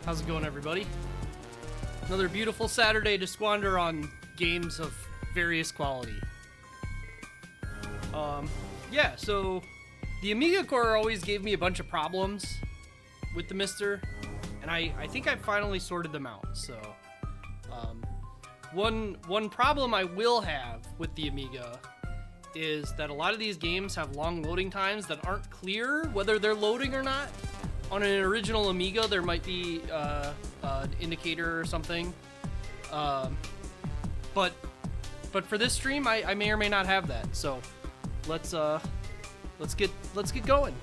How's it going, everybody? Another beautiful Saturday to squander on games of various quality. Yeah, so the Amiga core always gave me a bunch of problems with the Mister, and I think I finally sorted them out. So, one problem I will have with the Amiga is that a lot of these games have long loading times that aren't clear whether they're loading or not. On an original Amiga, there might be an indicator or something, but for this stream, I may or may not have that. So let's get going.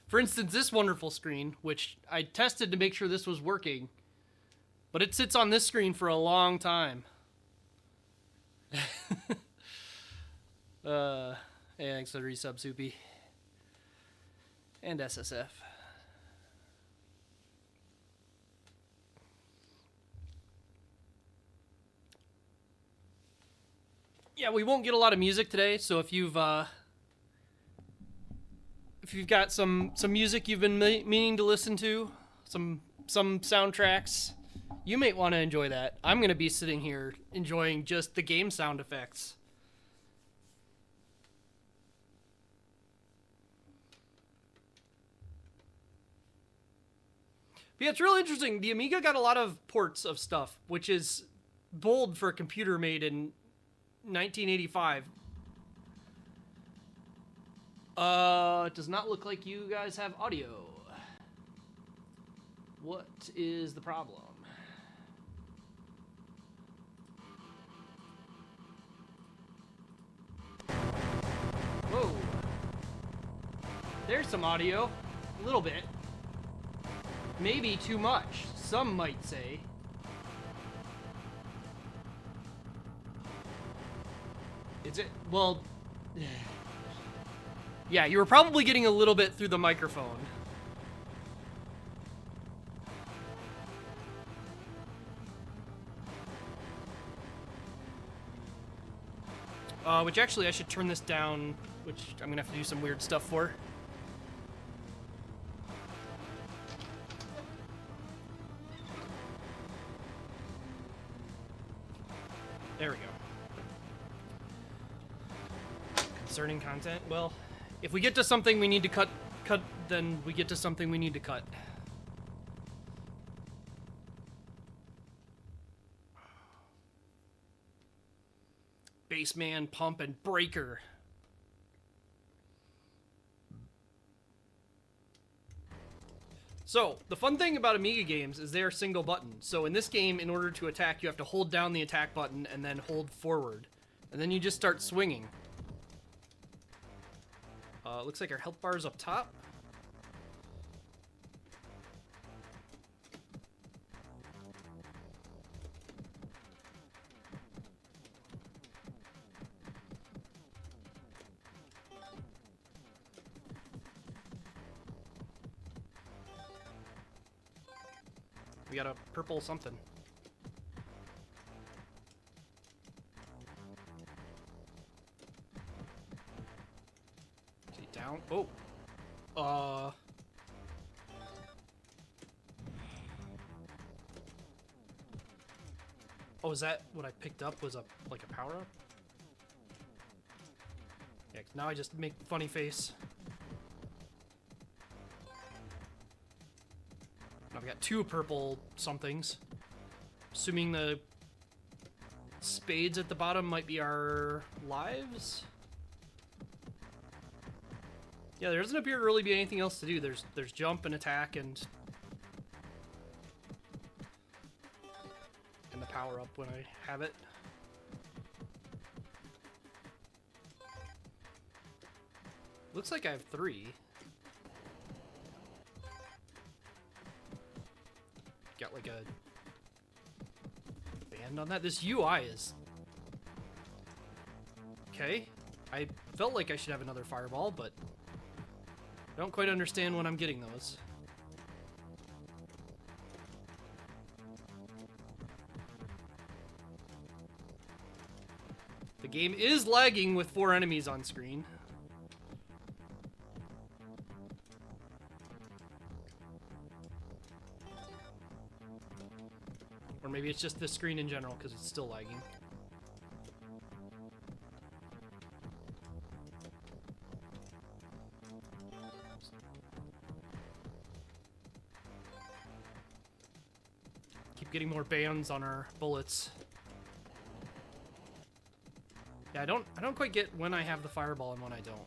For instance, this wonderful screen, which I tested to make sure this was working, but it sits on this screen for a long time. Hey, thanks for the resub, Soupy. And SSF. Yeah, we won't get a lot of music today, so if you've got some music you've been meaning to listen to, some soundtracks, you might want to enjoy that. I'm going to be sitting here enjoying just the game sound effects. But yeah, it's really interesting. The Amiga got a lot of ports of stuff, which is bold for a computer made in 1985. It does not look like you guys have audio. What is the problem? Whoa. There's some audio. A little bit. Maybe too much, some might say. Is it? Well, yeah, you were probably getting a little bit through the microphone. Which actually I should turn this down, which I'm gonna have to do some weird stuff for. There we go. Concerning content, well, if we get to something we need to cut, then we get to something we need to cut. Bassman, pump, and breaker. So, the fun thing about Amiga games is they're single button. So in this game, in order to attack, you have to hold down the attack button and then hold forward. And then you just start swinging. Looks like our health bar is up top. We got a purple something. Okay, down. Oh. Oh, is that what I picked up? Was like a power up? Yeah, now I just make funny face. I've got two purple somethings. Assuming the spades at the bottom might be our lives. Yeah, there doesn't appear to really be anything else to do. There's jump and attack and the power up when I have it. Looks like I have 3. Got like a band on that. This UI is okay. I felt like I should have another fireball, but I don't quite understand when I'm getting those. The game is lagging with 4 enemies on screen. Or maybe it's just the screen in general because it's still lagging. Keep getting more bands on our bullets. Yeah, I don't quite get when I have the fireball and when I don't.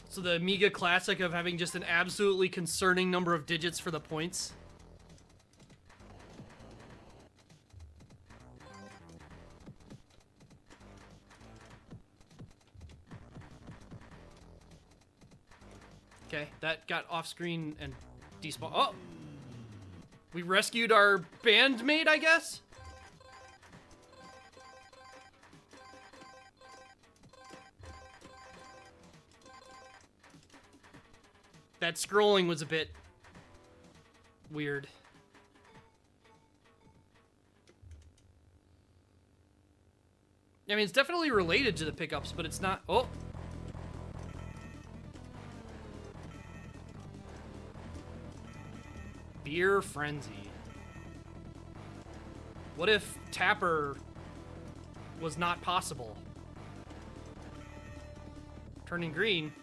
So the Amiga classic of having just an absolutely concerning number of digits for the points. Okay, that got off screen and despawned. Oh! We rescued our bandmate, I guess? That scrolling was a bit weird. I mean, it's definitely related to the pickups, but it's not. Oh! Beer Frenzy. What if Tapper was not possible? Turning green.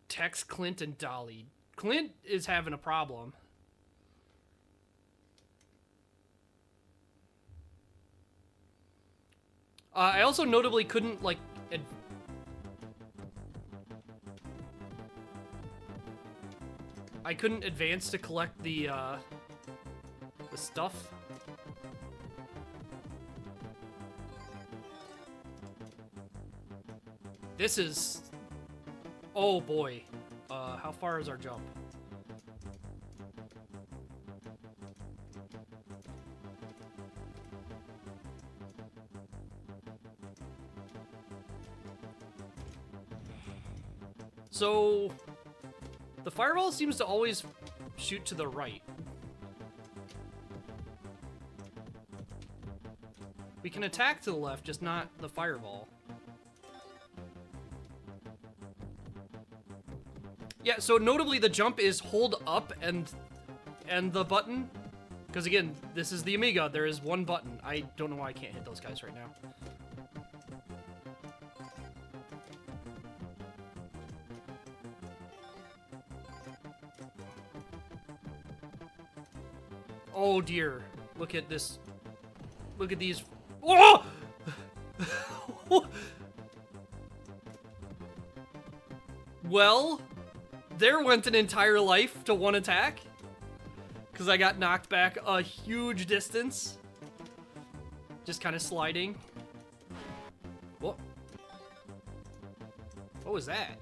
Text Clint and Dolly. Clint is having a problem. I also notably couldn't, like, I couldn't advance to collect the stuff. This is... Oh boy. How far is our jump? So... the fireball seems to always shoot to the right. We can attack to the left, just not the fireball. Yeah, so notably the jump is hold up and the button. Because again, this is the Amiga, there is one button. I don't know why I can't hit those guys right now. Oh dear, look at this. Look at these. Oh! Well, there went an entire life to one attack. Because I got knocked back a huge distance. Just kind of sliding. What? What was that?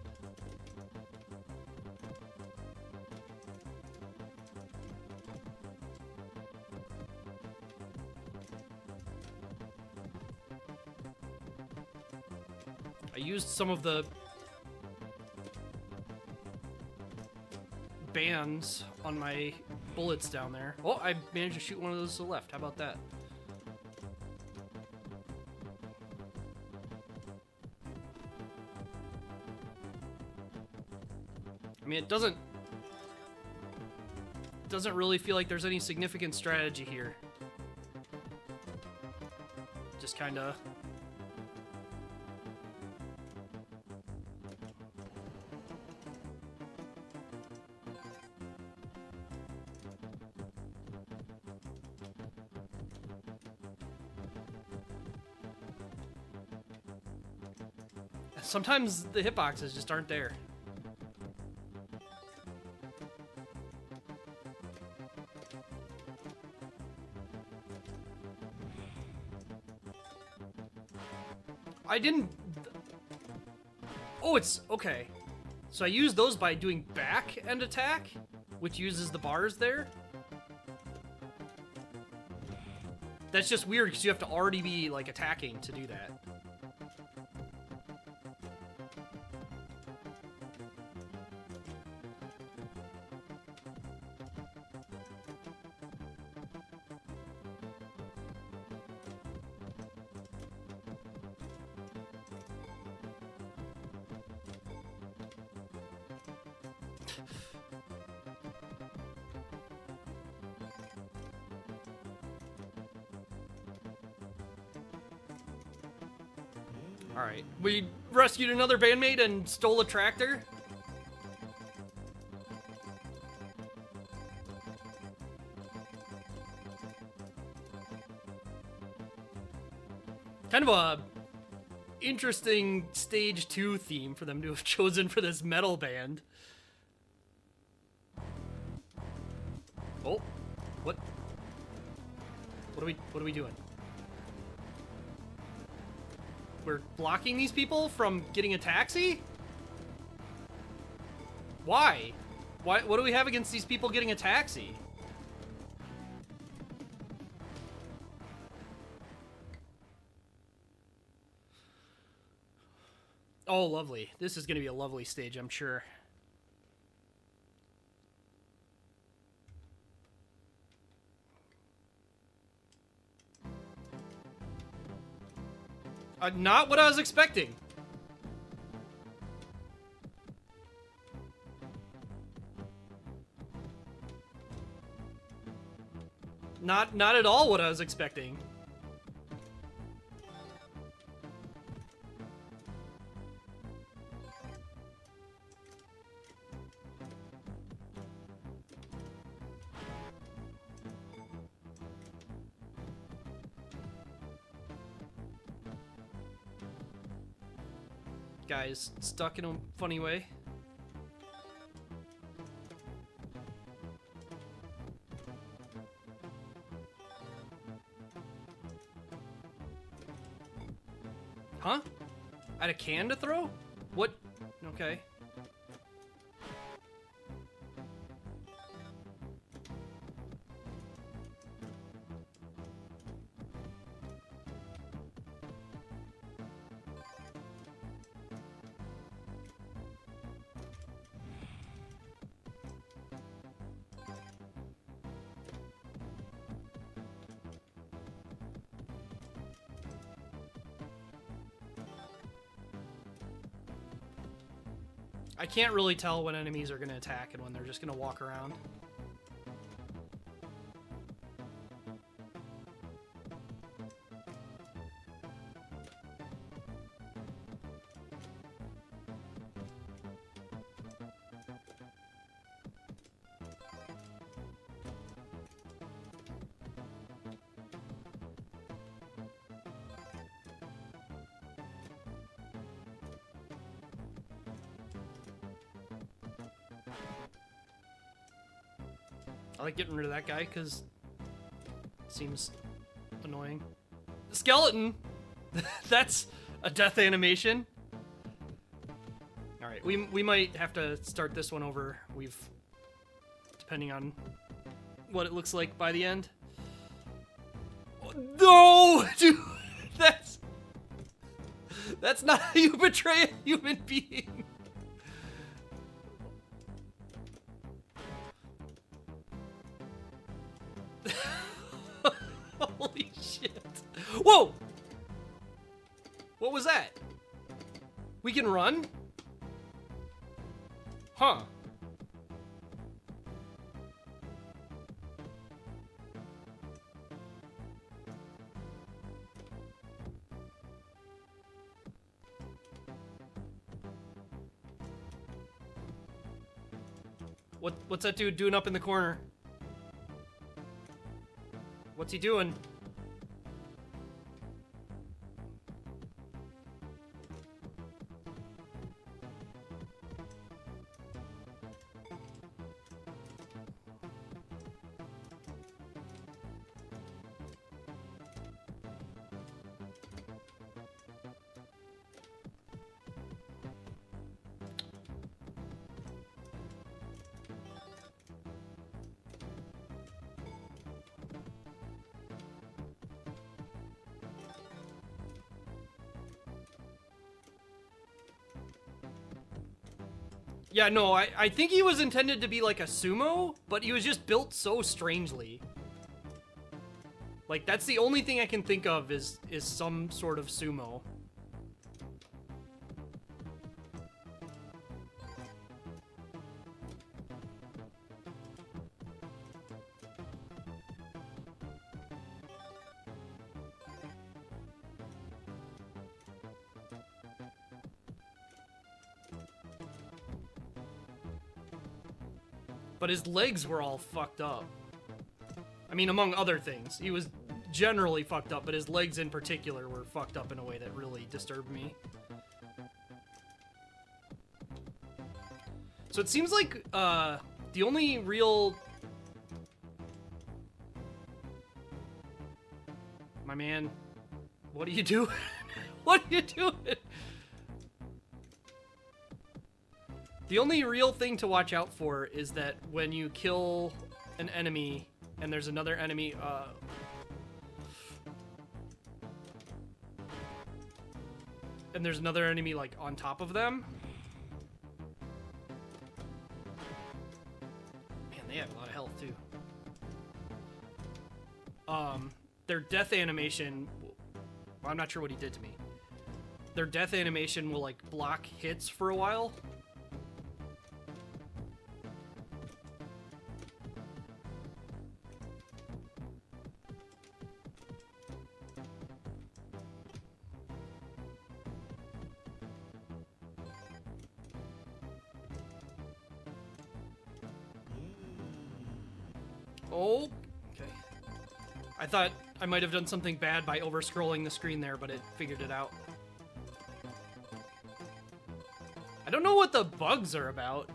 I used some of the bands on my bullets down there. Oh, I managed to shoot one of those to the left. How about that? I mean, it doesn't really feel like there's any significant strategy here. Just kind of... Sometimes the hitboxes just aren't there. I didn't... Oh, it's... Okay. So I use those by doing back end attack, which uses the bars there. That's just weird because you have to already be, like, attacking to do that. Alright, we rescued another bandmate and stole a tractor. Kind of a interesting stage 2 theme for them to have chosen for this metal band. Oh, what are we doing? We're blocking these people from getting a taxi? Why? What do we have against these people getting a taxi? Oh, lovely. This is going to be a lovely stage, I'm sure. Not what I was expecting. Not at all what I was expecting. Guy's stuck in a funny way. Huh? I had a can to throw? What? Okay. I can't really tell when enemies are going to attack and when they're just going to walk around. I like getting rid of that guy because it seems annoying. Skeleton! That's a death animation. Alright, we might have to start this one over. Depending on what it looks like by the end. Oh, no! Dude, that's not how you betray a human being. Holy shit. Whoa! What was that? We can run? Huh. What's that dude doing up in the corner? What's he doing? Yeah, no, I think he was intended to be like a sumo, but he was just built so strangely. Like, that's the only thing I can think of is some sort of sumo. But his legs were all fucked up. I mean, among other things. He was generally fucked up, but his legs in particular were fucked up in a way that really disturbed me. So it seems like the only real... My man, what are you doing? What are you doing? The only real thing to watch out for is that when you kill an enemy and there's another enemy, and there's another enemy like on top of them. Man, they have a lot of health too. Their death animation, well, I'm not sure what he did to me. Their death animation will like block hits for a while. Oh, okay. I thought I might have done something bad by over-scrolling the screen there, but it figured it out. I don't know what the bugs are about.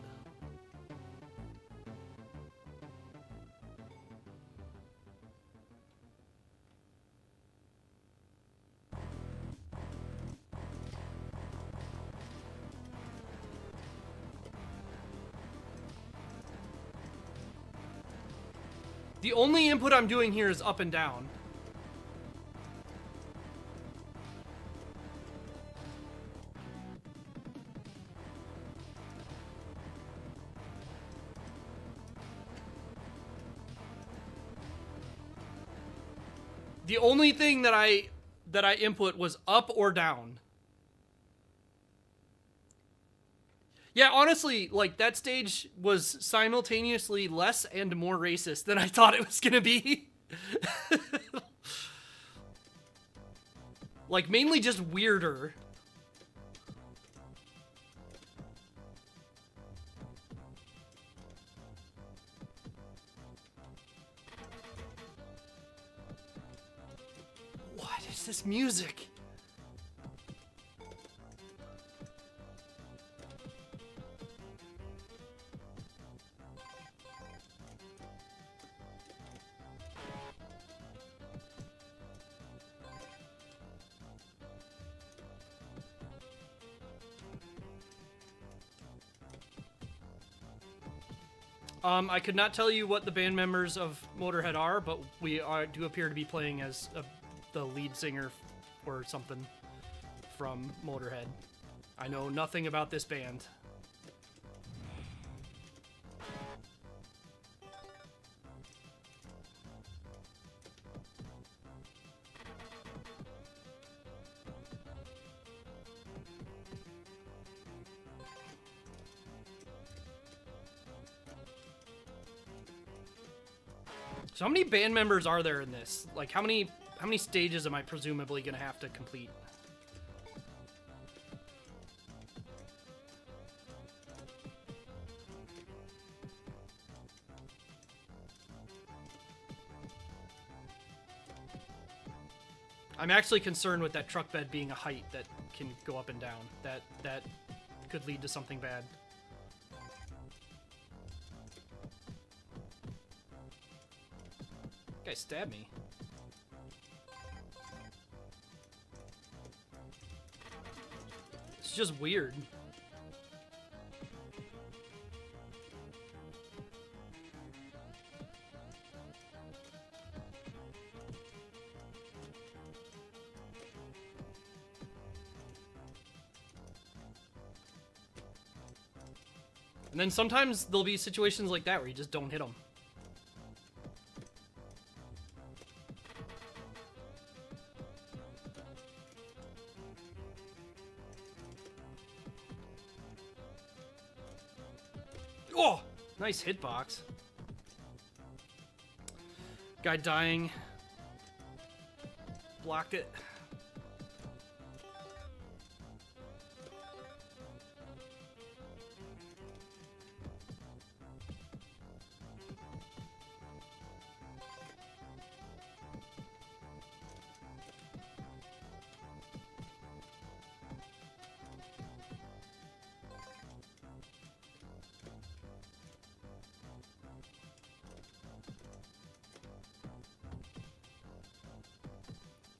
The only input I'm doing here is up and down. The only thing that I input was up or down. Yeah, honestly, like, that stage was simultaneously less and more racist than I thought it was gonna be. Like, mainly just weirder. What is this music? I could not tell you what the band members of Motorhead are, but we do appear to be playing as the lead singer or something from Motorhead. I know nothing about this band. So how many band members are there in this? Like, how many stages am I presumably gonna have to complete? I'm actually concerned with that truck bed being a height that can go up and down. That could lead to something bad. Guy stabbed me. It's just weird. And then sometimes there'll be situations like that where you just don't hit them. Oh! Nice hitbox. Guy dying. Blocked it.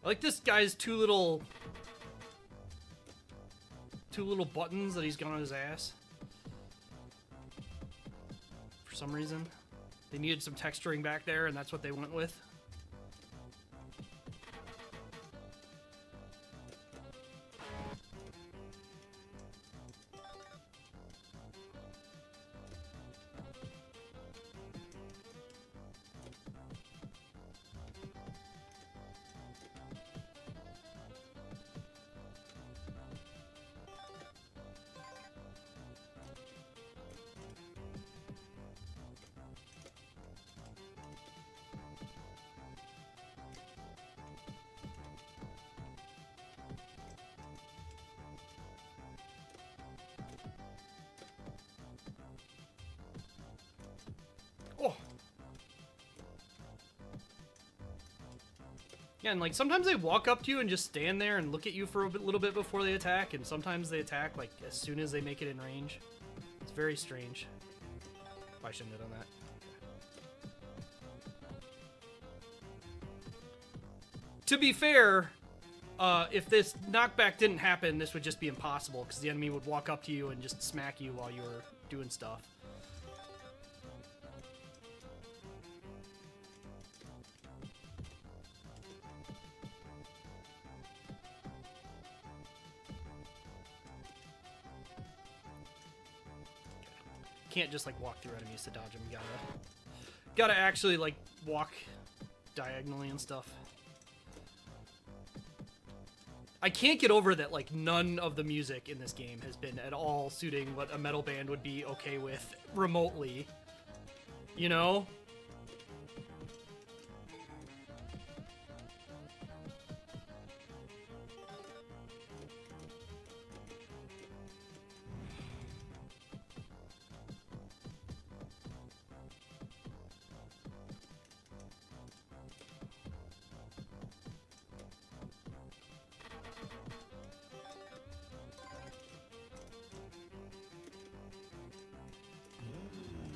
I like this guy's two little buttons that he's got on his ass. For some reason. They needed some texturing back there, and that's what they went with. Oh. Yeah, and like sometimes they walk up to you and just stand there and look at you for a little bit before they attack, and sometimes they attack like as soon as they make it in range. It's very strange. I shouldn't have done that. To be fair, if this knockback didn't happen, this would just be impossible because the enemy would walk up to you and just smack you while you were doing stuff. Can't just like walk through enemies to dodge them. You gotta actually like walk diagonally and stuff. I can't get over that like none of the music in this game has been at all suiting what a metal band would be okay with remotely. You know?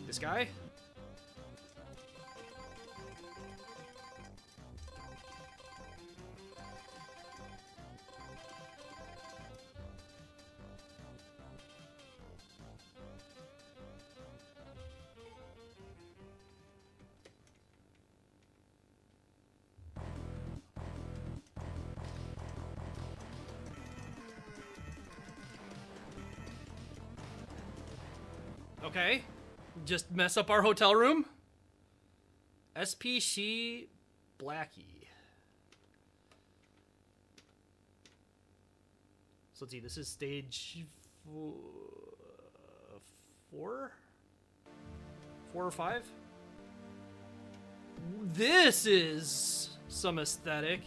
This guy? Okay. Just mess up our hotel room? SP She Blackie. So let's see, this is stage 4? 4 or 5? This is some aesthetic.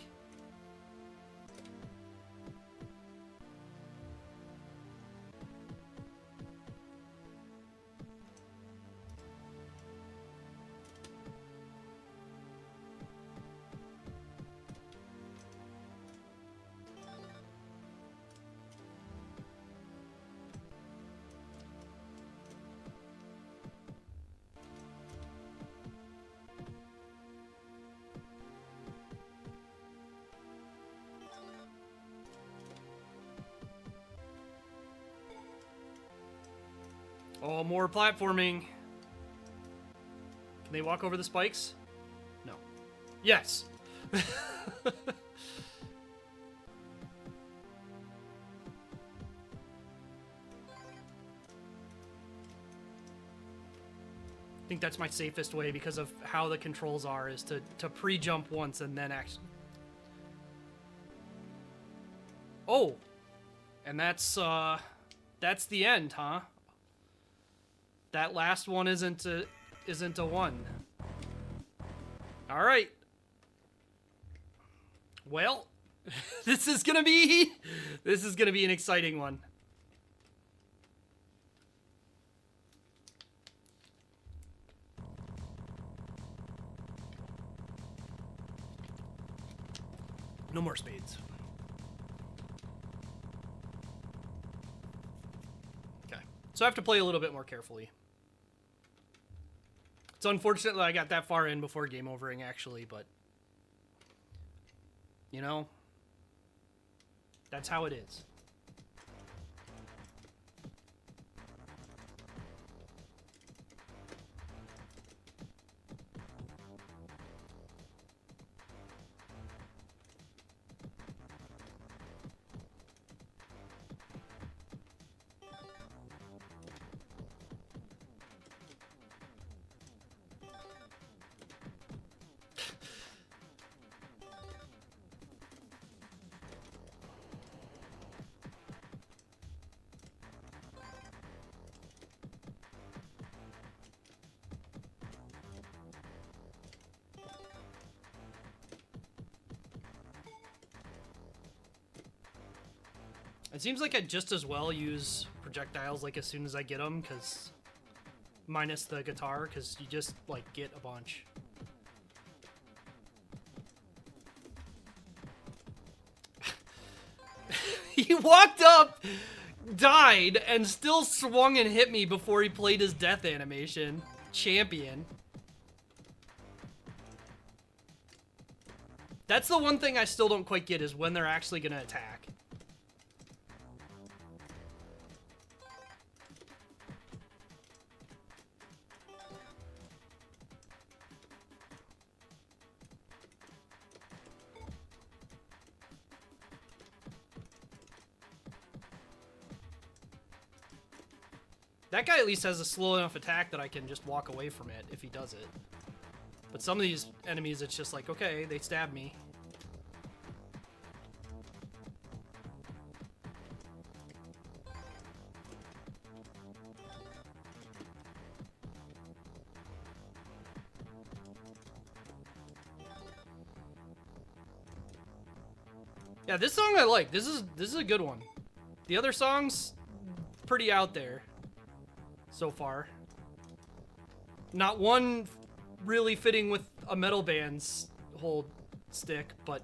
Oh, more platforming. Can they walk over the spikes? No. Yes. think that's my safest way because of how the controls are, is to pre-jump once and then actually... Oh! And that's the end, huh? That last one isn't a one. Alright. Well, this is gonna be an exciting one. No more spades. Okay. So I have to play a little bit more carefully. It's unfortunate that I got that far in before game overing, actually, but... You know? That's how it is. It seems like I'd just as well use projectiles like as soon as I get them, because minus the guitar, because you just like get a bunch. He walked up, died, and still swung and hit me before he played his death animation. Champion. That's the one thing I still don't quite get, is when they're actually gonna attack. That guy at least has a slow enough attack that I can just walk away from it if he does it. But some of these enemies, it's just like, okay, they stab me. Yeah, this song I like. This is a good one. The other songs, pretty out there so far. Not one really fitting with a metal band's whole stick, but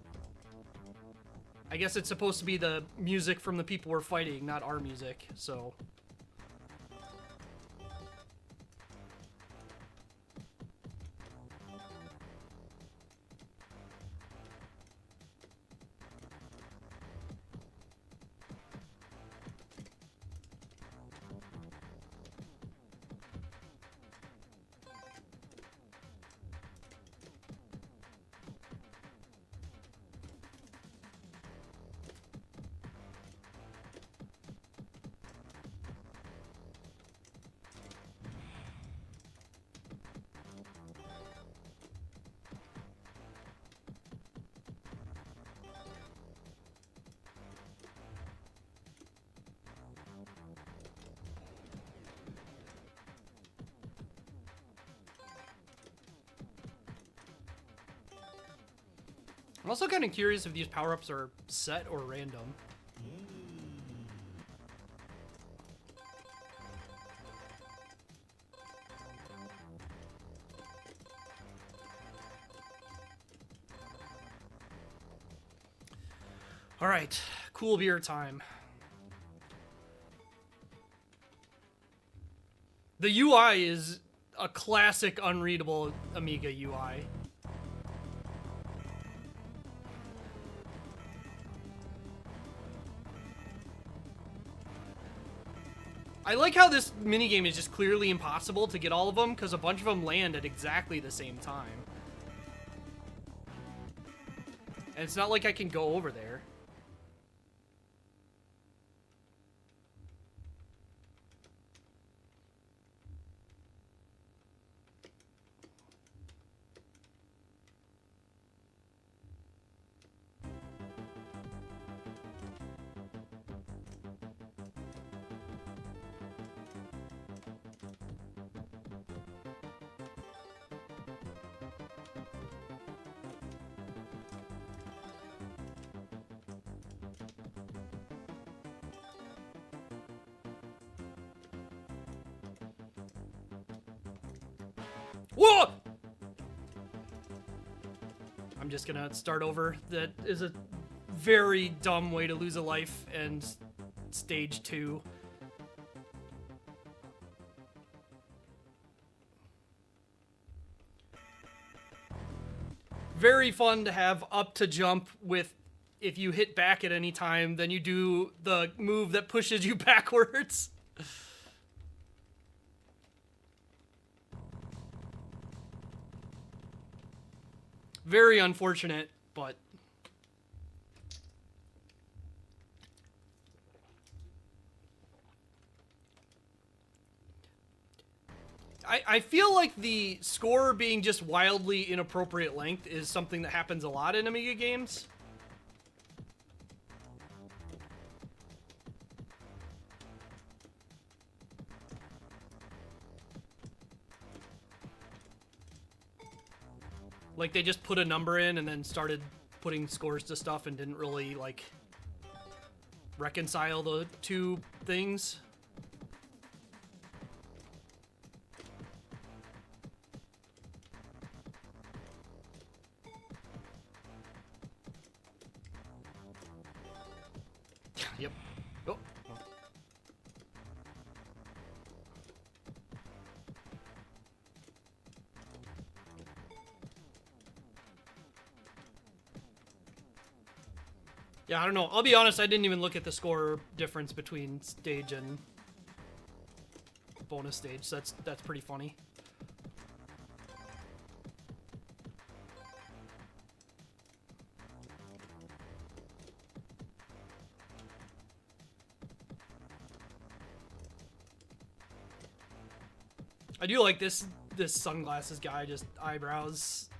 I guess it's supposed to be the music from the people we're fighting, not our music, so... I'm also kind of curious if these power-ups are set or random. All right, cool beer time. The UI is a classic unreadable Amiga UI. I like how this minigame is just clearly impossible to get all of them, because a bunch of them land at exactly the same time. And it's not like I can go over there. Whoa! I'm just gonna start over. That is a very dumb way to lose a life, and stage 2. Very fun to have up to jump with. If you hit back at any time, then you do the move that pushes you backwards. Very unfortunate, but... I feel like the score being just wildly inappropriate length is something that happens a lot in Amiga games. Like, they just put a number in and then started putting scores to stuff and didn't really, like, reconcile the two things. Yep. Oh. Yeah, I don't know. I'll be honest, I didn't even look at the score difference between stage and bonus stage, so that's pretty funny. I do like this sunglasses guy, just eyebrows.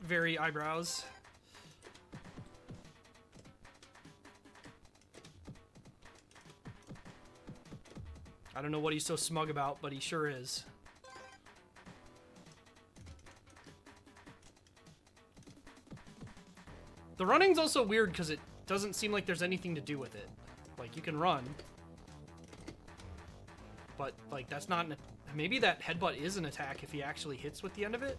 Very eyebrows. I don't know what he's so smug about, but he sure is. The running's also weird because it doesn't seem like there's anything to do with it. Like, you can run. But, like, that's not... Maybe that headbutt is an attack if he actually hits with the end of it?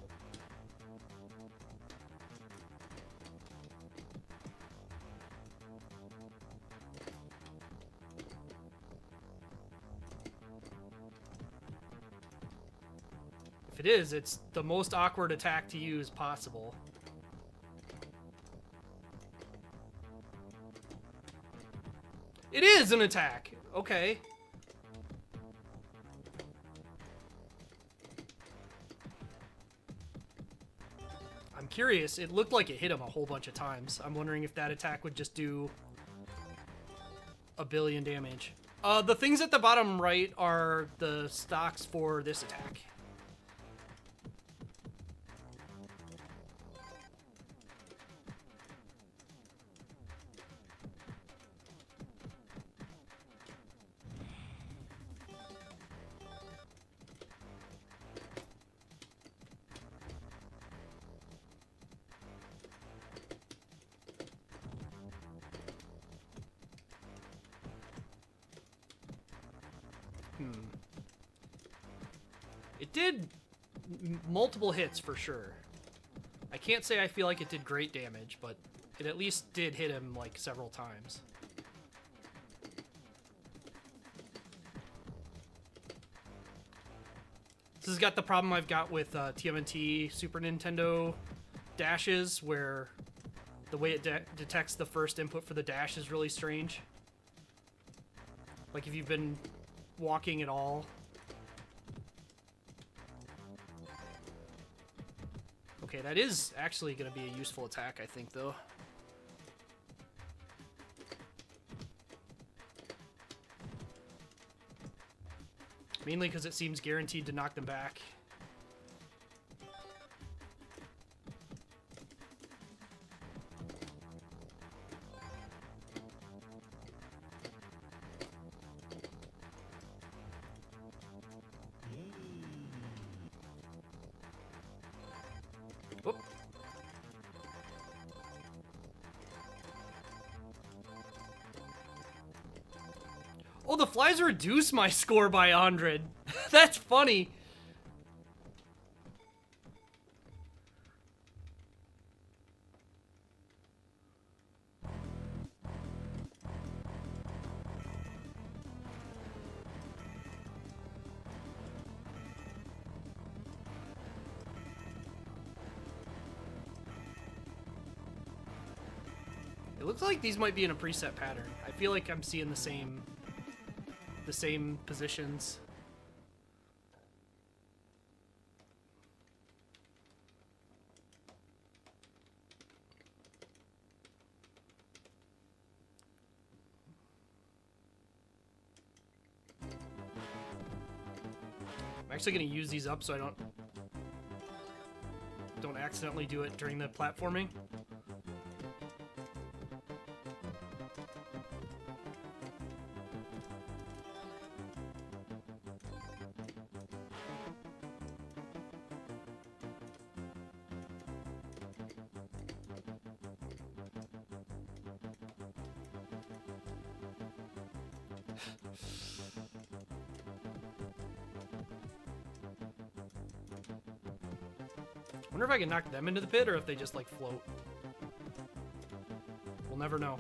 If it is, it's the most awkward attack to use possible. It is an attack! Okay. I'm curious. It looked like it hit him a whole bunch of times. I'm wondering if that attack would just do a billion damage. The things at the bottom right are the stocks for this attack. It did multiple hits for sure. I can't say I feel like it did great damage, but it at least did hit him like several times. This has got the problem I've got with TMNT Super Nintendo dashes, where the way it detects the first input for the dash is really strange. Like if you've been walking at all. Okay, that is actually going to be a useful attack, I think, though. Mainly because it seems guaranteed to knock them back. Whoop. Oh, the flies reduce my score by 100. That's funny. looks like these might be in a preset pattern. I feel like I'm seeing the same positions. I'm actually going to use these up so I don't accidentally do it during the platforming. Wonder if I can knock them into the pit or if they just like float. We'll never know.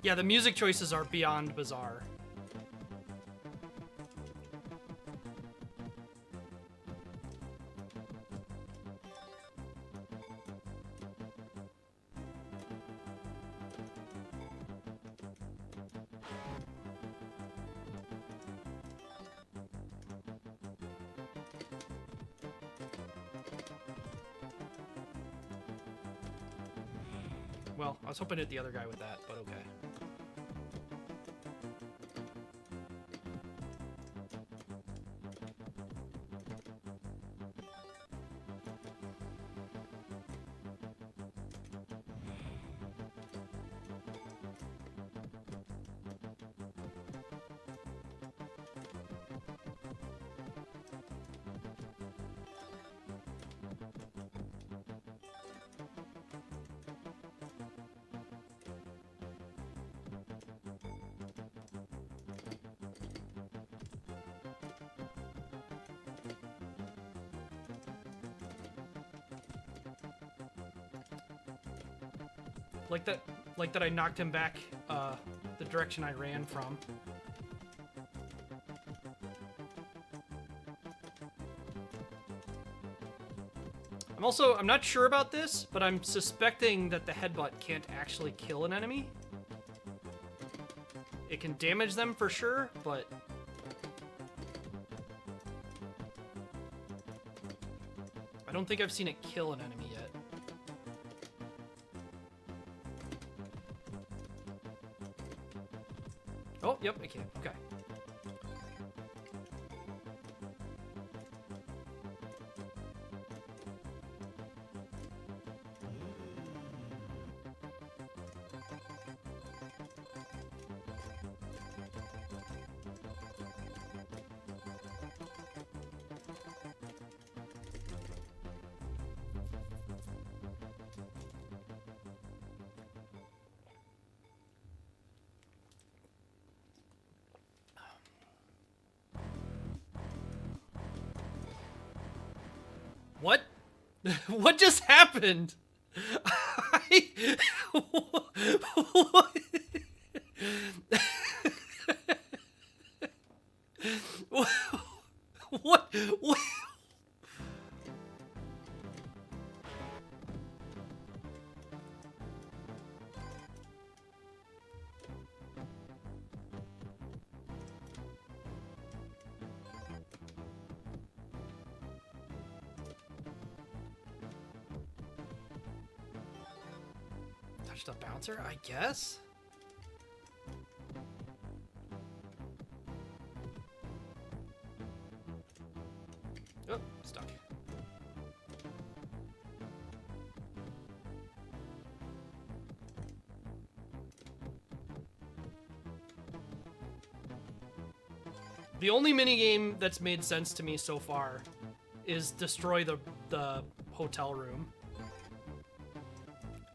Yeah, the music choices are beyond bizarre. Well, I was hoping to hit the other guy with that, but okay. Like that I knocked him back the direction I ran from. I'm not sure about this, but I'm suspecting that the headbutt can't actually kill an enemy. It can damage them for sure, but I don't think I've seen it kill an enemy yet. Oh, yep, I can. Okay. What? What just happened? What? What? Just a bouncer, I guess? Oh, stuck. The only minigame that's made sense to me so far is destroy the hotel room.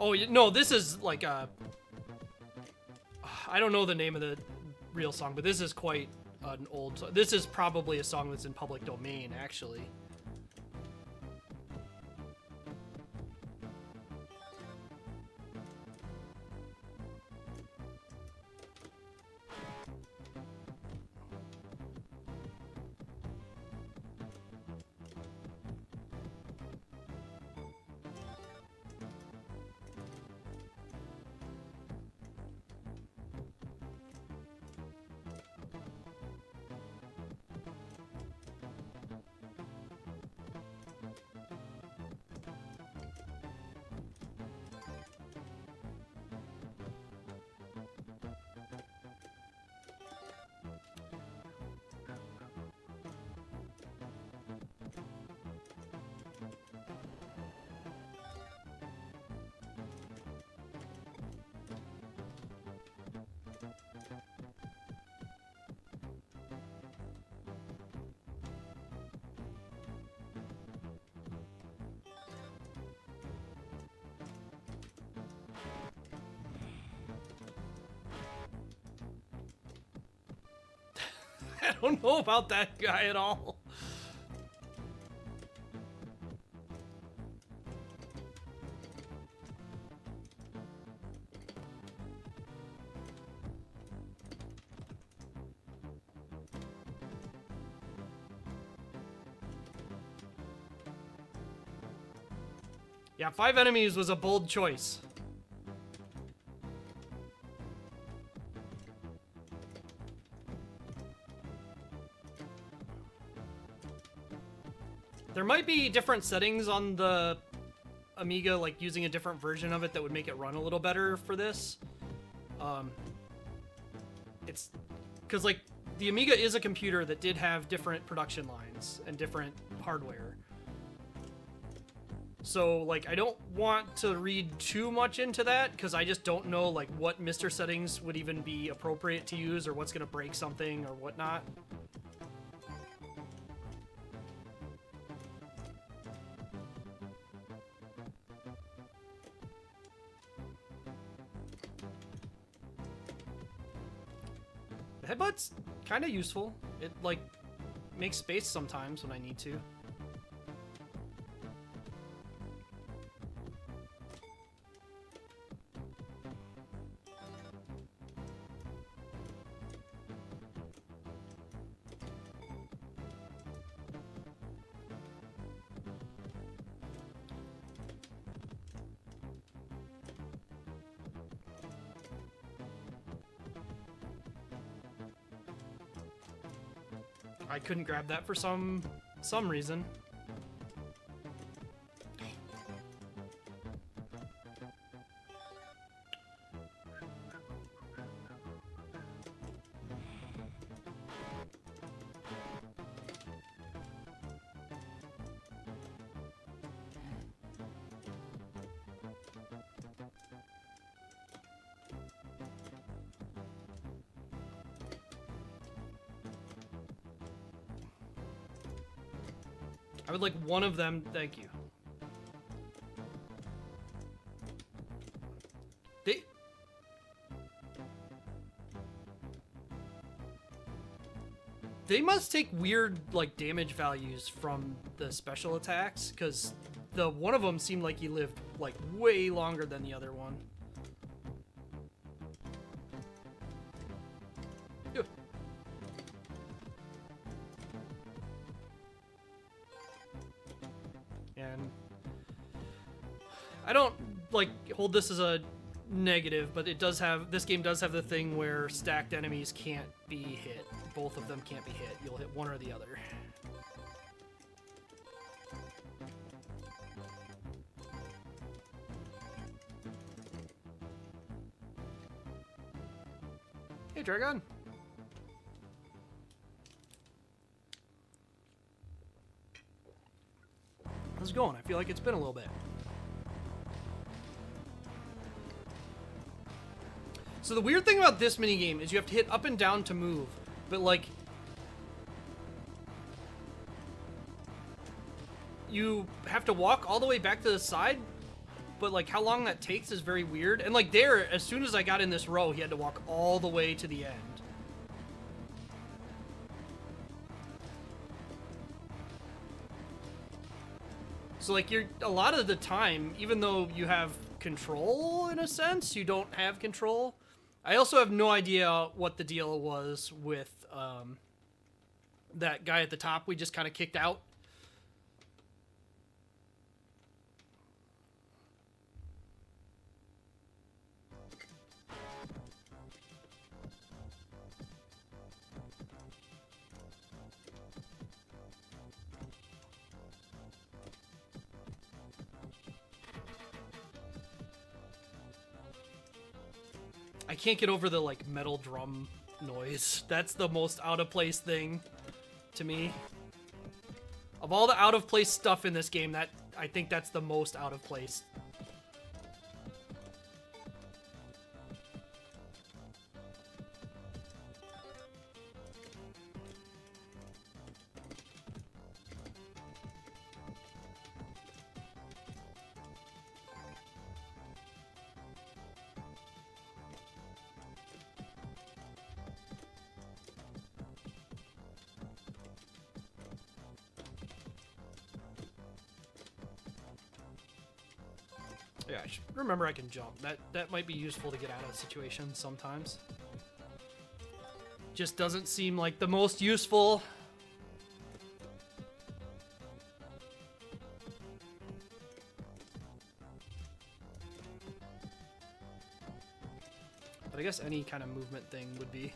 Oh, no, this is like a... I don't know the name of the real song, but this is quite an old song. This is probably a song that's in public domain, actually. I don't know about that guy at all. Yeah, 5 enemies was a bold choice. There might be different settings on the Amiga, like using a different version of it that would make it run a little better for this. It's because like the Amiga is a computer that did have different production lines and different hardware. So like I don't want to read too much into that because I just don't know like what MR settings would even be appropriate to use or what's gonna break something or whatnot. The headbutt's kind of useful. It, like, makes space sometimes when I need to. I couldn't grab that for some reason. I would like one of them. Thank you. They must take weird like damage values from the special attacks because the one of them seemed like he lived like way longer than the other one. Ew. And I don't like hold this as a negative, but it does have, this game does have the thing where stacked enemies can't be hit. Both of them can't be hit. You'll hit one or the other. Hey, Dragon. How's it going? I feel like it's been a little bit. So the weird thing about this minigame is you have to hit up and down to move, but like you have to walk all the way back to the side, but like how long that takes is very weird. And like there, as soon as I got in this row, he had to walk all the way to the end. So like you're a lot of the time, even though you have control in a sense, you don't have control. I also have no idea what the deal was with that guy at the top we just kind of kicked out. I can't get over the like metal drum noise. That's the most out of place thing to me. Of all the out of place stuff in this game, that I think that's the most out of place. Yeah, I should remember I can jump. That might be useful to get out of situations sometimes. Just doesn't seem like the most useful. But I guess any kind of movement thing would be.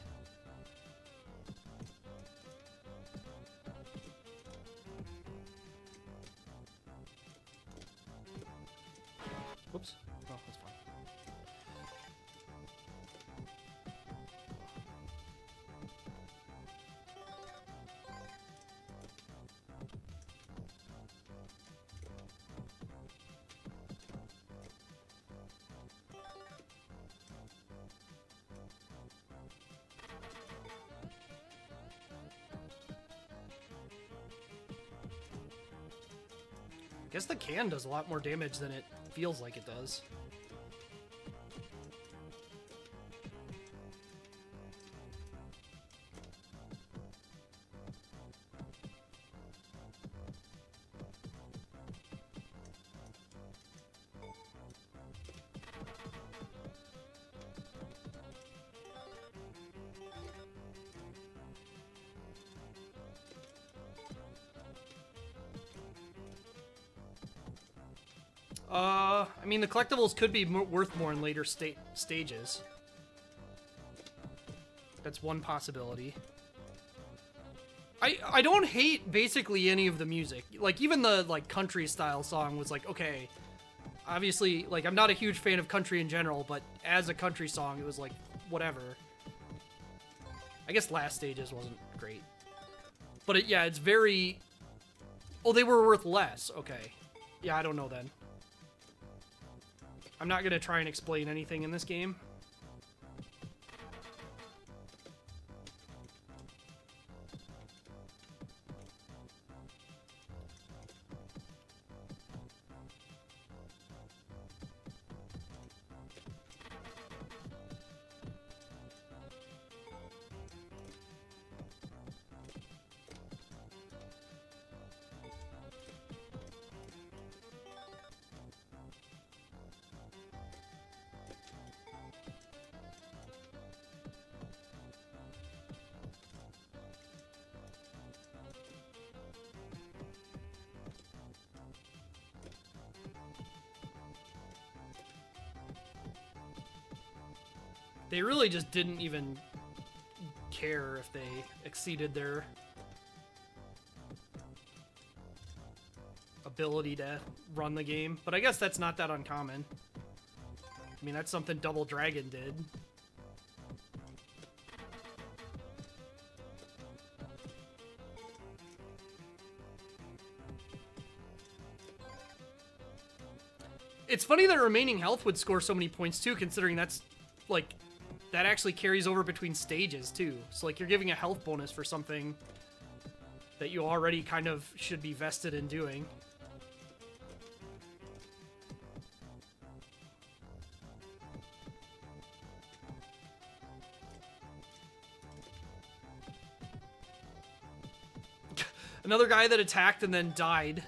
Whoops. Oh, that's fine. I guess the can does a lot more damage than it feels like it does. I mean, the collectibles could be worth more in later stages. That's one possibility. I don't hate basically any of the music. Like, even the, like, country-style song was like, okay. Obviously, like, I'm not a huge fan of country in general, but as a country song, it was like, whatever. I guess Last Stages wasn't great. But, yeah, it's very... Oh, they were worth less. Okay. Yeah, I don't know then. I'm not going to try and explain anything in this game. They really just didn't even care if they exceeded their ability to run the game. But I guess that's not that uncommon. I mean, that's something Double Dragon did. It's funny that remaining health would score so many points too, considering that's like that actually carries over between stages too. So like you're giving a health bonus for something that you already kind of should be vested in doing. Another guy that attacked and then died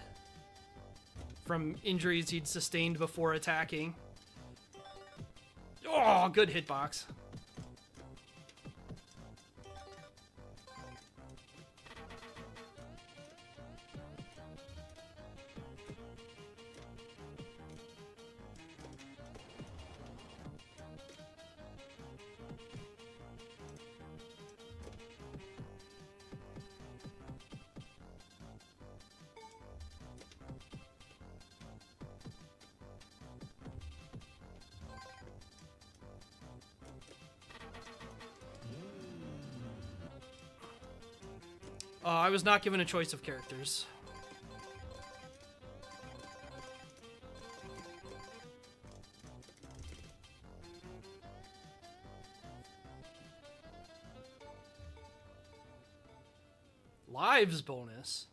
from injuries he'd sustained before attacking. Oh, good hitbox. I was not given a choice of characters. Lives bonus.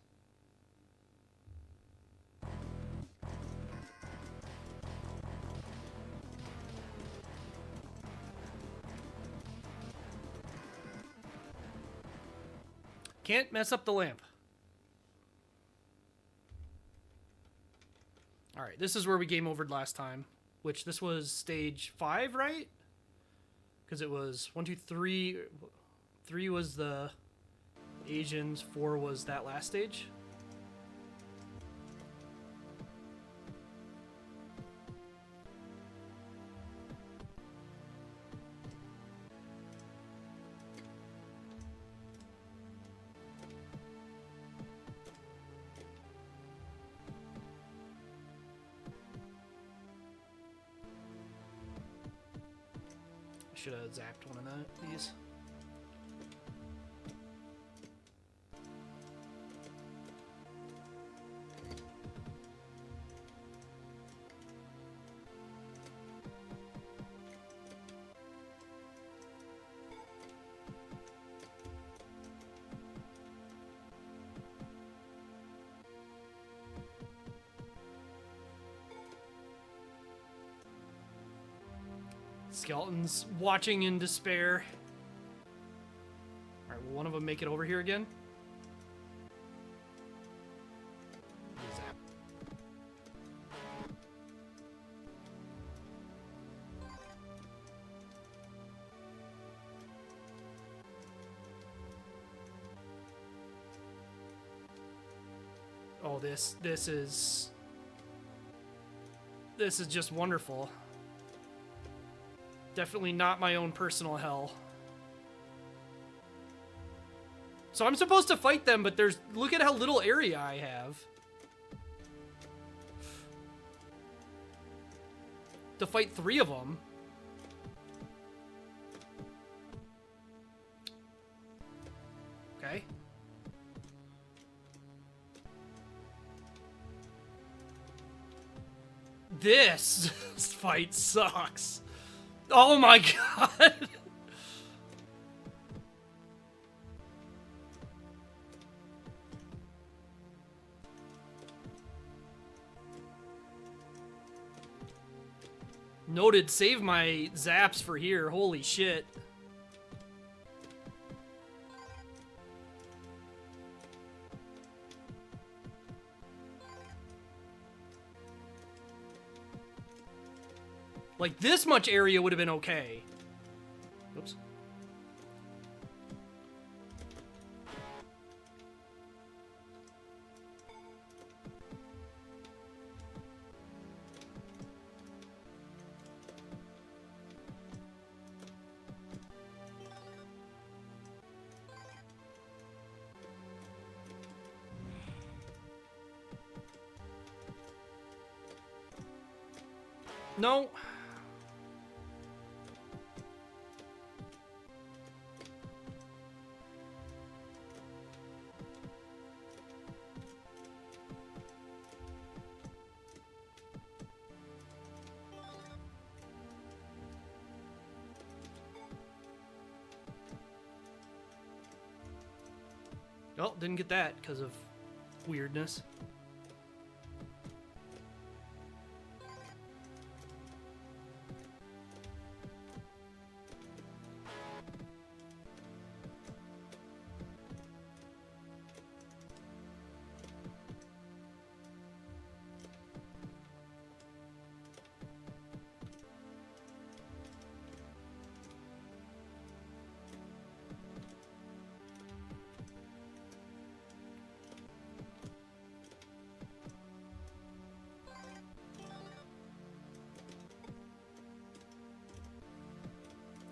Can't mess up the lamp. Alright, this is where we game overed last time. Which, this was stage 5, right? Because it was 1, 2, 3... 3 was the Asians, 4 was that last stage. Should have zapped one of these. Skeletons watching in despair. Alright, will one of them make it over here again? Zap. Oh, this is just wonderful. Definitely not my own personal hell. So I'm supposed to fight them, but look at how little area I have. To fight 3 of them. Okay. This fight sucks. Oh my god! Noted, save my zaps for here. Holy shit. Like, this much area would have been okay. Oops. No. Oh, didn't get that because of weirdness.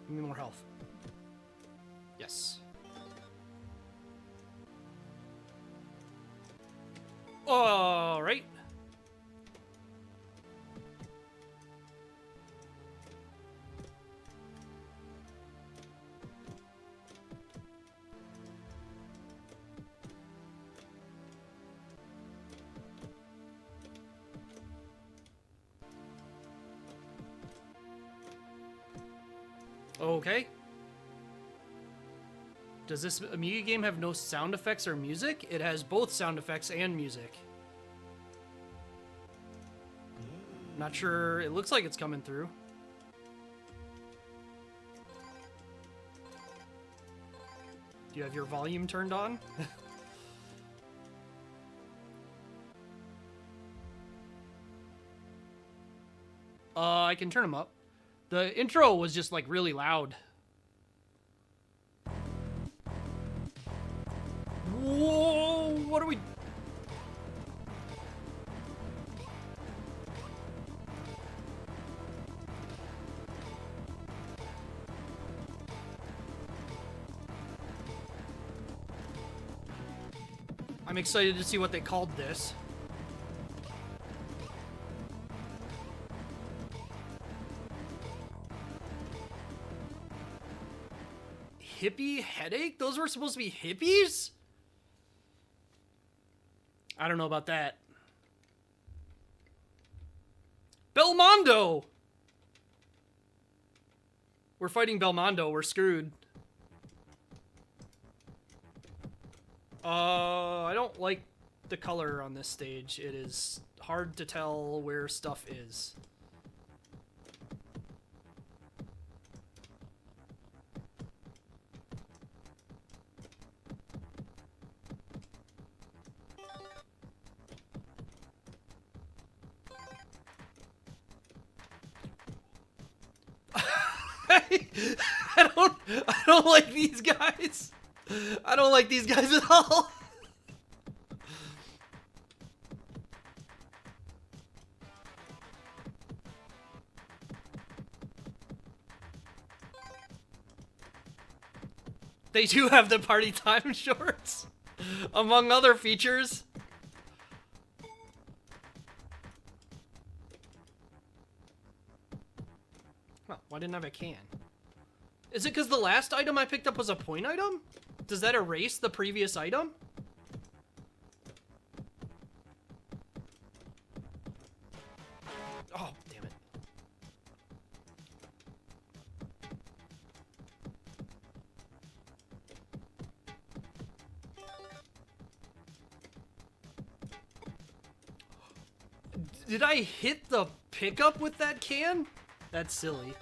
Give me more health. Yes. All right. Okay. Does this Amiga game have no sound effects or music? It has both sound effects and music. Not sure. It looks like it's coming through. Do you have your volume turned on? I can turn them up. The intro was just like really loud. Whoa, what are we... I'm excited to see what they called this. Hippie headache? Those were supposed to be hippies? I don't know about that. Belmondo! We're fighting Belmondo. We're screwed. I don't like the color on this stage. It is hard to tell where stuff is. I don't like these guys. I don't like these guys at all. They do have the party time shorts, among other features. Huh, why didn't I have a can? Is it because the last item I picked up was a point item? Does that erase the previous item? Oh, damn it. Did I hit the pickup with that can? That's silly.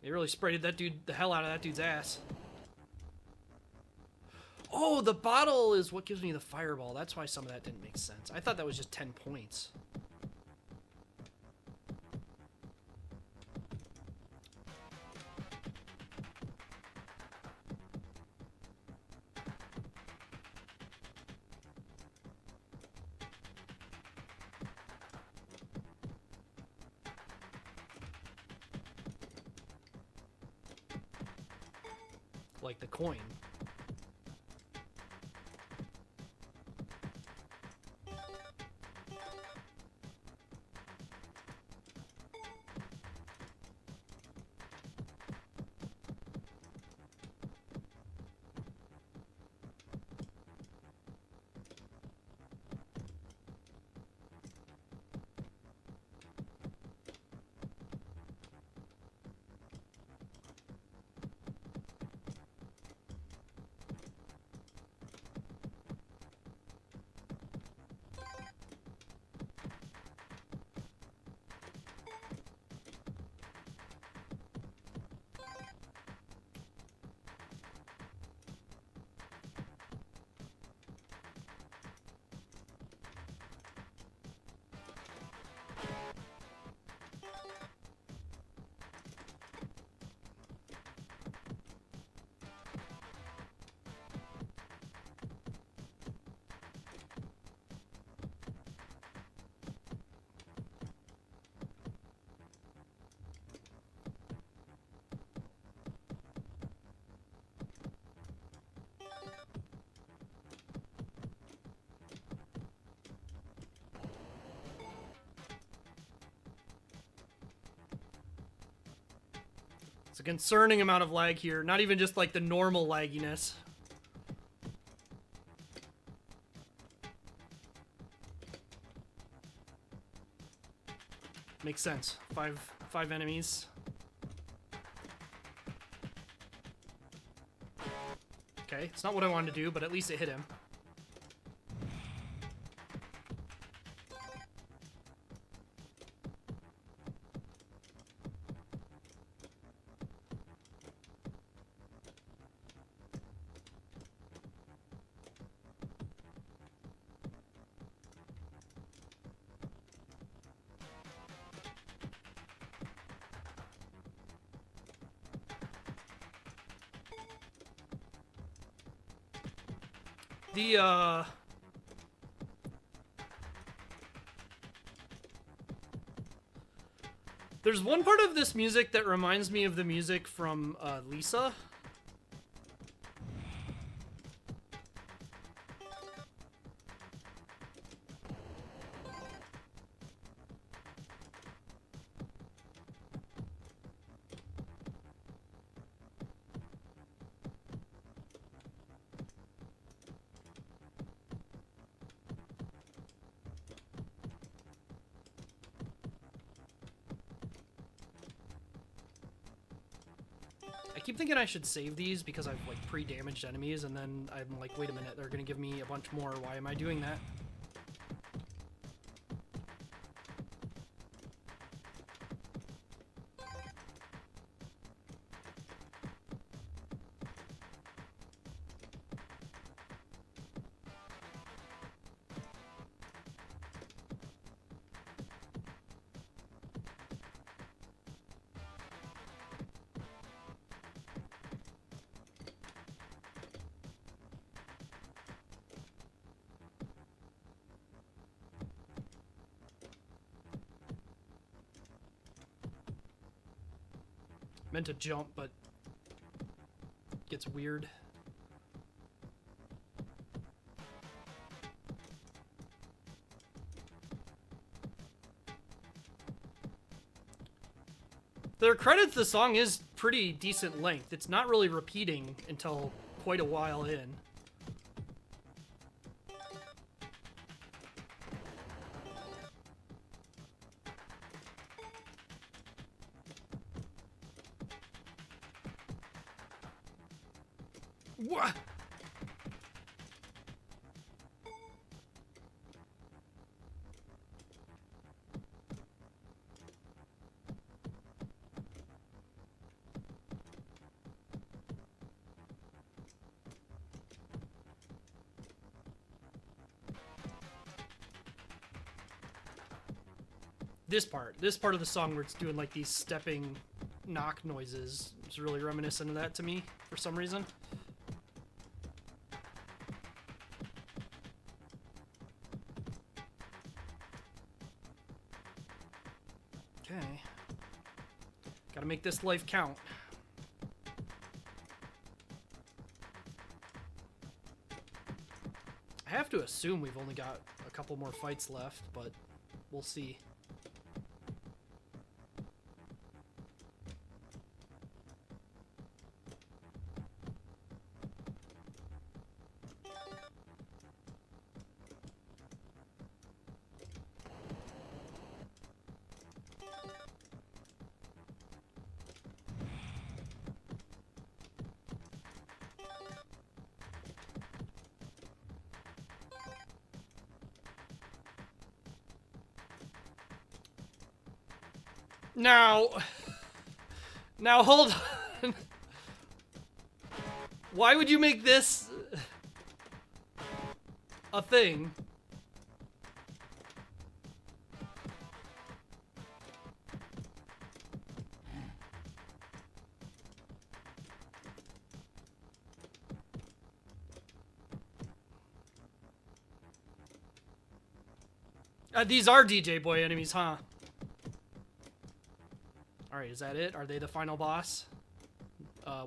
They really sprayed the hell out of that dude's ass. Oh, the bottle is what gives me the fireball. That's why some of that didn't make sense. I thought that was just 10 points. Like the coin. a concerning amount of lag here. Not even just like the normal lagginess. Makes sense. Five enemies. Okay, it's not what I wanted to do, but at least it hit him. There's one part of this music that reminds me of the music from Lisa. I keep thinking I should save these because I've like pre-damaged enemies, and then I'm like, wait a minute, they're gonna give me a bunch more. Why am I doing that? Meant to jump, but it gets weird. Their credits, the song is pretty decent length. It's not really repeating until quite a while in. What? This part of the song where it's doing like these stepping knock noises is really reminiscent of that to me for some reason. Okay. Gotta make this life count. I have to assume we've only got a couple more fights left, but we'll see. Now hold on. Why would you make this a thing? These are DJ Boy enemies, huh? Alright, is that it? Are they the final boss?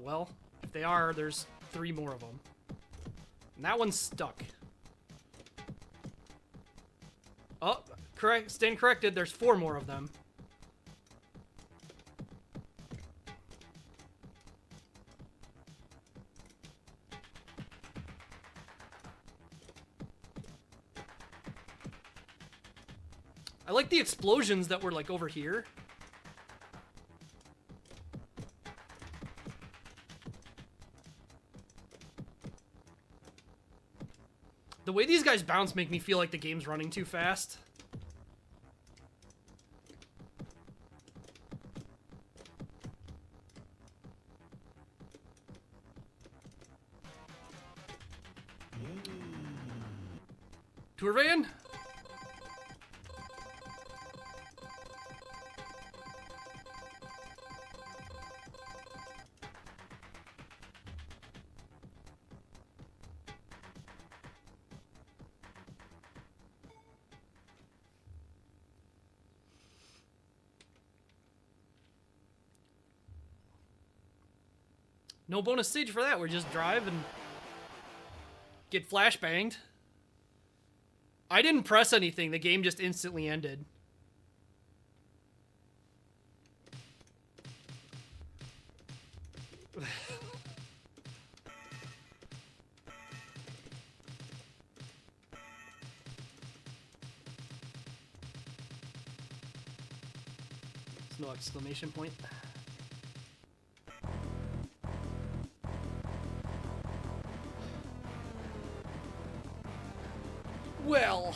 Well, if they are, there's 3 more of them. And that one's stuck. Oh, correct. Stand corrected. There's 4 more of them. like the explosions that were like over here. The way these guys bounce make me feel like the game's running too fast. Tour van? No bonus stage for that. We're just drive and get flashbanged. I didn't press anything. The game just instantly ended. There's no exclamation point. Well.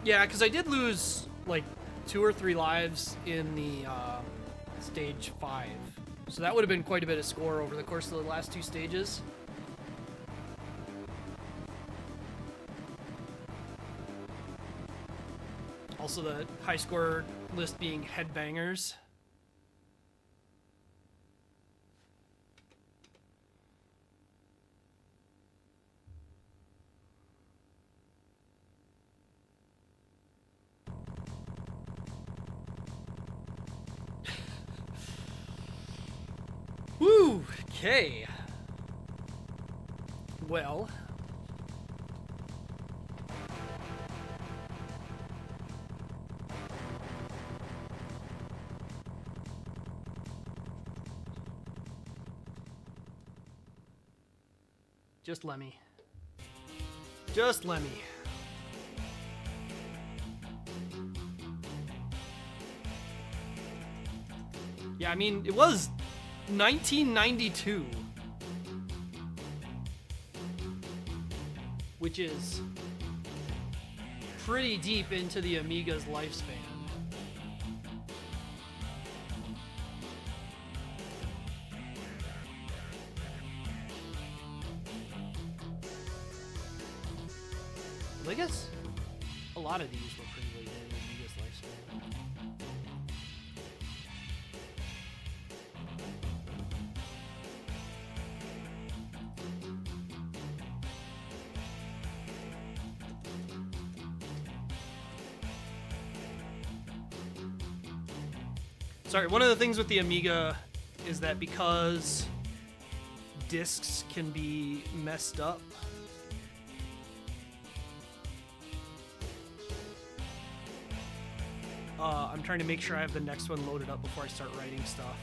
Yeah, because I did lose like 2 or 3 lives in the stage 5. So that would have been quite a bit of score over the course of the last 2 stages. Also the high score list being headbangers. Woo! Okay. Well. Just let me. Just let me. Yeah, I mean, it was 1992, which is pretty deep into the Amiga's lifespan. Well, I guess a lot of these were pretty late in the Amiga's lifespan. Sorry, one of the things with the Amiga is that because discs can be messed up, I'm trying to make sure I have the next one loaded up before I start writing stuff.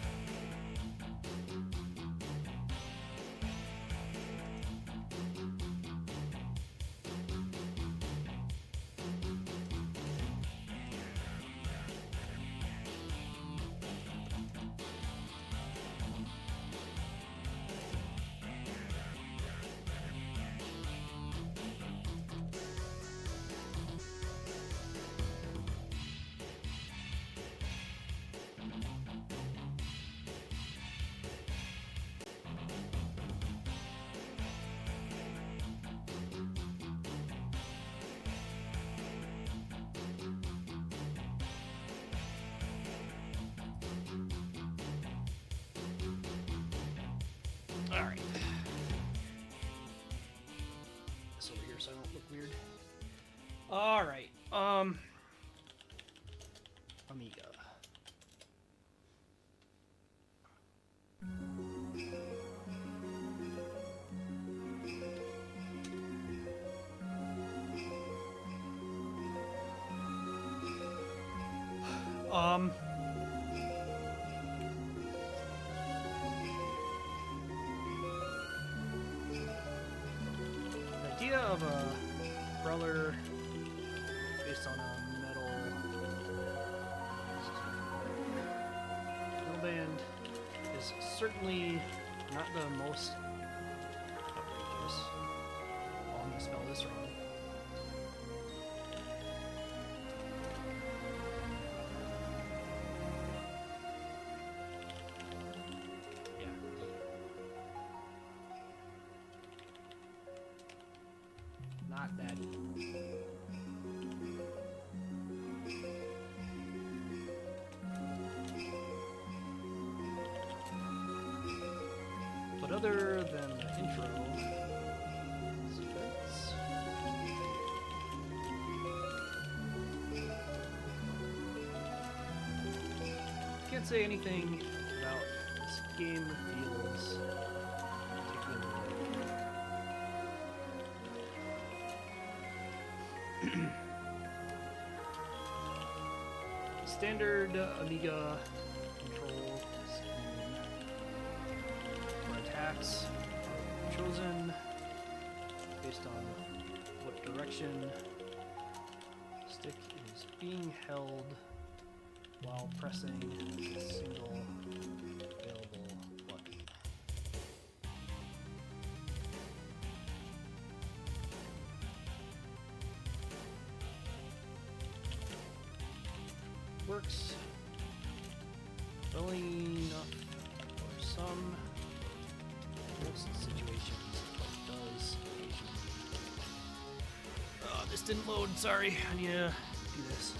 All right. This over here so I don't look weird. All right. Amiga. Um, the idea of a brawler based on a metal band is certainly not the most outrageous. Oh, I'm gonna spell this wrong. Not that easy. But other than the intro, fits. Can't say anything about this game feels particularly. Standard Amiga control scheme for attacks are chosen based on what direction stick is being held while pressing a single available button. Works well enough for some, most situations, but does occasionally. Oh, this didn't load, sorry. I need to do this.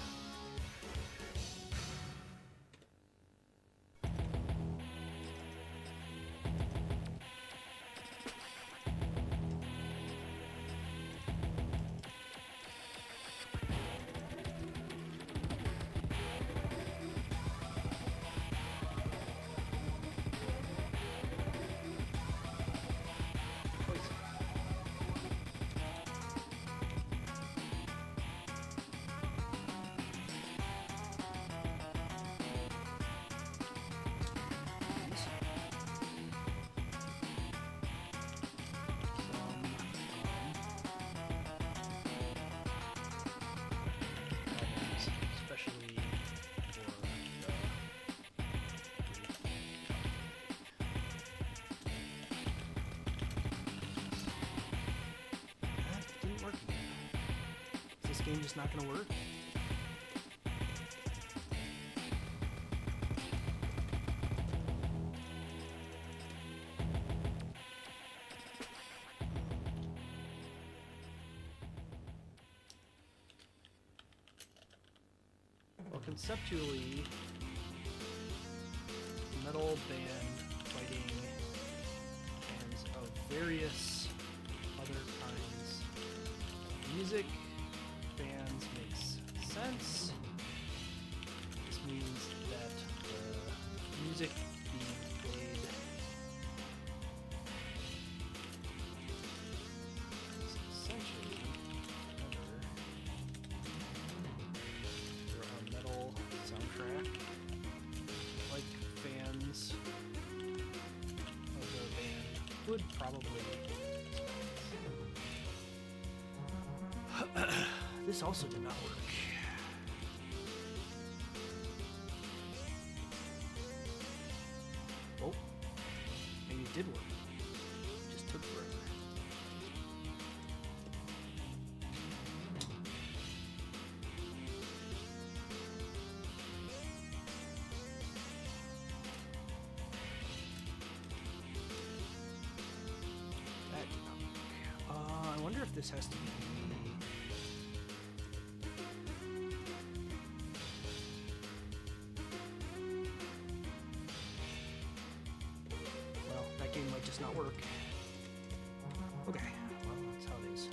Game just not gonna work? Well, conceptually, metal band fighting bands of various other kinds of music bands makes sense. This means that the music being played is essentially a metal soundtrack, like fans of the band would probably. This also did not work. Oh, maybe it did work. It just took forever. That did not work. I wonder if this has to be. Might just not work. Okay, well, that's how it is.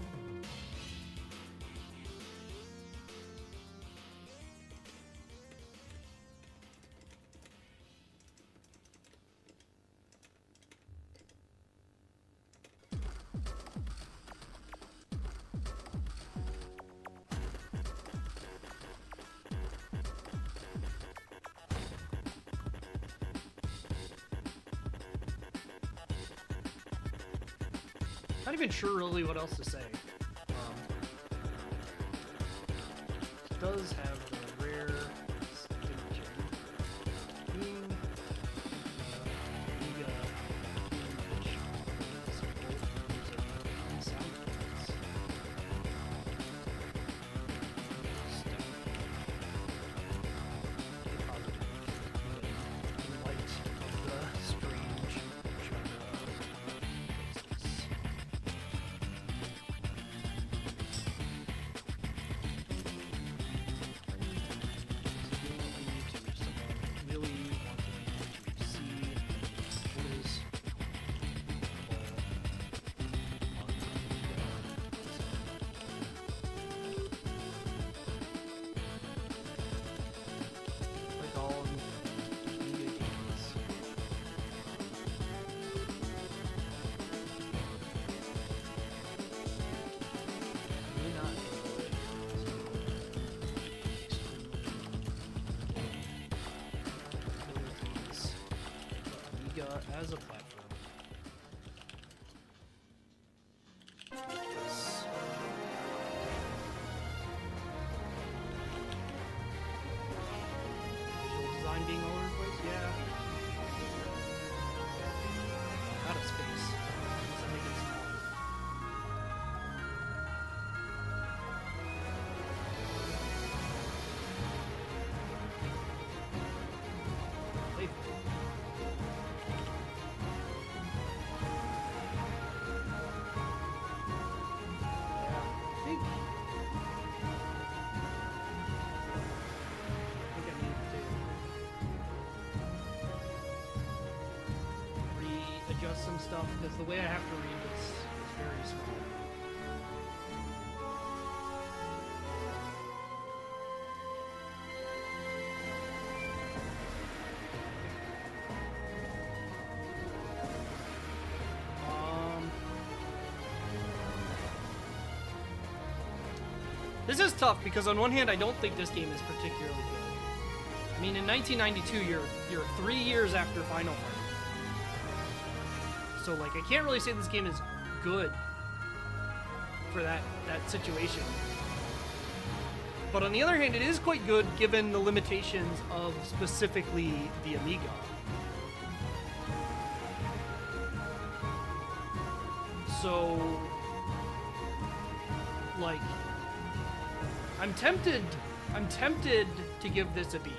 Not even sure really what else to say. It does have the rare distinction being Amiga which support music sound effects. In light of the strange genre basis. Really wanting to see what is like all media games. May not enjoy Amiga as a platform. Yes. Visual design being all over the place, yeah. Out of space. Does that make it smaller? Playful. Yeah, I think I need to readjust some stuff because the way I have to read is very small. This is tough because on one hand, I don't think this game is particularly good. I mean, in 1992, you're 3 years after Final Fight, so like I can't really say this game is good for that situation. But on the other hand, it is quite good given the limitations of specifically the Amiga. So, like, I'm tempted to give this a B.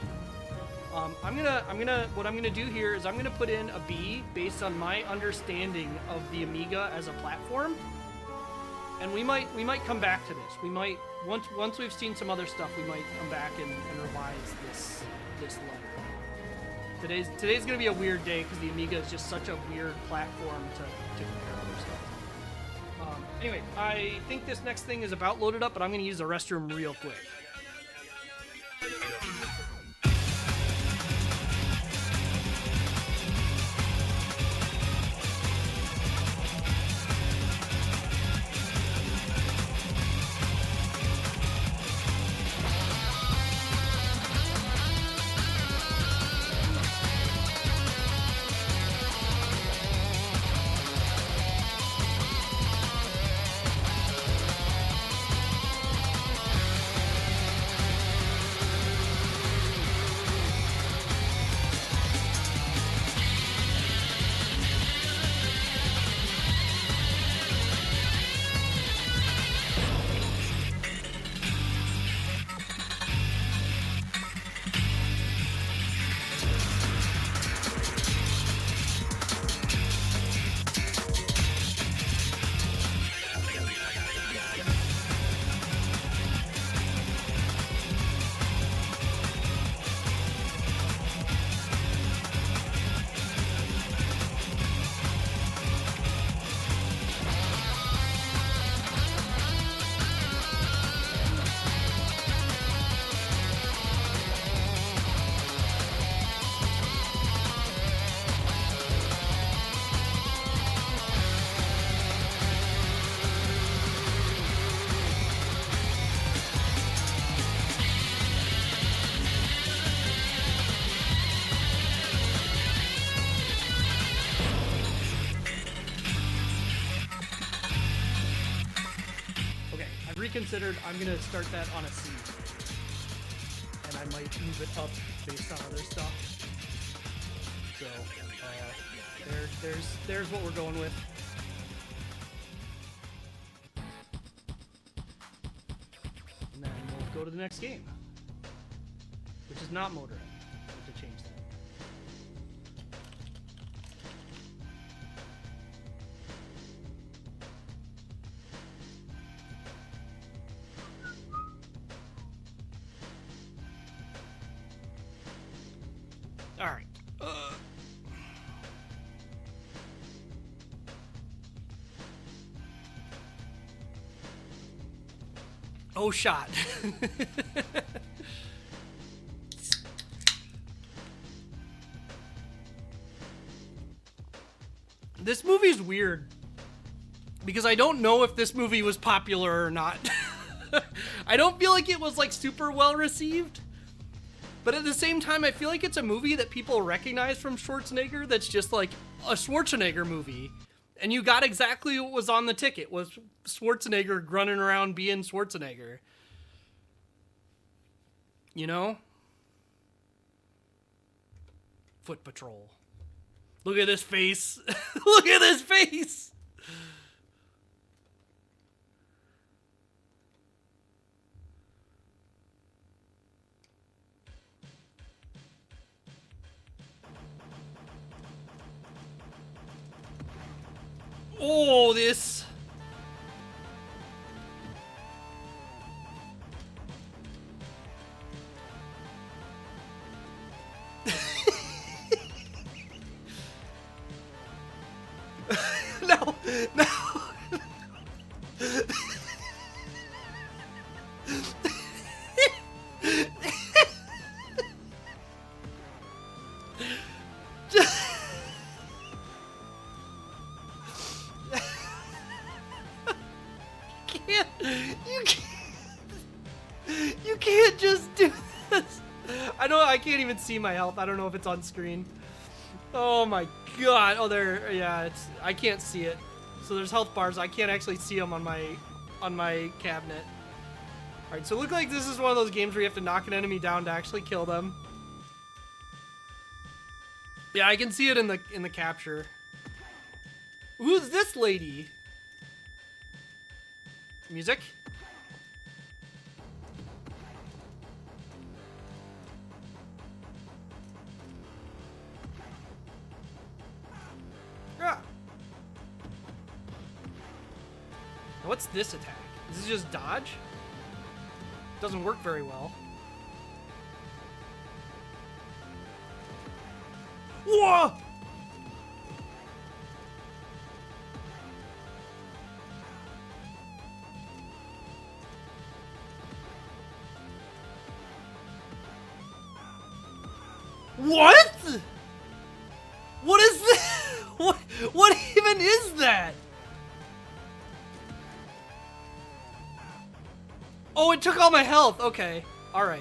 What I'm gonna do here is I'm gonna put in a B based on my understanding of the Amiga as a platform, and we might come back to this. We might once we've seen some other stuff, we might come back and revise this letter. Today's gonna be a weird day because the Amiga is just such a weird platform to compare other stuff. Anyway, I think this next thing is about loaded up, but I'm gonna use the restroom real quick. considered. I'm gonna start that on a C, and I might move it up based on other stuff. So there's what we're going with. And then we'll go to the next game, which is not Motorhead. I have to change that. All right. Oh, shot. This movie's weird because I don't know if this movie was popular or not. I don't feel like it was like super well received. But at the same time, I feel like it's a movie that people recognize from Schwarzenegger that's just like a Schwarzenegger movie. And you got exactly what was on the ticket, was Schwarzenegger grunting around being Schwarzenegger. You know? Foot Patrol. Look at this face. Look at this face! Oh, this. No, no. You can't just do this. I can't even see my health. I don't know if it's on screen. Oh my god. Oh, there. Yeah, I can't see it. So there's health bars. I can't actually see them on my cabinet. All right. So it looks like this is one of those games where you have to knock an enemy down to actually kill them. Yeah, I can see it in the capture. Who's this lady? Music? Ah. What's this attack? Is this just dodge? Doesn't work very well. Whoa! What? What is this? What even is that? Oh, it took all my health. Okay. All right.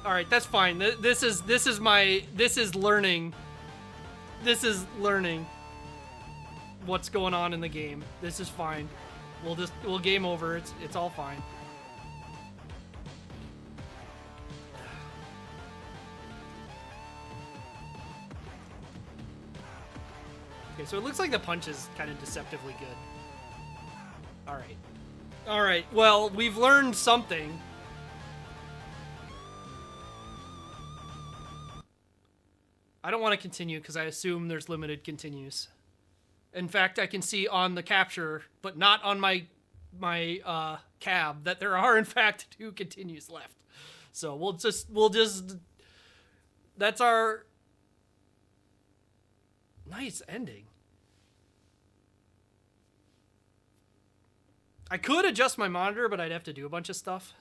All right, that's fine. This is learning. This is learning what's going on in the game. This is fine. We'll game over. It's all fine. Okay, so it looks like the punch is kind of deceptively good. All right. All right. Well, we've learned something. I don't want to continue because I assume there's limited continues. In fact, I can see on the capture, but not on my cab, that there are in fact 2 continues left. So we'll just that's our nice ending. I could adjust my monitor, but I'd have to do a bunch of stuff.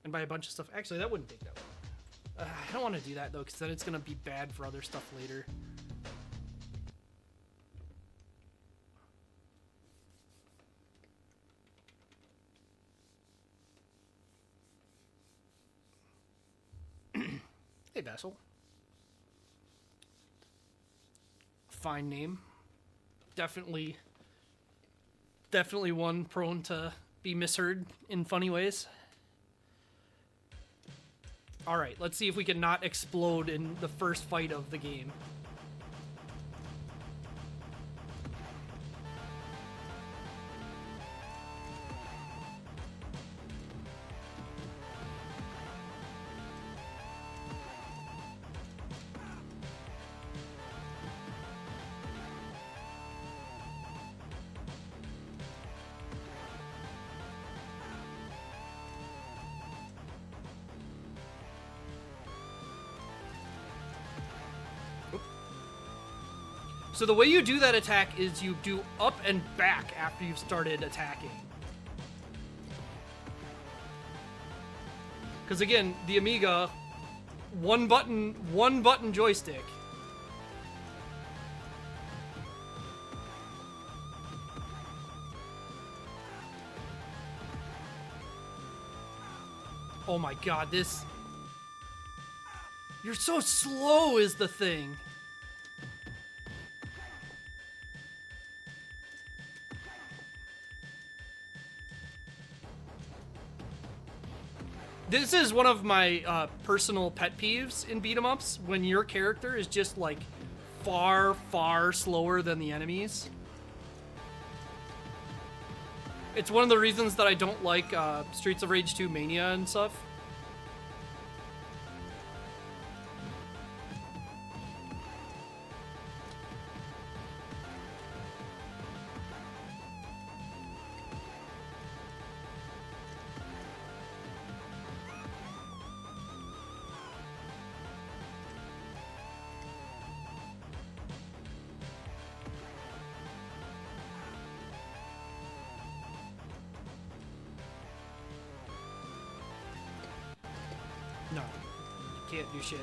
And by a bunch of stuff, actually, that wouldn't take that long. I don't want to do that, though, because then it's going to be bad for other stuff later. Hey, Vessel. Fine name. Definitely one prone to be misheard in funny ways. Alright, let's see if we can not explode in the first fight of the game. So the way you do that attack is you do up and back after you've started attacking. Because again, the Amiga, one button joystick. Oh my god, this... You're so slow is the thing. This is one of my personal pet peeves in beat-em-ups, when your character is just, like, far, far slower than the enemies. It's one of the reasons that I don't like Streets of Rage 2 Mania and stuff. No, you can't do shit.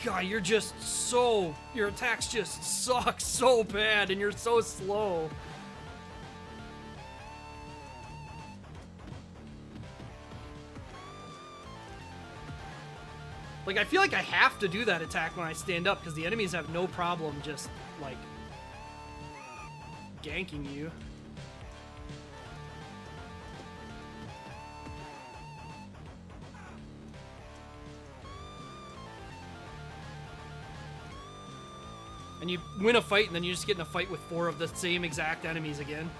God, you're just so... Your attacks just suck so bad, and you're so slow. Like, I feel like I have to do that attack when I stand up, because the enemies have no problem just, like, ganking you. And you win a fight, and then you just get in a fight with 4 of the same exact enemies again.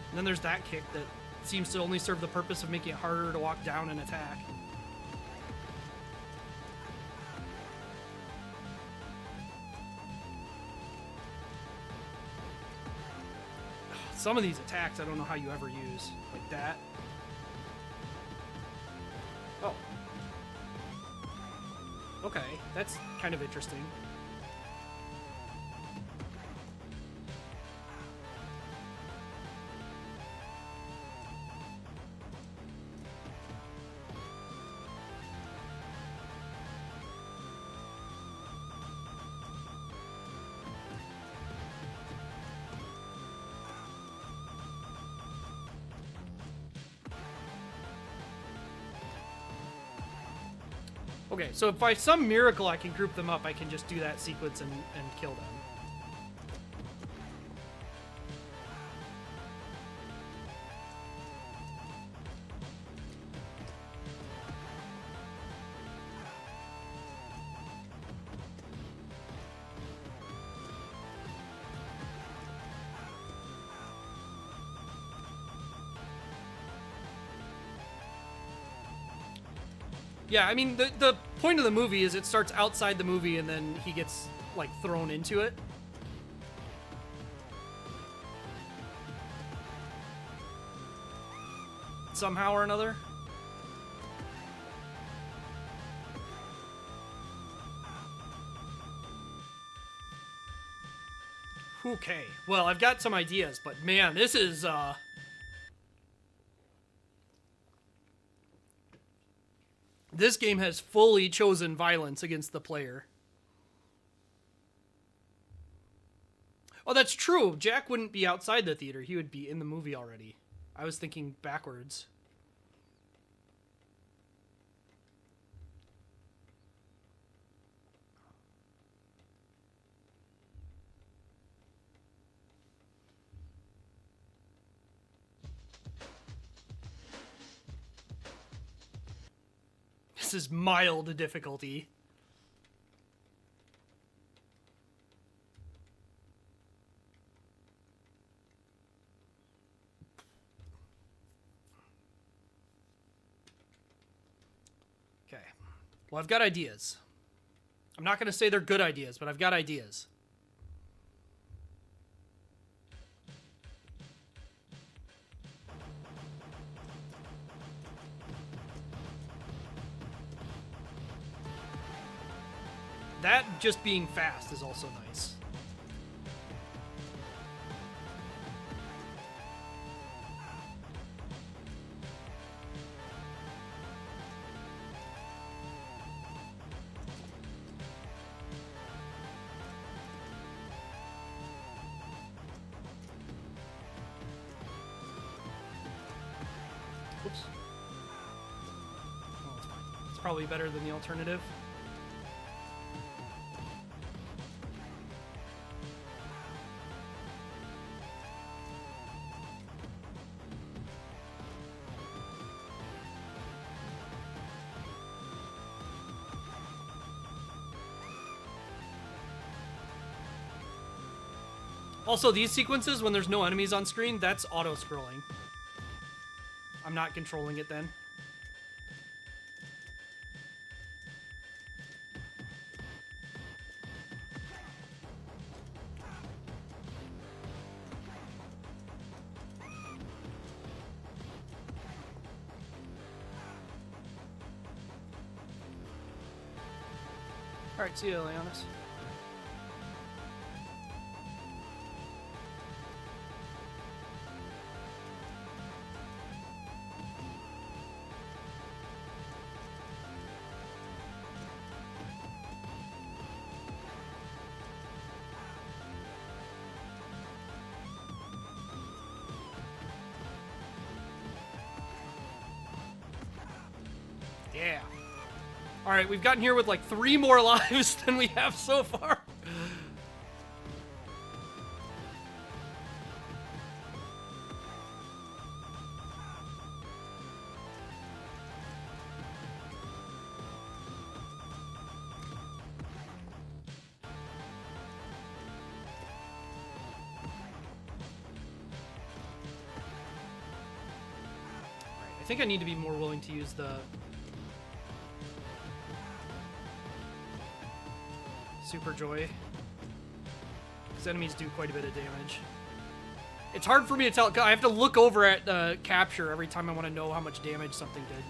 And then there's that kick that seems to only serve the purpose of making it harder to walk down and attack. Some of these attacks I don't know how you ever use. Like that. Oh. Okay, that's kind of interesting. Okay, so if by some miracle I can group them up, I can just do that sequence and kill them. Yeah, I mean, the point of the movie is it starts outside the movie and then he gets, like, thrown into it. Somehow or another. Okay, well, I've got some ideas, but man, this is, this game has fully chosen violence against the player. Oh, that's true. Jack wouldn't be outside the theater. He would be in the movie already. I was thinking backwards. This is mild difficulty. Okay. Well, I've got ideas. I'm not going to say they're good ideas, but I've got ideas. That just being fast is also nice. Oops. Oh, it's fine. It's probably better than the alternative. Also, these sequences, when there's no enemies on screen, that's auto-scrolling. I'm not controlling it then. Alright, see you, Leonis. Yeah. Alright, we've gotten here with like 3 more lives than we have so far. I think I need to be more willing to use the Super Joy, because enemies do quite a bit of damage. It's hard for me to tell. I have to look over at the capture every time I want to know how much damage something did.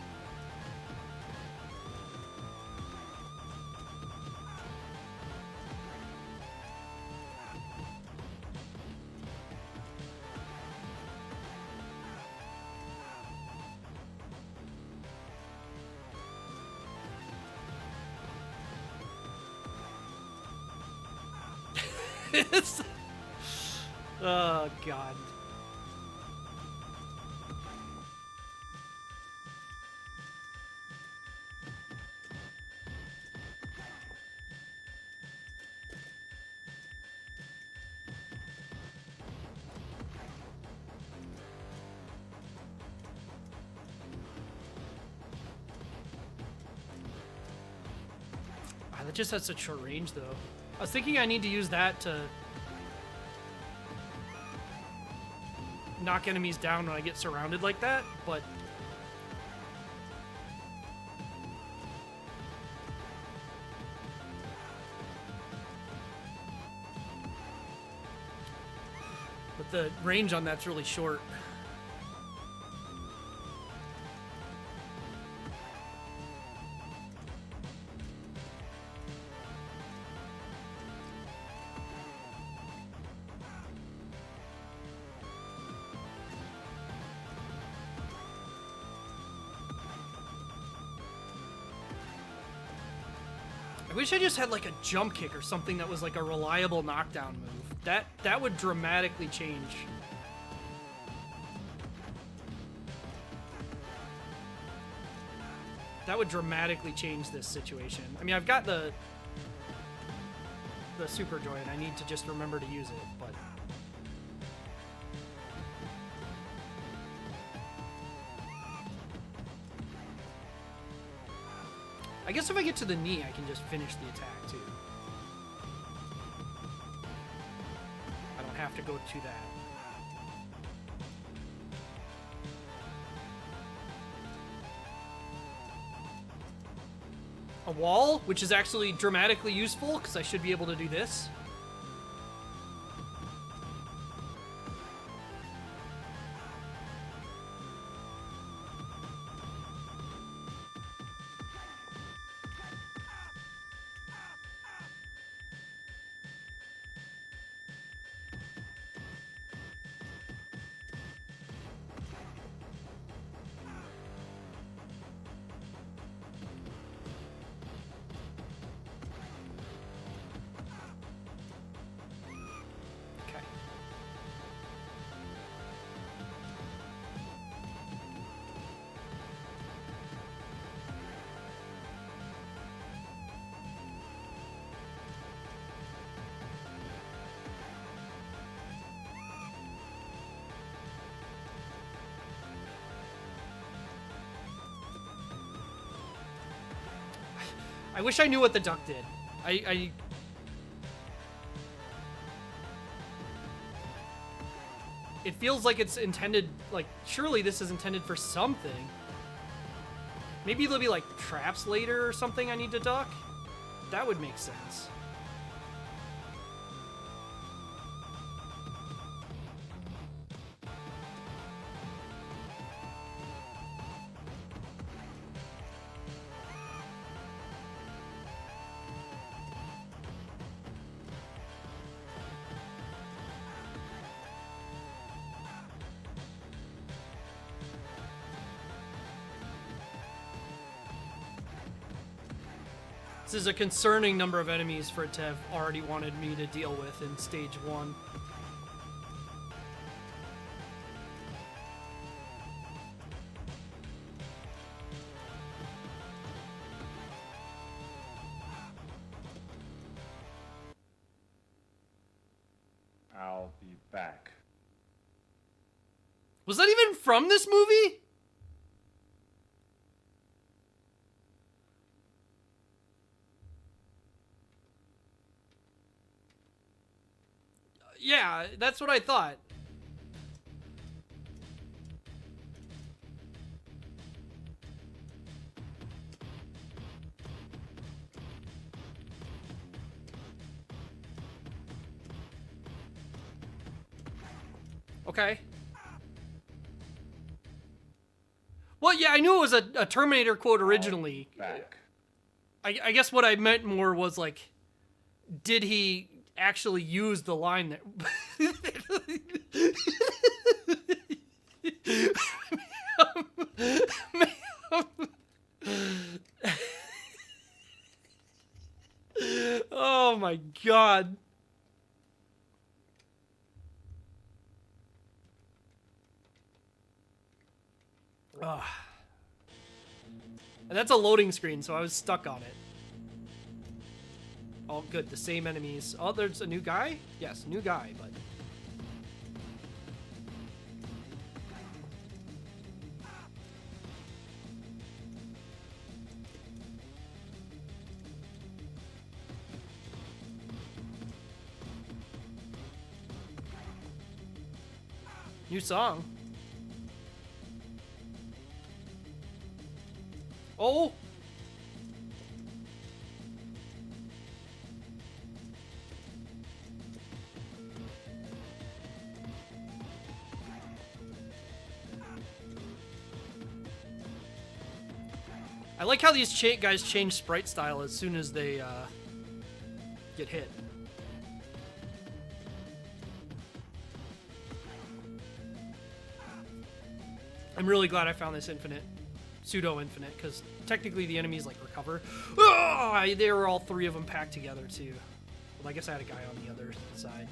Oh, God. Wow, that just has such short range, though. I was thinking I need to use that to knock enemies down when I get surrounded like that, but the range on that's really short. I wish I just had like a jump kick or something that was like a reliable knockdown move. That would dramatically change. That would dramatically change this situation. I mean, I've got the Super Joy, and I need to just remember to use it, but... I guess if I get to the knee, I can just finish the attack, too. I don't have to go to that. A wall, which is actually dramatically useful, because I should be able to do this. I wish I knew what the duck did. It feels like it's intended, like, surely this is intended for something. Maybe there'll be, like, traps later or something I need to duck? That would make sense. This is a concerning number of enemies for it to have already wanted me to deal with in stage 1. I'll be back. Was that even from this movie? Yeah, that's what I thought. Okay. Well, yeah, I knew it was a Terminator quote originally. Back. I guess what I meant more was, like, did he actually use the line there? Oh my god. Ugh. And that's a loading screen, so I was stuck on it. Oh, good. The same enemies. Oh, there's a new guy? Yes, new guy, but... New song. Oh! I like how these guys change sprite style as soon as they get hit. I'm really glad I found this pseudo-infinite, because technically the enemies like recover. Oh, they were all three of them packed together too. Well, I guess I had a guy on the other side.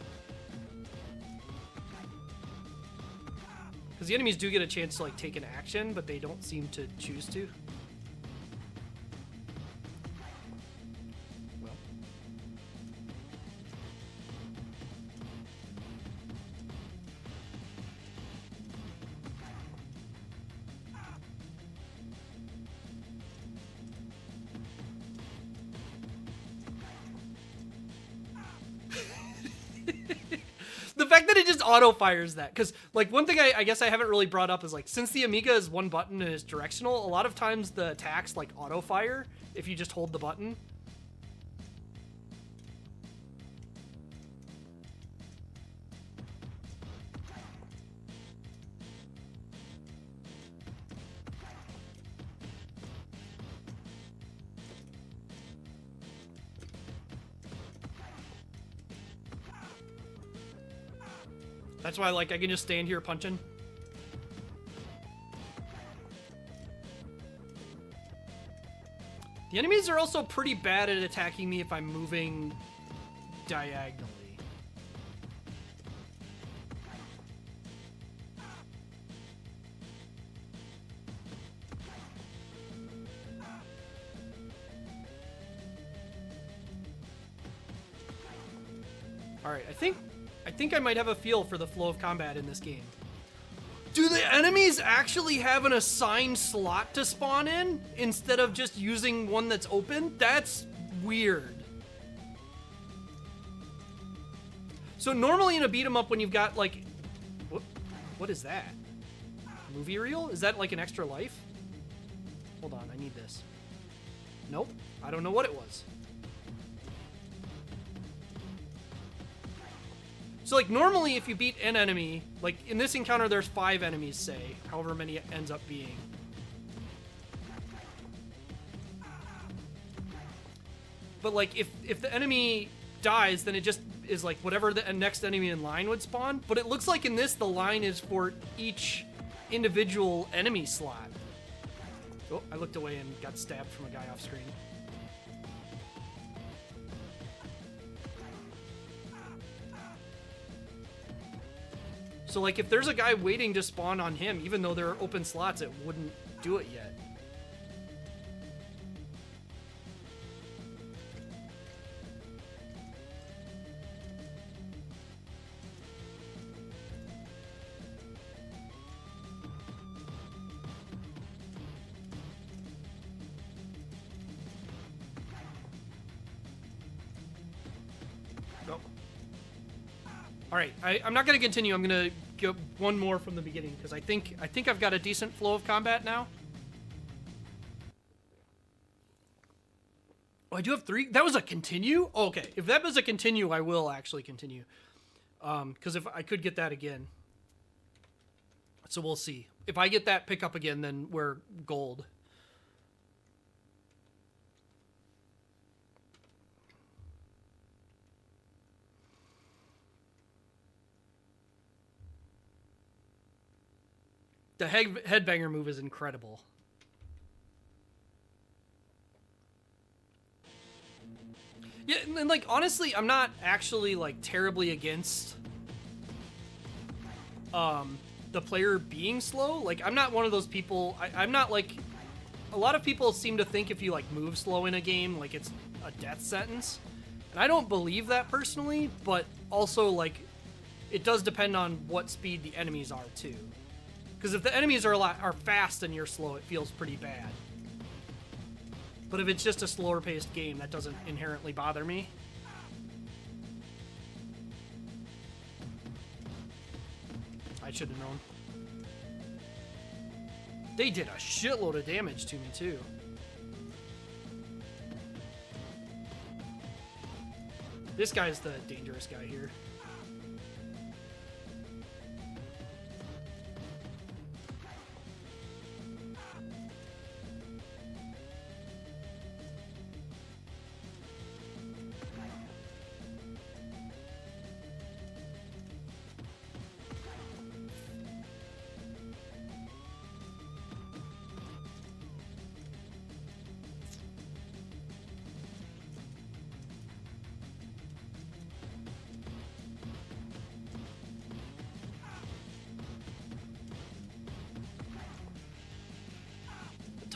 Because the enemies do get a chance to like take an action, but they don't seem to choose to. Well. The fact that it just auto-fires that, because like one thing I guess I haven't really brought up is like, since the Amiga is one button and is directional, a lot of times the attacks like auto-fire if you just hold the button. That's why, like, I can just stand here punching. The enemies are also pretty bad at attacking me if I'm moving diagonally. Alright, I think I might have a feel for the flow of combat in this game. Do the enemies actually have an assigned slot to spawn in instead of just using one that's open? That's weird. So normally in a beat 'em up when you've got like, what is that? Movie reel? Is that like an extra life? Hold on, I need this. Nope, I don't know what it was. So like normally if you beat an enemy, like in this encounter there's 5 enemies, say, however many it ends up being. But like if the enemy dies, then it just is like whatever the next enemy in line would spawn. But it looks like in this the line is for each individual enemy slot. Oh, I looked away and got stabbed from a guy off screen. So like if there's a guy waiting to spawn on him, even though there are open slots, it wouldn't do it yet. All right, I'm not going to continue. I'm going to go one more from the beginning because I think I've got a decent flow of combat now. Oh, I do have 3. That was a continue? Oh, okay, if that was a continue, I will actually continue. Because if I could get that again. So we'll see. If I get that pickup again, then we're gold. The headbanger move is incredible. Yeah, and like honestly, I'm not actually like terribly against the player being slow. Like I'm not one of those people. I'm not like a lot of people seem to think if you like move slow in a game, like it's a death sentence. And I don't believe that personally, but also like it does depend on what speed the enemies are too. Because if the enemies are fast and you're slow, it feels pretty bad. But if it's just a slower paced game, that doesn't inherently bother me. I should have known. They did a shitload of damage to me too. This guy's the dangerous guy here.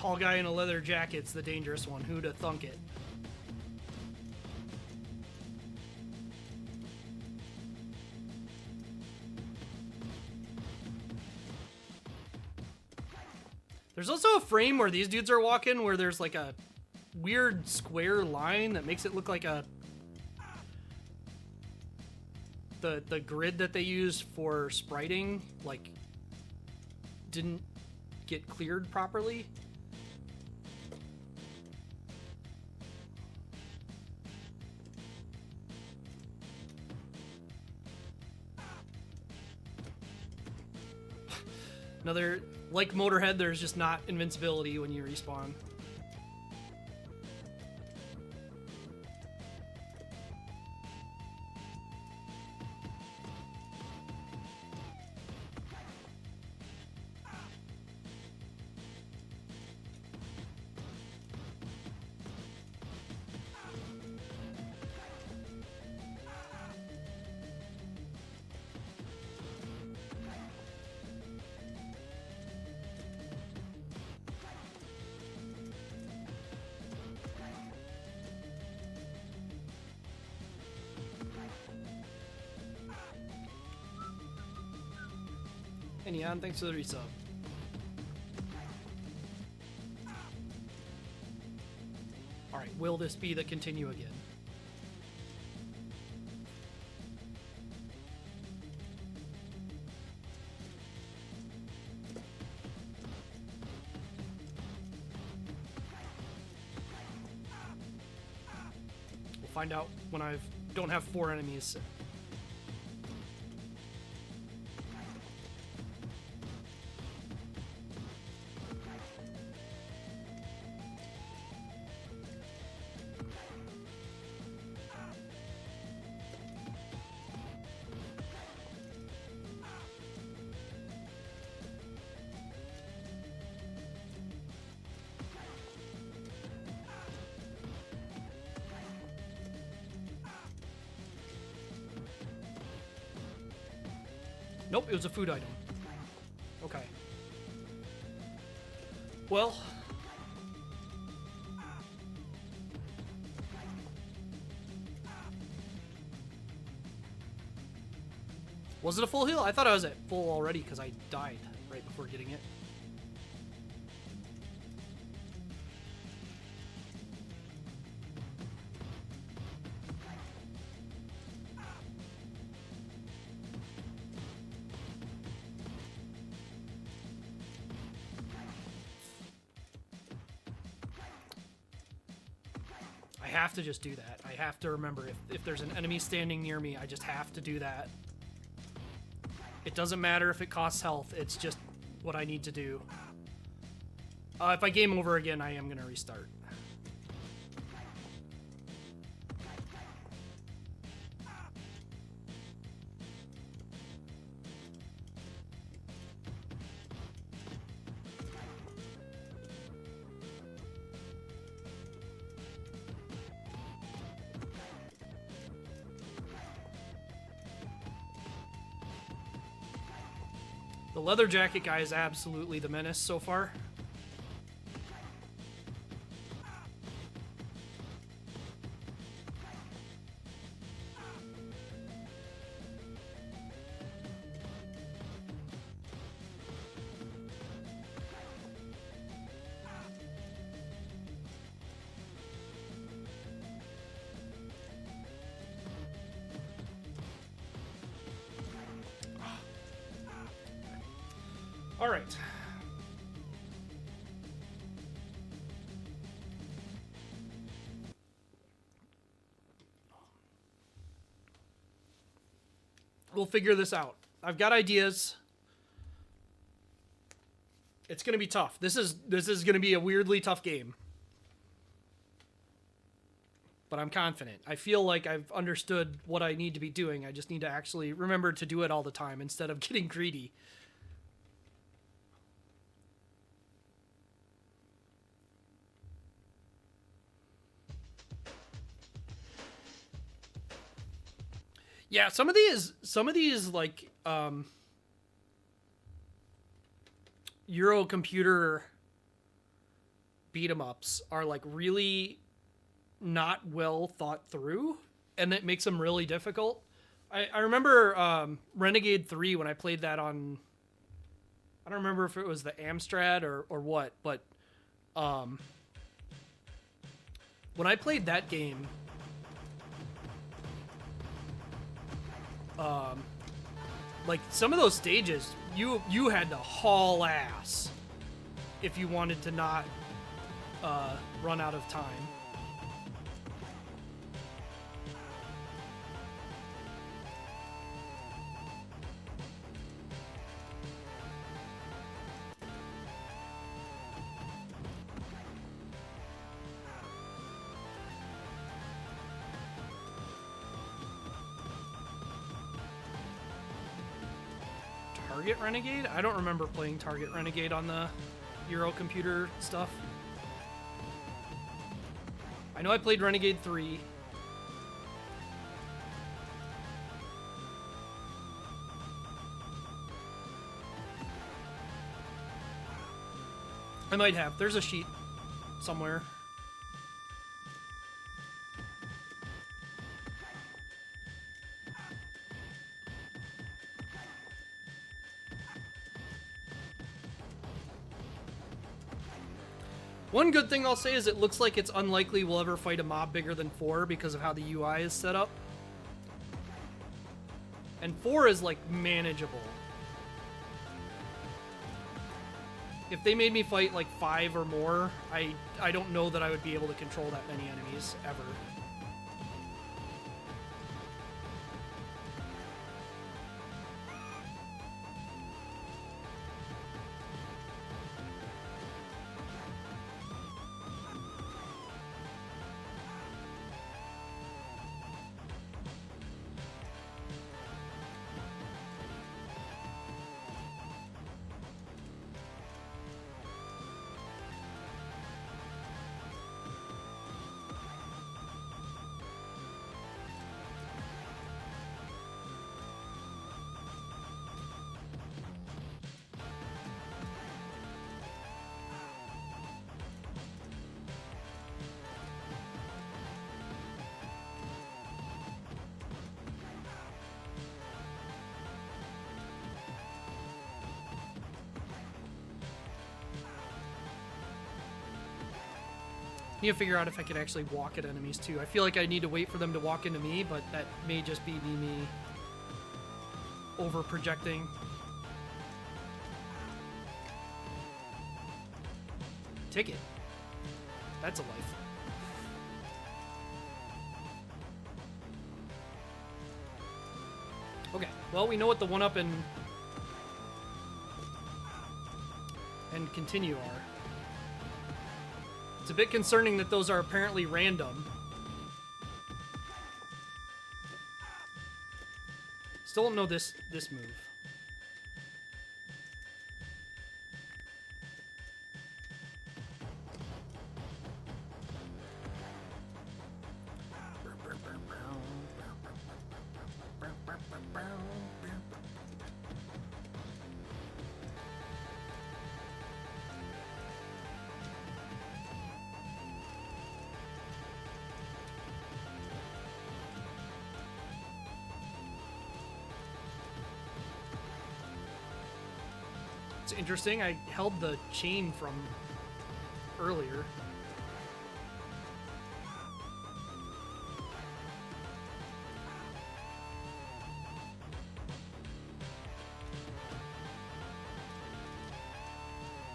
tall guy in a leather jacket's the dangerous one. Who'da thunk it? There's also a frame where these dudes are walking where there's like a weird square line that makes it look like a... The grid that they use for spriting, like, didn't get cleared properly. Another, like Motorhead, there's just not invincibility when you respawn. And Jan, thanks for the resub. Alright, will this be the continue again? We'll find out when I don't have 4 enemies. Nope, it was a food item. Okay. Well. Was it a full heal? I thought I was at full already because I died right before getting it. I have to just do that. I have to remember if there's an enemy standing near me, I just have to do that. It doesn't matter if it costs health, it's just what I need to do. If I game over again, I am going to restart. The leather jacket guy is absolutely the menace so far. All right. We'll figure this out. I've got ideas. It's going to be tough. This is going to be a weirdly tough game. But I'm confident. I feel like I've understood what I need to be doing. I just need to actually remember to do it all the time instead of getting greedy. Yeah, some of these like Euro computer beat 'em ups are like really not well thought through, and it makes them really difficult. I remember Renegade 3 when I played that on, I don't remember if it was the Amstrad or what, but when I played that game, like some of those stages, you had to haul ass if you wanted to not run out of time. Target Renegade? I don't remember playing Target Renegade on the Euro computer stuff. I know I played Renegade 3. I might have. There's a sheet somewhere. One good thing I'll say is it looks like it's unlikely we'll ever fight a mob bigger than 4 because of how the UI is set up. And 4 is, like, manageable. If they made me fight, like, 5 or more, I don't know that I would be able to control that many enemies, ever. I need to figure out if I could actually walk at enemies too. I feel like I need to wait for them to walk into me, but that may just be me over projecting. Ticket. That's a life. Okay, well, we know what the 1-up and continue are. It's a bit concerning that those are apparently random. Still don't know this move. It's interesting, I held the chain from earlier.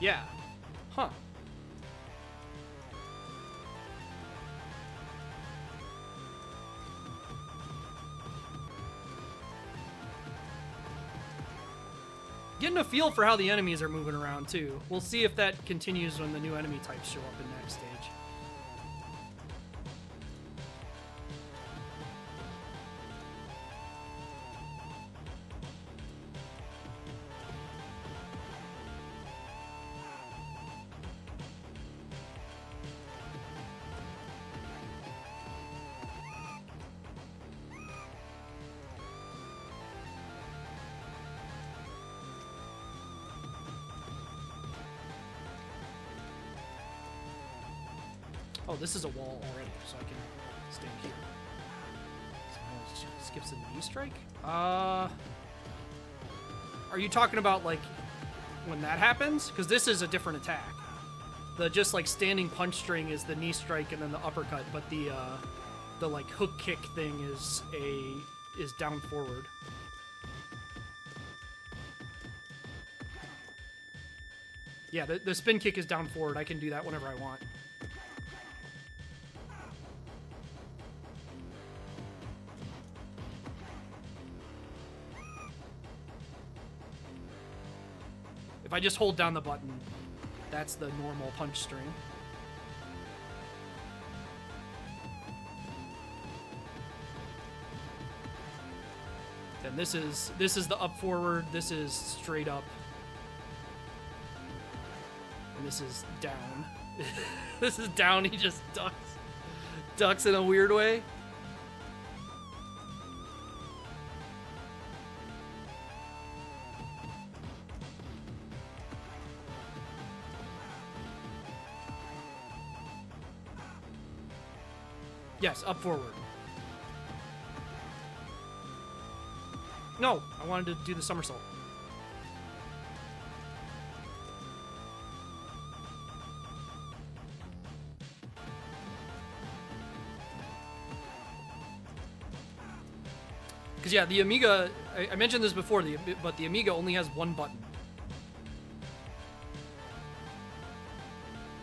Yeah. Huh. Getting a feel for how the enemies are moving around, too. We'll see if that continues when the new enemy types show up in the next stage. Oh, this is a wall already, so I can stand here. So it skips the knee strike? Are you talking about, like, when that happens? Because this is a different attack. The just, like, standing punch string is the knee strike and then the uppercut, but the like, hook kick thing is down forward. Yeah, the spin kick is down forward. I can do that whenever I want. If I just hold down the button, that's the normal punch string. Then this is the up forward, this is straight up. And this is down. This is down, he just ducks in a weird way. Yes, up forward. No, I wanted to do the somersault. Because yeah, the Amiga, I mentioned this before, but the Amiga only has one button.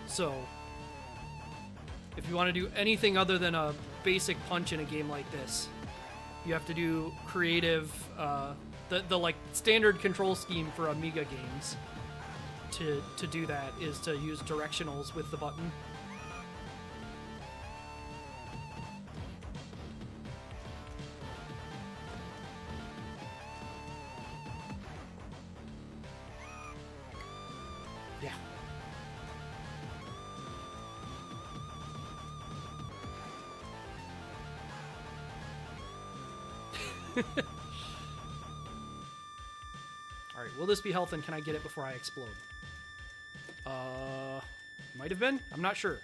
So, if you want to do anything other than a basic punch in a game like this, you have to do creative, the like standard control scheme for Amiga games to do that is to use directionals with the button. Yeah. Alright, will this be health and can I get it before I explode? Might have been? I'm not sure.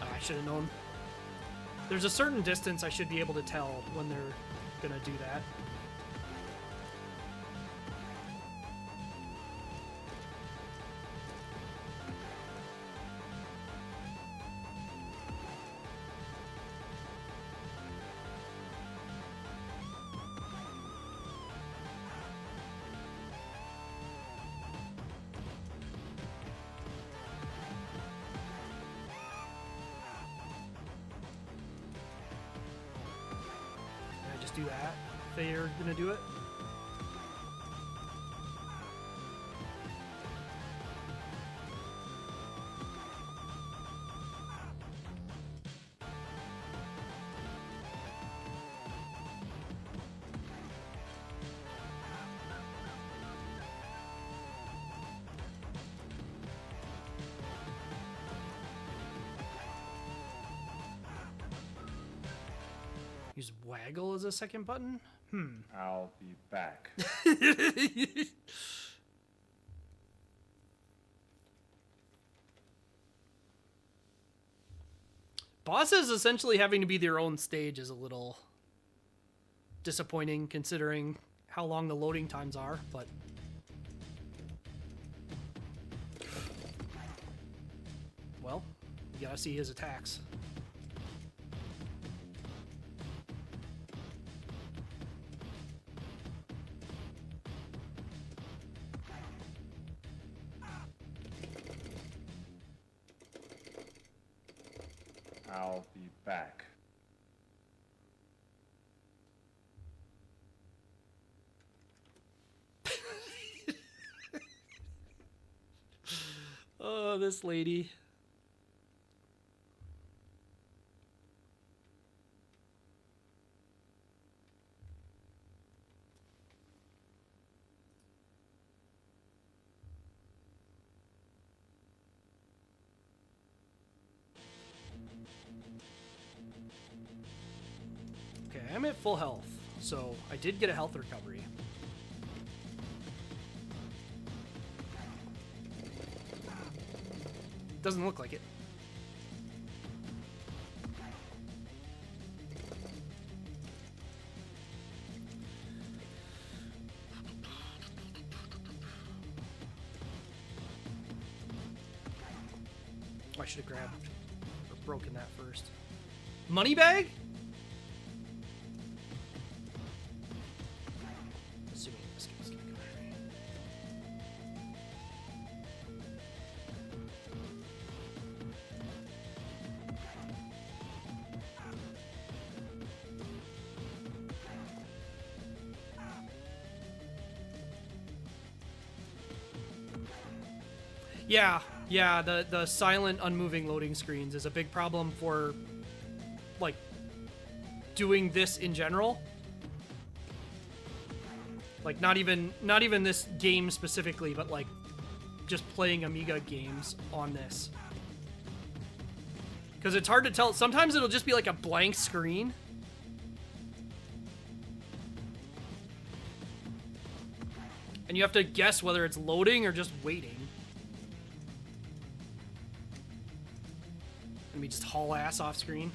I should have known. There's a certain distance I should be able to tell when they're gonna do that. Do that if they're gonna do it. Use waggle as a second button? I'll be back. Bosses essentially having to be their own stage is a little disappointing considering how long the loading times are, but well, you gotta see his attacks. I'll be back. Oh, this lady. Okay, I'm at full health, so I did get a health recovery. Doesn't look like it. Oh, I should have grabbed or broken that first. Money bag? Assuming this guy's gonna go. Yeah, the silent, unmoving loading screens is a big problem for, like, doing this in general. Like, not even this game specifically, but, like, just playing Amiga games on this. Because it's hard to tell. Sometimes it'll just be, like, a blank screen. And you have to guess whether it's loading or just waiting. And we just haul ass off screen.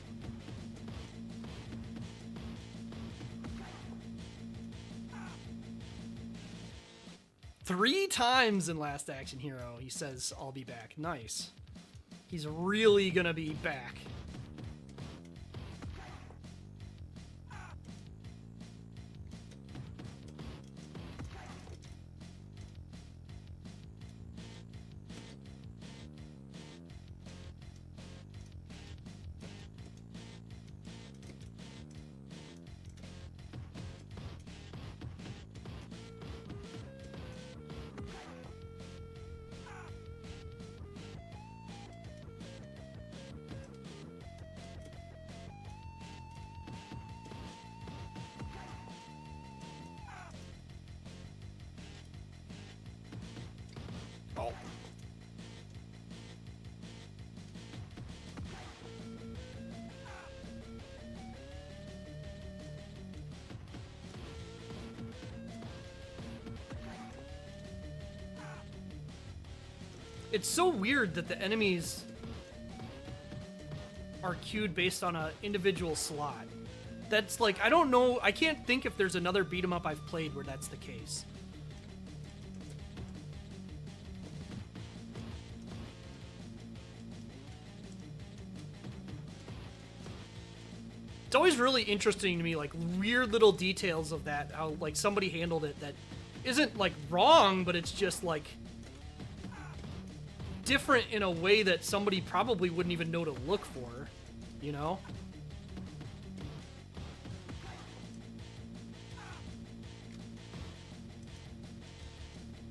Three times in Last Action Hero, he says, I'll be back. Nice. He's really gonna be back. Oh. It's so weird that the enemies are queued based on an individual slot. That's like, I don't know, I can't think if there's another beat 'em up I've played where that's the case. It's always really interesting to me, like, weird little details of that, how, like, somebody handled it that isn't, like, wrong, but it's just, like, different in a way that somebody probably wouldn't even know to look for, you know?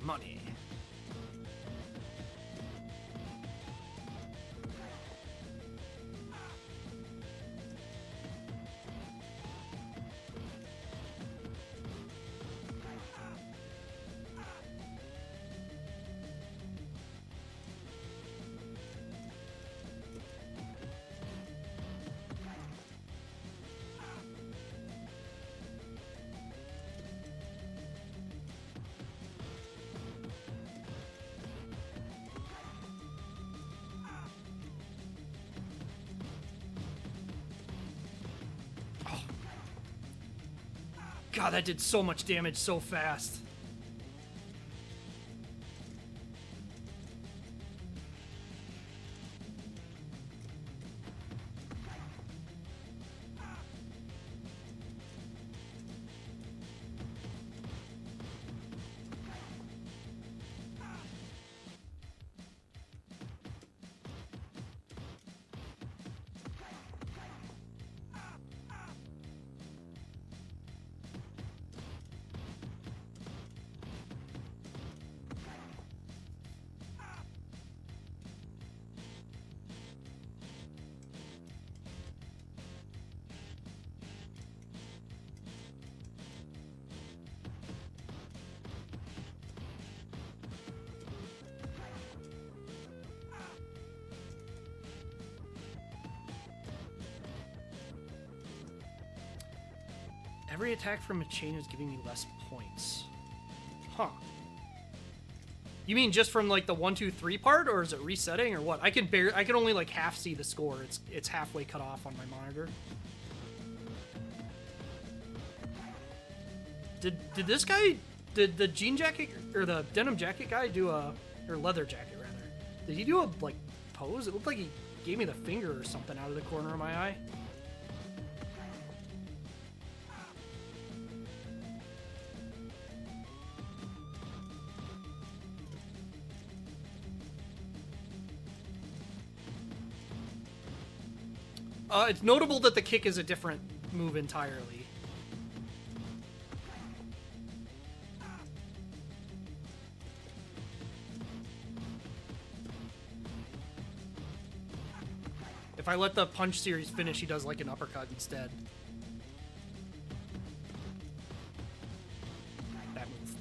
Money. God, that did so much damage so fast. Every attack from a chain is giving me less points. Huh. You mean just from like the 1, 2, 3 part, or is it resetting, or what? I can only like half see the score. It's halfway cut off on my monitor. Did this guy, did the jean jacket or the denim jacket guy do a, or leather jacket rather? Did he do a like pose? It looked like he gave me the finger or something out of the corner of my eye. It's notable that the kick is a different move entirely. If I let the punch series finish, he does like an uppercut instead. That move.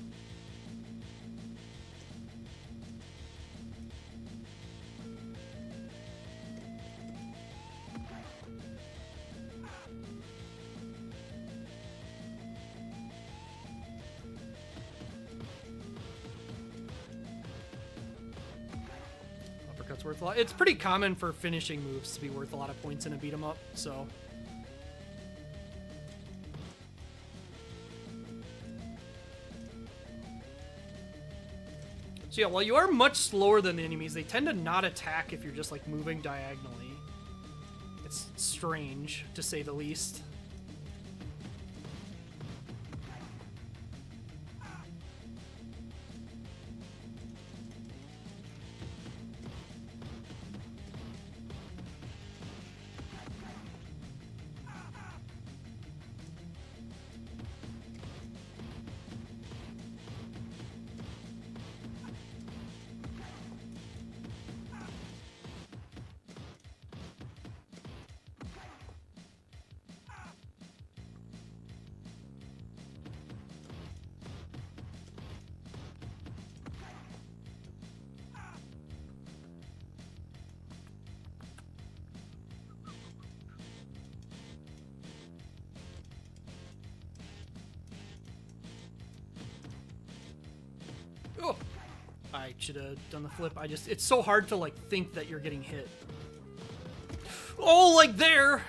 Uppercut's worth a lot. It's pretty common for finishing moves to be worth a lot of points in a beat 'em up, so. So yeah, while you are much slower than the enemies, they tend to not attack if you're just like moving diagonally. It's strange, to say the least. Oh, I should have done the flip. It's so hard to like think that you're getting hit. Oh, like there.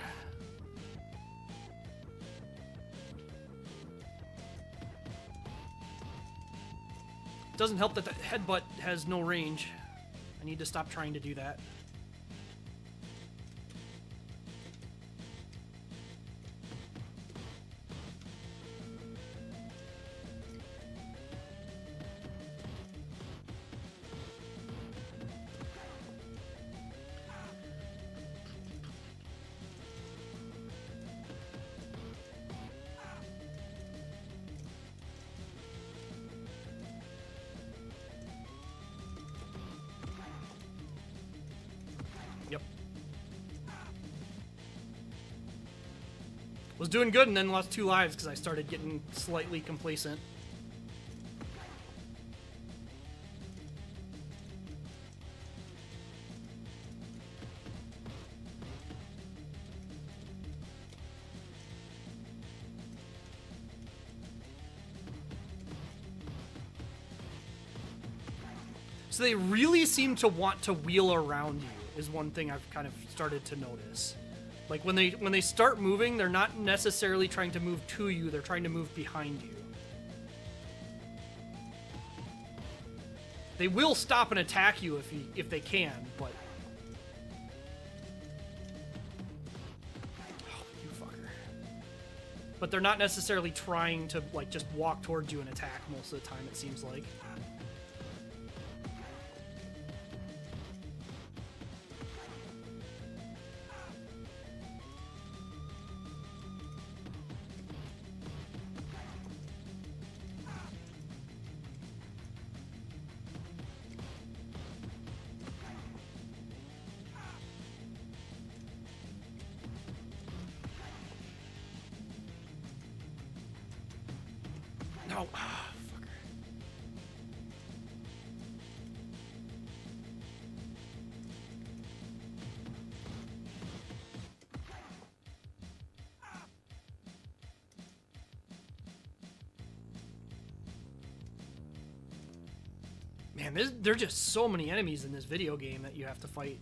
Doesn't help that the headbutt has no range. I need to stop trying to do that. Yep. Was doing good and then lost 2 lives because I started getting slightly complacent. So they really seem to want to wheel around you, is one thing I've kind of started to notice. Like when they start moving, they're not necessarily trying to move to you, they're trying to move behind you. They will stop and attack you if they can, but oh, you fucker. But they're not necessarily trying to like just walk towards you and attack most of the time, it seems like. No. Ah, fucker. Man, there are just so many enemies in this video game that you have to fight.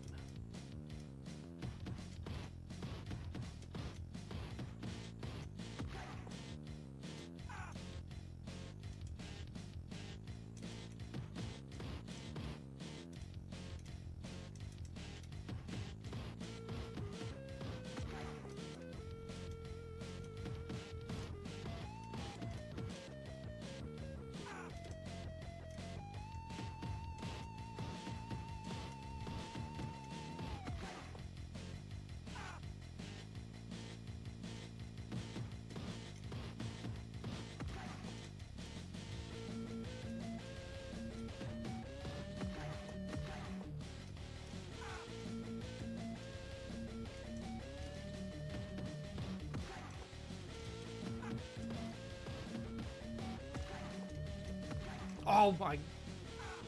Oh, I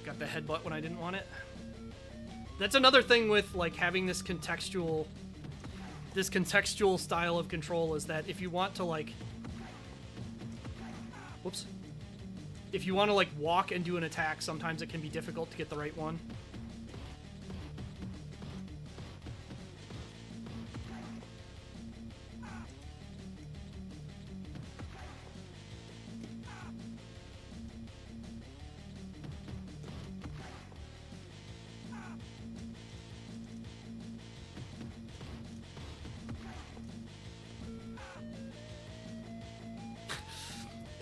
got the headbutt when I didn't want it. That's another thing with like having this contextual style of control is that if you want to like, whoops, if you want to like walk and do an attack, sometimes it can be difficult to get the right one.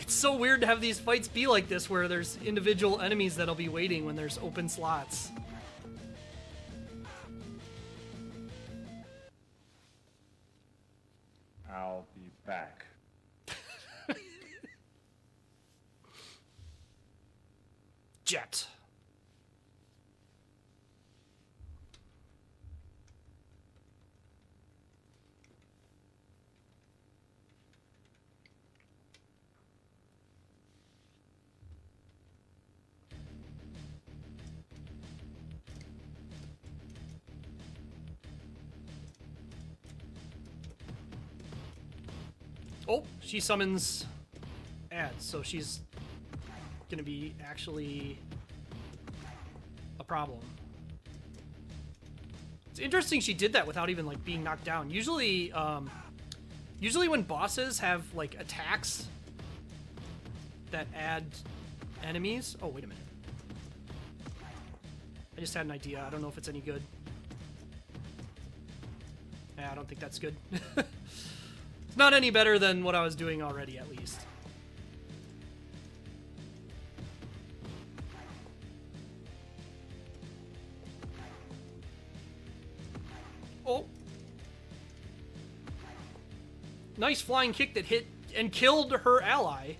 It's so weird to have these fights be like this, where there's individual enemies that'll be waiting when there's open slots. I'll be back. Jet. Oh, she summons ads, so she's gonna be actually a problem. It's interesting she did that without even like being knocked down. Usually when bosses have like attacks that add enemies. Oh, wait a minute. I just had an idea. I don't know if it's any good. I don't think that's good. It's not any better than what I was doing already, at least. Oh. Nice flying kick that hit and killed her ally.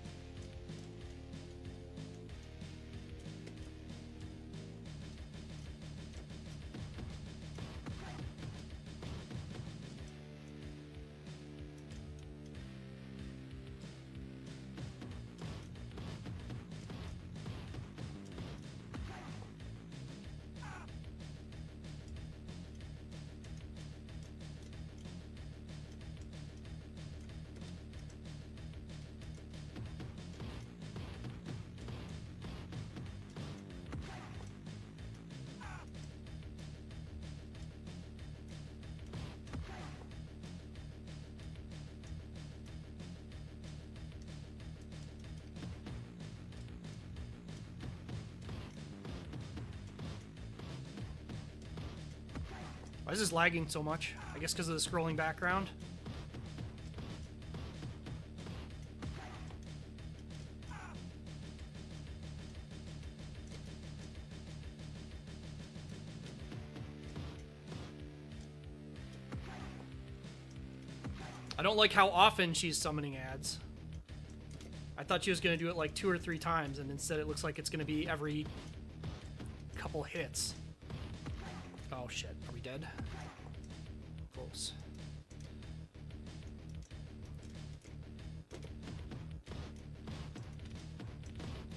Why is this lagging so much? I guess because of the scrolling background. I don't like how often she's summoning ads. I thought she was going to do it like 2 or 3 times, and instead it looks like it's going to be every couple hits. Oh shit, are we dead? Close.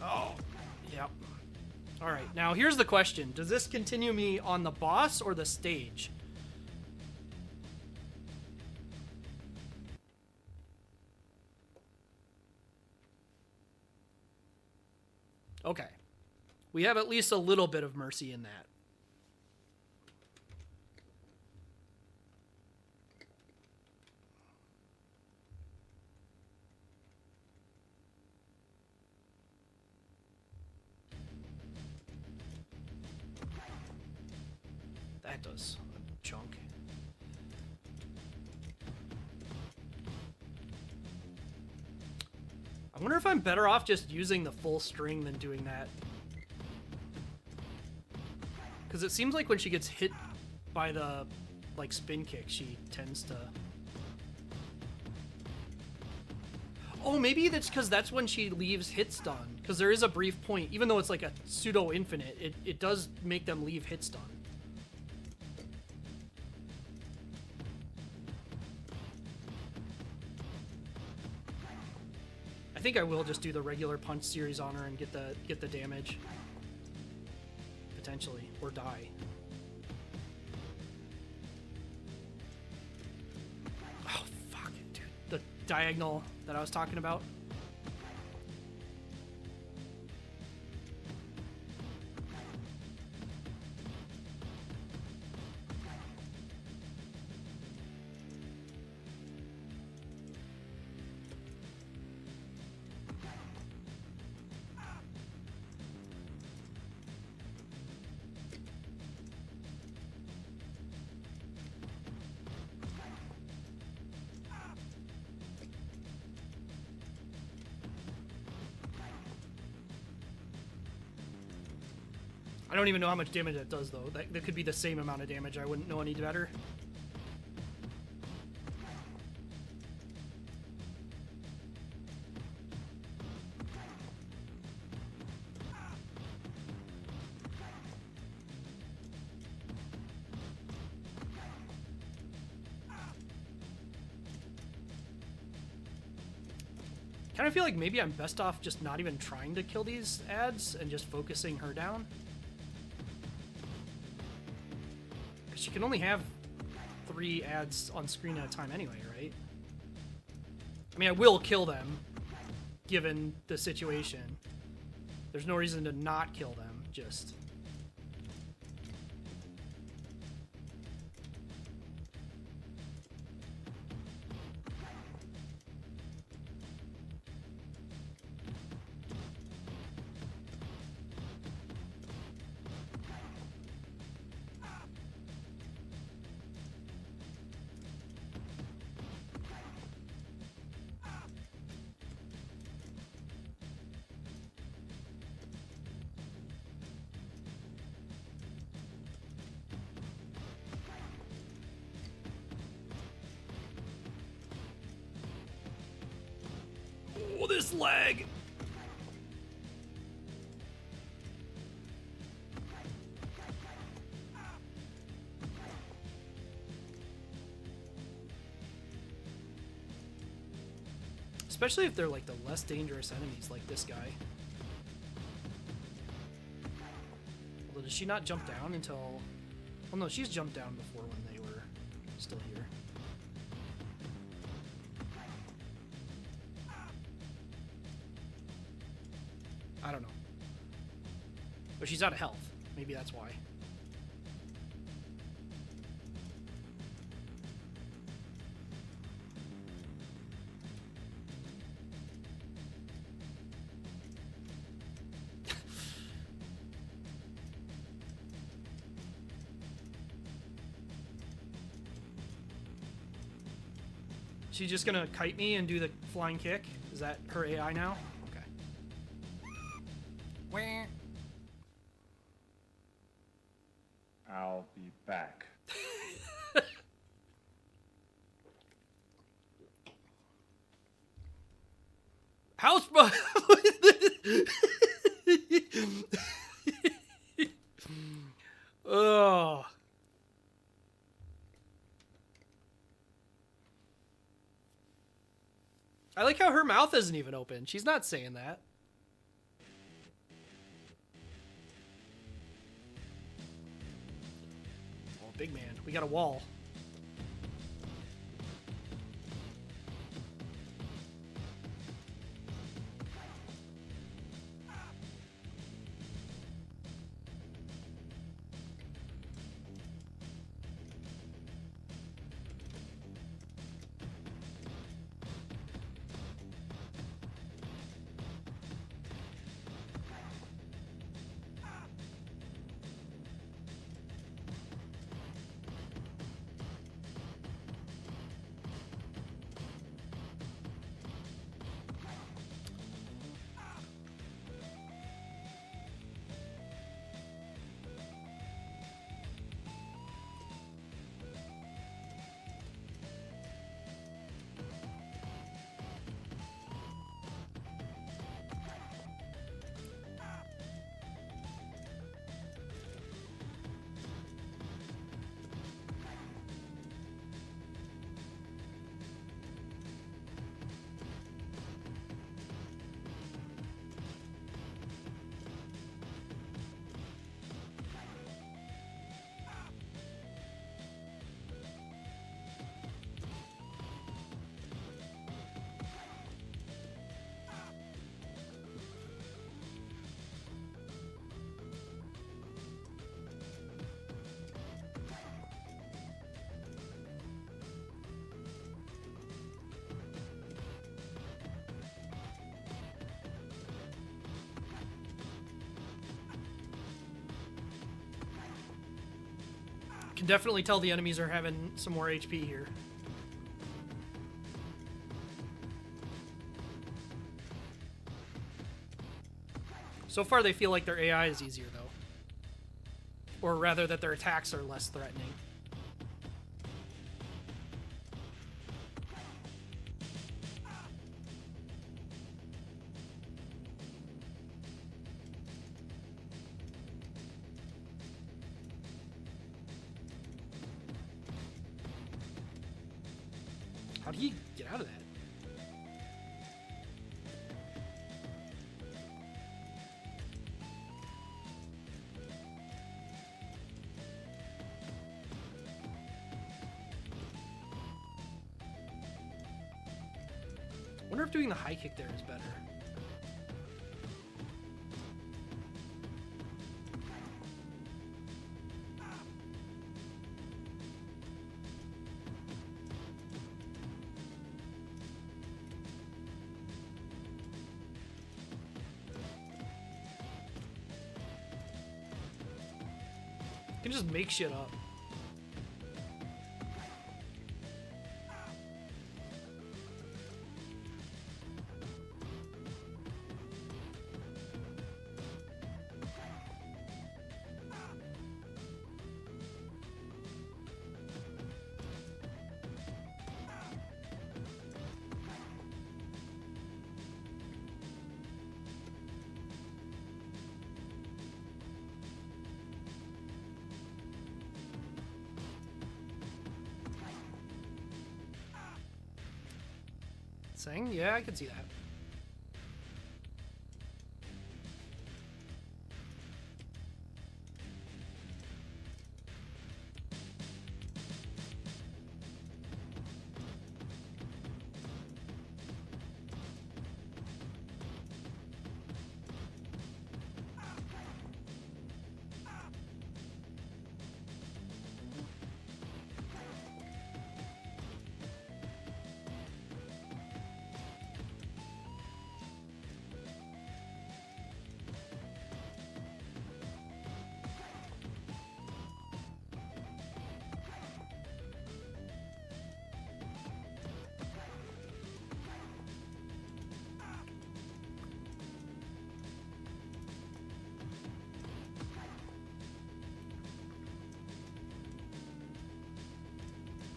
Oh, yep. Alright, now here's the question. Does this continue me on the boss or the stage? Okay. we have at least a little bit of mercy in that. That does a chunk. I wonder if I'm better off just using the full string than doing that. Because it seems like when she gets hit by the, like, spin kick, she tends to... Oh, maybe that's because that's when she leaves hit stun. Because there is a brief point, even though it's like a pseudo-infinite, it does make them leave hit stun. I think I will just do the regular punch series on her and get the damage. Potentially. Or die. Oh, fuck it, dude. The diagonal that I was talking about. I don't even know how much damage that does, though. That could be the same amount of damage. I wouldn't know any better. Kind of feel like maybe I'm best off just not even trying to kill these ads and just focusing her down. She can only have 3 ads on screen at a time anyway, right? I mean, I will kill them, given the situation. There's no reason to not kill them, just... Oh, this lag! Especially if they're like the less dangerous enemies, like this guy. Although, does she not jump down until... Well, no, she's jumped down before when they were still here. I don't know. But she's out of health. Maybe that's why. She's just gonna kite me and do the flying kick? Is that her AI now? Okay. Where? I'll be back. House. Oh. I like how her mouth isn't even open. She's not saying that. Oh, big man. We got a wall. can definitely tell the enemies are having some more HP here. So far, they feel like their AI is easier, though. Or rather, that their attacks are less threatening. How do you get out of that? I wonder if doing the high kick there is better. You can just make shit up. Saying? Yeah, I can see that.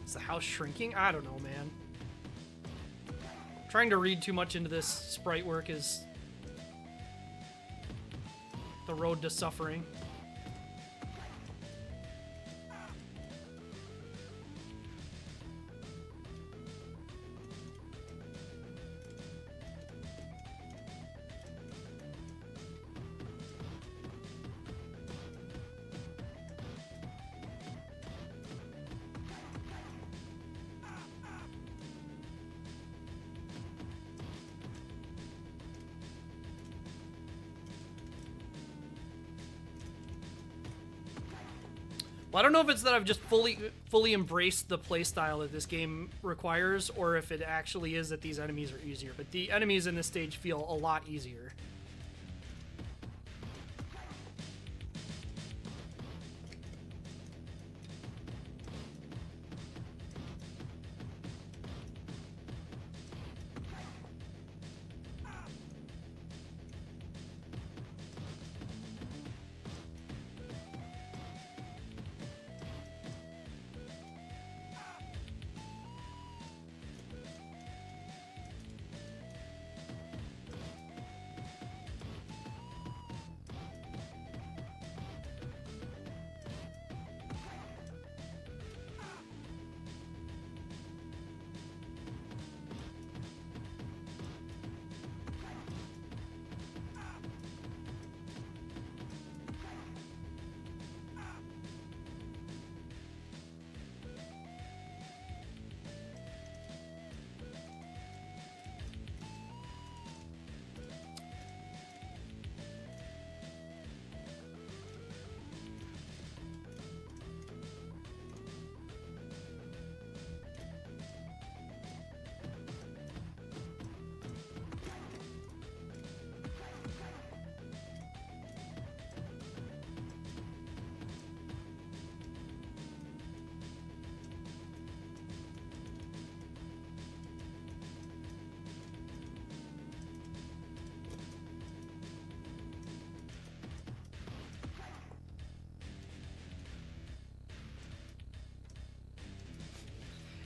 Is the house shrinking? I don't know, man. Trying to read too much into this sprite work is the road to suffering. Well, I don't know if it's that I've just fully embraced the playstyle that this game requires, or if it actually is that these enemies are easier. But the enemies in this stage feel a lot easier.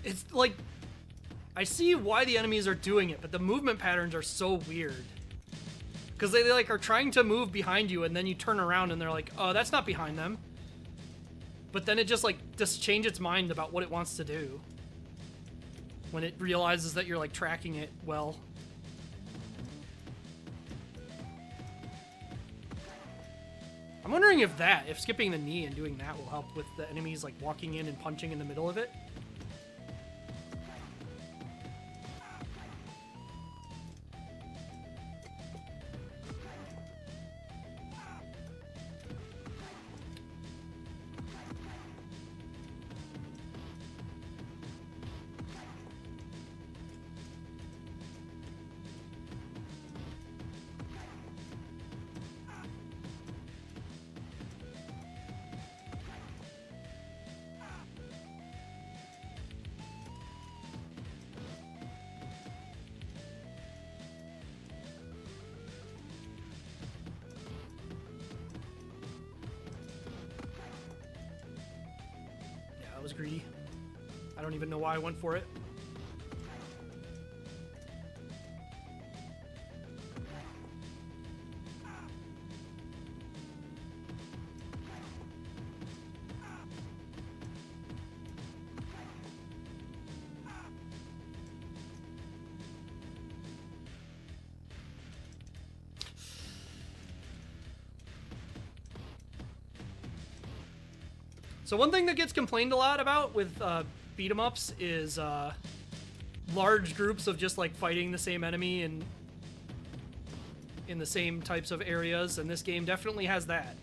It's like, I see why the enemies are doing it, but the movement patterns are so weird. Because they like are trying to move behind you, and then you turn around and they're like, oh, that's not behind them. But then it just like change its mind about what it wants to do when it realizes that you're like tracking it well. I'm wondering if skipping the knee and doing that will help with the enemies like walking in and punching in the middle of it. That was greedy. I don't even know why I went for it. So one thing that gets complained a lot about with beat 'em ups is large groups of just like fighting the same enemy and in the same types of areas, and this game definitely has that.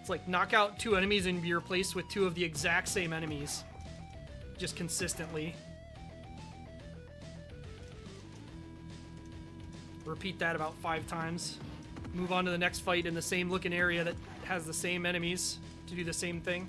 Like knock out 2 enemies and be replaced with 2 of the exact same enemies just consistently. Repeat that about 5 times. Move on to the next fight in the same looking area that has the same enemies to do the same thing.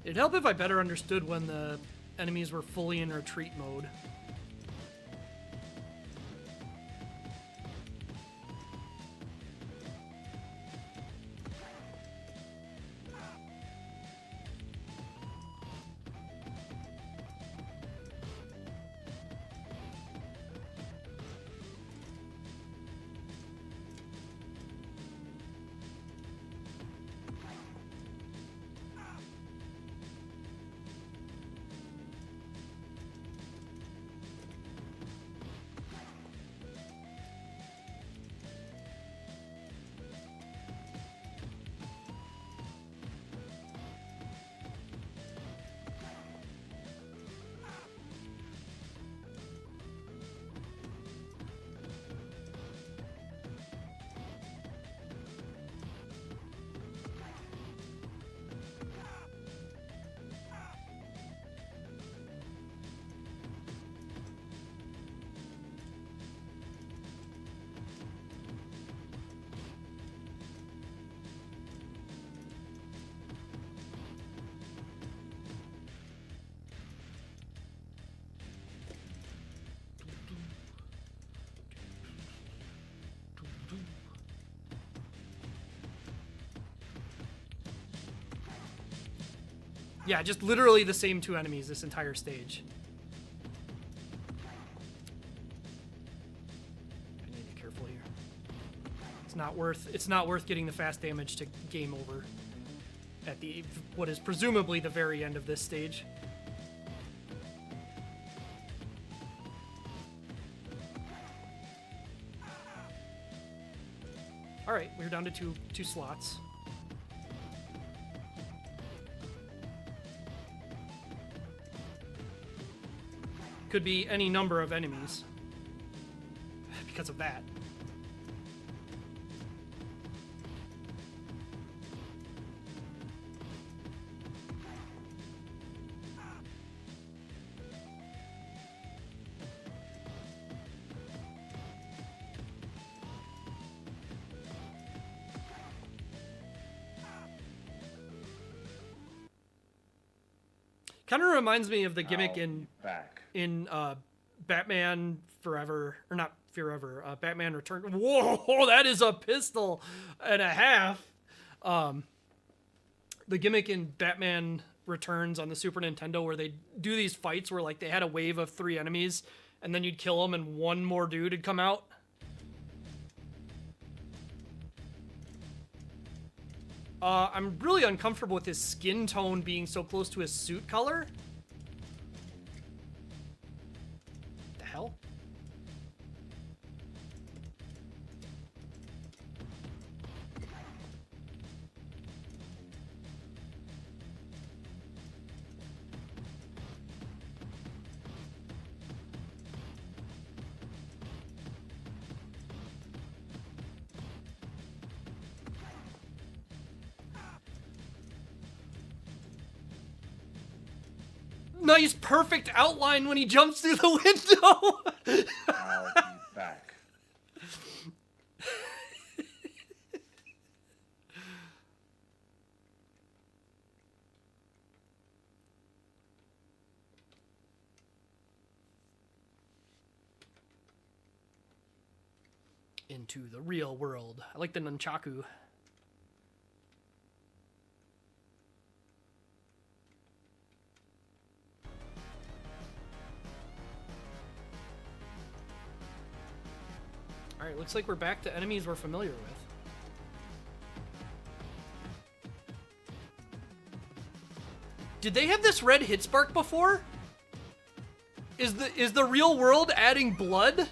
It'd help if I better understood when the enemies were fully in retreat mode. Yeah, just literally the same 2 enemies this entire stage. I need to be careful here. It's not worth getting the fast damage to game over at what is presumably the very end of this stage. All right, we're down to two slots. Could be any number of enemies because of that. Kind of reminds me of the gimmick in Batman Forever, or not Forever, Batman Return. Whoa, that is a pistol and a half. The gimmick in Batman Returns on the Super Nintendo, where they do these fights where like they had a wave of 3 enemies, and then you'd kill them, and one more dude would come out. I'm really uncomfortable with his skin tone being so close to his suit color. The hell? Nice, perfect outline when he jumps through the window. I'll be back. Into the real world. I like the nunchaku. Alright, looks like we're back to enemies we're familiar with. Did they have this red hit spark before? Is the real world adding blood?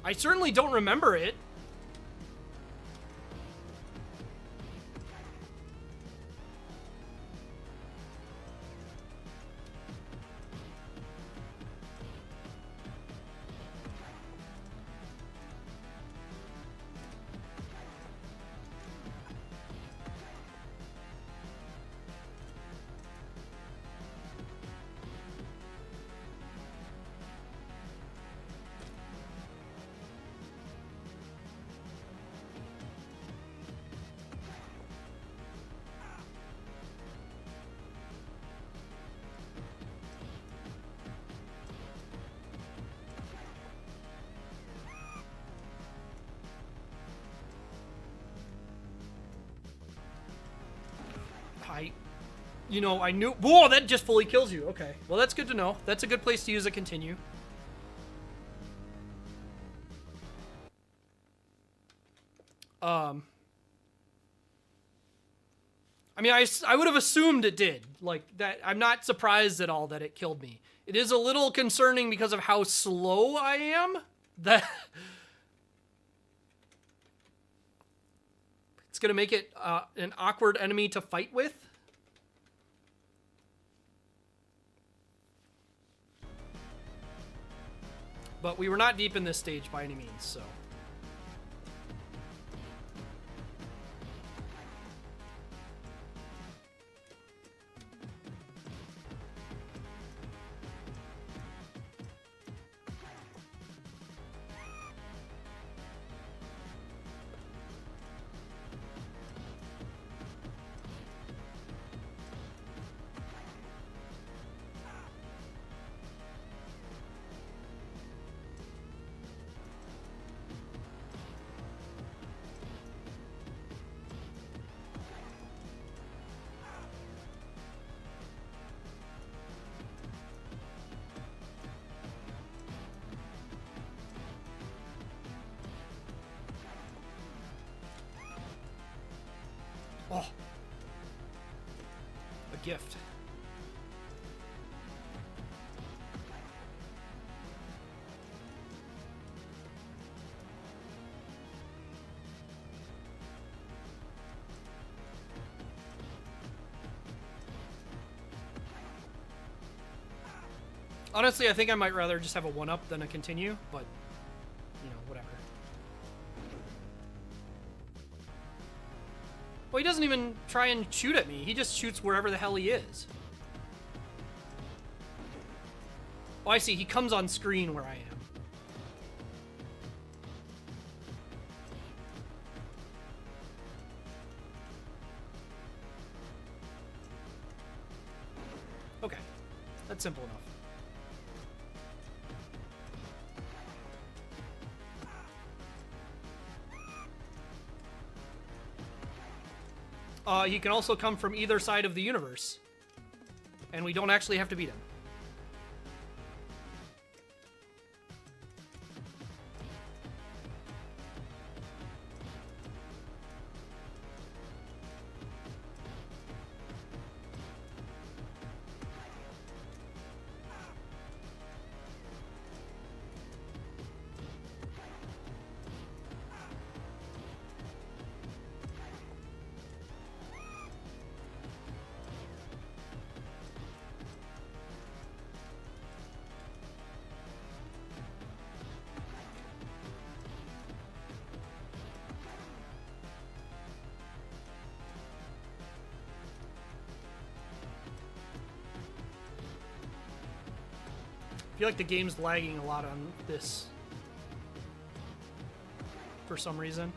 I certainly don't remember it. I knew. Whoa, that just fully kills you. Okay. Well, that's good to know. That's a good place to use a continue. I mean, I would have assumed it did. Like, that. I'm not surprised at all that it killed me. It is a little concerning because of how slow I am. That. It's going to make it an awkward enemy to fight with. But we were not deep in this stage by any means, so. Oh. A gift. Honestly, I think I might rather just have a 1-up than a continue, but, you know, whatever. Well, he doesn't even try and shoot at me. He just shoots wherever the hell he is. Oh, I see. He comes on screen where I am. Okay. That's simple enough. He can also come from either side of the universe. And we don't actually have to beat him. I feel like the game's lagging a lot on this for some reason.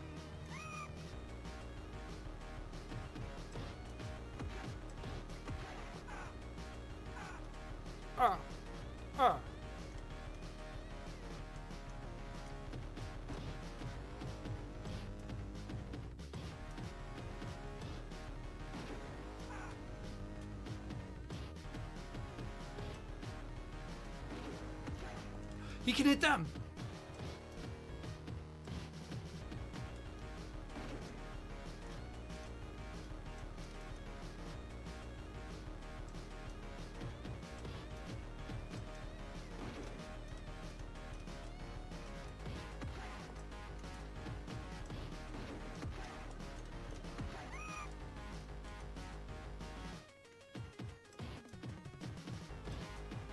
He can hit them.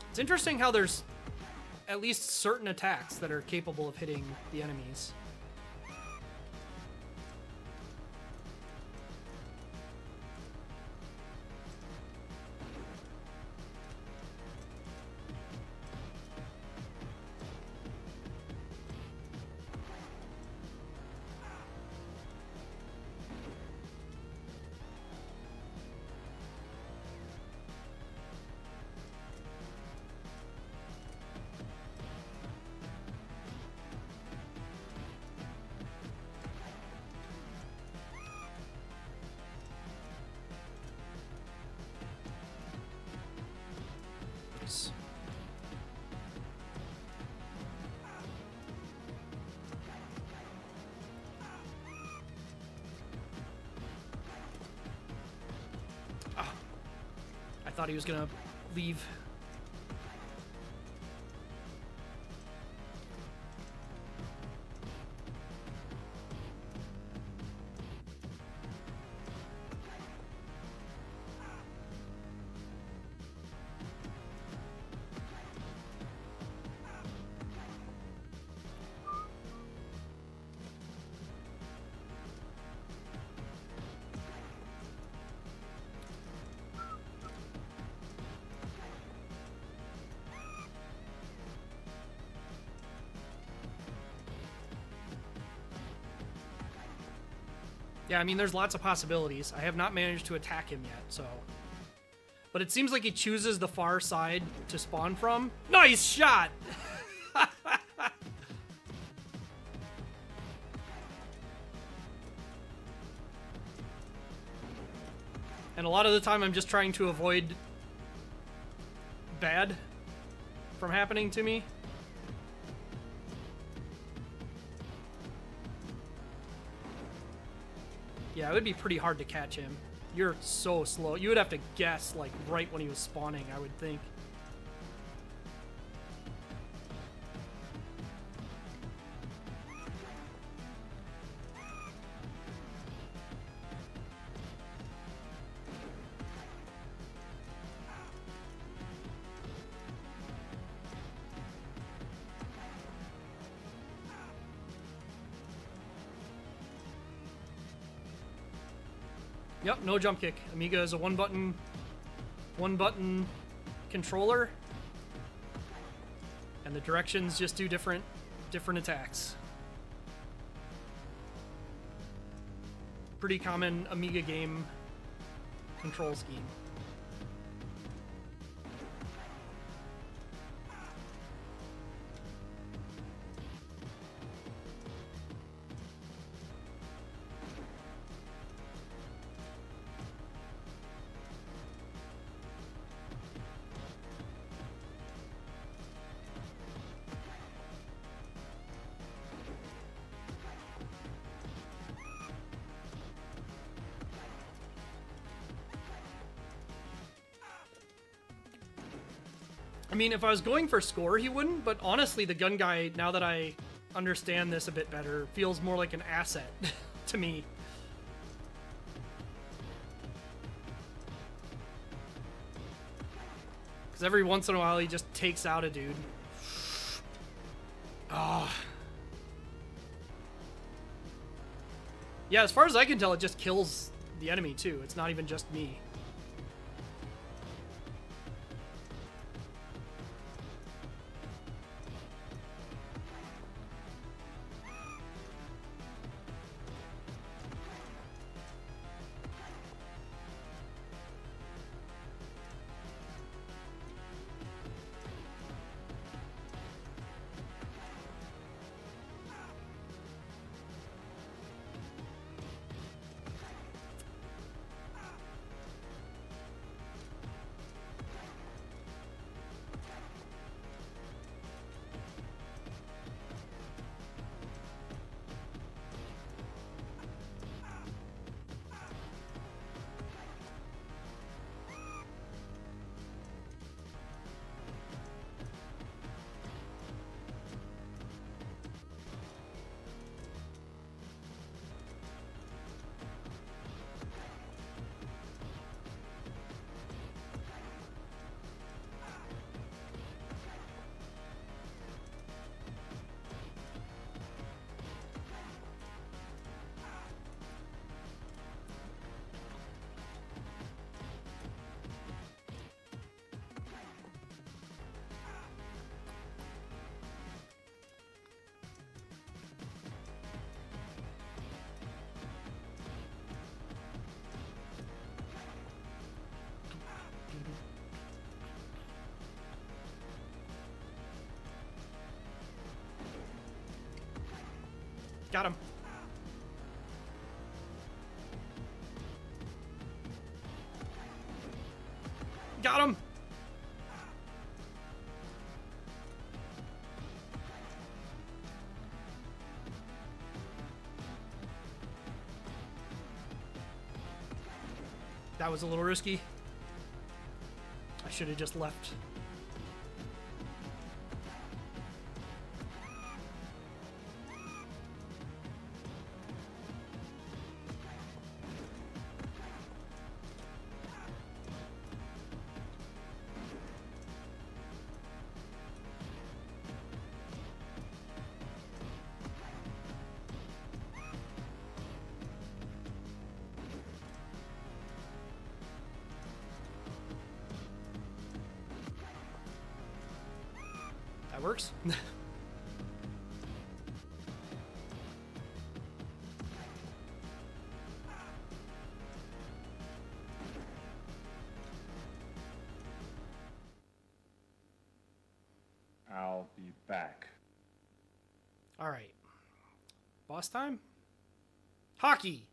It's interesting how there's at least certain attacks that are capable of hitting the enemies. I thought he was gonna leave. Yeah, I mean, there's lots of possibilities. I have not managed to attack him yet, so... But it seems like he chooses the far side to spawn from. Nice shot! And a lot of the time I'm just trying to avoid bad from happening to me. Yeah, it would be pretty hard to catch him. You're so slow. You would have to guess, like, right when he was spawning, I would think. Yep, no jump kick. Amiga is a one button controller, and the directions just do different attacks. Pretty common Amiga game control scheme. I mean, if I was going for score, he wouldn't, but honestly, the gun guy, now that I understand this a bit better, feels more like an asset to me. Because every once in a while, he just takes out a dude. Oh. Yeah, as far as I can tell, it just kills the enemy, too. It's not even just me. Got him. Got him. That was a little risky. I should have just left. That works. I'll be back. All right. Boss time? Hockey.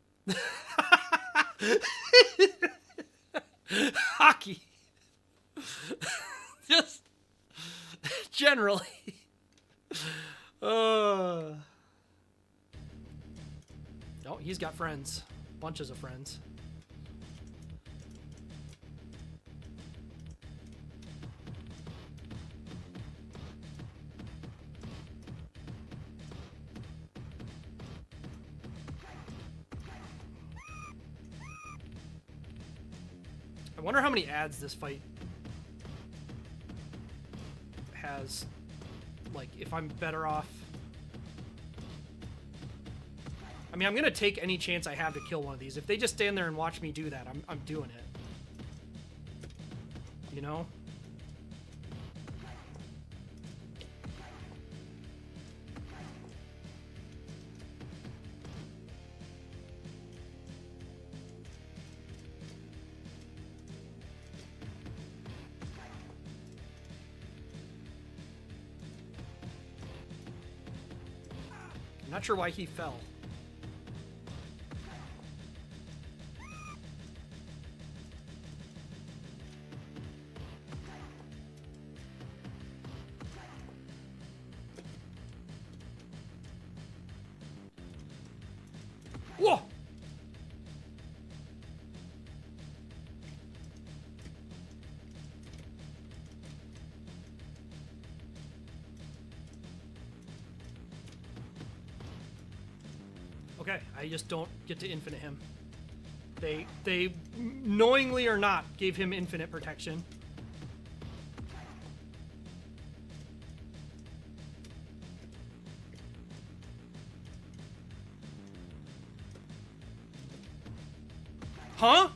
Hockey. Just generally. Oh, he's got friends. bunches of friends. I wonder how many ads this fight has. Like, if I'm better off. I mean, I'm gonna take any chance I have to kill one of these. If they just stand there and watch me do that, I'm doing it. You know? I'm not sure why he fell. Whoa! Okay, I just don't get to infinite him. They knowingly or not gave him infinite protection. Huh?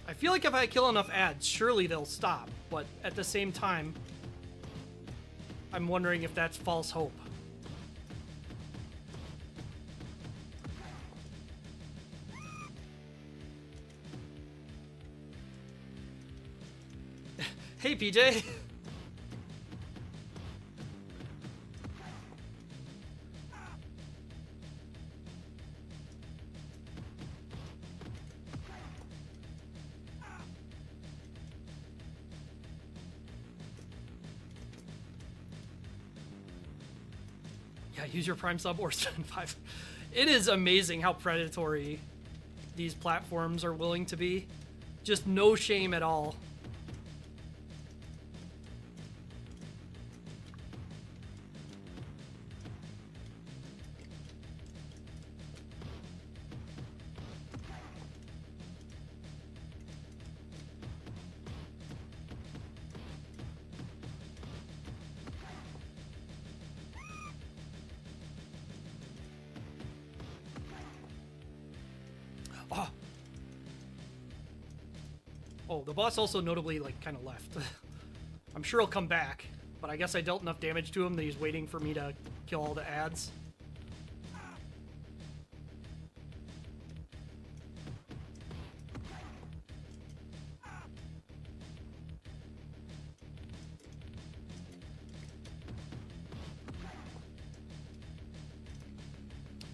I feel like if I kill enough ads, surely they'll stop. But at the same time, I'm wondering if that's false hope. Hey, PJ. Yeah, use your Prime sub or spend 5. It is amazing how predatory these platforms are willing to be. Just no shame at all. Oh. Oh, the boss also notably, like, kind of left. I'm sure he'll come back, but I guess I dealt enough damage to him that he's waiting for me to kill all the ads.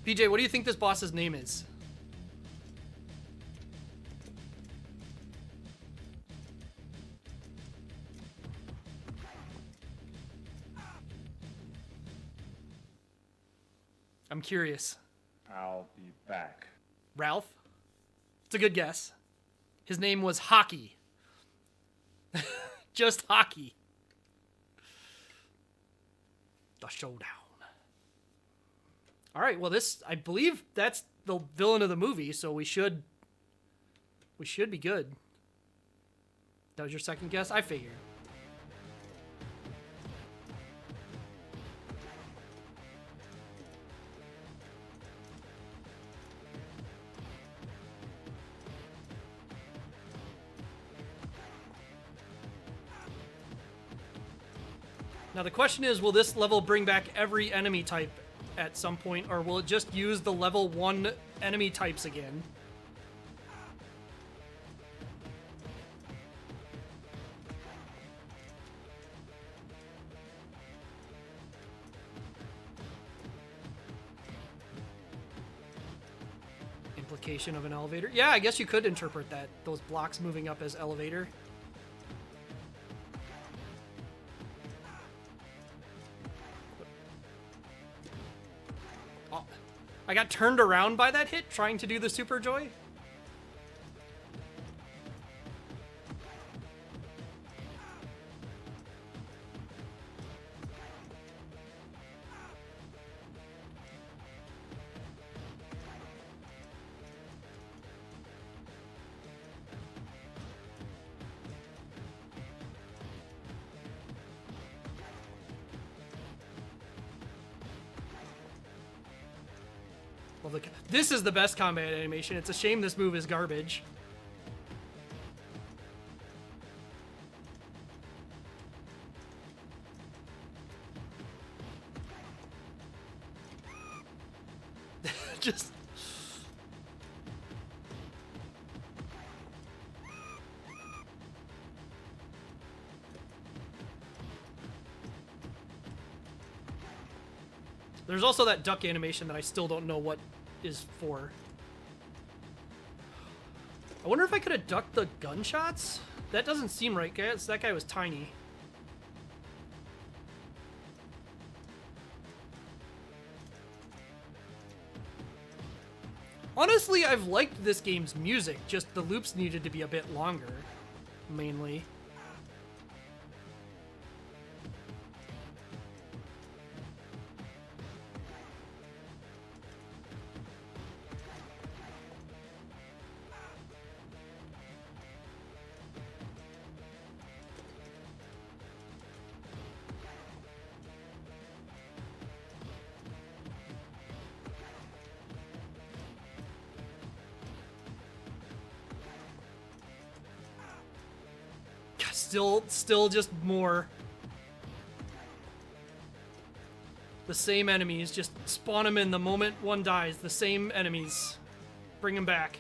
PJ, what do you think this boss's name is? I'm curious. I'll be back. Ralph? It's a good guess. His name was Hockey. Just Hockey. The showdown. All right, well, this, I believe that's the villain of the movie, so we should be good. That was your second guess? I figured. Now the question is, will this level bring back every enemy type at some point, or will it just use the level 1 enemy types again? Implication of an elevator? Yeah, I guess you could interpret that. Those blocks moving up as elevator. I got turned around by that hit trying to do the Super Joy. Well, this is the best combat animation. It's a shame this move is garbage. Just... There's also that duck animation that I still don't know what is for. I wonder if I could have ducked the gunshots? That doesn't seem right, guys. That guy was tiny. Honestly, I've liked this game's music, just the loops needed to be a bit longer, mainly. Still just more. The same enemies, just spawn them in the moment one dies. The same enemies. Bring them back.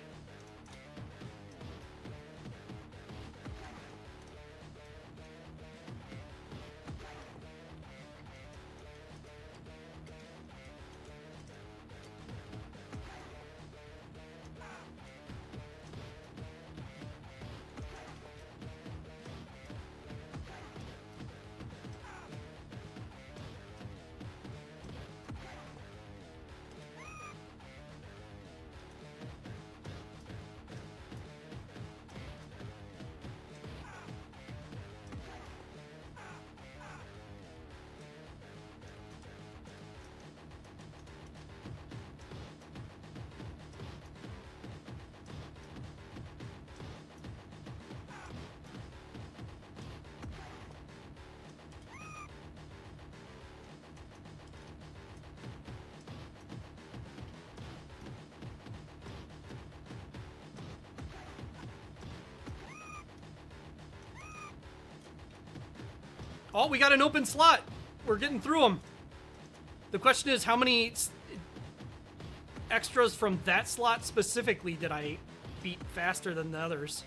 Oh, we got an open slot. We're getting through them. The question is, how many extras from that slot specifically did I beat faster than the others?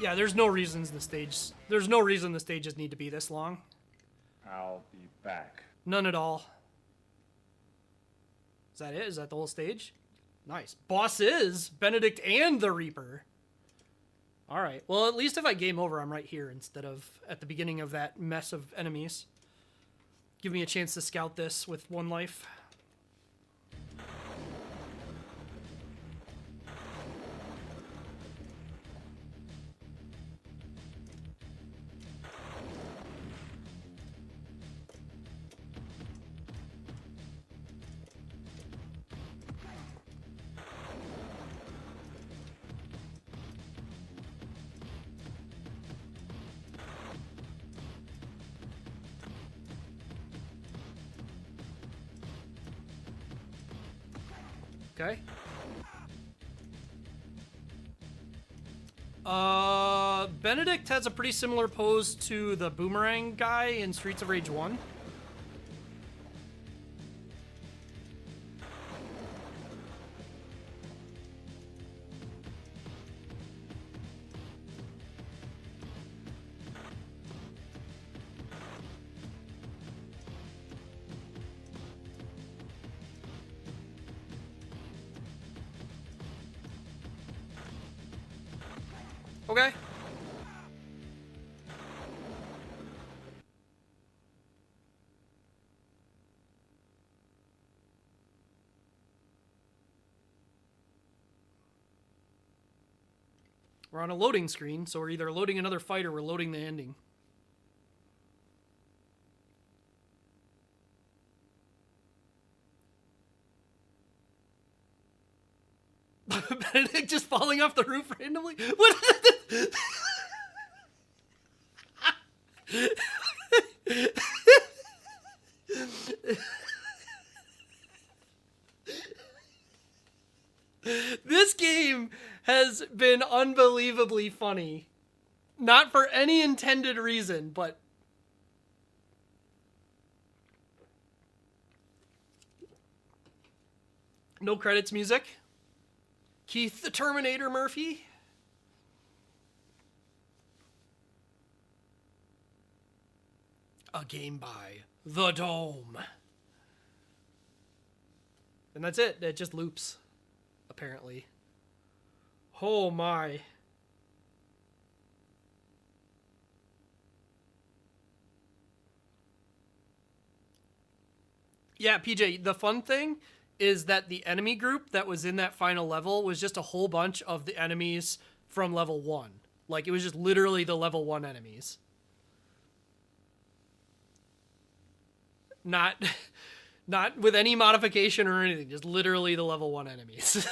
Yeah, there's no reasons the stage. There's no reason the stages need to be this long. I'll be back. None at all. Is that it? Is that the whole stage? Nice. Boss is Benedict and the Reaper. All right. Well, at least if I game over, I'm right here instead of at the beginning of that mess of enemies. Give me a chance to scout this with one life. Okay. Benedict has a pretty similar pose to the boomerang guy in Streets of Rage 1. Okay. We're on a loading screen, so we're either loading another fight or we're loading the ending. Benedict just falling off the roof randomly? What? This game has been unbelievably funny. Not for any intended reason, but... No credits music. Keith the Terminator Murphy. A game by The Dome. And that's it. It just loops, apparently. Oh my. Yeah, PJ, the fun thing is that the enemy group that was in that final level was just a whole bunch of the enemies from level 1. Like, it was just literally the level 1 enemies. Not with any modification or anything, just literally the level 1 enemies.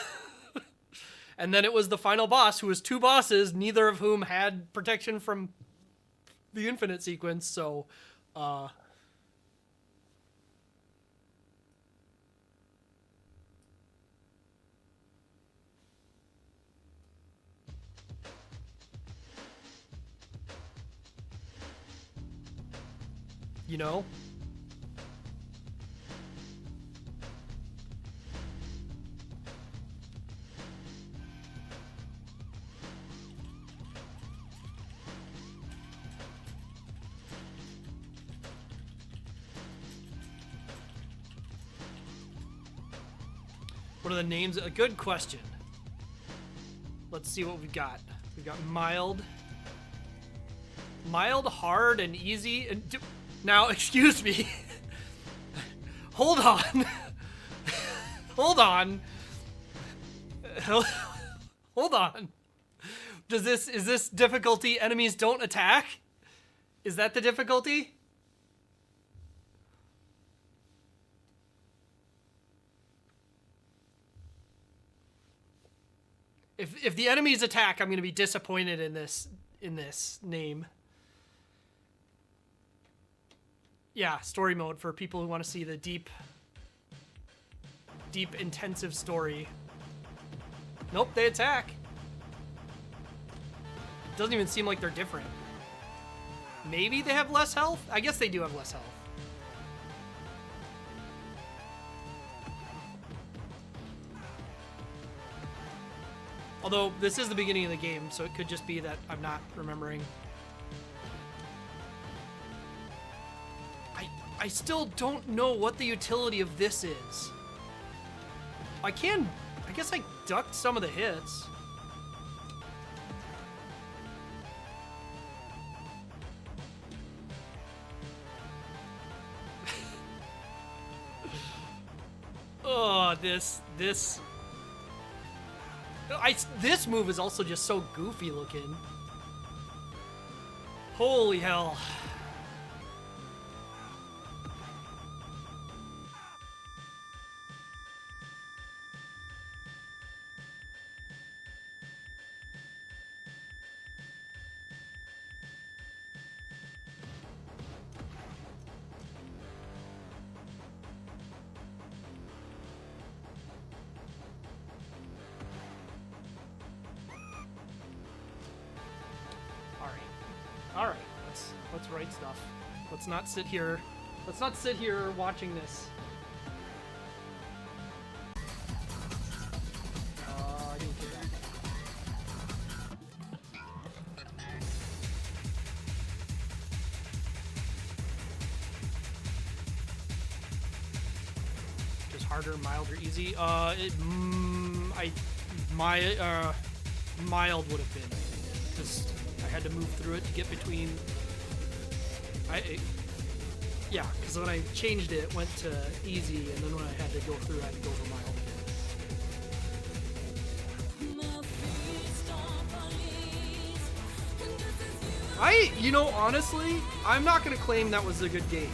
And then it was the final boss, who was 2 bosses, neither of whom had protection from the infinite sequence, so... you know? What are the names? A good question. Let's see what we've got. We've got mild, hard, and easy. And now, excuse me. Hold on. Hold on. Hold on. Is this difficulty enemies don't attack? Is that the difficulty? If the enemies attack, I'm going to be disappointed in this name. Yeah, story mode for people who want to see the deep, intensive story. Nope, they attack. Doesn't even seem like they're different. Maybe they have less health? I guess they do have less health. Although this is the beginning of the game, so it could just be that I'm not remembering. I still don't know what the utility of this is. I guess I ducked some of the hits. Oh, this move is also just so goofy looking. Holy hell. All right, let's write stuff. Let's not sit here watching this. I didn't get that. Just harder, mild, or easy. Mild would have been. Just I had to move through it to get between. Yeah, because when I changed it, it went to easy, and then when I had to go through, I had to go for mild again. Honestly, I'm not going to claim that was a good game,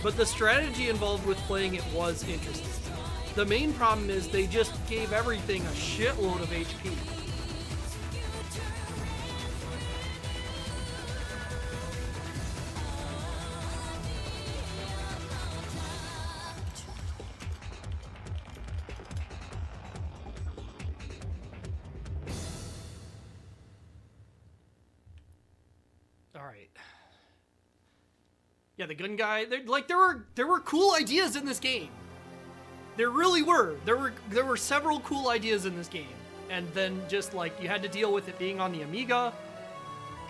but the strategy involved with playing it was interesting. The main problem is they just gave everything a shitload of HP. Yeah, the gun guy. There were cool ideas in this game. There really were. There were several cool ideas in this game, and then just like you had to deal with it being on the Amiga,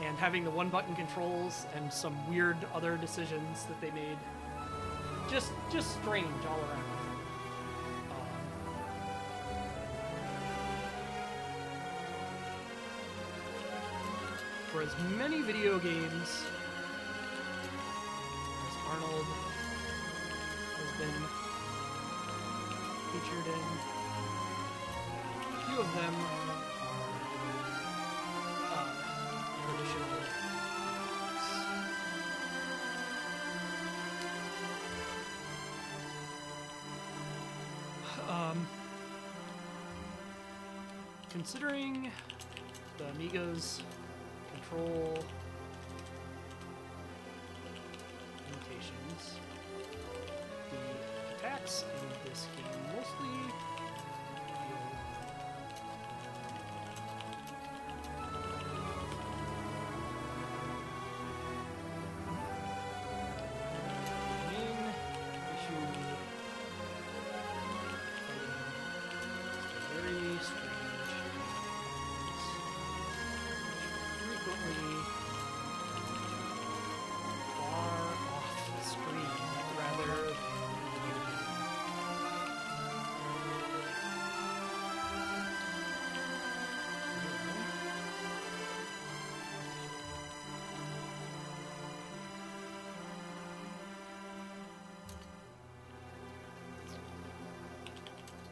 and having the one-button controls, and some weird other decisions that they made. Just strange all around. For as many video games Arnold has been featured in, a few of them are traditional. Considering the Amiga's control limitations, the attacks in this game mostly feel main issue fighting is very strange. Frequently far off the screen rather than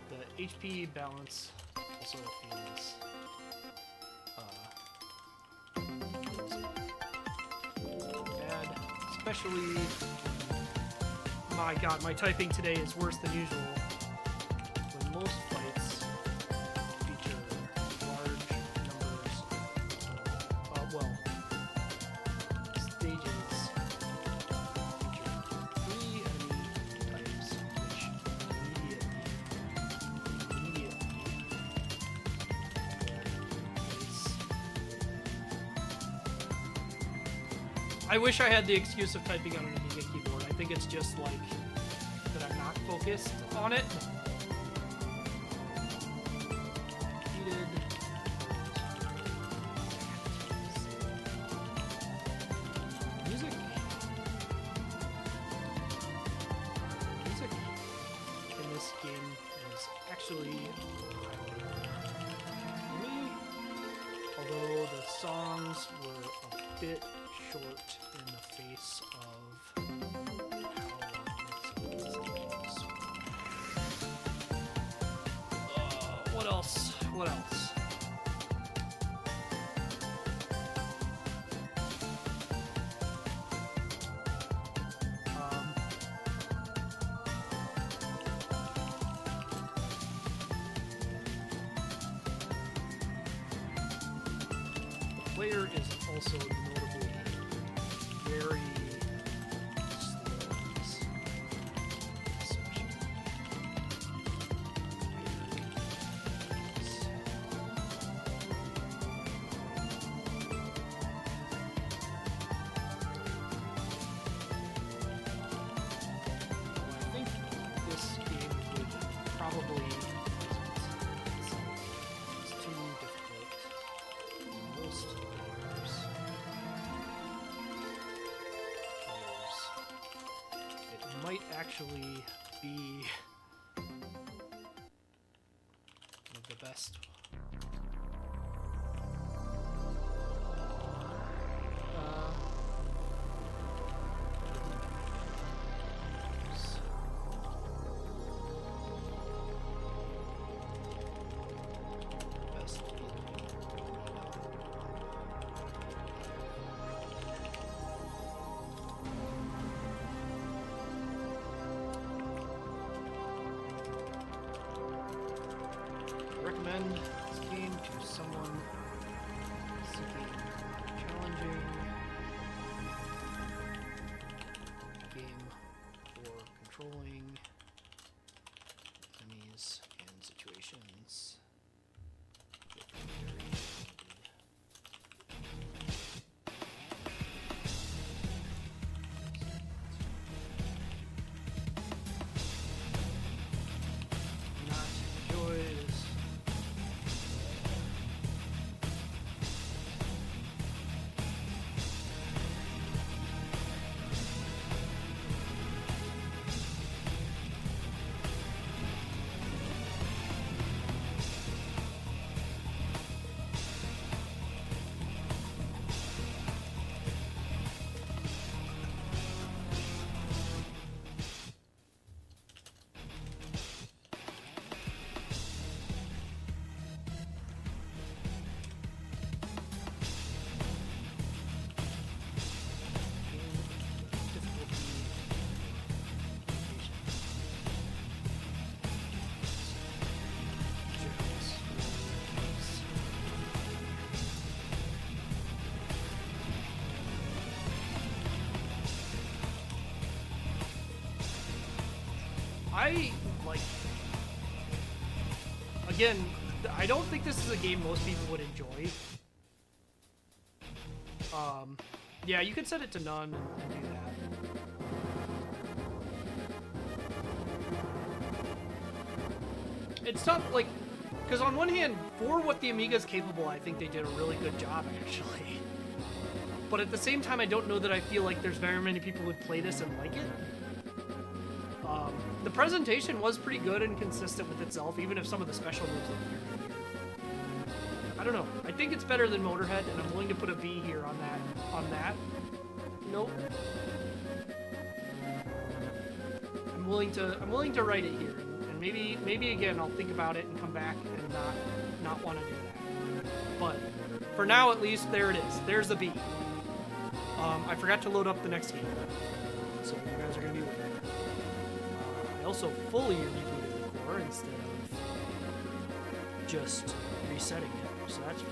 the HP balance also feels bad, especially. My God, my typing today is worse than usual. When most fights feature large numbers, stages feature 3 enemy types, which immediately I wish I had the excuse of typing on an Amiga keyboard. I think it's just like that I'm not focused on it. Repeated games were a bit short in the face of how long some of these games. What else? What else? Player is also notably very slow in this section. I think this game would probably it's too difficult. Most players, it might actually be one of the best. Best recommend this game to someone seeking a challenging game for controlling enemies and situations with very limited. Not enjoy this. I like. Again, I don't think this is a game most people would enjoy. Yeah, you could set it to none and do that. It's tough, like, because on one hand, for what the Amiga is capable, I think they did a really good job, actually. But at the same time, I don't know that I feel like there's very many people who would play this and like it. The presentation was pretty good and consistent with itself, even if some of the special moves look weird. I don't know. I think it's better than Motorhead, and I'm willing to put a B here on that. Nope. I'm willing to write it here, and maybe again I'll think about it and come back and not want to do that. But for now, at least, there it is. There's the B. I forgot to load up the next game, so you guys are gonna be with me. I also fully rebooted the core instead of just resetting it, so that's fun.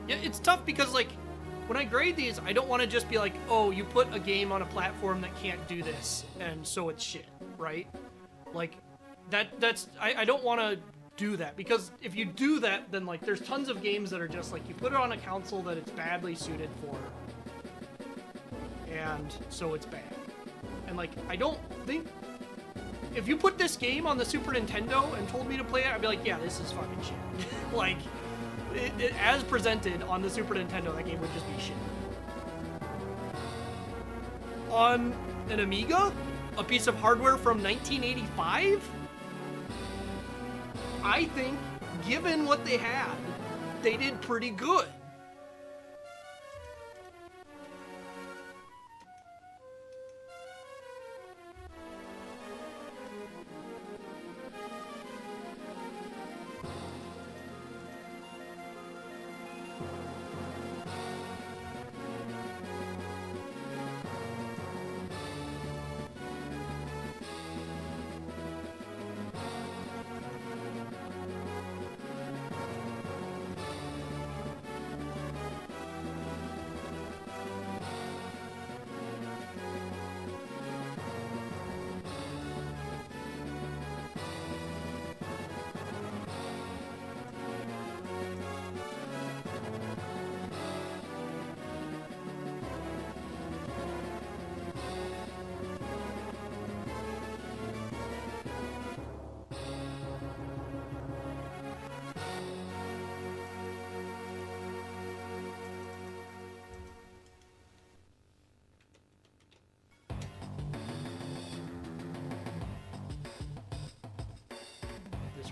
Yeah, it's tough because, like, when I grade these, I don't want to just be like, oh, you put a game on a platform that can't do this, and so it's shit, right? Like, I don't want to do that, because if you do that, then, like, there's tons of games that are just, like, you put it on a console that it's badly suited for, and so it's bad. And, like, I don't think... If you put this game on the Super Nintendo and told me to play it, I'd be like, yeah, this is fucking shit. Like... as presented on the Super Nintendo, that game would just be shit. On an Amiga? A piece of hardware from 1985? I think, given what they had, they did pretty good.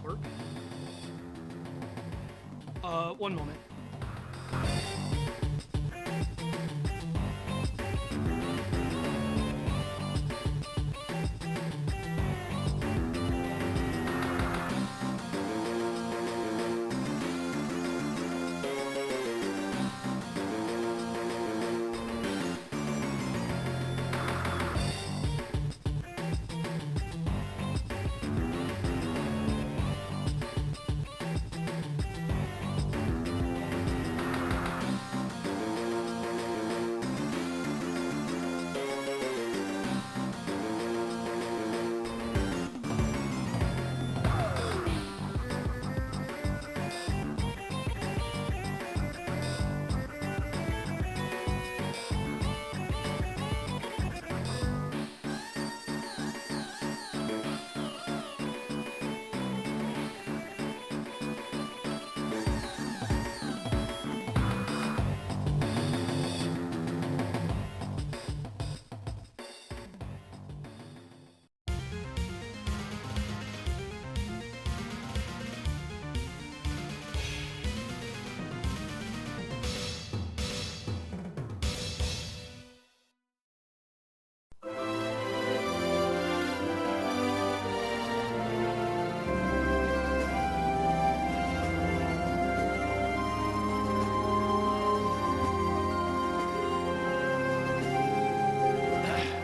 Work. One moment.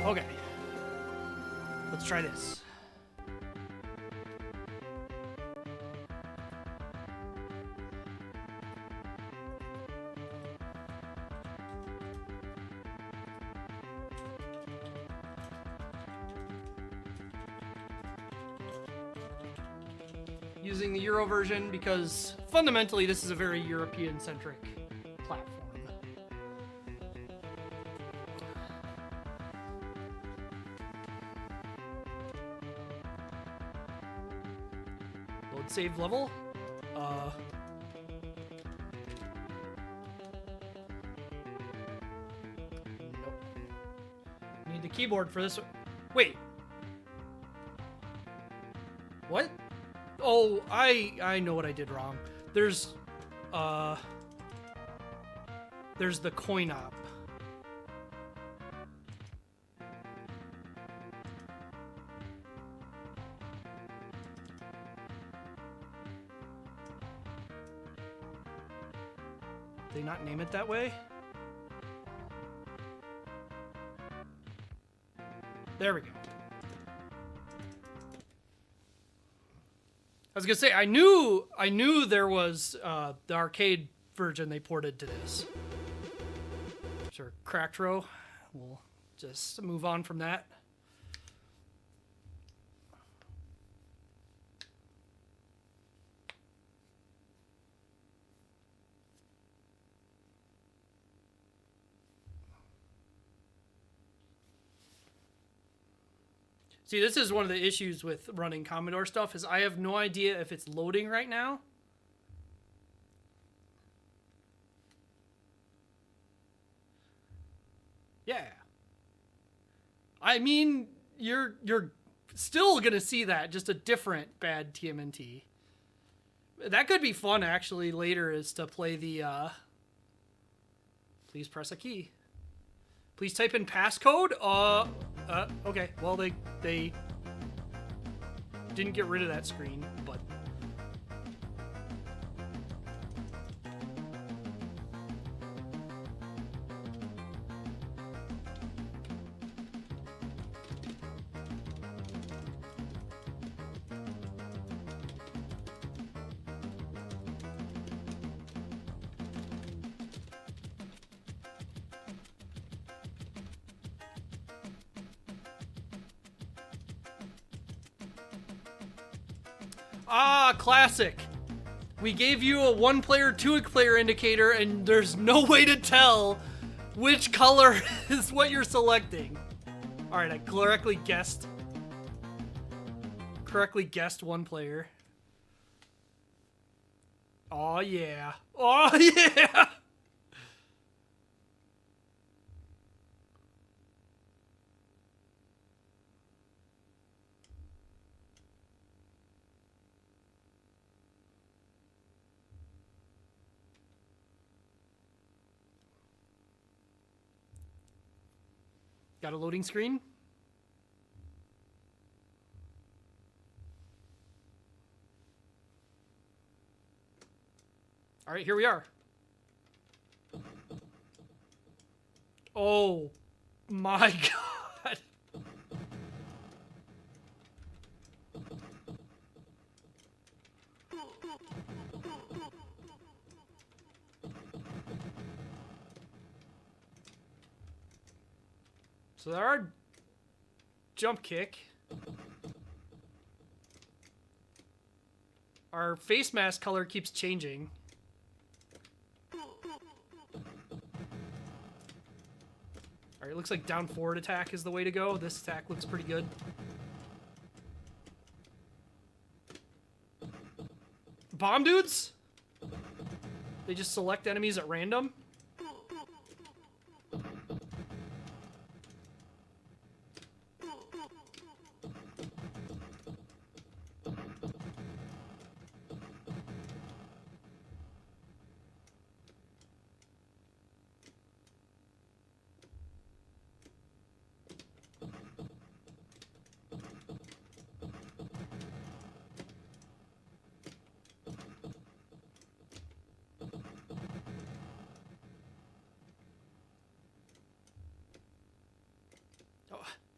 Okay. Let's try this. Using the Euro version because fundamentally this is a very European-centric platform. Load save level. Nope. Need the keyboard for this one. Wait. What? Oh, I know what I did wrong. There's the coin op. Did they not name it that way? There we go. I was gonna say I knew there was the arcade version they ported to this. Sure, cracked row. We'll just move on from that. See, this is one of the issues with running Commodore stuff is I have no idea if it's loading right now. Yeah. I mean, you're still going to see that, just a different bad TMNT. That could be fun, actually, later, is to play the, Please press a key. Please type in passcode? Okay. Well, they didn't get rid of that screen, but... Ah, classic. We gave you a 1-player, 2-player indicator, and there's no way to tell which color is what you're selecting. All right, I correctly guessed 1 player. Oh yeah. Oh yeah. Got a loading screen? All right, here we are. Oh my god. So there are jump kick. Our face mask color keeps changing. Alright, it looks like down forward attack is the way to go. This attack looks pretty good. Bomb dudes? They just select enemies at random?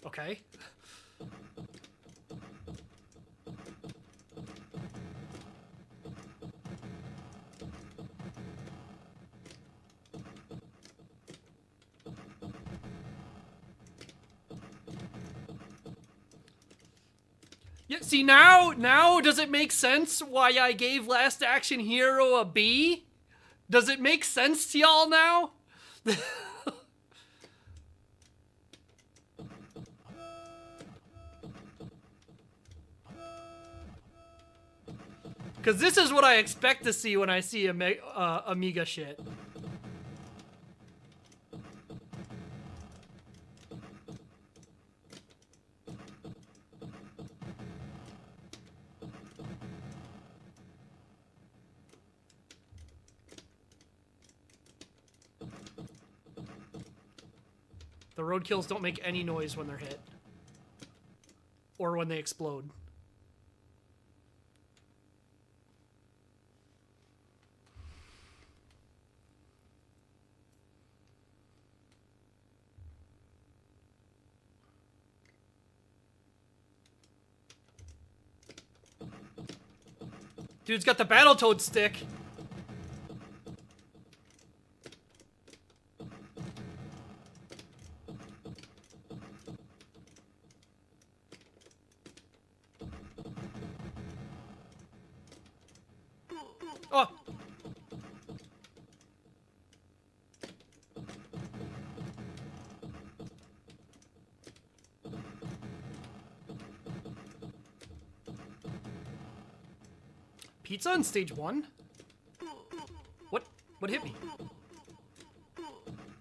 Okay. Yeah, see, now does it make sense why I gave Last Action Hero a B? Does it make sense to y'all now? Because this is what I expect to see when I see Amiga shit. The roadkills don't make any noise when they're hit. Or when they explode. Dude's got the Battletoad stick. Oh! Pizza on stage 1? What? What hit me?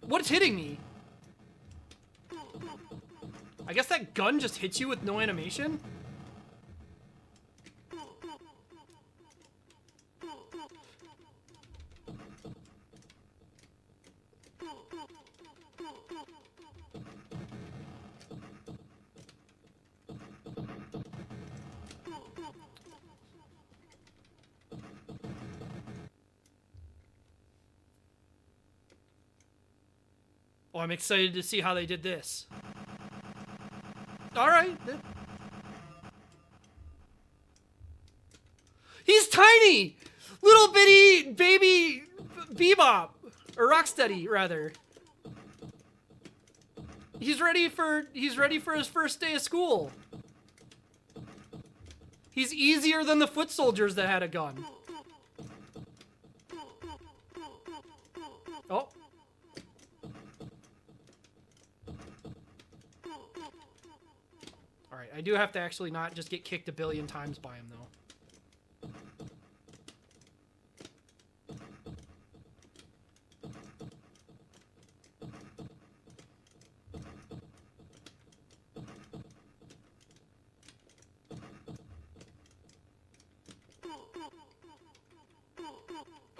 What's hitting me? I guess that gun just hits you with no animation? Oh, I'm excited to see how they did this. All right. He's tiny! Little bitty baby Bebop. Or Rocksteady, rather. He's ready for his first day of school. He's easier than the foot soldiers that had a gun. Oh. Alright, I do have to actually not just get kicked a billion times by him, though.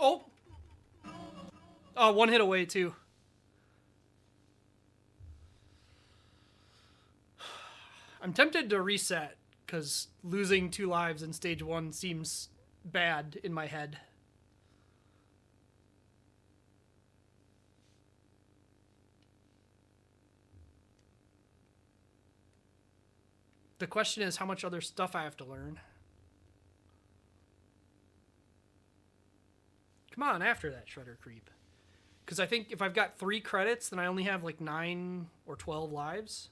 Oh! Oh, one hit away, too. I'm tempted to reset, because losing 2 lives in stage 1 seems bad in my head. The question is how much other stuff I have to learn. Come on, after that Shredder Creep. Because I think if I've got 3 credits, then I only have like 9 or 12 lives.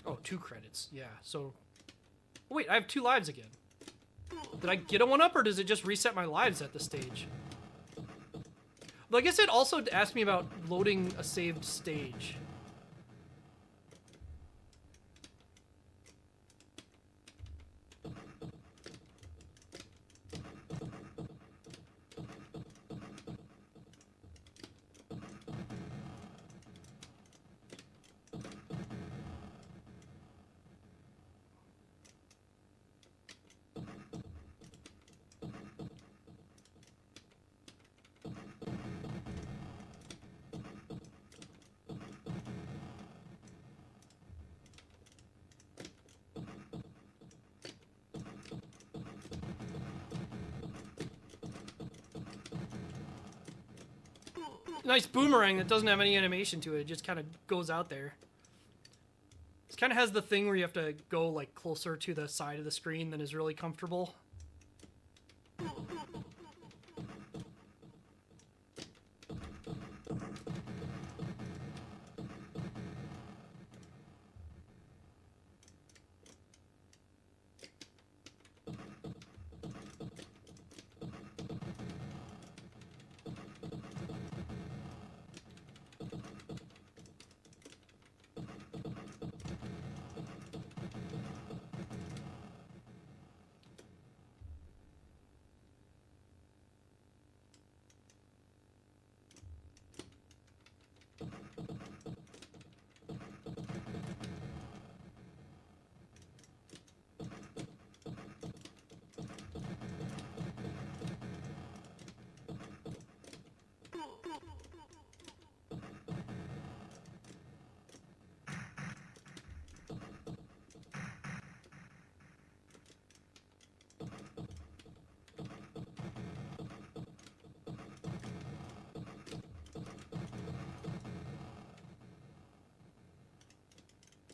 Oh, 2 credits. Yeah, so... Wait, I have 2 lives again. Did I get a 1-up, or does it just reset my lives at this stage? But I guess it also asked me about loading a saved stage. Nice boomerang that doesn't have any animation to it. It just kind of goes out there. This kind of has the thing where you have to go like closer to the side of the screen than is really comfortable.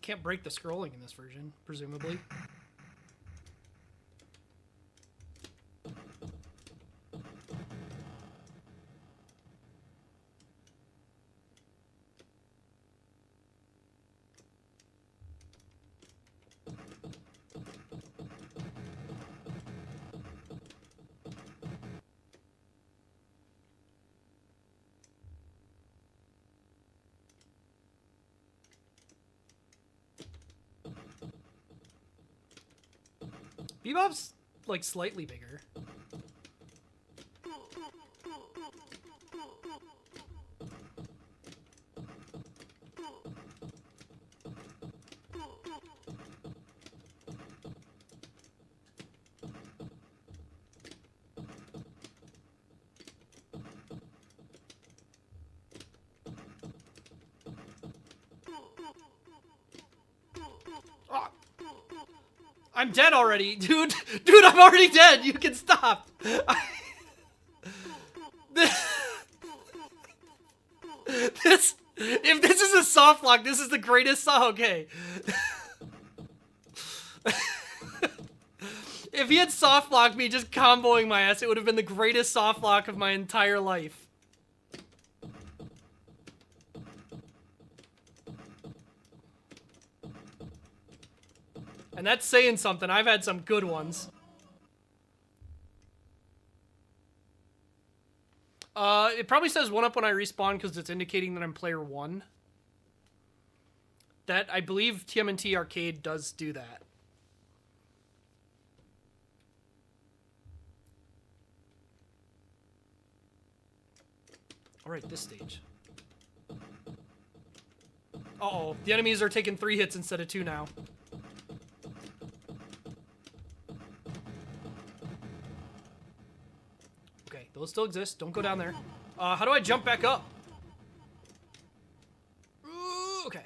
Can't break the scrolling in this version, presumably. Bebop's, like, slightly bigger. Oh. I'm dead already, dude. Dude, I'm already dead. You can stop. This, if this is a soft lock, this is the greatest song. Okay. If he had soft locked me just comboing my ass, it would have been the greatest soft lock of my entire life. And that's saying something. I've had some good ones. It probably says 1-up when I respawn because it's indicating that I'm player 1. That, I believe TMNT Arcade does do that. Alright, this stage. Uh-oh, the enemies are taking 3 hits instead of 2 now. Okay, those still exist. Don't go down there. How do I jump back up? Ooh, okay.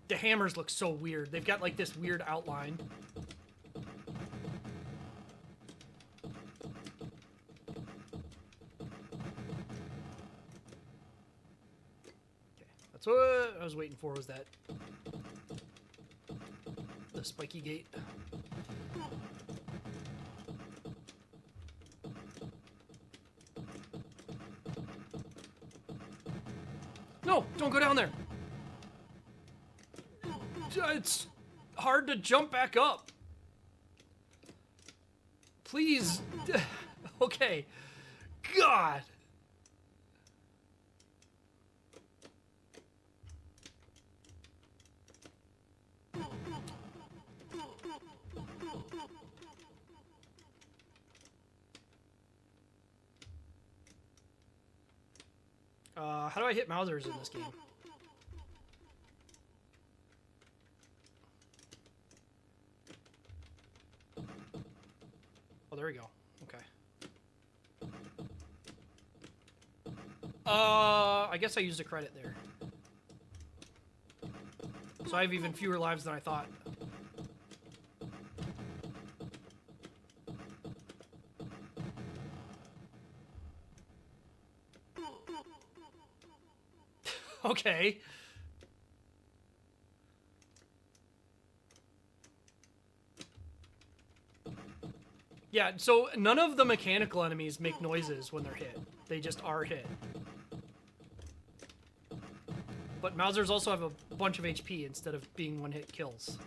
The hammers look so weird. They've got like this weird outline. Okay, that's what I was waiting for, was that the spiky gate. No, don't go down there. It's hard to jump back up. Please. Okay. God. How do I hit Mausers in this game? Oh, there we go. Okay. I guess I used a credit there. So I have even fewer lives than I thought. Okay. Yeah, so none of the mechanical enemies make noises when they're hit. They just are hit. But Mausers also have a bunch of HP instead of being one-hit kills.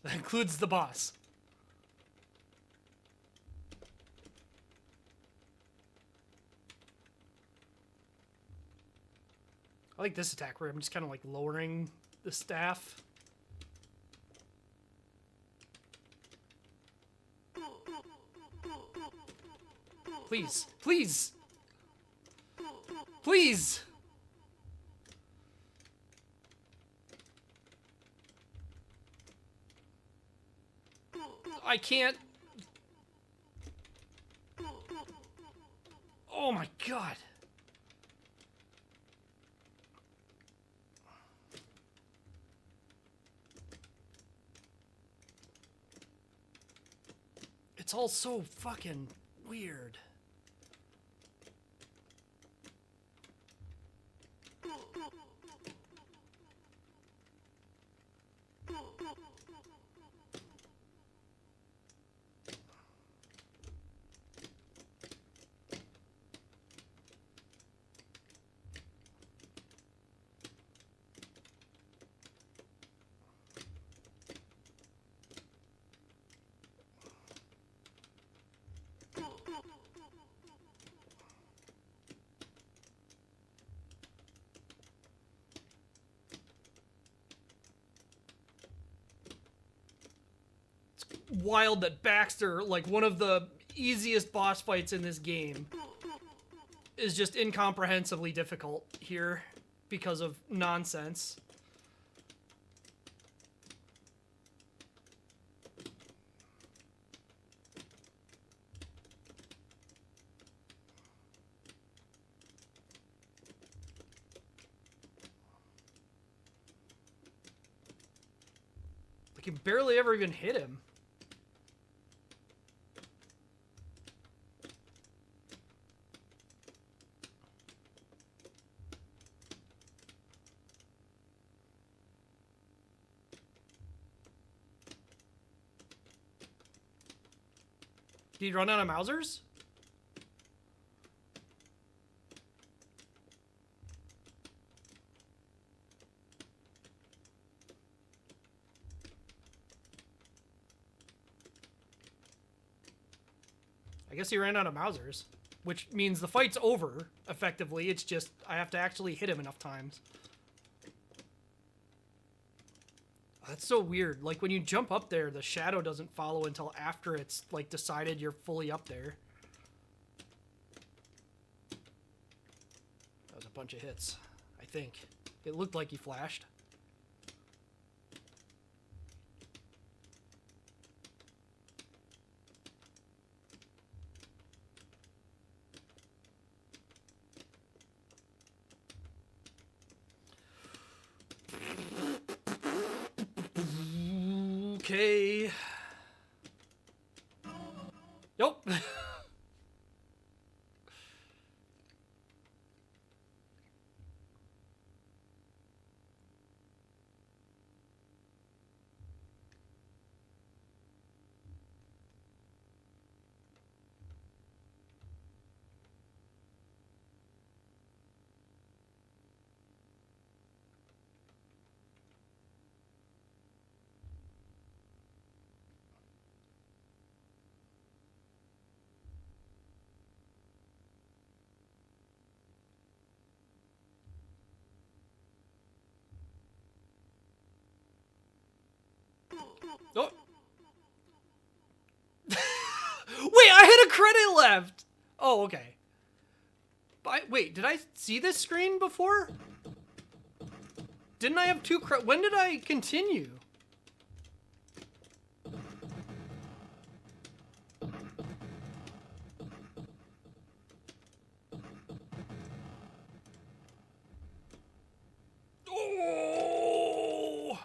That includes the boss. I like this attack where I'm just kind of like lowering the staff. Please, please, please. I can't. Oh my God. It's all so fucking weird. wild that Baxter, like one of the easiest boss fights in this game, is just incomprehensibly difficult here because of nonsense. Like, you barely ever even hit him. Did he run out of Mausers? I guess he ran out of Mausers, which means the fight's over, effectively. It's just, I have to actually hit him enough times. That's so weird. Like, when you jump up there, the shadow doesn't follow until after it's, like, decided you're fully up there. That was a bunch of hits, I think. It looked like he flashed. Okay. Nope. Oh. Wait, I had a credit left. Oh, okay. Wait, did I see this screen before? Didn't I have two when did I continue? Oh!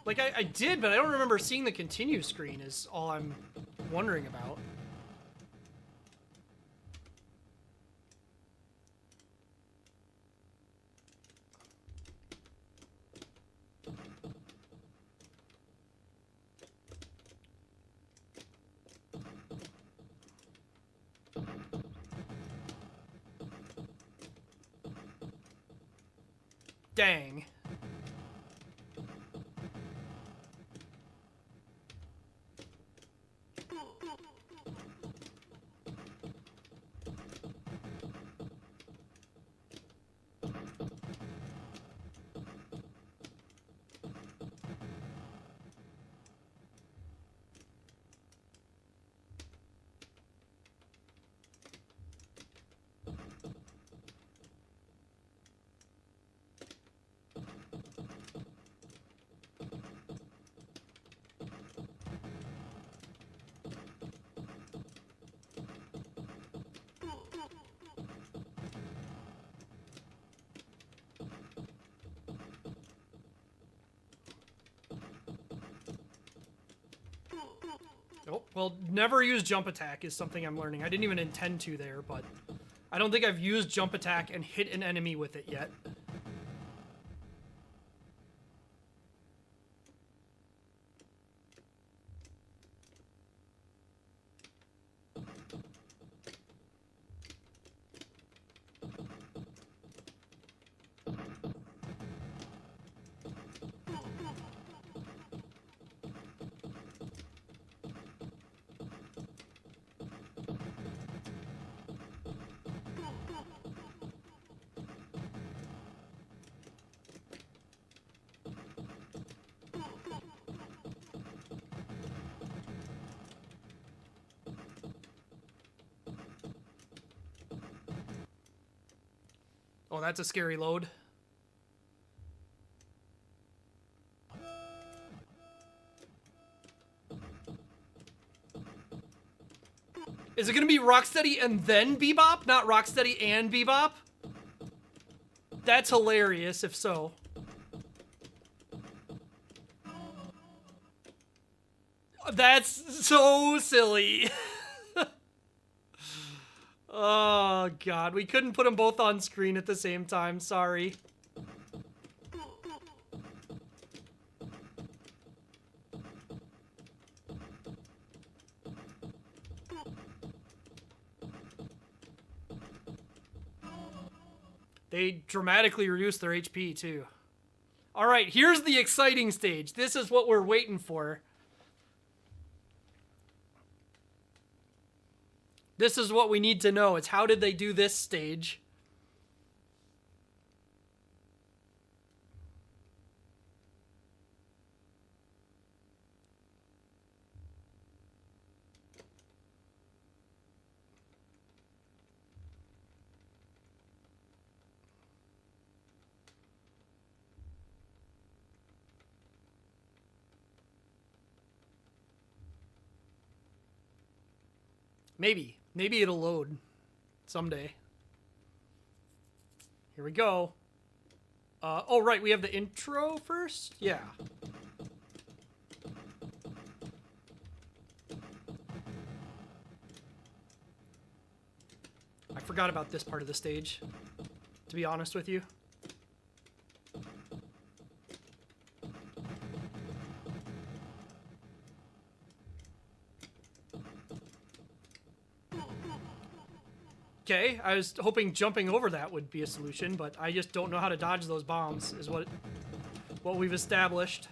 Like, I did, but I don't remember seeing the continue screen is all I'm wondering about. Dang. Oh, well, never use jump attack is something I'm learning. I didn't even intend to there, but I don't think I've used jump attack and hit an enemy with it yet. Oh, that's a scary load. Is it gonna be Rocksteady and then Bebop, not Rocksteady and Bebop? That's hilarious if so. That's so silly. Oh, God. We couldn't put them both on screen at the same time. Sorry. They dramatically reduced their HP, too. All right, here's the exciting stage. This is what we're waiting for. This is what we need to know. It's how did they do this stage? Maybe. Maybe it'll load someday. Here we go. Oh, right. We have the intro first? Yeah. I forgot about this part of the stage, to be honest with you. Okay, I was hoping jumping over that would be a solution, but I just don't know how to dodge those bombs, is what we've established.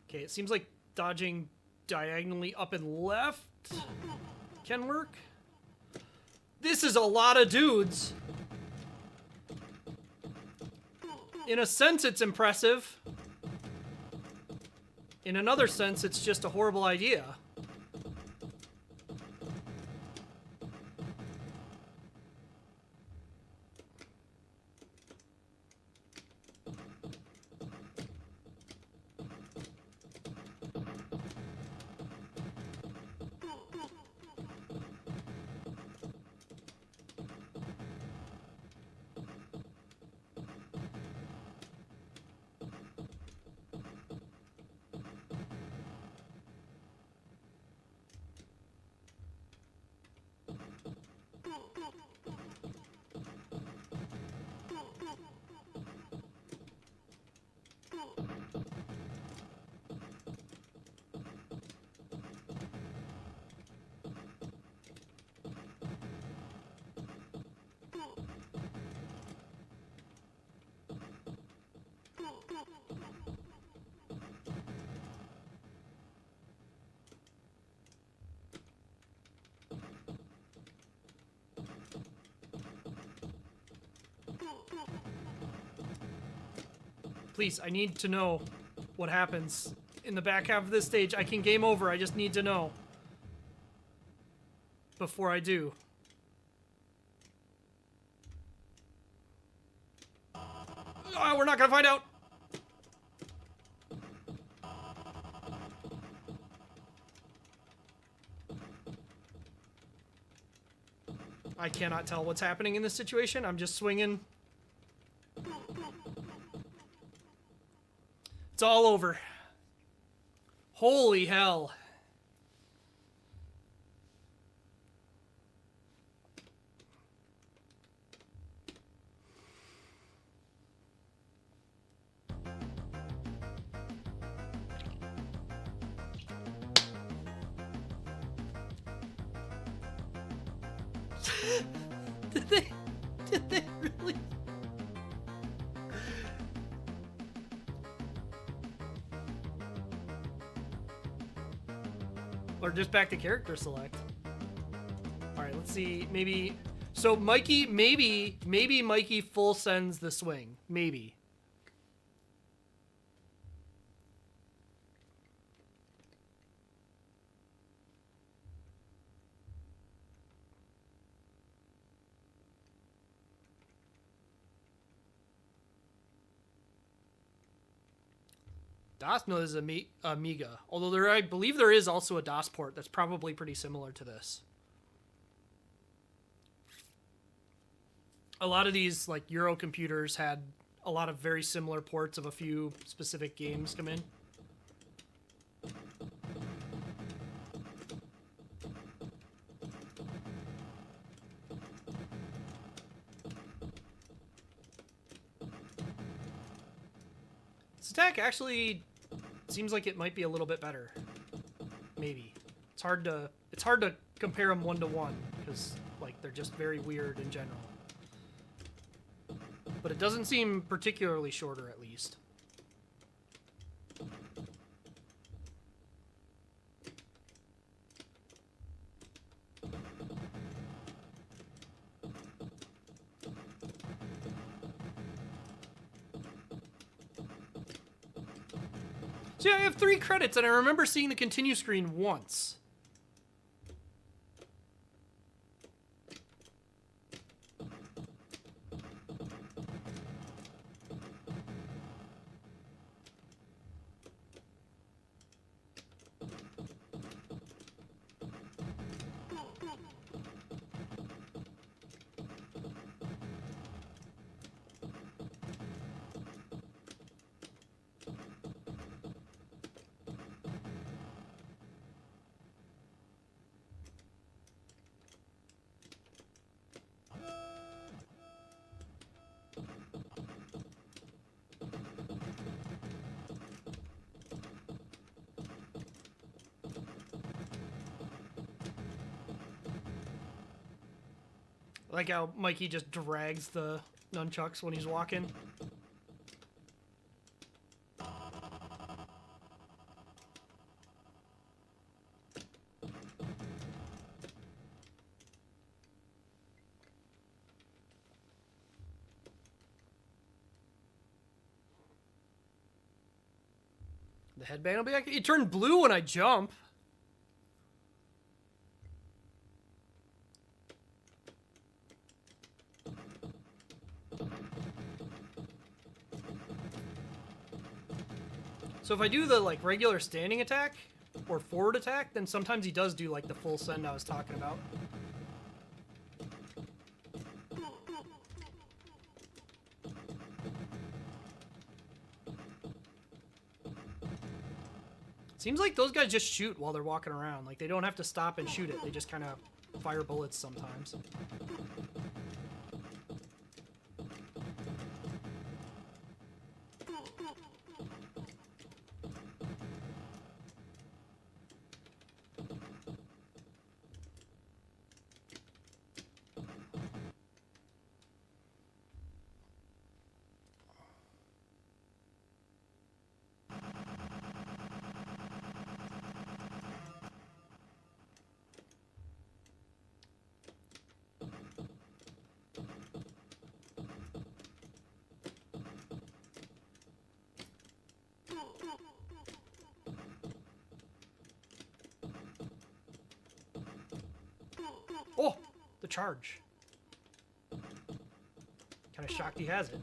Okay, it seems like dodging diagonally up and left can work. This is a lot of dudes. In a sense, it's impressive. In another sense, it's just a horrible idea. Please, I need to know what happens in the back half of this stage. I can game over. I just need to know before I do. Oh, we're not gonna find out. I cannot tell what's happening in this situation. I'm just swinging. It's all over. Holy hell. Did they? Did they really? Or just back to character select. All right, let's see. Maybe. So Mikey, maybe Mikey full sends the swing. Maybe. DOS? No, this is Amiga. Although I believe there is also a DOS port that's probably pretty similar to this. A lot of these like Euro computers had a lot of very similar ports of a few specific games come in. This attack actually seems like it might be a little bit better. Maybe. It's hard to compare them one to one because like they're just very weird in general. But it doesn't seem particularly shorter, at least. So yeah, I have 3 credits, and I remember seeing the continue screen once. I like how Mikey just drags the nunchucks when he's walking. The headband will be like, it turned blue when I jump. So if I do the like regular standing attack or forward attack, then sometimes he does do like the full send I was talking about. Seems like those guys just shoot while they're walking around. Like they don't have to stop and shoot it. They just kind of fire bullets sometimes. Oh, the charge. Kind of shocked he has it.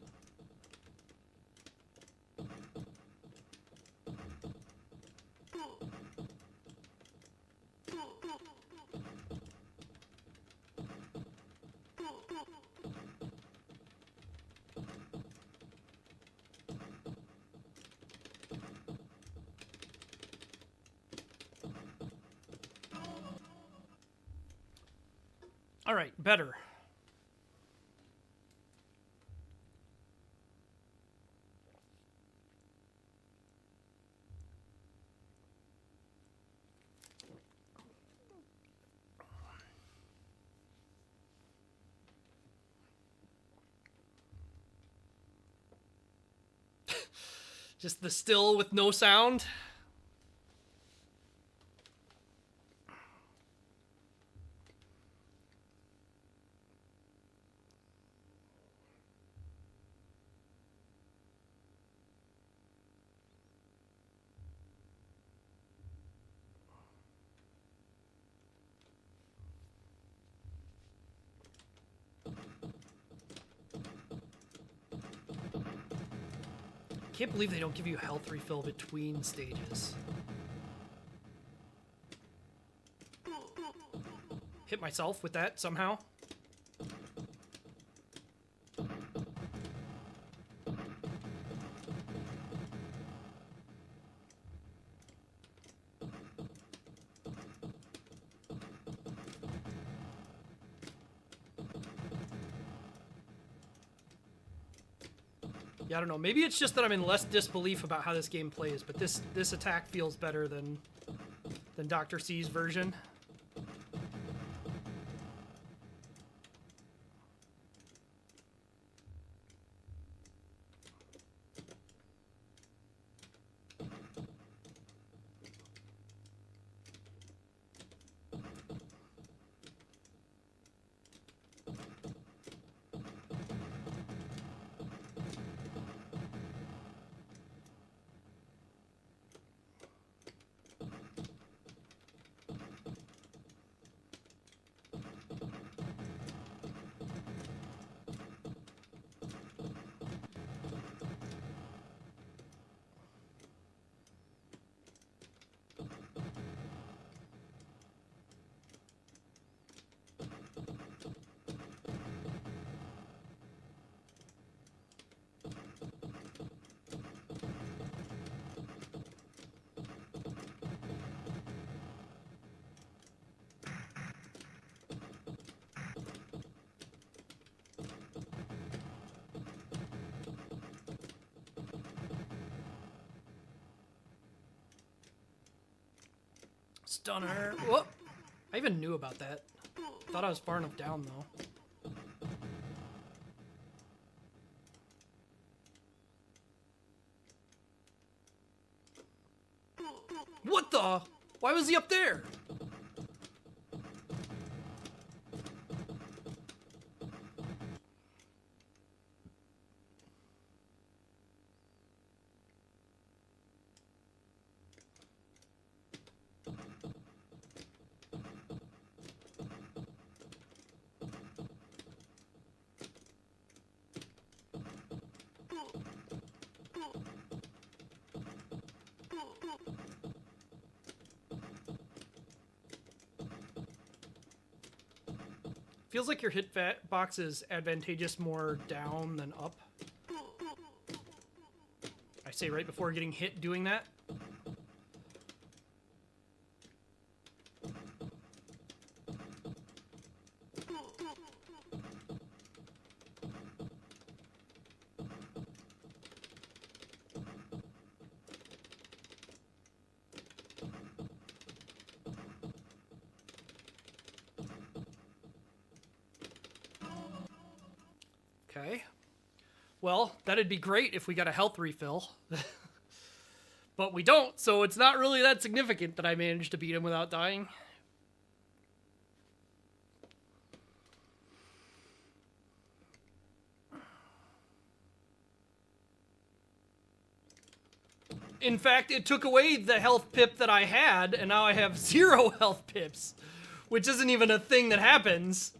All right, better. Just the still with no sound. Can't believe they don't give you health refill between stages. Hit myself with that somehow. Yeah, I don't know. Maybe it's just that I'm in less disbelief about how this game plays, but this attack feels better than Dr. C's version. Stunner. Whoop. I even knew about that. Thought I was far enough down, though. What the? Why was he up there? Feels like your hitbox is advantageous more down than up. I say right before getting hit doing that. Okay. Well, that'd be great if we got a health refill. But we don't, so it's not really that significant that I managed to beat him without dying. In fact, it took away the health pip that I had, and now I have 0 health pips, which isn't even a thing that happens.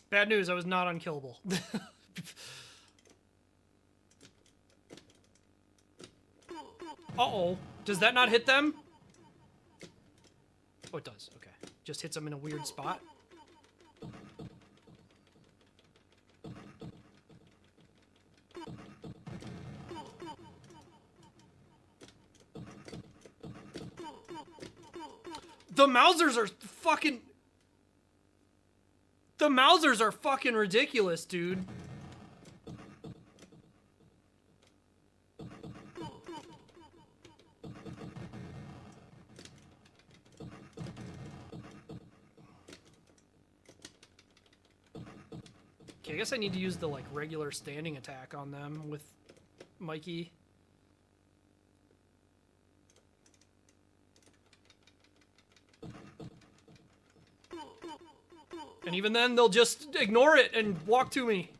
Bad news, I was not unkillable. Uh-oh. Does that not hit them? Oh, it does. Okay. Just hits them in a weird spot. The Mausers are fucking... The Mausers are fucking ridiculous, dude. Okay, I guess I need to use the, like, regular standing attack on them with Mikey. And even then, they'll just ignore it and walk to me.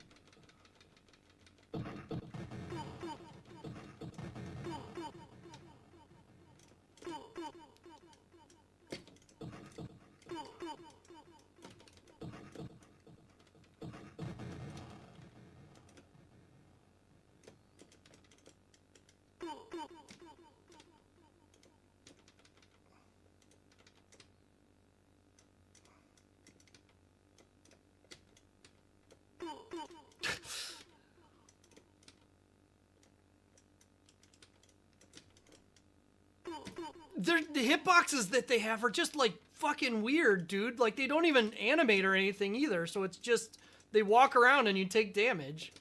The hitboxes that they have are just, like, fucking weird, dude. Like, they don't even animate or anything either, so it's just... They walk around and you take damage.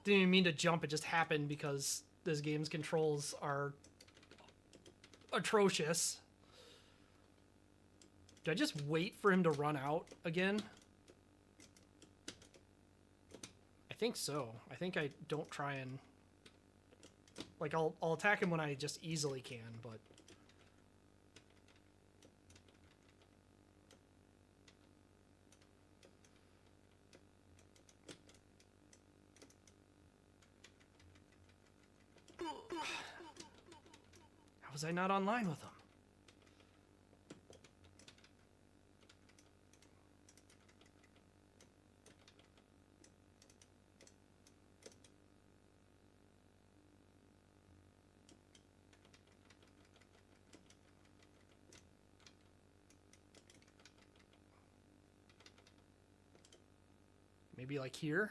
Didn't even mean to jump, it just happened because this game's controls are atrocious. Do I just wait for him to run out again? I think so. I think I don't try and... Like, I'll attack him when I just easily can, but... How was I not online with him? Maybe like here?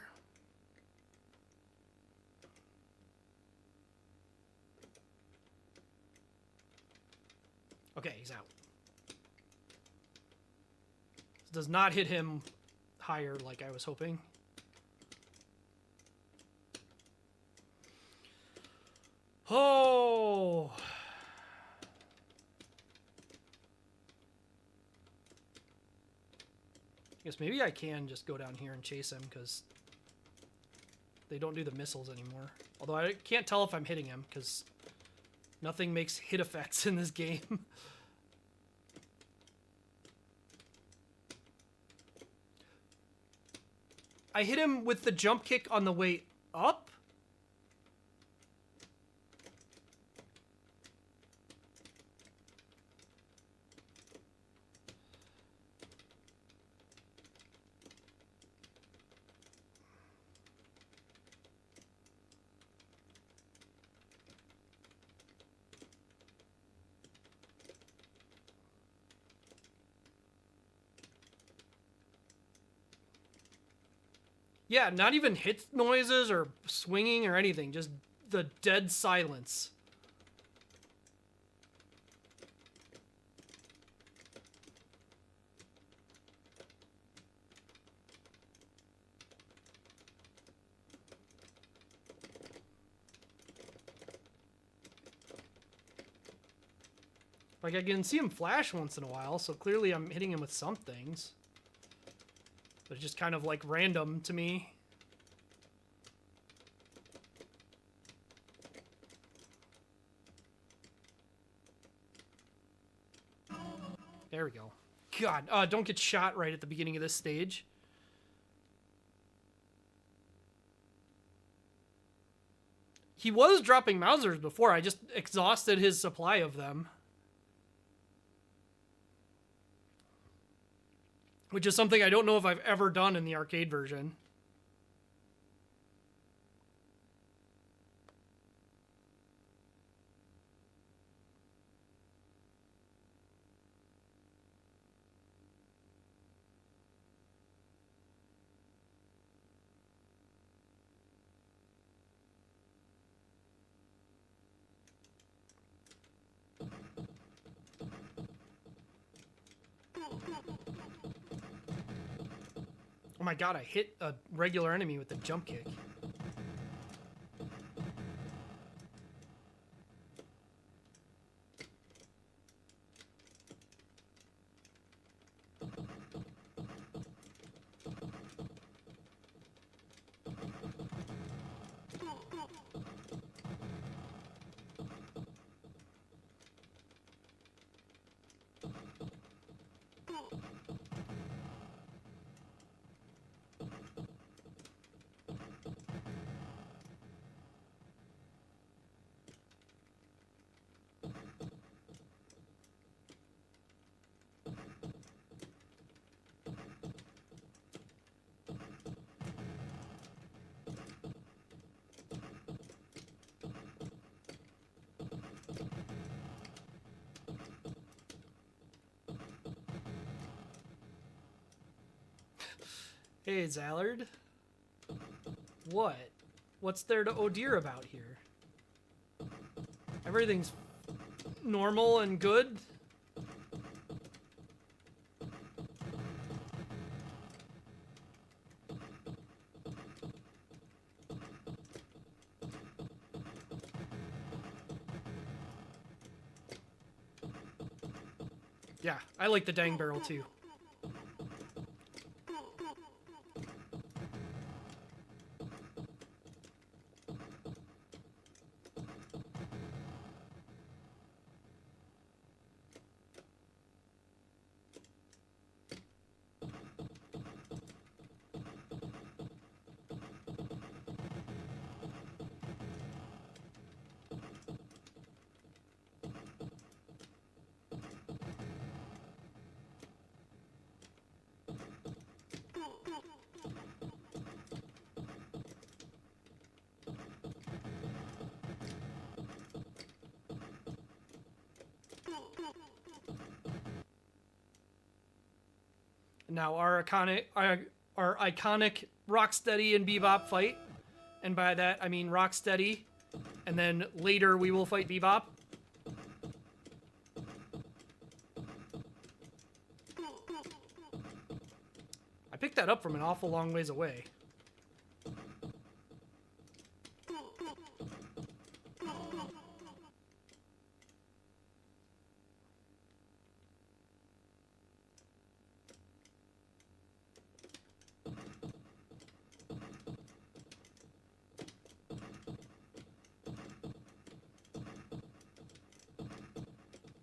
Okay, he's out. This does not hit him higher like I was hoping. Oh! I guess maybe I can just go down here and chase him, because they don't do the missiles anymore. Although I can't tell if I'm hitting him, because nothing makes hit effects in this game. I hit him with the jump kick on the way up? Yeah, not even hit noises or swinging or anything. Just the dead silence. Like, I can see him flash once in a while, so clearly I'm hitting him with some things. But it's just kind of, like, random to me. There we go. God, don't get shot right at the beginning of this stage. He was dropping Mausers before. I just exhausted his supply of them. Which is something I don't know if I've ever done in the arcade version. Oh my god, I hit a regular enemy with the jump kick. Hey, Zallard. What? What's there to oh dear about here? Everything's normal and good? Yeah, I like the dang barrel too. Now our iconic Rocksteady and Bebop fight, and by that I mean Rocksteady, and then later we will fight Bebop. I picked that up from an awful long ways away.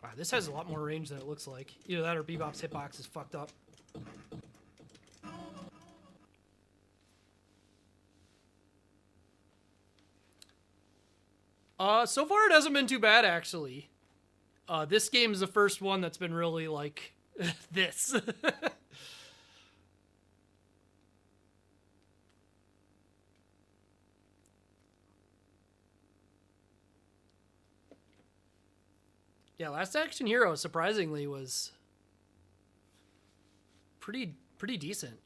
Wow, this has a lot more range than it looks like. Either that or Bebop's hitbox is fucked up. So far it hasn't been too bad, actually. This game is the first one that's been really, like, this. Yeah, Last Action Hero, surprisingly, was pretty decent.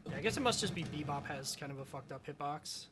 I guess it must just be Bebop has kind of a fucked up hitbox.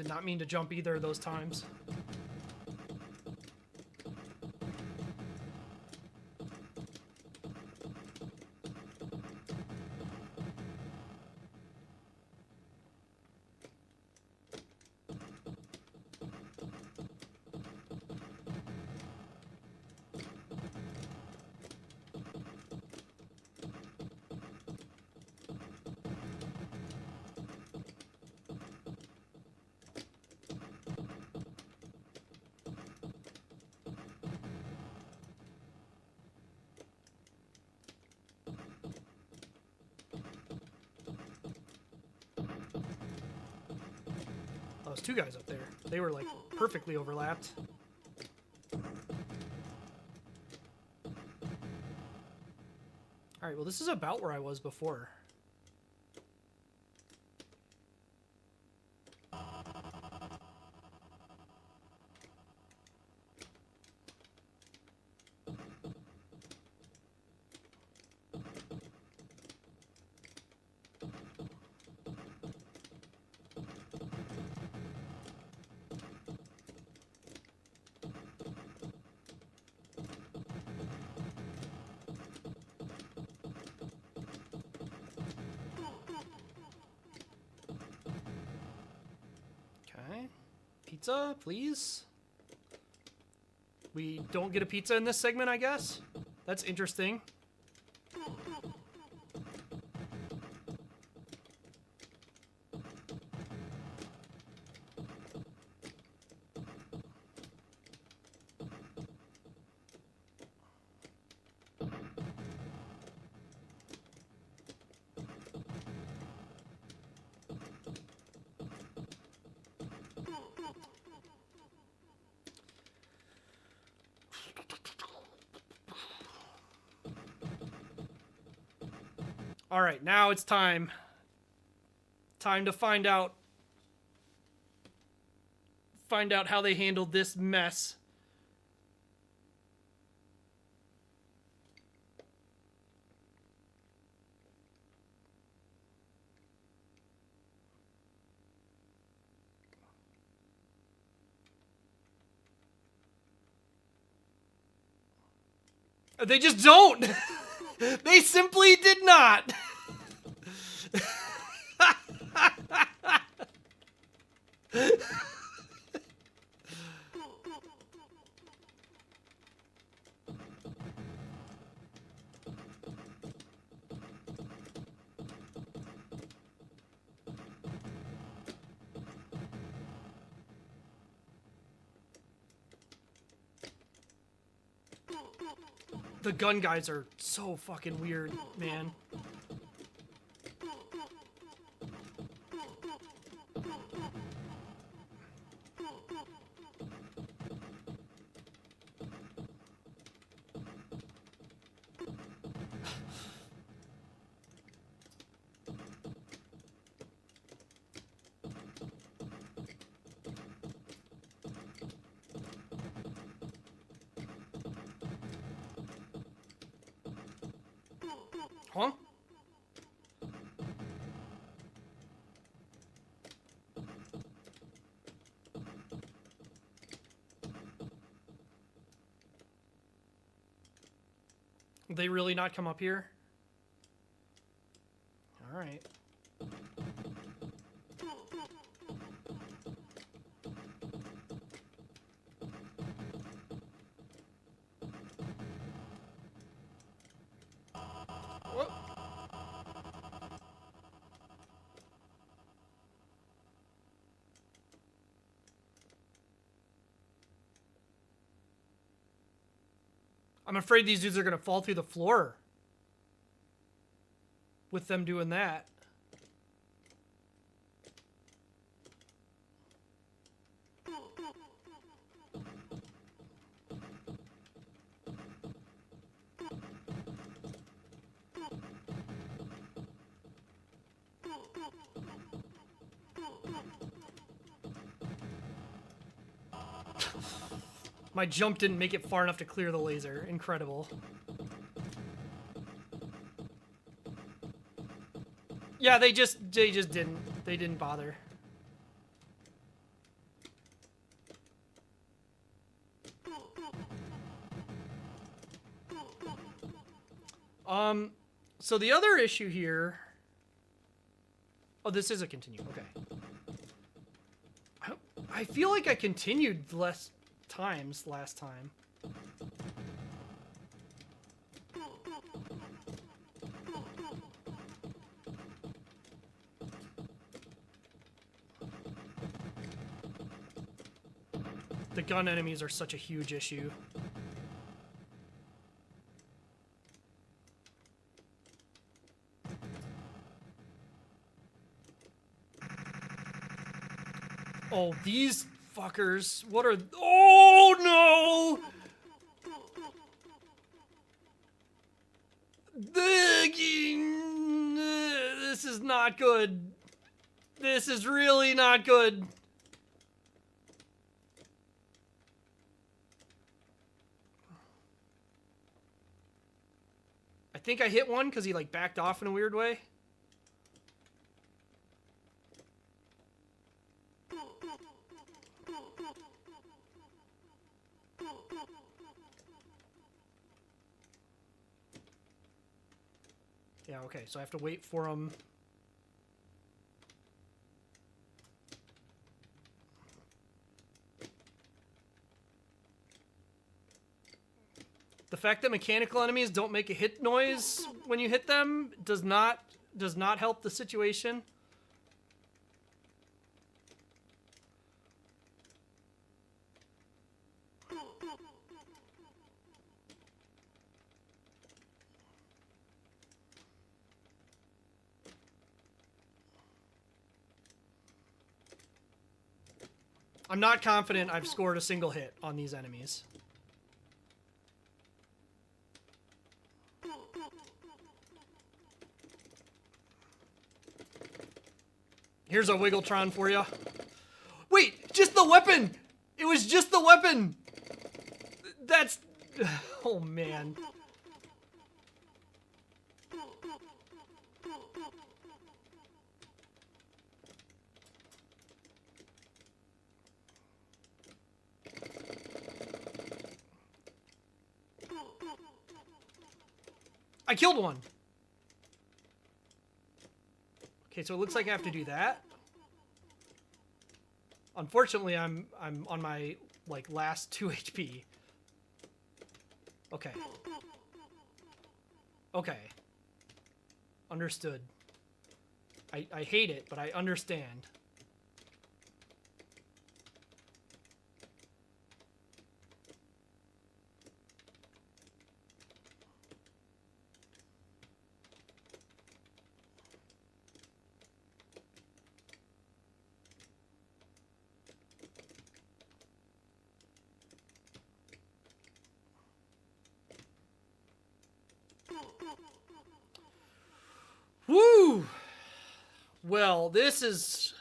Did not mean to jump either of those times. Those two guys up there, they were like perfectly overlapped. All right, well, this is about where I was before. Okay. Pizza, please. We don't get a pizza in this segment, I guess. That's interesting. All right, now it's time. Time to find out how they handled this mess. They just don't. They simply did not. The gun guys are so fucking weird, man. Huh? They really not come up here? All right. Whoa. I'm afraid these dudes are going to fall through the floor with them doing that. My jump didn't make it far enough to clear the laser. Incredible. Yeah, they just didn't. They didn't bother. So the other issue here... Oh, this is a continue. Okay. I feel like I continued less times last time. The gun enemies are such a huge issue. Oh, these fuckers. What are... Oh, no! This is not good. This is really not good. I think I hit one because he, like, backed off in a weird way. Yeah, okay, so I have to wait for him. The fact that mechanical enemies don't make a hit noise when you hit them does not help the situation. I'm not confident I've scored a single hit on these enemies. Here's a Wiggletron for you. Wait, just the weapon! It was just the weapon! That's... Oh, man. I killed one. Okay, so it looks like I have to do that. Unfortunately, I'm on my like last 2 HP. Okay. Okay. Understood. I hate it, but I understand. Woo! Well, this is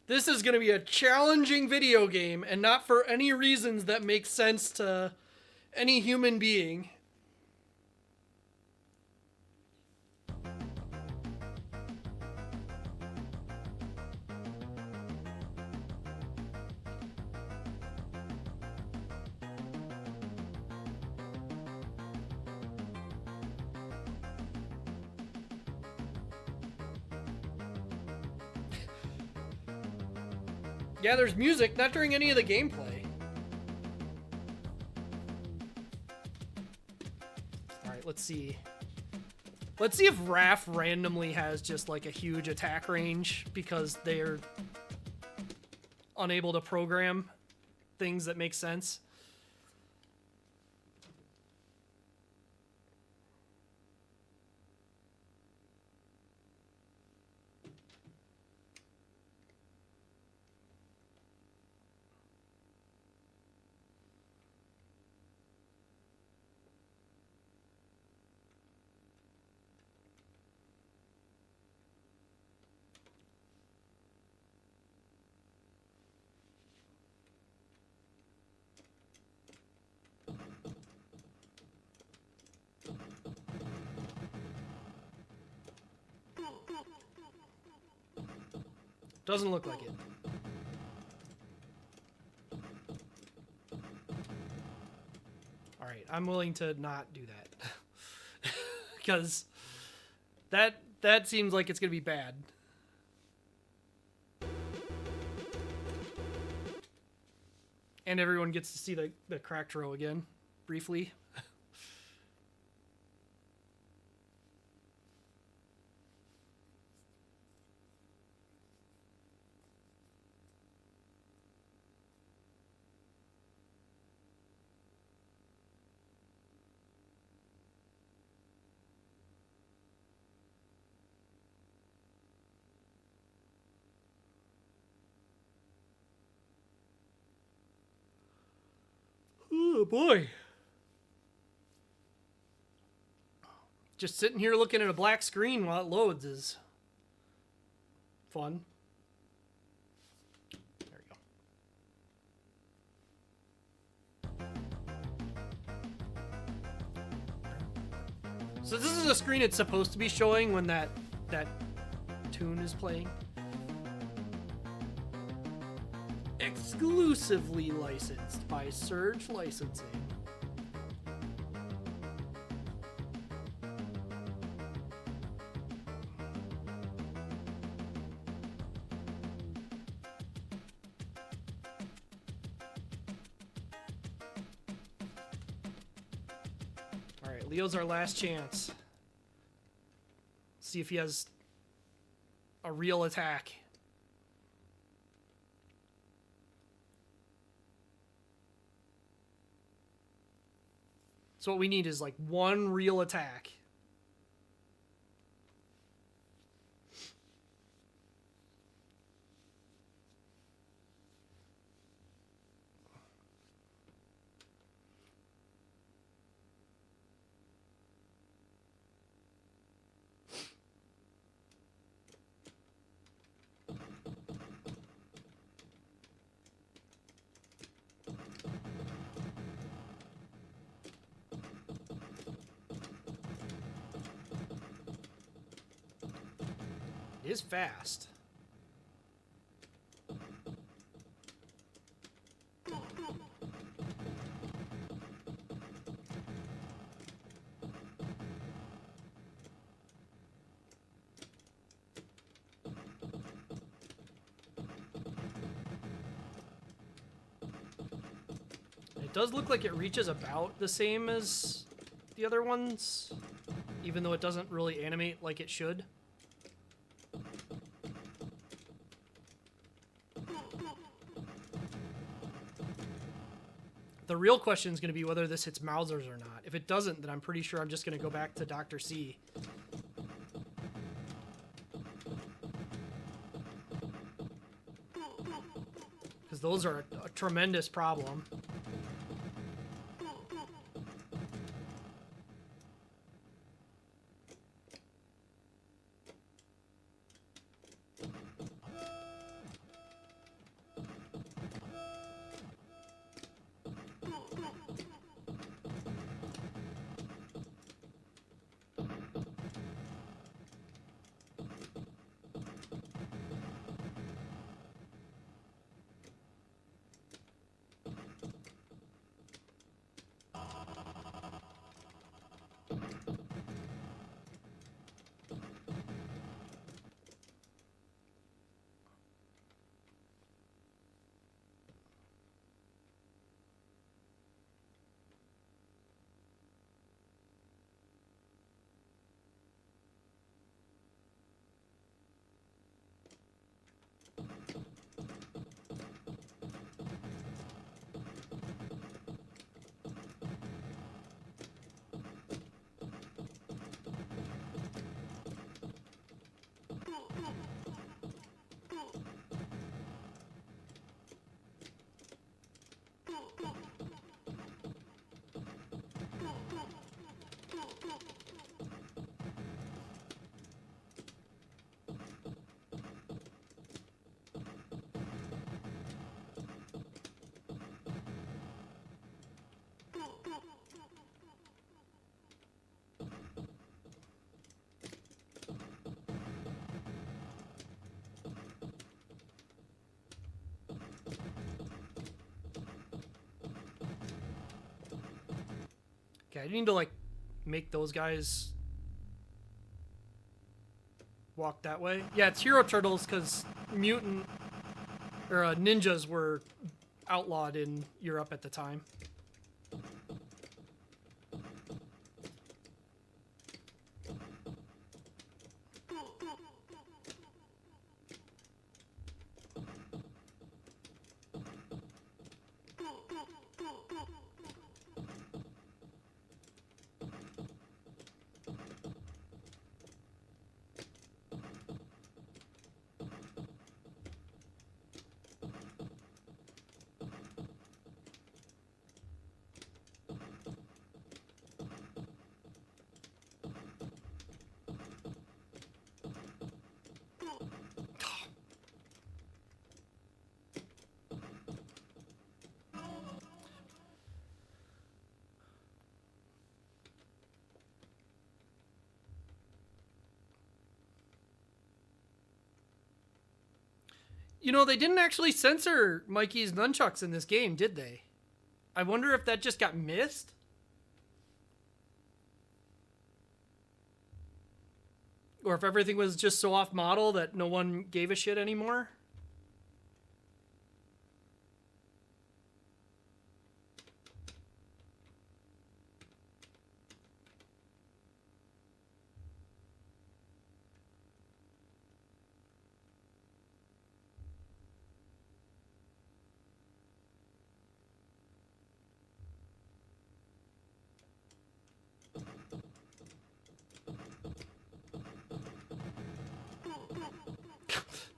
going to be a challenging video game, and not for any reasons that make sense to any human being. Yeah, there's music, not during any of the gameplay. Alright, let's see. Let's see if Raph randomly has just like a huge attack range because they're unable to program things that make sense. Doesn't look like it. Alright, I'm willing to not do that. because that seems like it's gonna be bad. And everyone gets to see the cracked row again, briefly. Oh boy. Just sitting here looking at a black screen while it loads is fun. There we go. So this is a screen it's supposed to be showing when that tune is playing. Exclusively licensed by Surge Licensing. All right, Leo's our last chance. See if he has a real attack. So what we need is like one real attack. It is fast. It does look like it reaches about the same as the other ones, even though it doesn't really animate like it should. The real question is going to be whether this hits Mausers or not. If it doesn't, then I'm pretty sure I'm just going to go back to Dr. C. Because those are a tremendous problem. Okay, I need to like make those guys walk that way. Yeah, it's Hero Turtles because mutant or ninjas were outlawed in Europe at the time. You know, they didn't actually censor Mikey's nunchucks in this game, did they? I wonder if that just got missed. Or if everything was just so off model that no one gave a shit anymore.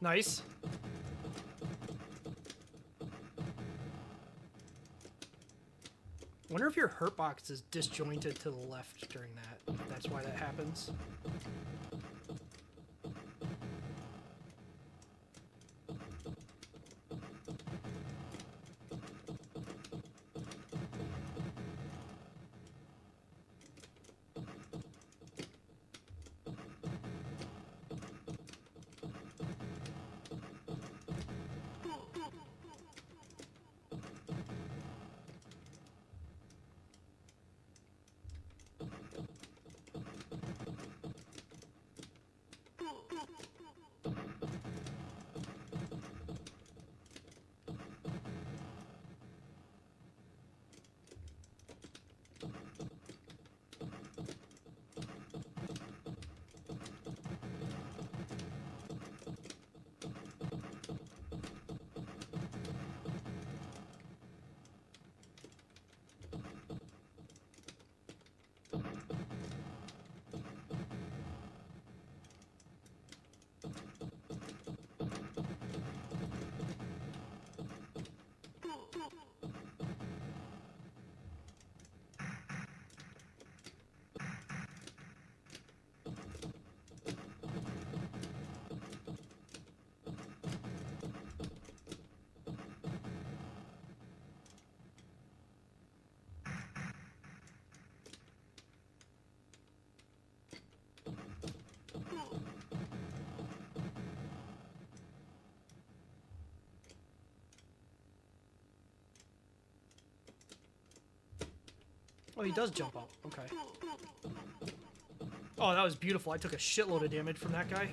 Nice. Wonder if your hurt box is disjointed to the left during that. That's why that happens. Oh, he does jump up. Okay. Oh, that was beautiful. I took a shitload of damage from that guy.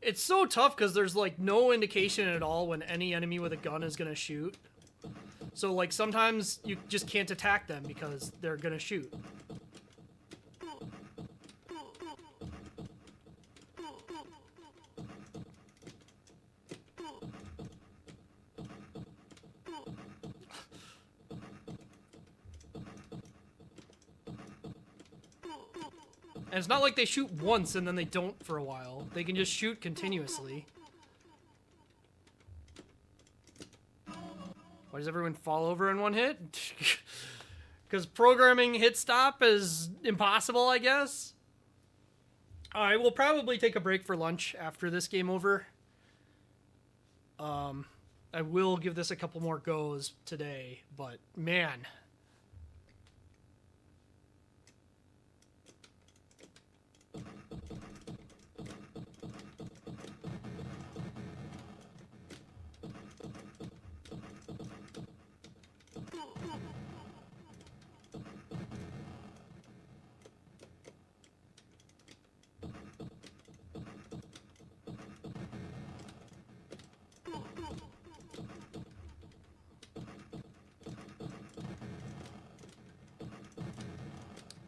It's so tough because there's like no indication at all when any enemy with a gun is gonna shoot. So like sometimes you just can't attack them because they're gonna shoot. And it's not like they shoot once and then they don't for a while. They can just shoot continuously. Why does everyone fall over in one hit? Because programming hit stop is impossible, I guess. I will probably take a break for lunch after this game over. I will give this a couple more goes today, but man.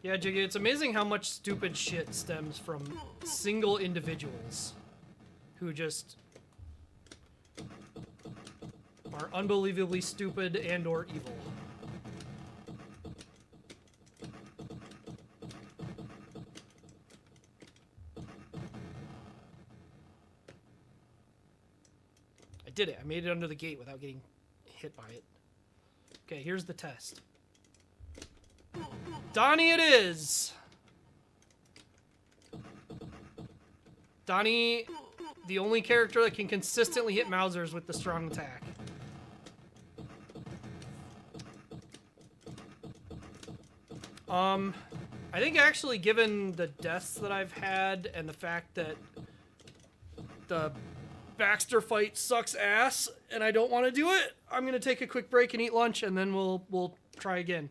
Yeah, Jiggy, it's amazing how much stupid shit stems from single individuals who just are unbelievably stupid and or evil. I did it. I made it under the gate without getting hit by it. Okay, here's the test. Donnie it is! Donnie, the only character that can consistently hit Mausers with the strong attack. I think actually given the deaths that I've had and the fact that the Baxter fight sucks ass and I don't want to do it, I'm gonna take a quick break and eat lunch and then we'll try again.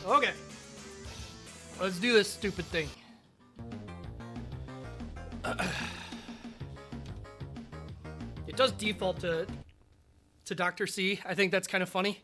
Okay. Let's do this stupid thing. It does default to Dr. C. I think that's kind of funny.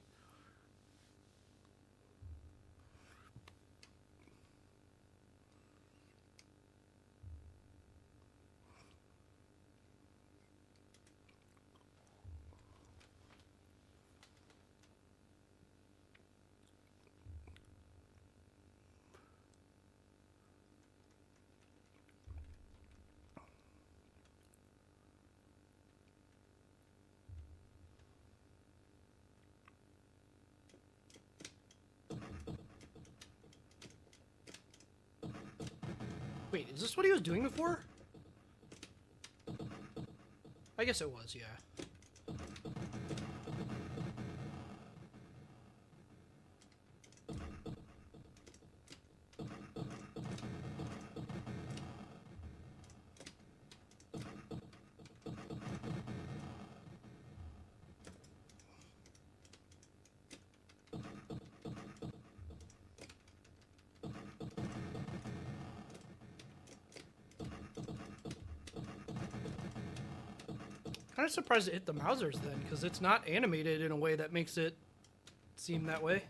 Wait, is this what he was doing before? I guess it was, yeah. Kind of surprised it hit the Mausers then, because it's not animated in a way that makes it seem that way.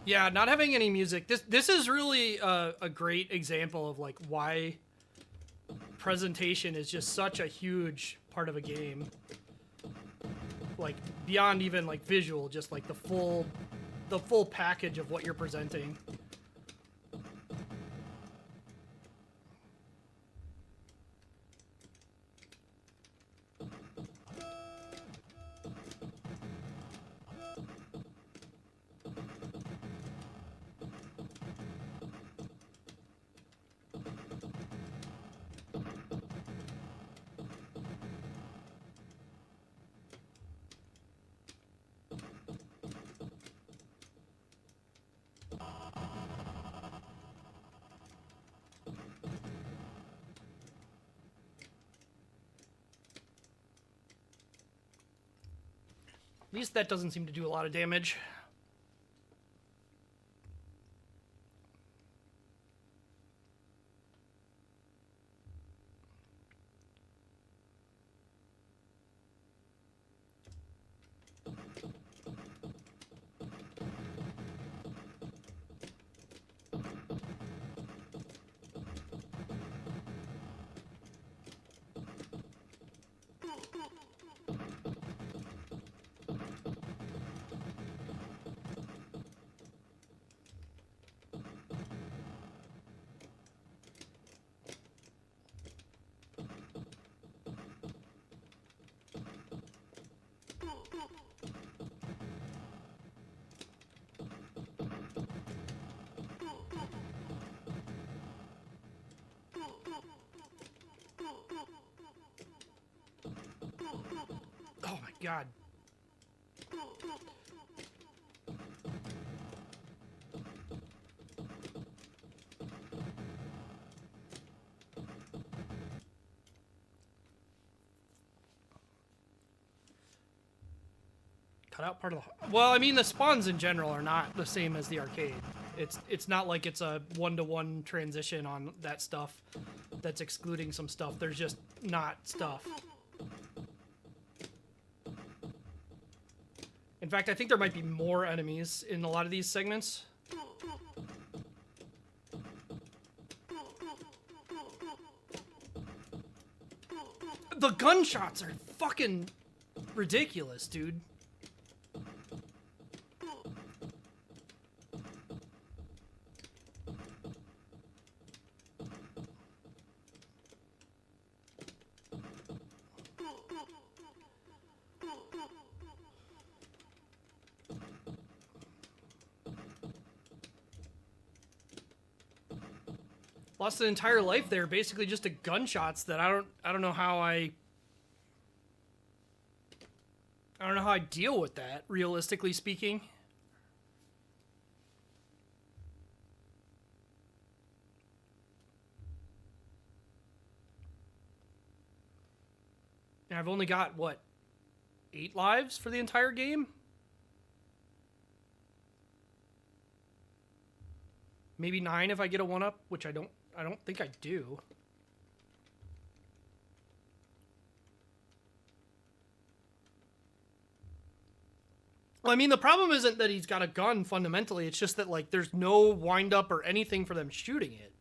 Yeah, not having any music. This is really a great example of like why presentation is just such a huge part of a game. Like beyond even like visual, just like the full package of what you're presenting. At least that doesn't seem to do a lot of damage. Oh my god. Cut out part of the... Well, I mean, the spawns in general are not the same as the arcade. It's not like it's a one-to-one transition on that stuff that's excluding some stuff. There's just not stuff. In fact, I think there might be more enemies in a lot of these segments. The gunshots are fucking ridiculous, dude. Lost an entire life there, basically just to gunshots that I don't know how I don't know how I deal with that, realistically speaking. And I've only got, what, 8 lives for the entire game. Maybe 9 if I get a 1-up, which I don't think I do. Well, I mean, the problem isn't that he's got a gun, fundamentally. It's just that, like, there's no wind-up or anything for them shooting it.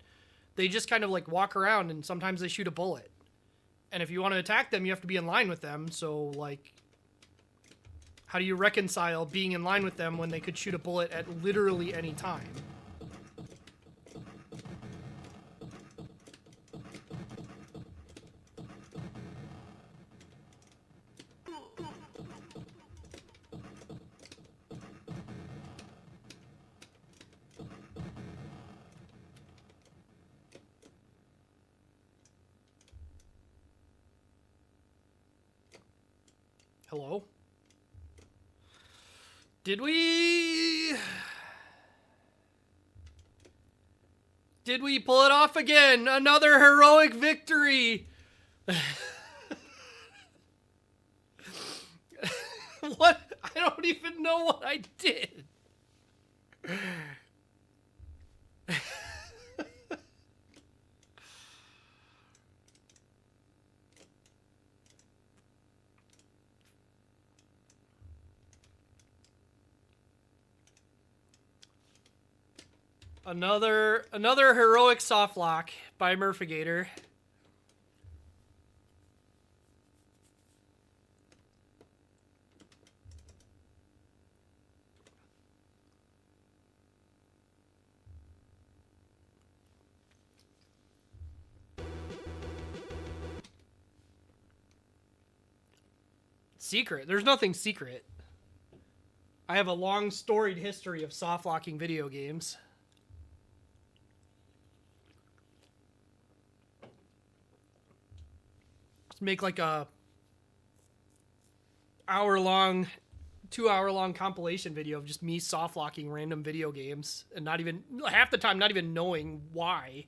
They just kind of, like, walk around, and sometimes they shoot a bullet. And if you want to attack them, you have to be in line with them. So, like, how do you reconcile being in line with them when they could shoot a bullet at literally any time? Hello? Did we pull it off again? Another heroic victory! What? I don't even know what I did. Another heroic softlock by Murphigator. Secret? There's nothing secret. I have a long storied history of softlocking video games. Make like a 2-hour-long compilation video of just me softlocking random video games and not even half the time not even knowing why.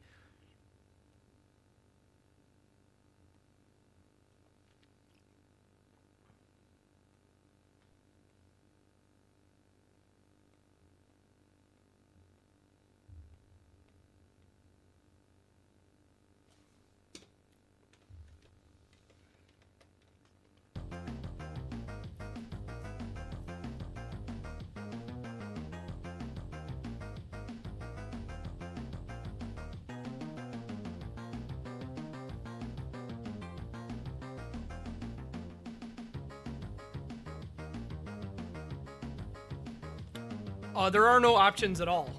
There are no options at all.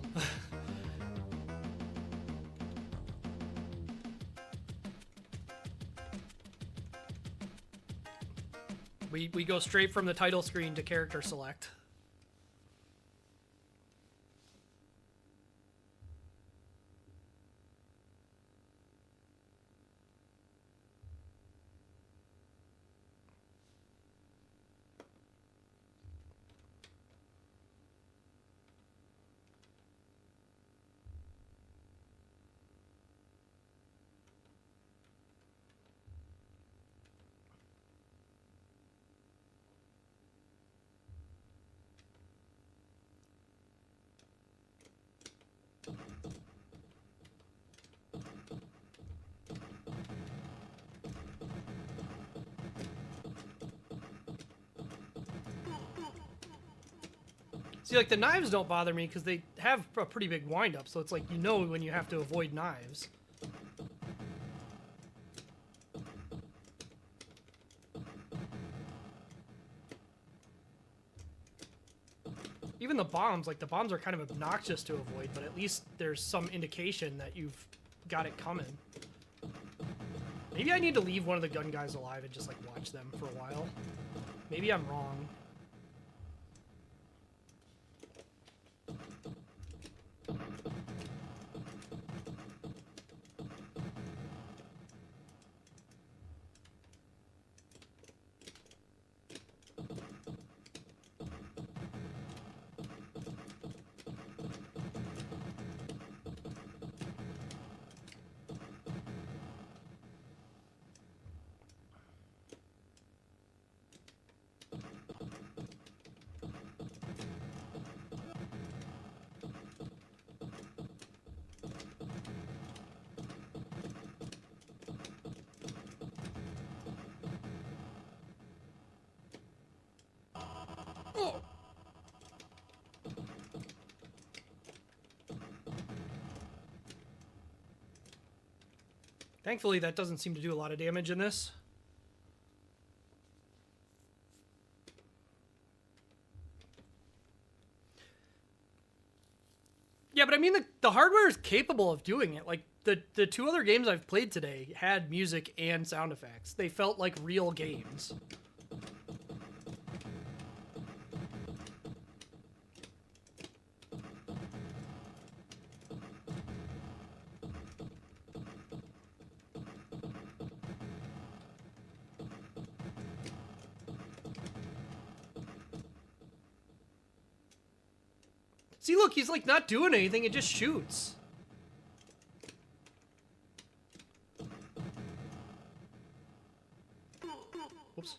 We go straight from the title screen to character select. See, like, the knives don't bother me because they have a pretty big wind-up, so it's like you know when you have to avoid knives. Even the bombs, like, the bombs are kind of obnoxious to avoid, but at least there's some indication that you've got it coming. Maybe I need to leave one of the gun guys alive and just, like, watch them for a while. Maybe I'm wrong. Thankfully, that doesn't seem to do a lot of damage in this. Yeah, but I mean, the hardware is capable of doing it. Like, the two other games I've played today had music and sound effects. They felt like real games. See, look, he's like not doing anything. It just shoots. Whoops.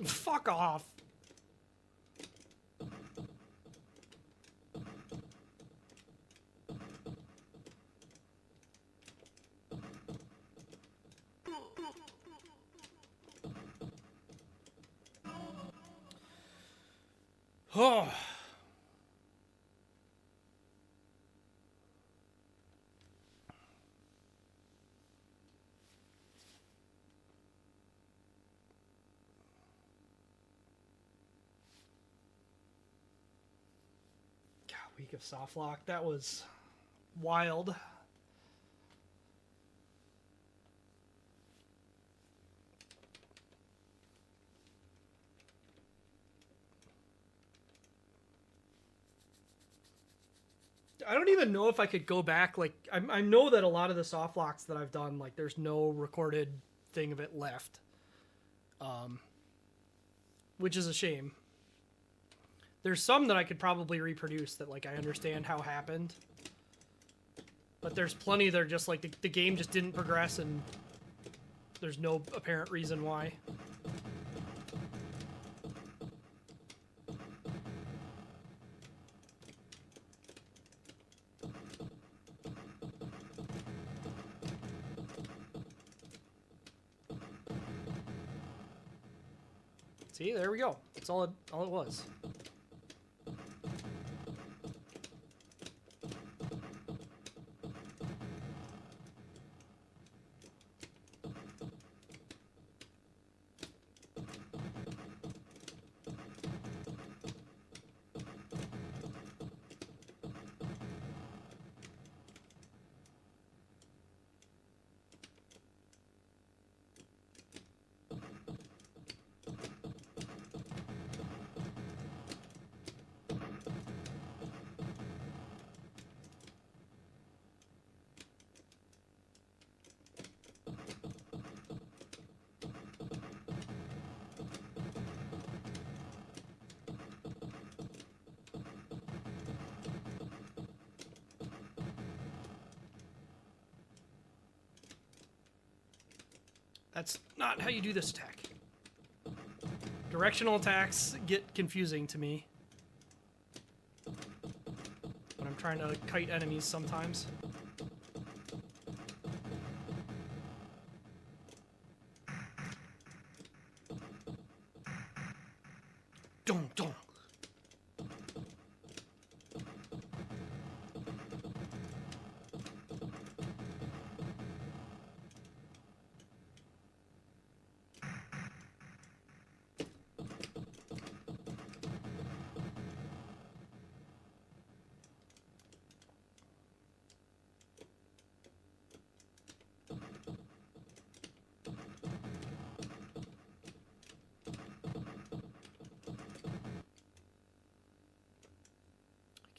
Fuck off. Oh. God, week of soft lock. That was wild. I don't even know if I could go back. Like, I know that a lot of the soft locks that I've done, like, there's no recorded thing of it left. Which is a shame. There's some that I could probably reproduce that, like, I understand how happened. But there's plenty that are just, like, the game just didn't progress and there's no apparent reason why. See, there we go. That's all it was. That's not how you do this attack. Directional attacks get confusing to me when I'm trying to kite enemies sometimes. Dong, dong.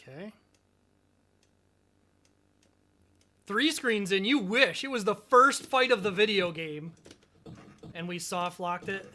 Okay. 3 screens in, you wish. It was the first fight of the video game. And we soft locked it.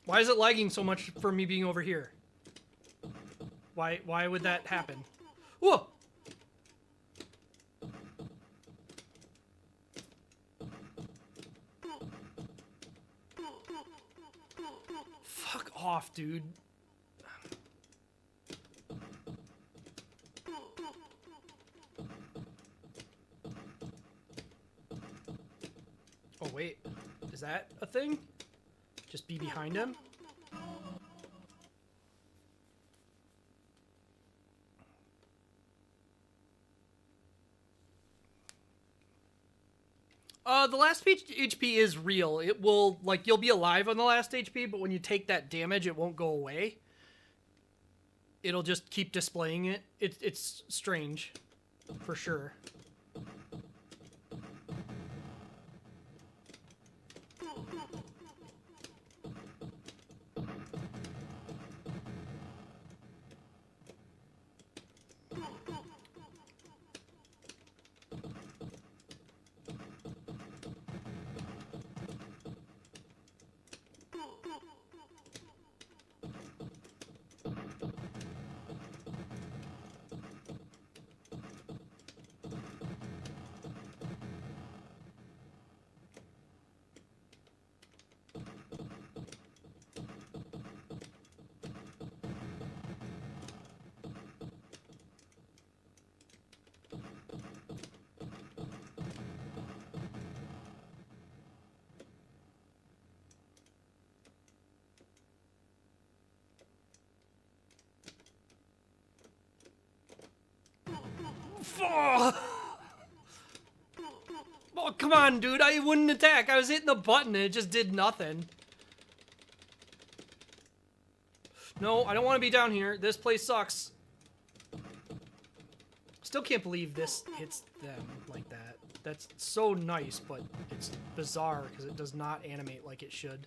Why is it lagging so much for me being over here? Why would that happen? Whoa! Fuck off, dude. Oh, wait. Is that a thing? Just be behind him? The last HP is real. It will, like, you'll be alive on the last HP, but when you take that damage, it won't go away. It'll just keep displaying it. It's strange, for sure. Oh, come on, dude. I wouldn't attack. I was hitting the button and it just did nothing. No, I don't want to be down here. This place sucks. Still can't believe this hits them like that. That's so nice, but it's bizarre because it does not animate like it should.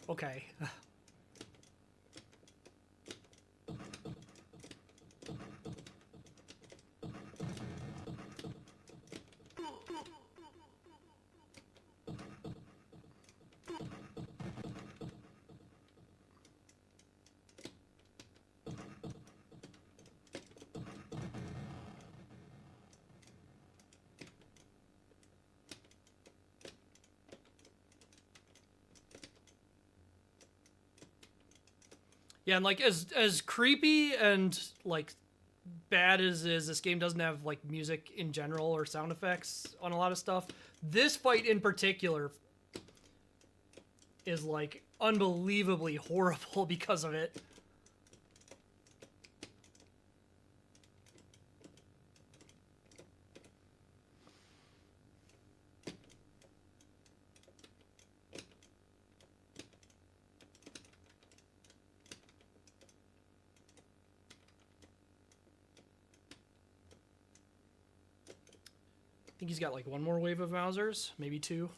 Okay. Yeah, and like as creepy and like bad as is, this game doesn't have like music in general or sound effects on a lot of stuff. This fight in particular is like unbelievably horrible because of it. I think he's got like one more wave of Mausers, maybe 2.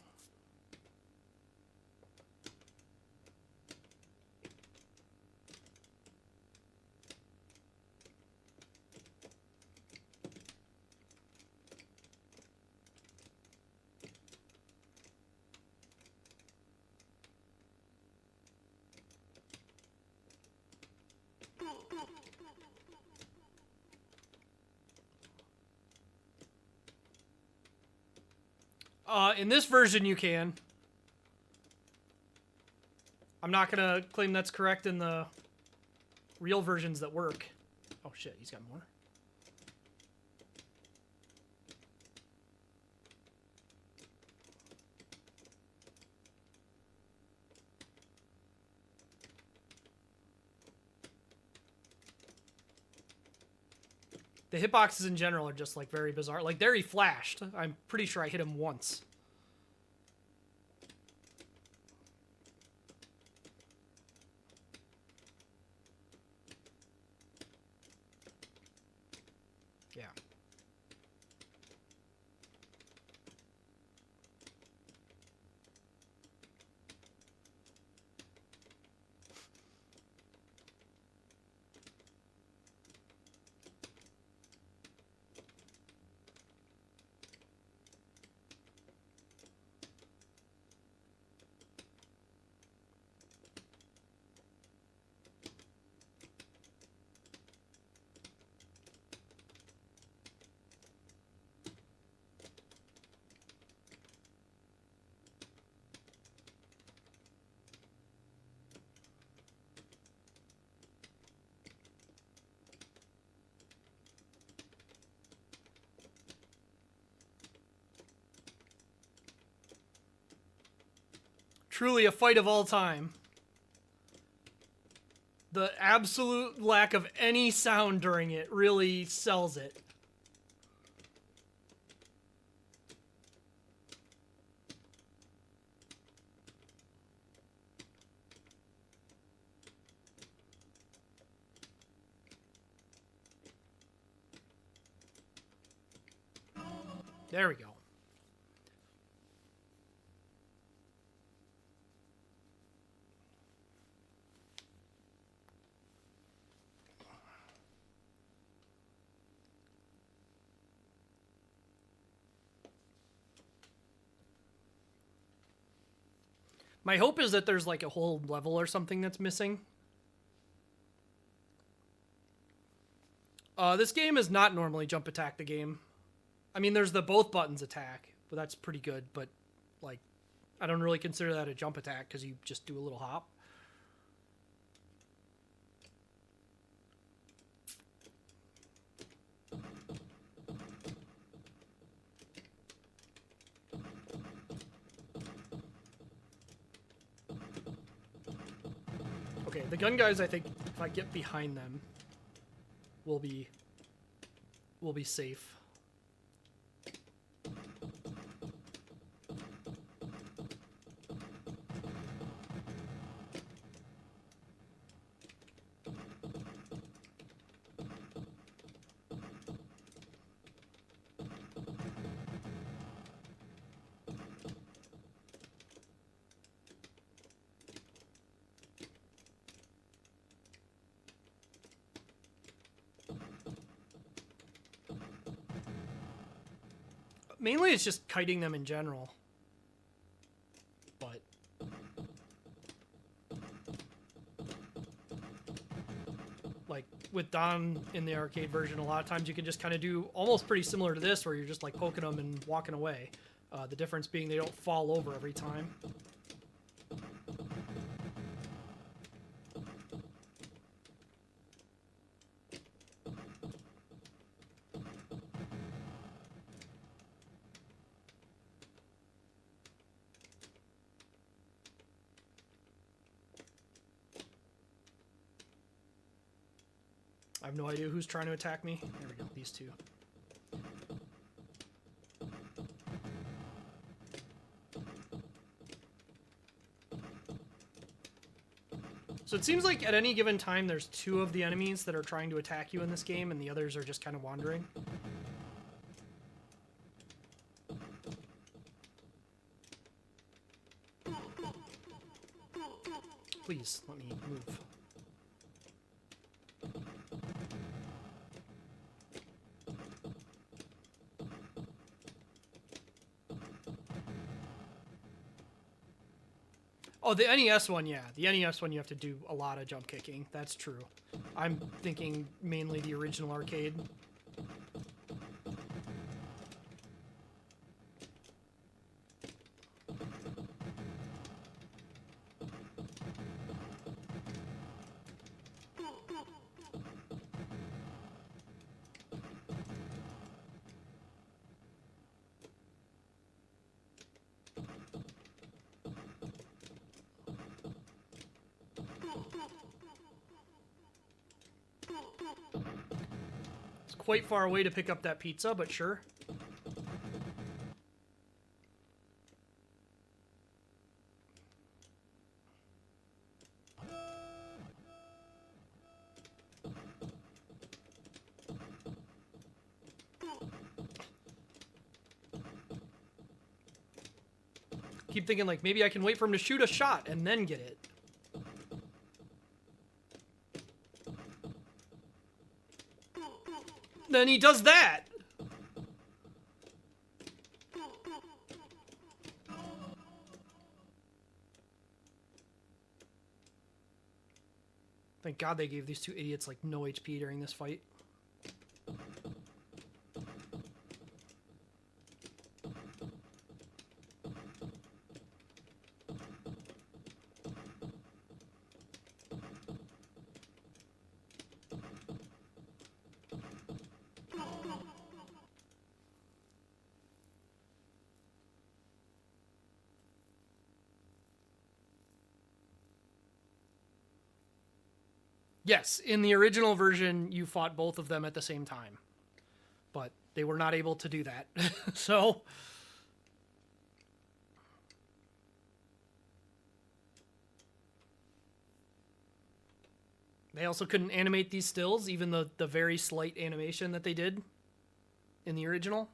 In this version, you can. I'm not gonna claim that's correct in the real versions that work. Oh shit, he's got more. The hitboxes in general are just like very bizarre. Like there he flashed. I'm pretty sure I hit him once. Yeah. Truly a fight of all time. The absolute lack of any sound during it really sells it. There we go. My hope is that there's like a whole level or something that's missing. This game is not normally jump attack the game. I mean, there's the both buttons attack, but that's pretty good. But like, I don't really consider that a jump attack because you just do a little hop. Okay, the gun guys, I think if I get behind them, we'll be safe. Mainly it's just kiting them in general. But like with Don in the arcade version, a lot of times you can just kind of do almost pretty similar to this where you're just like poking them and walking away. The difference being they don't fall over every time. I have no idea who's trying to attack me. There we go, these two. So it seems like at any given time there's two of the enemies that are trying to attack you in this game and the others are just kind of wandering. Please, let me move. Oh, the NES one, yeah. The NES one, you have to do a lot of jump kicking. That's true. I'm thinking mainly the original arcade. quite far away to pick up that pizza, but sure. Keep thinking, like, maybe I can wait for him to shoot a shot and then get it. Then he does that! Thank God they gave these two idiots, like, no HP during this fight. Yes, in the original version, you fought both of them at the same time. But they were not able to do that. So... They also couldn't animate these stills, even the very slight animation that they did in the original.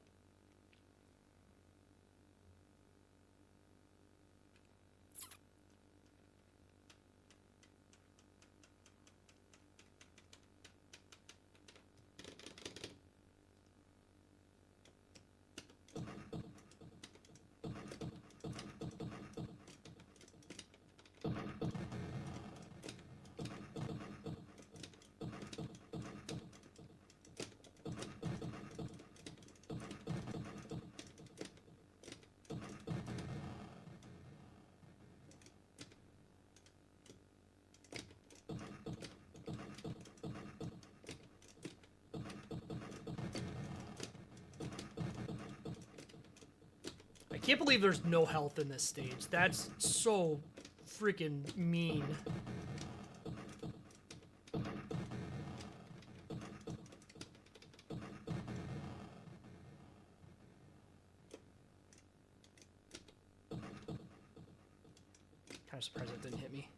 I can't believe there's no health in this stage. That's so freaking mean. Kind of surprised that didn't hit me.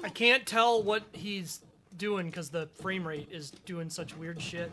I can't tell what he's doing because the frame rate is doing such weird shit.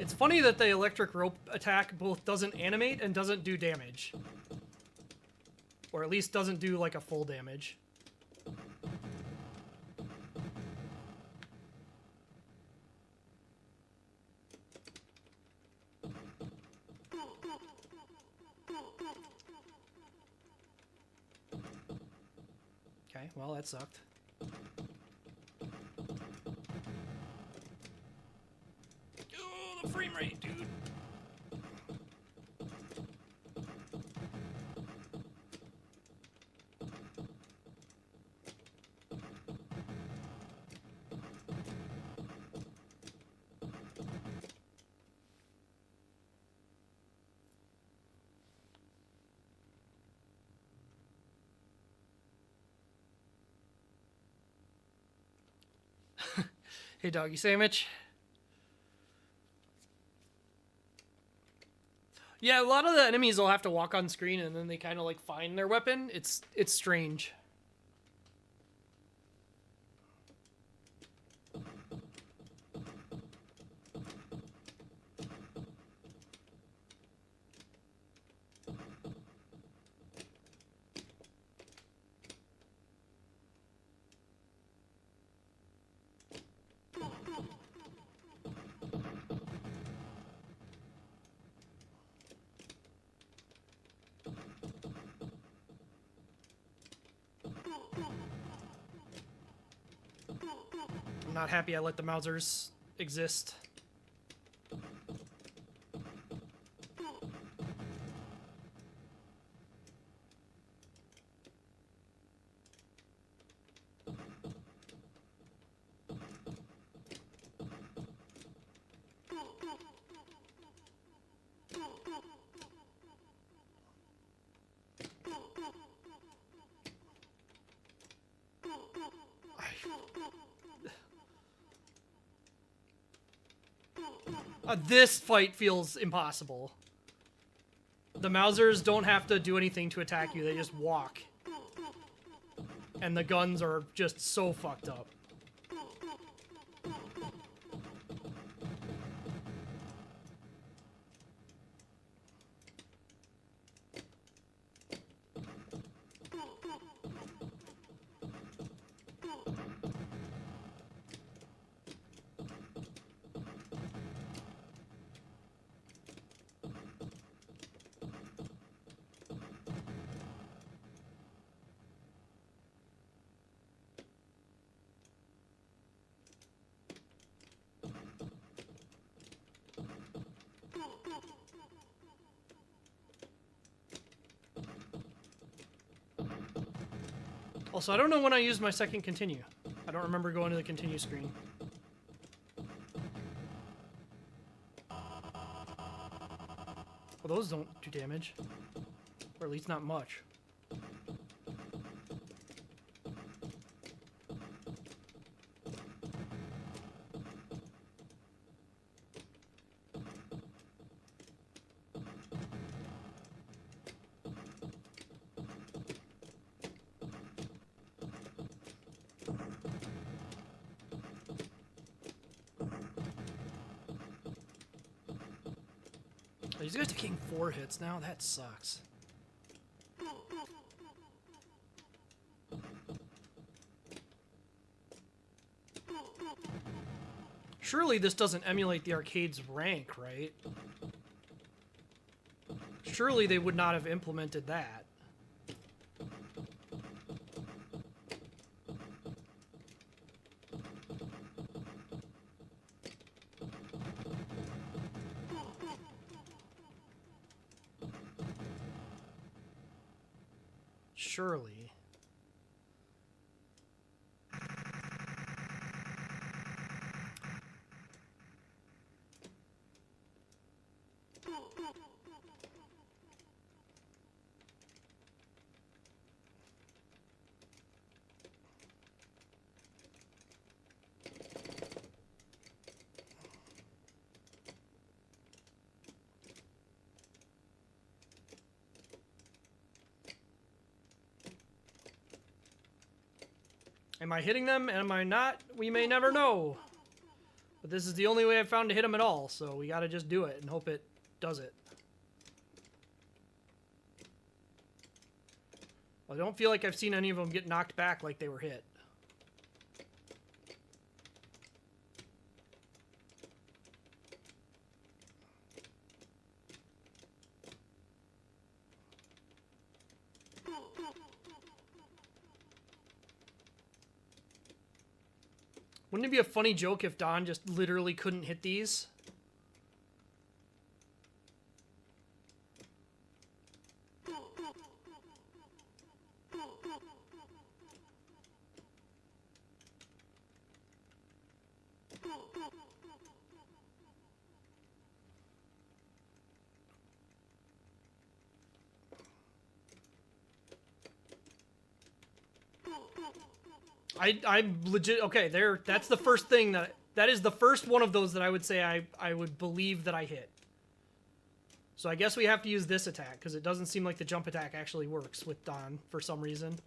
It's funny that the electric rope attack both doesn't animate and doesn't do damage. Or at least doesn't do like a full damage. Okay, well that sucked. Oh, the frame rate, dude. Hey, doggy sandwich. Yeah, a lot of the enemies will have to walk on screen and then they kind of like find their weapon. It's strange. I'm not happy I let the Mausers exist. This fight feels impossible. The Mausers don't have to do anything to attack you, they just walk. And the guns are just so fucked up. Also, I don't know when I used my second continue. I don't remember going to the continue screen. Well, those don't do damage. Or at least not much. These guys taking 4 hits now? That sucks. Surely this doesn't emulate the arcade's rank, right? Surely they would not have implemented that. Surely. Am I hitting them? Am I not? We may never know. But this is the only way I've found to hit him at all, so we gotta just do it and hope it does it. I don't feel like I've seen any of them get knocked back like they were hit. Wouldn't it be a funny joke if Don just literally couldn't hit these? I'm legit okay. That's the first thing that is the first one of those that I would say I would believe that I hit. So I guess we have to use this attack because it doesn't seem like the jump attack actually works with Don for some reason.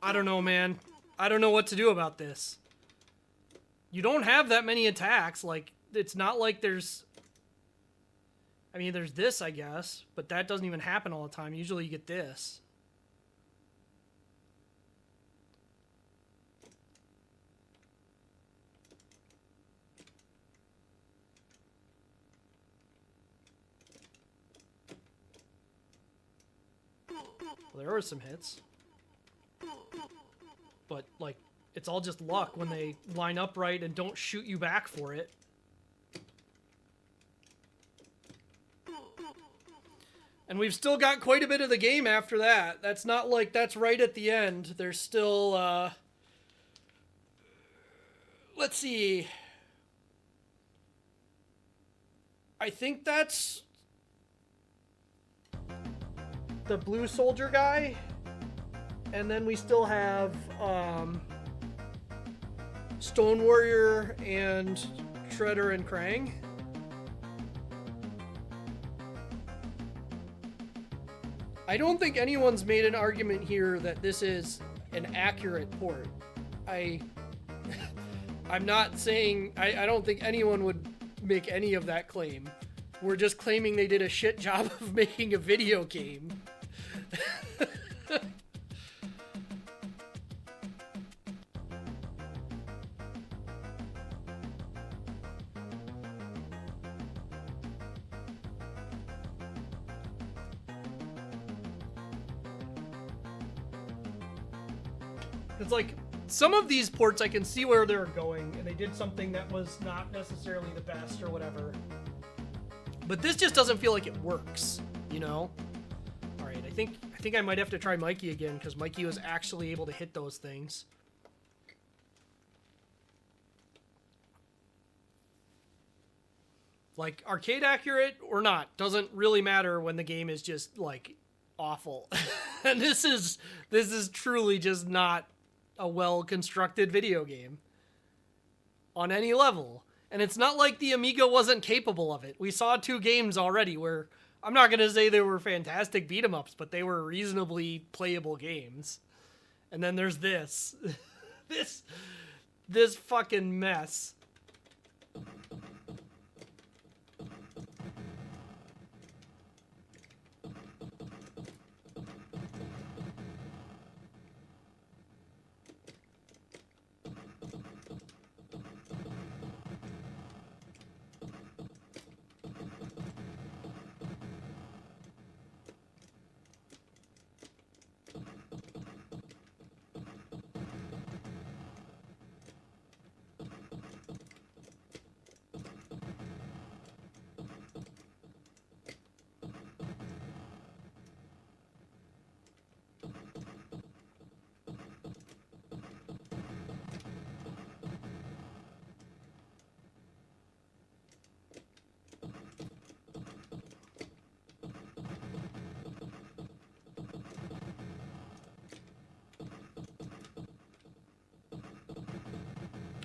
I don't know, man. I don't know what to do about this. You don't have that many attacks. Like, it's not like there's... I mean, there's this, I guess, but that doesn't even happen all the time. Usually you get this. Well, there were some hits. But, like, it's all just luck when they line up right and don't shoot you back for it. And we've still got quite a bit of the game after that. That's not like that's right at the end. There's still, let's see. I think that's the blue soldier guy. And then we still have Stone Warrior and Shredder and Krang. I don't think anyone's made an argument here that this is an accurate port. I'm not saying... I don't think anyone would make any of that claim. We're just claiming they did a shit job of making a video game. It's like, some of these ports I can see where they're going, and they did something that was not necessarily the best or whatever. But this just doesn't feel like it works, you know? Alright, I think I might have to try Mikey again, because Mikey was actually able to hit those things. Like, arcade accurate or not, doesn't really matter when the game is just, like, awful. And this is truly just not a well-constructed video game on any level. And it's not like the Amiga wasn't capable of it. We saw 2 games already where, I'm not going to say they were fantastic beat-em-ups, but they were reasonably playable games. And then there's this. this fucking mess.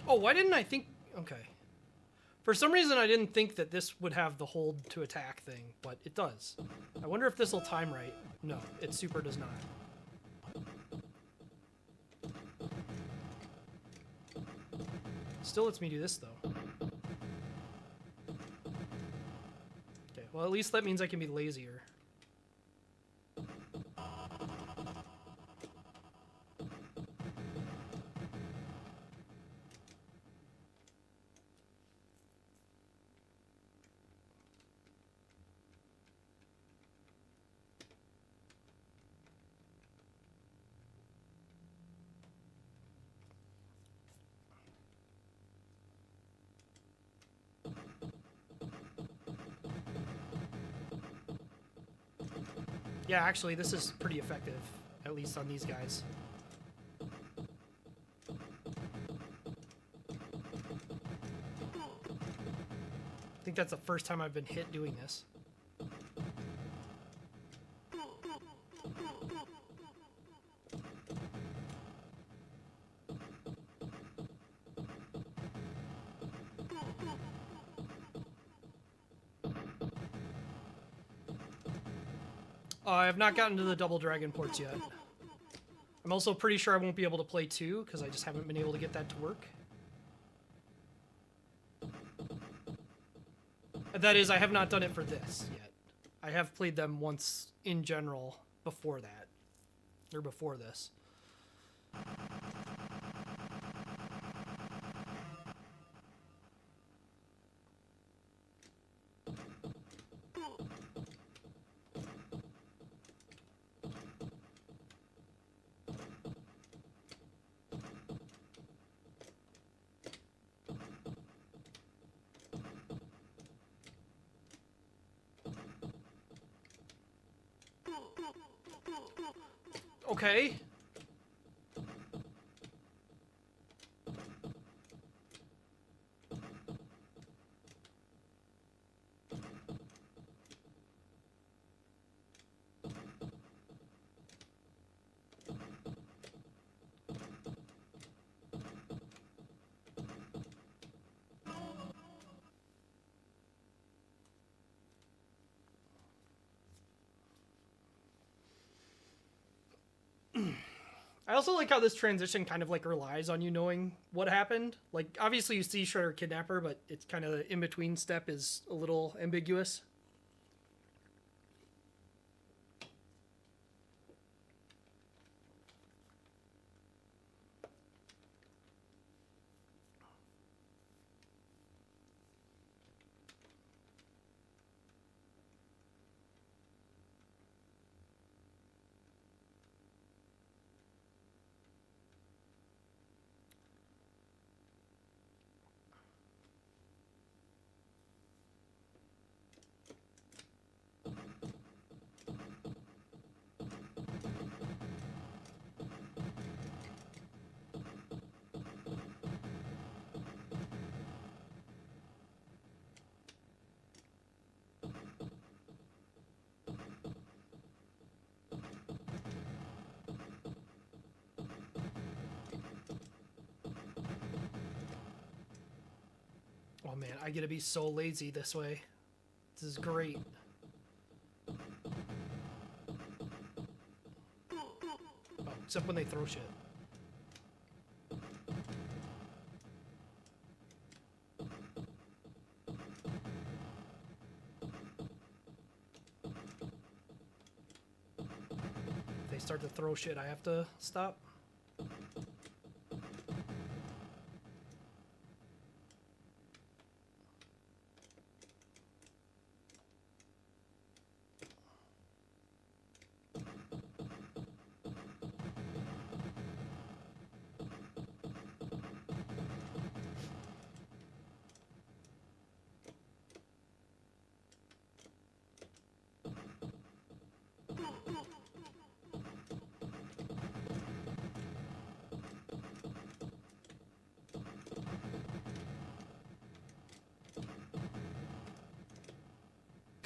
Oh, why didn't I think... Okay. For some reason, I didn't think that this would have the hold to attack thing, but it does. I wonder if this will time right. No, it super does not. Still lets me do this, though. Okay, well, at least that means I can be lazier. Yeah, actually, this is pretty effective, at least on these guys. I think that's the first time I've been hit doing this. I have not gotten to the double dragon ports yet. I'm also pretty sure I won't be able to play 2 because I just haven't been able to get that to work. That is, I have not done it for this yet. I have played them once in general before that. Or before this. Okay. I also like how this transition kind of like relies on you knowing what happened. Like, obviously you see Shredder Kidnapper, but it's kind of the in-between step is a little ambiguous. Oh man, I get to be so lazy this way. This is great. Oh, except when they throw shit. If they start to throw shit, I have to stop.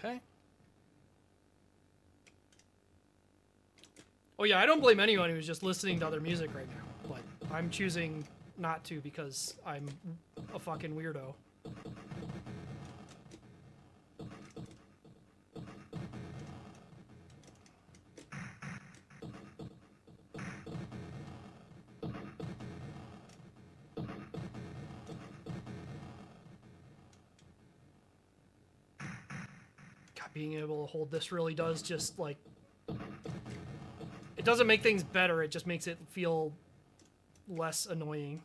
Okay. Oh yeah, I don't blame anyone who's just listening to other music right now, but I'm choosing not to because I'm a fucking weirdo. God, being able to hold this really does just, like... It doesn't make things better, it just makes it feel less annoying.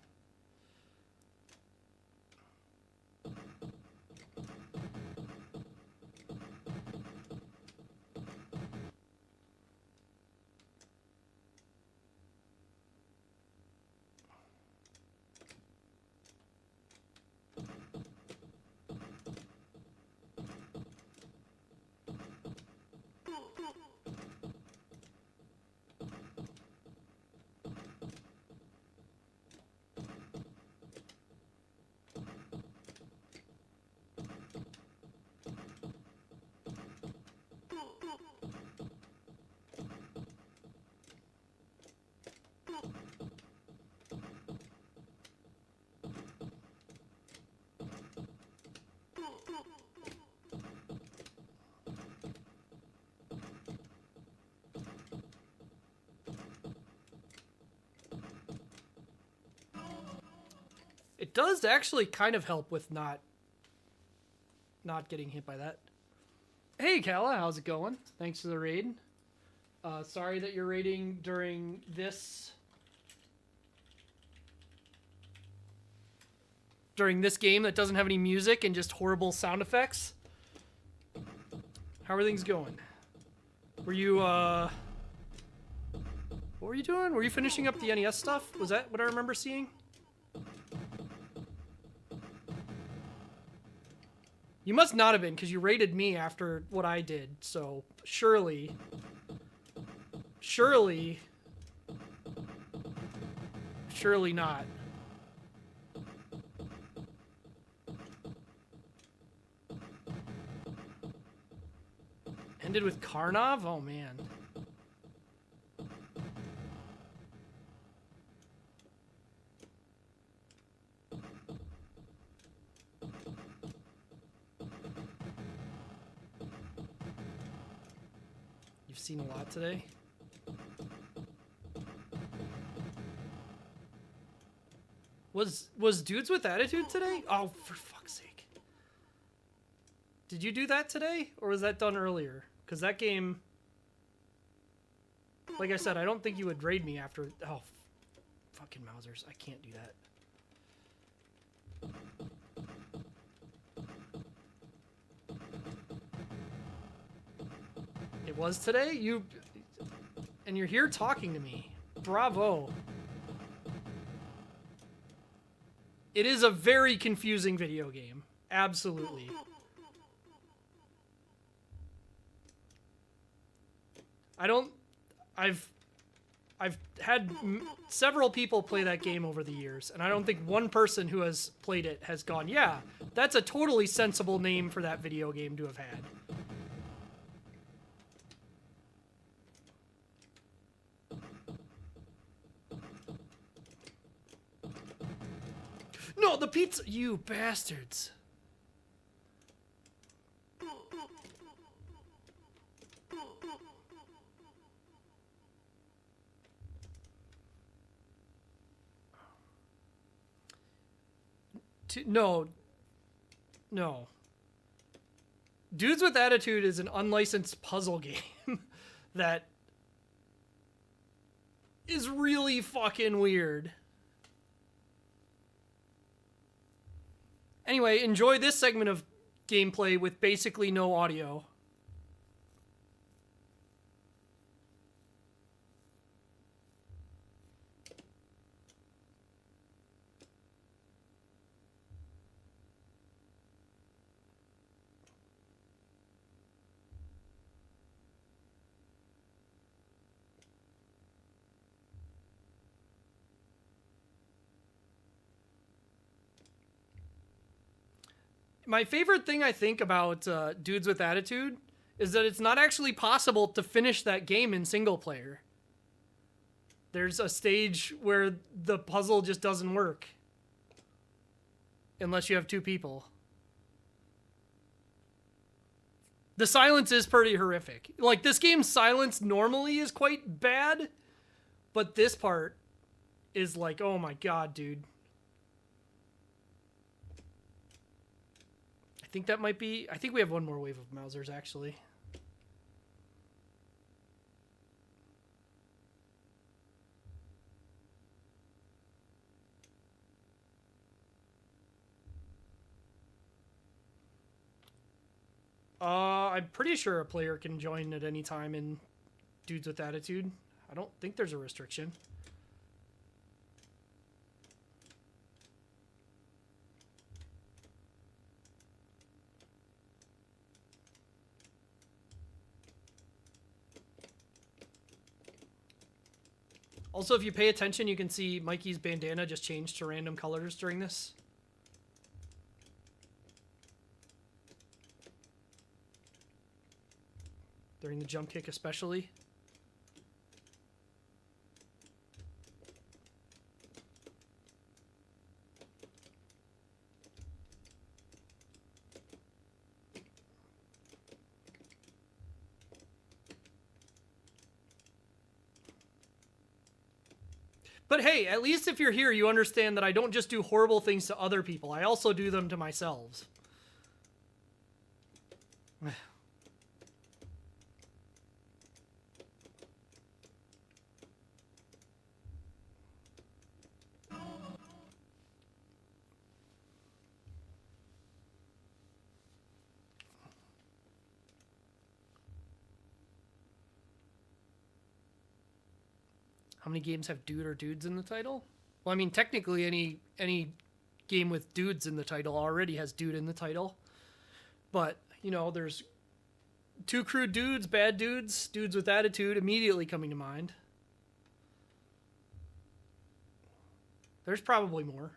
It does actually kind of help with not getting hit by that. Hey, Kala, how's it going? Thanks for the raid. Sorry that you're raiding during this game that doesn't have any music and just horrible sound effects. How are things going? Were you, what were you doing? Were you finishing up the NES stuff? Was that what I remember seeing? You must not have been, because you raided me after what I did, so surely not. Ended with Karnov? Oh, man. You've seen a lot today? Was Dudes with Attitude today? Oh, for fuck's sake. Did you do that today? Or was that done earlier? Because that game... Like I said, I don't think you would raid me after... Oh, fucking Mausers. I can't do that. It was today? You... And you're here talking to me. Bravo. It is a very confusing video game. Absolutely. I've had several people play that game over the years, and I don't think one person who has played it has gone, yeah, that's a totally sensible name for that video game to have had. No, the pizza! You bastards! No. No. Dudes with Attitude is an unlicensed puzzle game that is really fucking weird. Anyway, enjoy this segment of gameplay with basically no audio. My favorite thing I think about Dudes with Attitude is that it's not actually possible to finish that game in single player. There's a stage where the puzzle just doesn't work. Unless you have two people. The silence is pretty horrific. Like, this game's silence normally is quite bad, but this part is like, oh my god, dude. I think that might be... I think we have one more wave of Mausers, actually. I'm pretty sure a player can join at any time in Dudes with Attitude. I don't think there's a restriction. Also, if you pay attention, you can see Mikey's bandana just changed to random colors during this. During the jump kick especially. But hey, at least if you're here, you understand that I don't just do horrible things to other people. I also do them to myself. How many games have dude or dudes in the title? Well, I mean, technically any game with dudes in the title already has dude in the title. But, you know, there's Two Crude Dudes, Bad Dudes, Dudes with Attitude immediately coming to mind. There's probably more.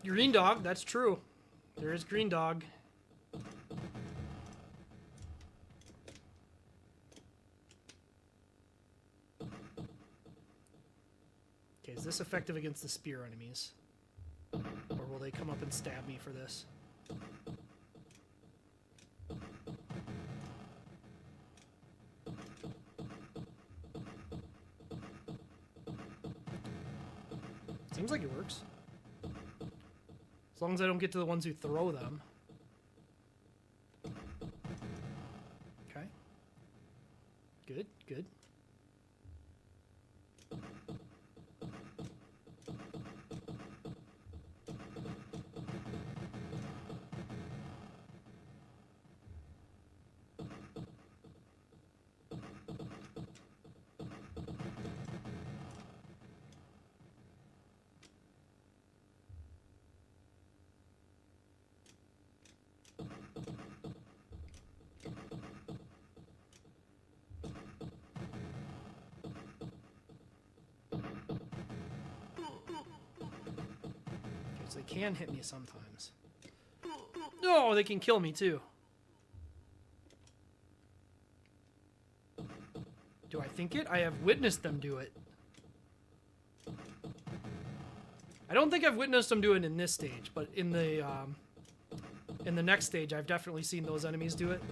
Green Dog, that's true. There is Green Dog. Okay, is this effective against the spear enemies? Or will they come up and stab me for this? Seems like it works. As long as I don't get to the ones who throw them. Okay. Good, good. They can hit me sometimes. No, they can kill me too. Do I think it? I have witnessed them do it. I don't think I've witnessed them do it in this stage, but in the next stage, I've definitely seen those enemies do it.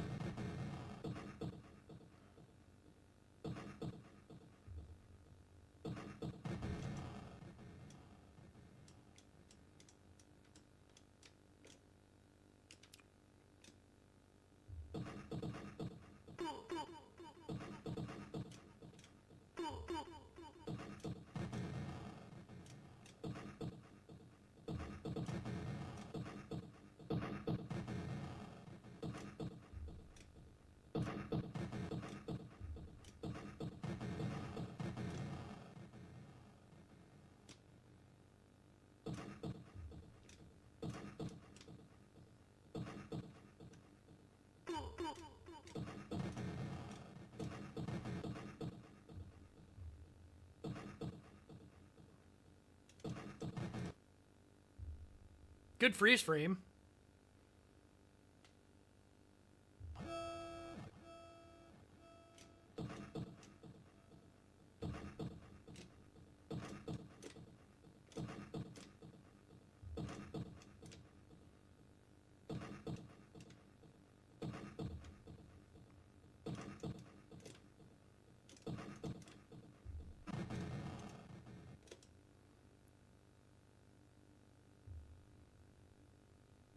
Good freeze frame.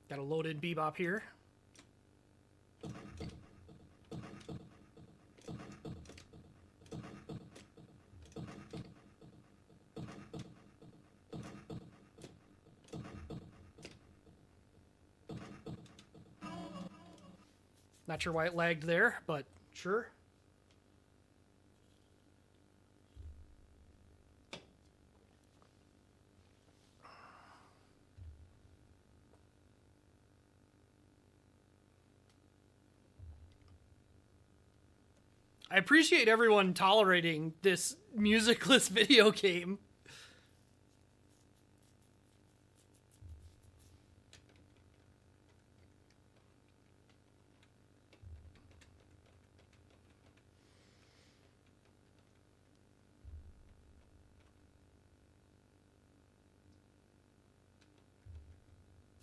Got a loaded Bebop here. Not sure why it lagged there, but sure. I appreciate everyone tolerating this musicless video game.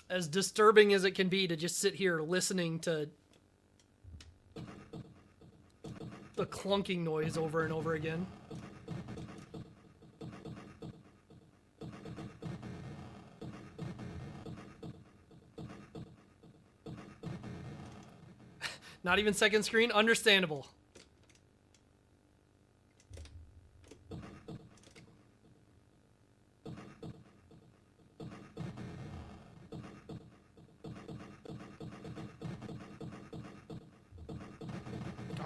As disturbing as it can be to just sit here listening to the clunking noise over and over again. Not even second screen? Understandable.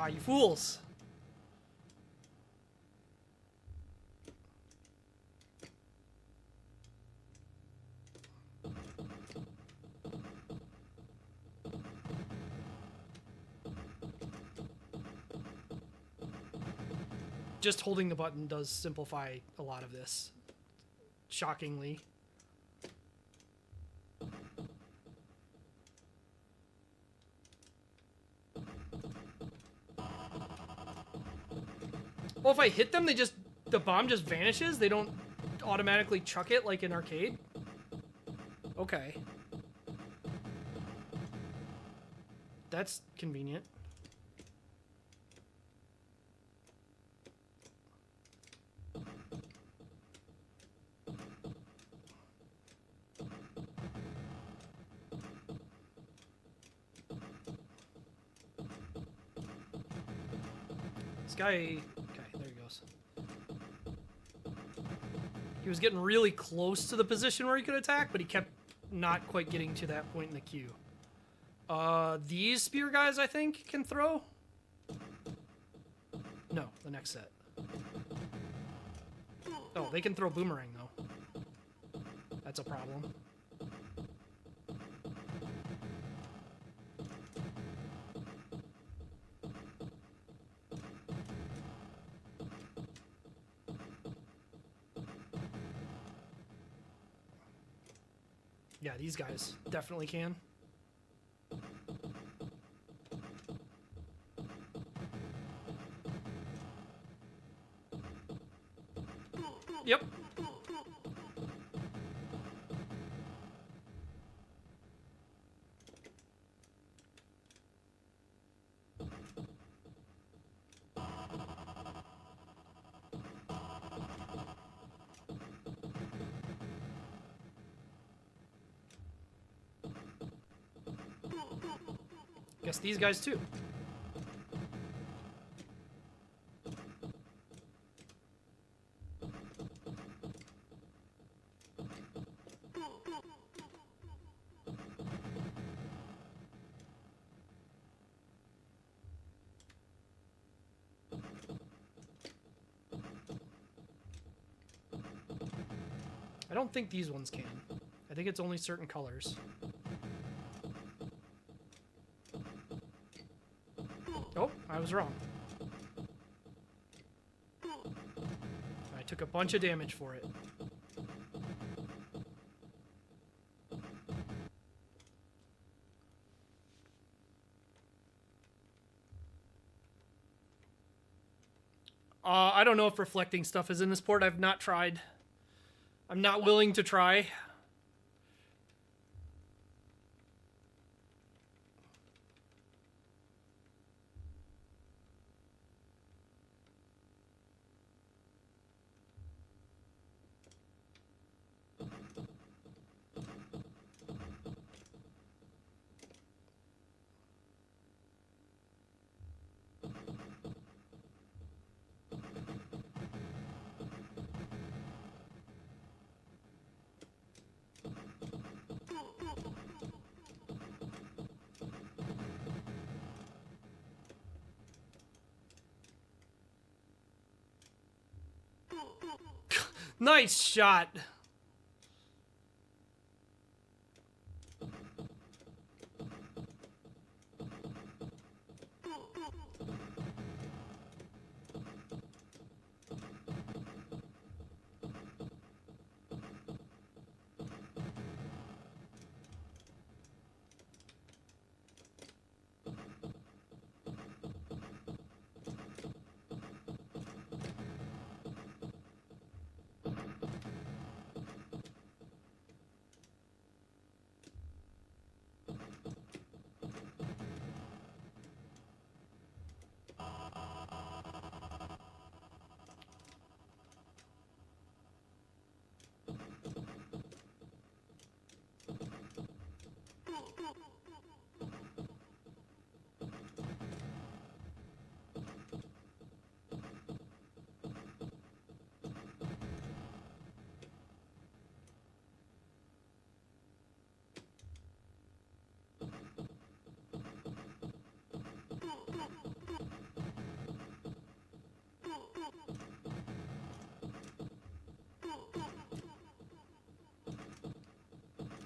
Ah, you fools. Just holding the button does simplify a lot of this. Shockingly. Well, if I hit them, the bomb just vanishes? They don't automatically chuck it like in arcade? Okay. That's convenient. This guy... Okay, there he goes. He was getting really close to the position where he could attack, but he kept not quite getting to that point in the queue. These spear guys, I think, can throw? No, the next set. Oh, they can throw boomerang, though. That's a problem. Yeah, these guys definitely can. Yep. Guess these guys too. I don't think these ones can. I think it's only certain colors. Oh, I was wrong. I took a bunch of damage for it. I don't know if reflecting stuff is in this port. I've not tried. I'm not willing to try. Nice shot.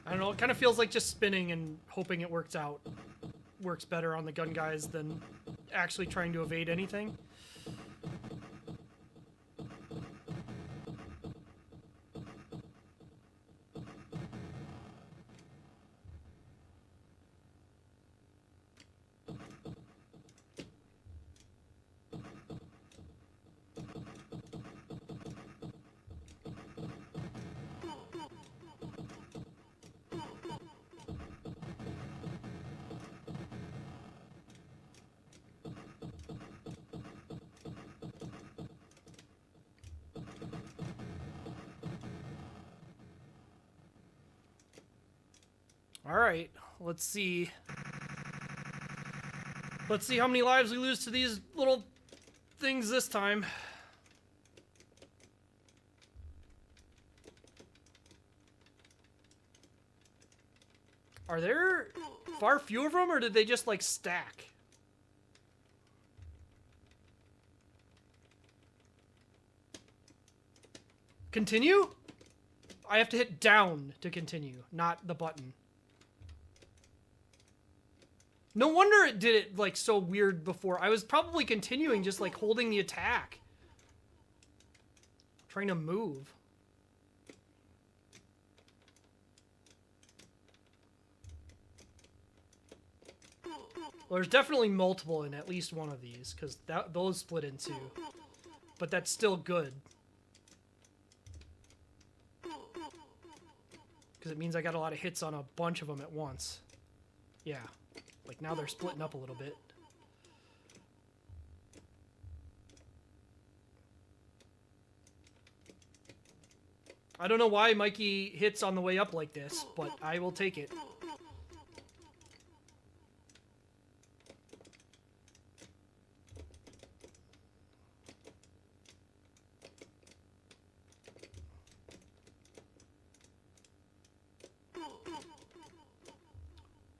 I don't know, it kind of feels like just spinning and hoping it works out. Works better on the gun guys than actually trying to evade anything. All right, let's see. Let's see how many lives we lose to these little things this time. Are there far fewer of them, or did they just, like, stack? Continue? I have to hit down to continue, not the button. No wonder it did it, like, so weird before. I was probably continuing, just, like, holding the attack. Trying to move. Well, there's definitely multiple in at least one of these, because those split in two. But that's still good. Because it means I got a lot of hits on a bunch of them at once. Yeah. Like, now they're splitting up a little bit. I don't know why Mikey hits on the way up like this, but I will take it.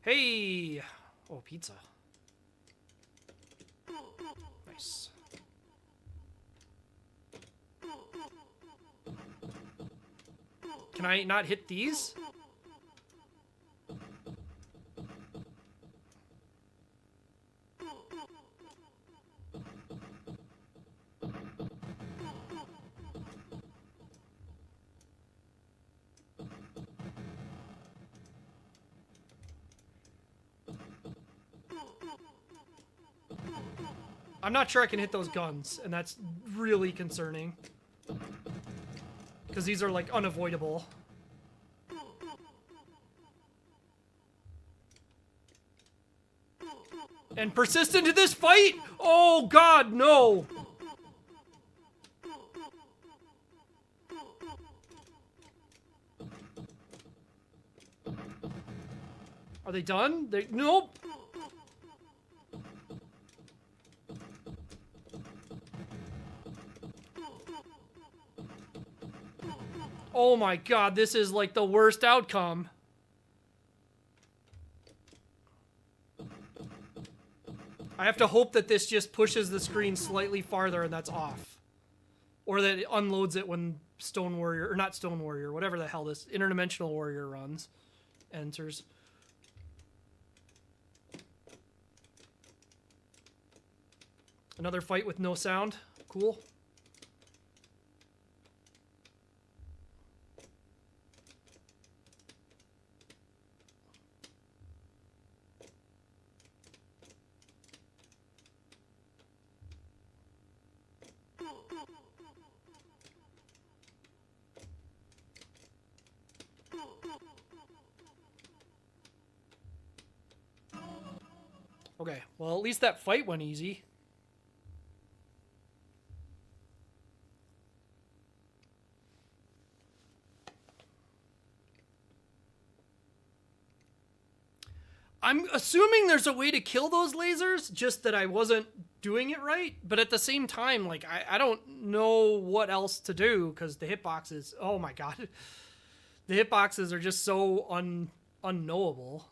Hey! Oh, pizza. Nice. Can I not hit these? I'm not sure I can hit those guns, and that's really concerning. Because these are, like, unavoidable. And persist into this fight? Oh, God, no! Are they done? Nope! Oh my God, this is like the worst outcome. I have to hope that this just pushes the screen slightly farther and that's off. Or that it unloads it when Stone Warrior, or not Stone Warrior, whatever the hell this Interdimensional Warrior runs, enters. Another fight with no sound. Cool. Okay, well, at least that fight went easy. I'm assuming there's a way to kill those lasers, just that I wasn't doing it right. But at the same time, like, I don't know what else to do, because the hitboxes, oh my God. The hitboxes are just so unknowable,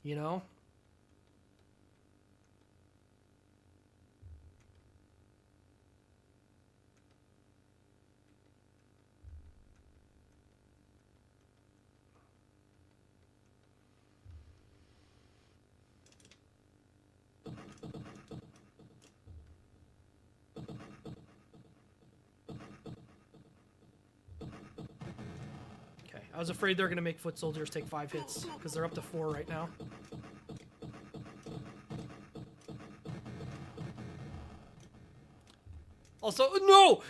you know? I was afraid they're going to make foot soldiers take 5 hits, because they're up to 4 right now. Also, no!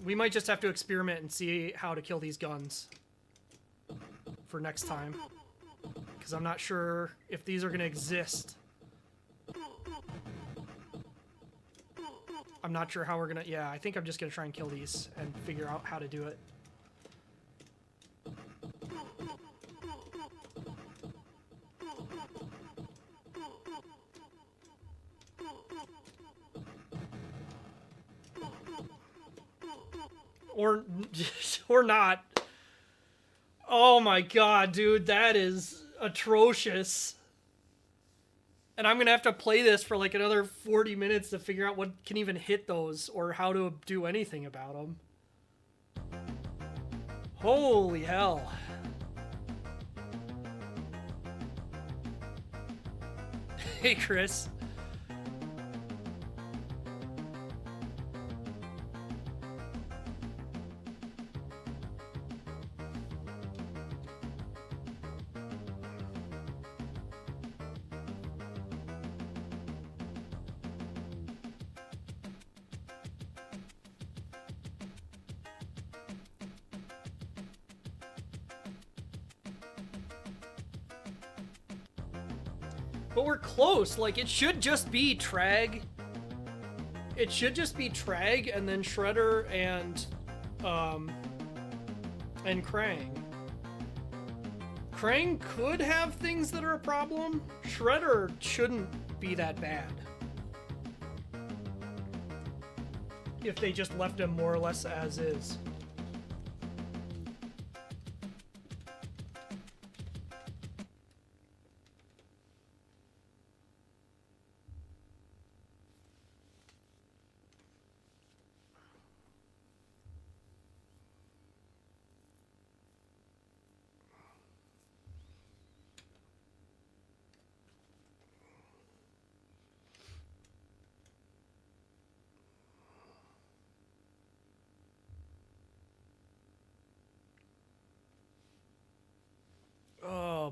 We might just have to experiment and see how to kill these guns for next time. Because I'm not sure if these are going to exist. I'm not sure how we're going to... Yeah, I think I'm just going to try and kill these and figure out how to do it. Or not. Oh my God, dude, that is atrocious. And I'm gonna have to play this for like another 40 minutes to figure out what can even hit those or how to do anything about them. Holy hell. Hey, Chris. But we're close. Like, it should just be Trag. It should just be Trag and then Shredder and Krang. Krang could have things that are a problem. Shredder shouldn't be that bad. If they just left him more or less as is.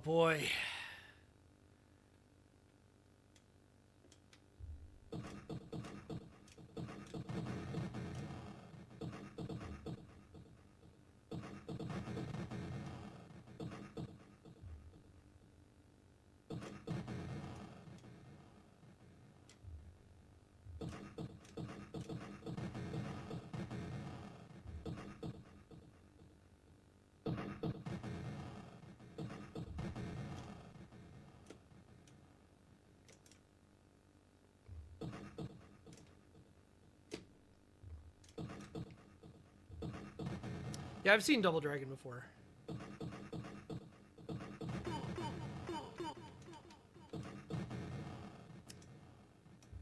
boy. Yeah, I've seen Double Dragon before.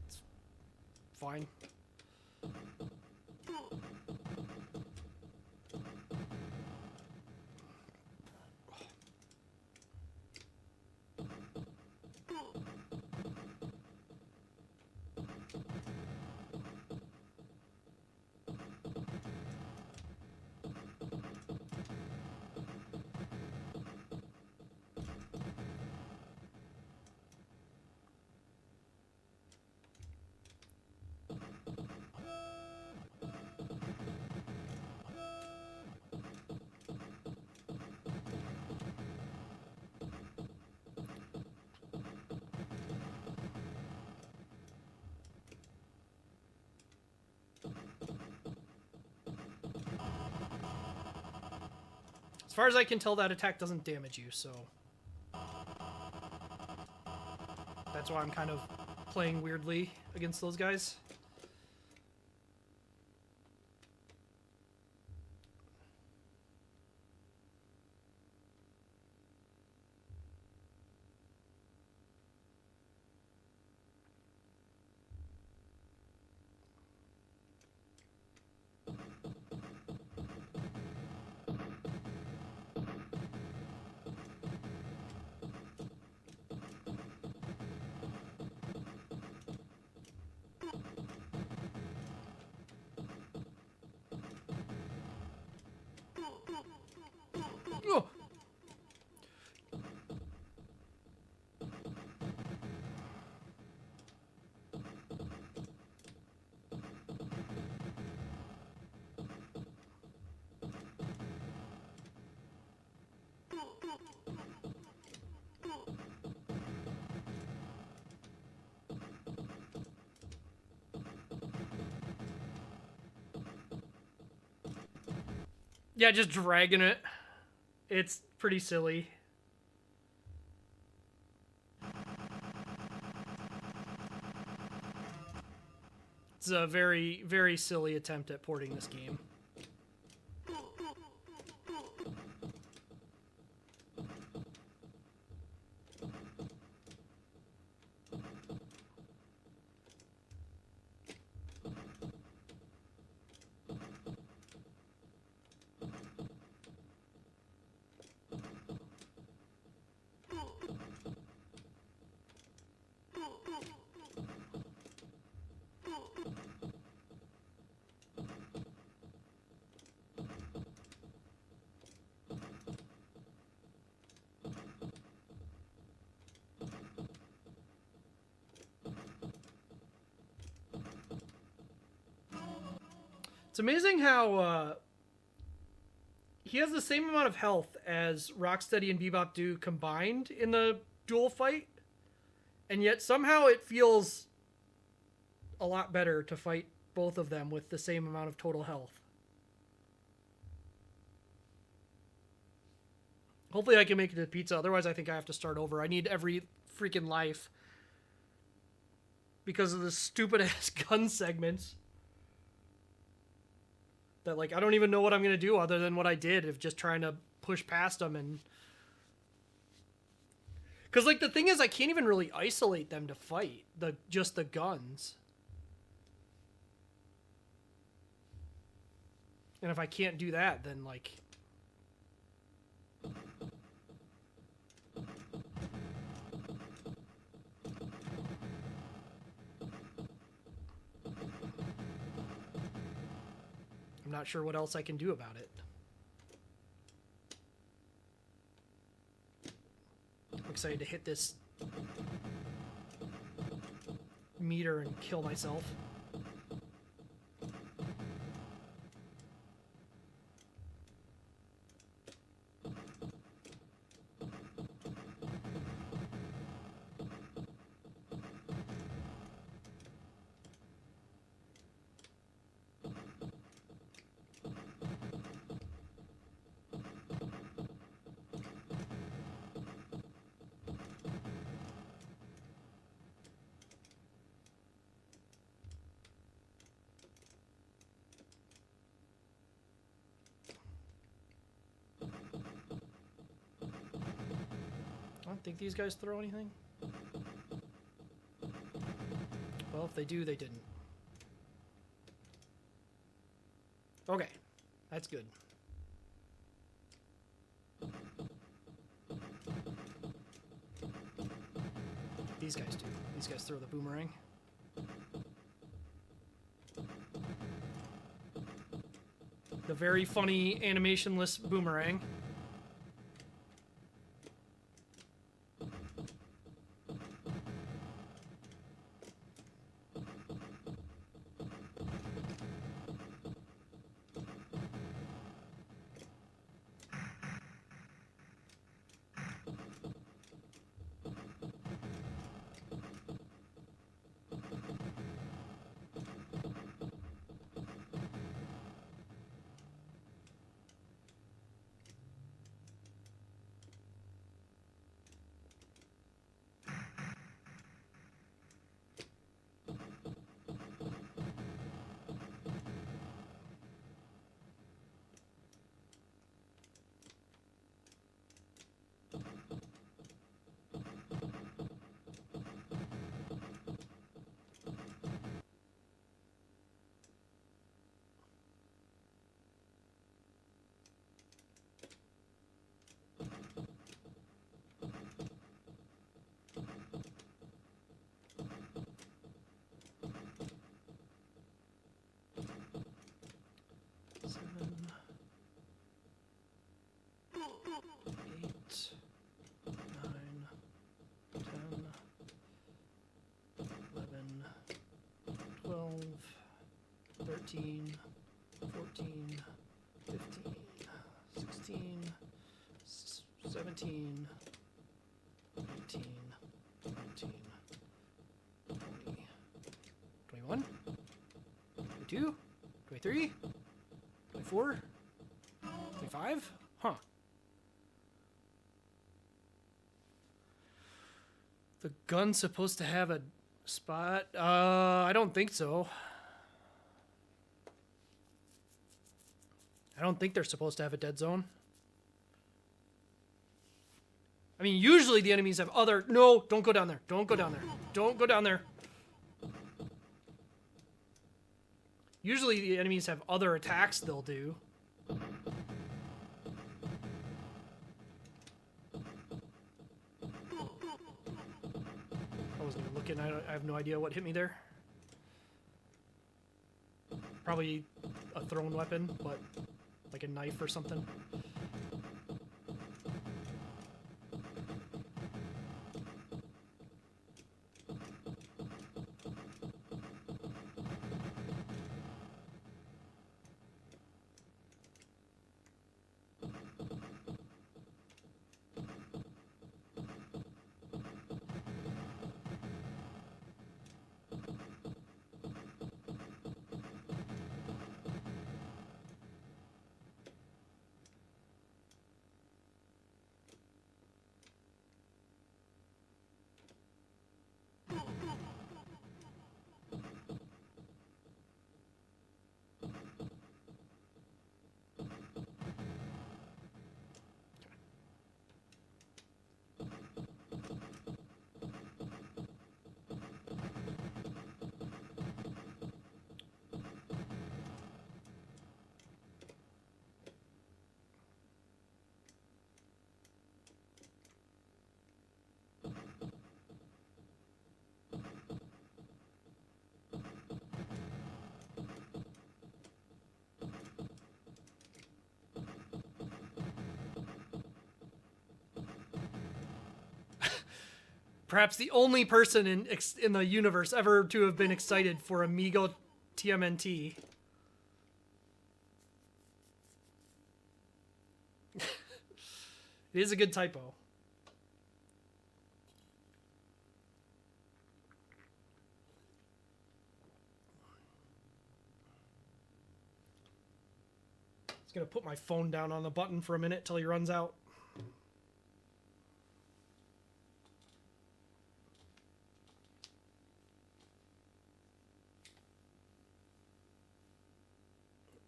It's fine. As far as I can tell, that attack doesn't damage you, so that's why I'm kind of playing weirdly against those guys. Oh. Yeah, just dragging it. It's pretty silly. It's a very, very silly attempt at porting this game. It's amazing how he has the same amount of health as Rocksteady and Bebop do combined in the duel fight, and yet somehow it feels a lot better to fight both of them with the same amount of total health. Hopefully I can make it to pizza, otherwise I think I have to start over. I need every freaking life because of the stupid ass gun segments. That, like, I don't even know what I'm going to do other than what I did of just trying to push past them. And because, like, the thing is, I can't even really isolate them to fight. Just the guns. And if I can't do that, then, like... I'm not sure what else I can do about it. excited to hit this meter and kill myself. I don't think these guys throw anything. Well, if they do, they didn't. Okay, that's good. These guys do. These guys throw the boomerang. The very funny animationless boomerang. Thirteen, 14, 15, 16, 17, 18, 19, 20, 21, 22, 23, 24, 25? Huh. The gun's supposed to have a spot? I don't think so. I don't think they're supposed to have a dead zone. I mean, usually the enemies have other... No, don't go down there. Don't go down there. Don't go down there. Usually the enemies have other attacks they'll do. I wasn't even looking. I have no idea what hit me there. Probably a thrown weapon, but... like a knife or something. Perhaps the only person in the universe ever to have been excited for Amiga TMNT. It is a good typo. Just gonna put my phone down on the button for a minute till he runs out.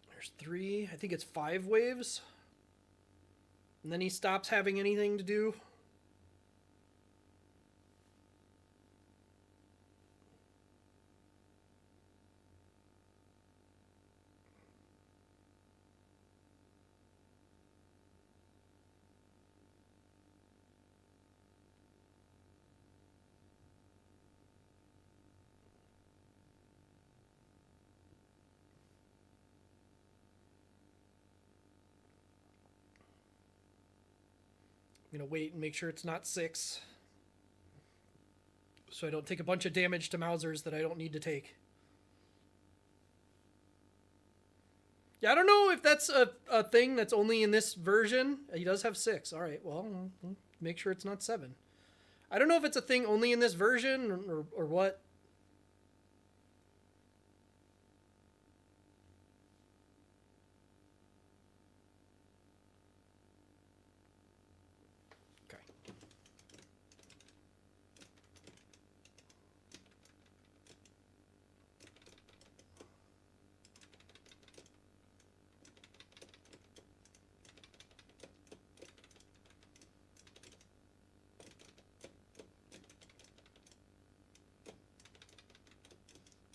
There's 3, I think it's 5 waves. And then he stops having anything to do. I'm going to wait and make sure it's not 6. So I don't take a bunch of damage to Mausers that I don't need to take. Yeah, I don't know if that's a thing that's only in this version. He does have 6. All right, well, make sure it's not 7. I don't know if it's a thing only in this version or what.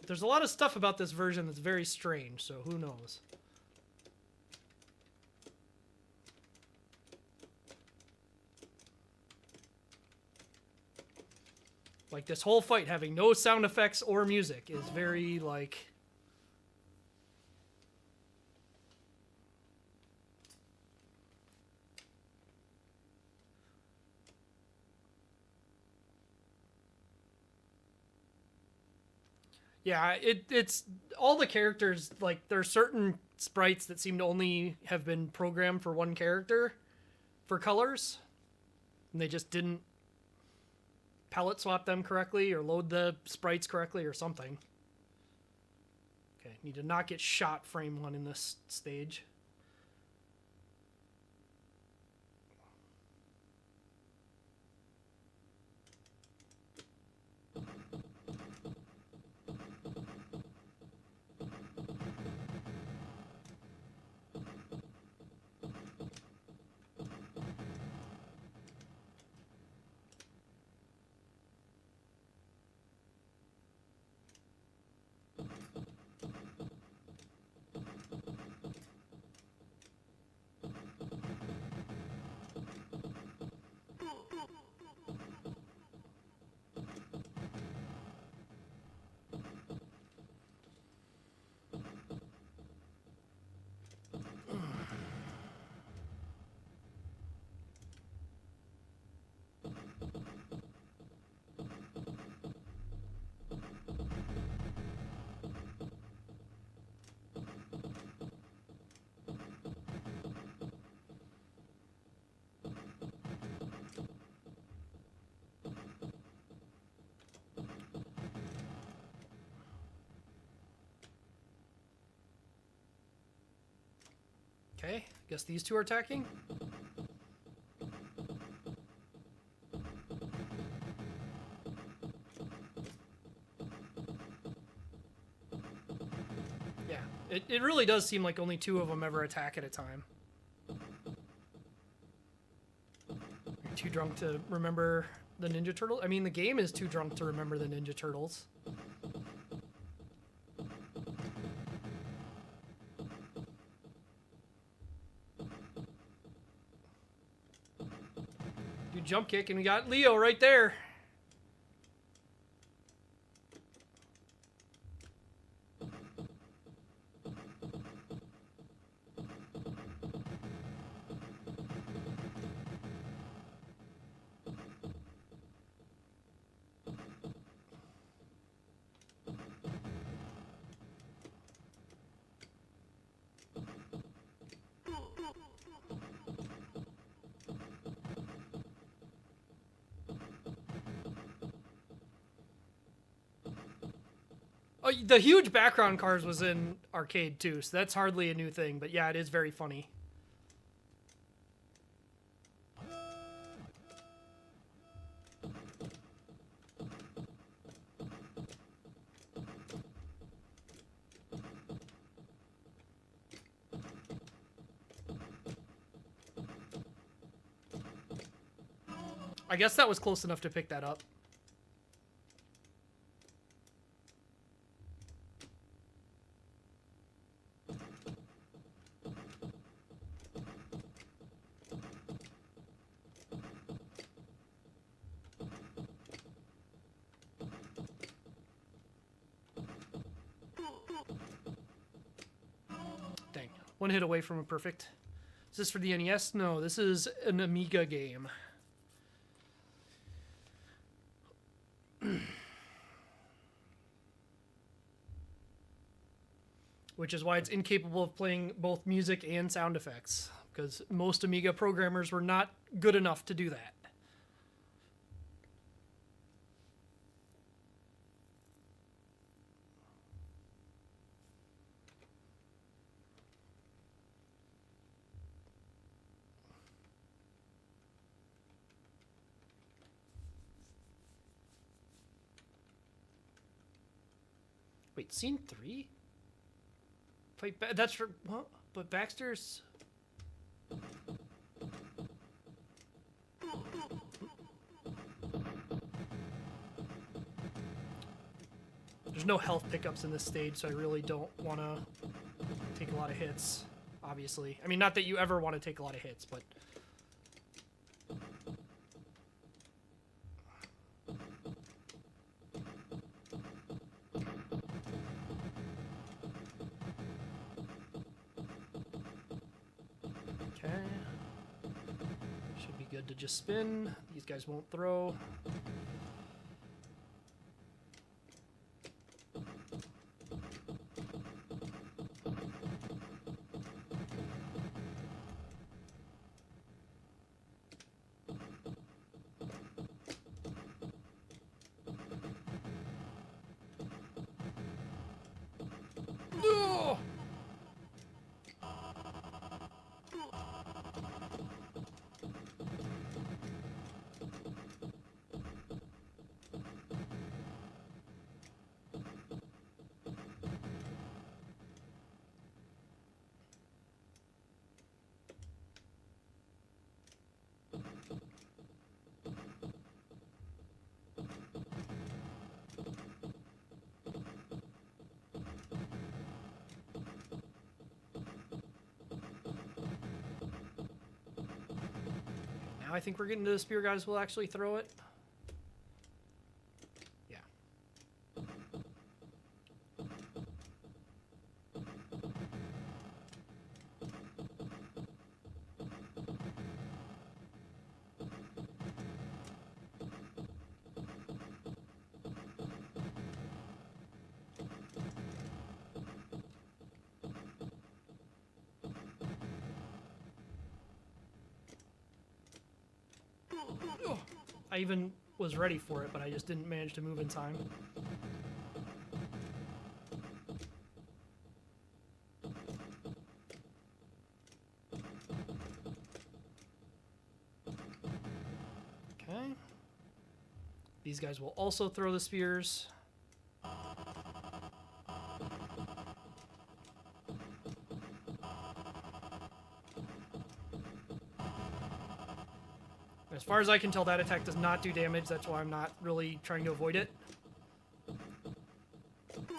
There's a lot of stuff about this version that's very strange, so who knows? Like, this whole fight having no sound effects or music is very, like... Yeah, it's all the characters, like, there are certain sprites that seem to only have been programmed for one character for colors, and they just didn't palette swap them correctly or load the sprites correctly or something. Okay, need to not get shot frame 1 in this stage. Okay, guess these two are attacking. Yeah, it really does seem like only 2 of them ever attack at a time. You're too drunk to remember the Ninja Turtles? I mean, the game is too drunk to remember the Ninja Turtles. Jump kick, and we got Leo right there. The huge background cars was in arcade too, so that's hardly a new thing. But yeah, it is very funny. I guess that was close enough to pick that up. Dang. One hit away from a perfect. Is this for the NES? No, this is an Amiga game. Which is why it's incapable of playing both music and sound effects, because most Amiga programmers were not good enough to do that. Wait, scene 3? Fight that's for what? But Baxter's. There's no health pickups in this stage, so I really don't want to take a lot of hits. Obviously, I mean, not that you ever want to take a lot of hits, but. Should be good to just spin. These guys won't throw. No! I think we're getting to the spear guys will actually throw it. Yeah. I even was ready for it, but I just didn't manage to move in time. Okay. These guys will also throw the spears. As far as I can tell, that attack does not do damage. That's why I'm not really trying to avoid it.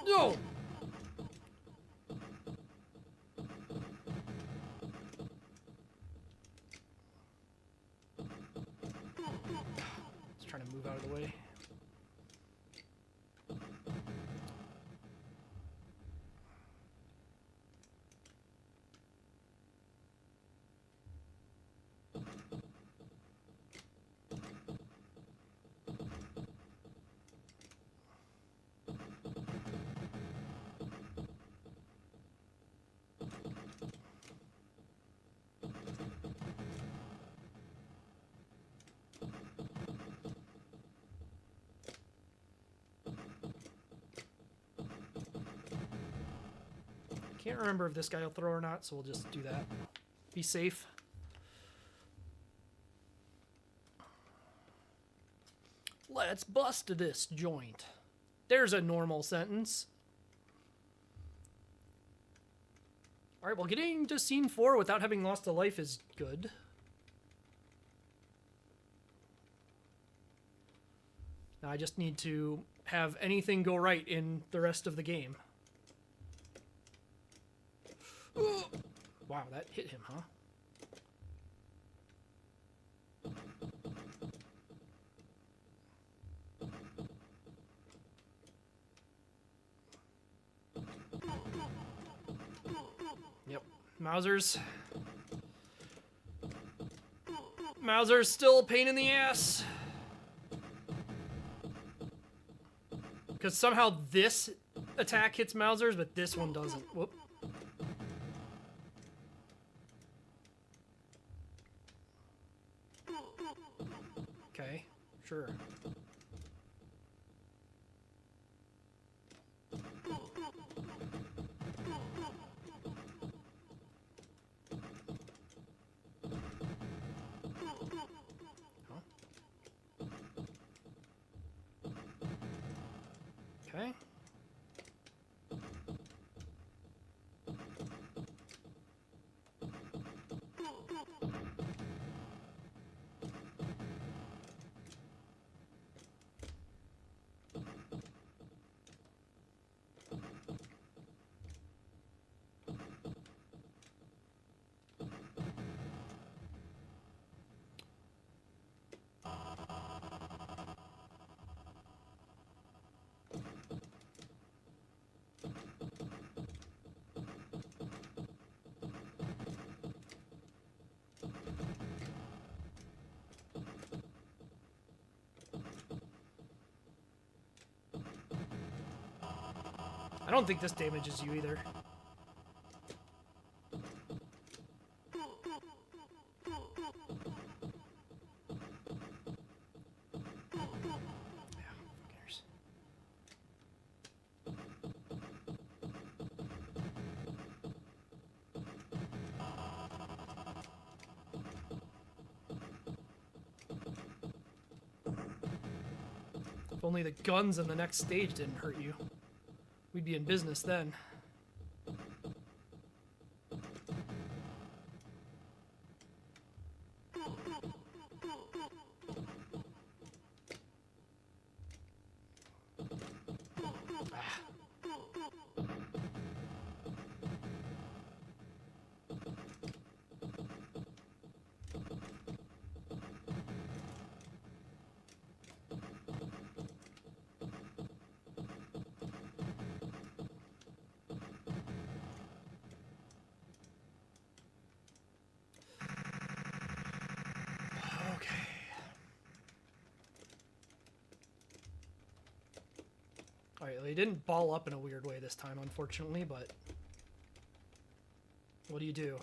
No! Just trying to move out of the way. Can't remember if this guy will throw or not, so we'll just do that. Be safe. Let's bust this joint. There's a normal sentence. Alright, well, getting to scene 4 without having lost a life is good. Now I just need to have anything go right in the rest of the game. Wow, that hit him, huh? Yep, Mauser's still a pain in the ass. Because somehow this attack hits Mauser's, but this one doesn't. Whoop. Okay, sure. Okay. I don't think this damages you either. Yeah, who cares? If only the guns in the next stage didn't hurt you. We'd be in business then. Ah. Alright, they didn't ball up in a weird way this time, unfortunately, but what do you do?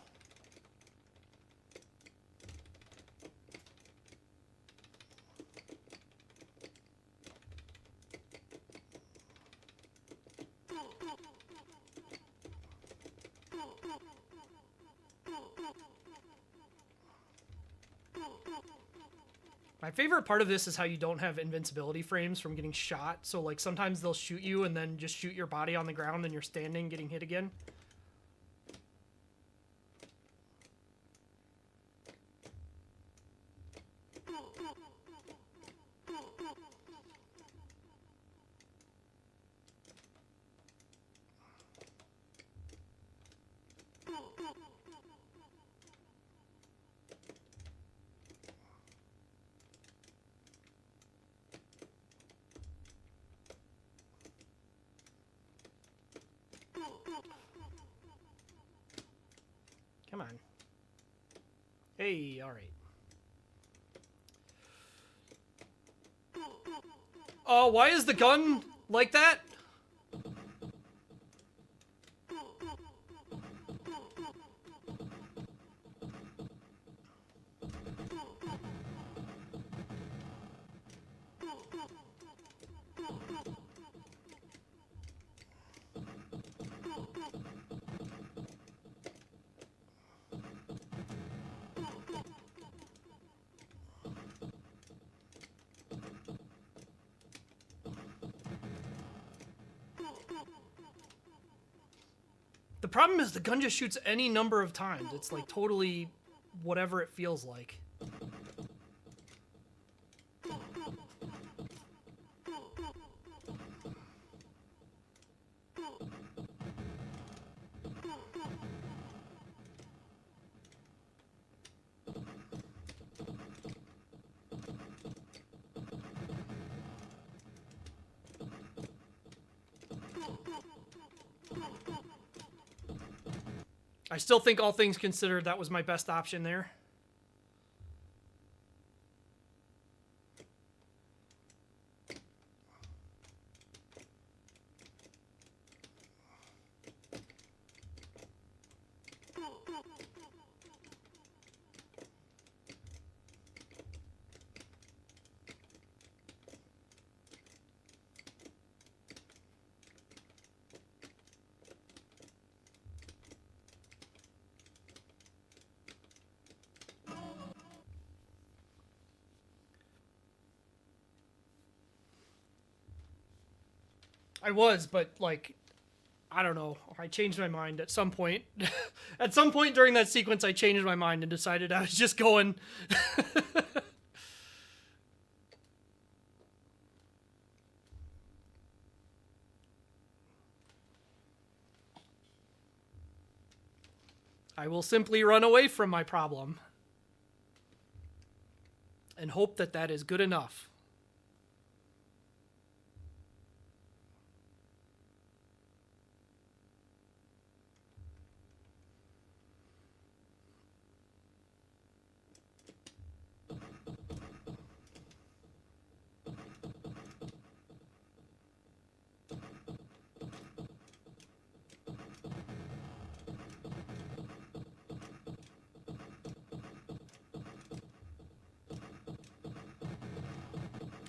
My favorite part of this is how you don't have invincibility frames from getting shot. So, like, sometimes they'll shoot you and then just shoot your body on the ground and you're standing getting hit again. Come on. Hey, alright. Oh, why is the gun like that? problem is the gun just shoots any number of times. It's like totally whatever it feels like. I still think all things considered, that was my best option there. I was, but like, I don't know. I changed my mind at some point. At some point during that sequence, I changed my mind and decided I was just going. I will simply run away from my problem and hope that that is good enough.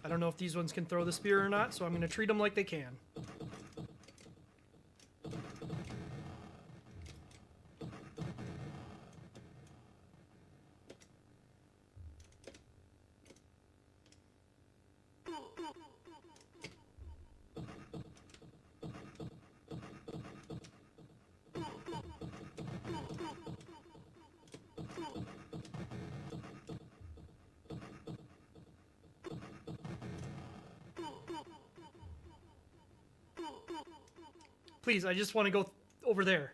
I don't know if these ones can throw the spear or not, so I'm going to treat them like they can. Please, I just want to go over there.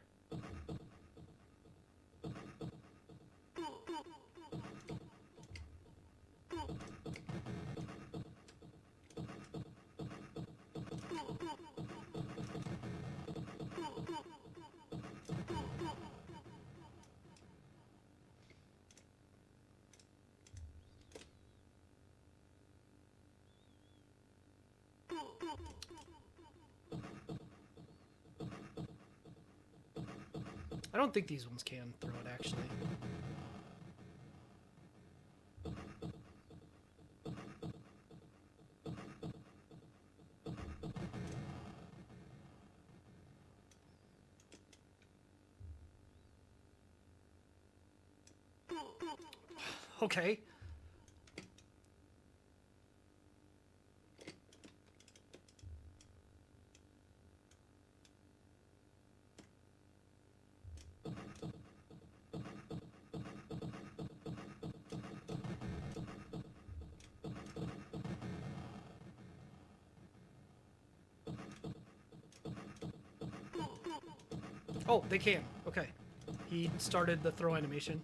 I don't think these ones can throw it, actually. Okay. Oh, they can. Okay. He started the throw animation.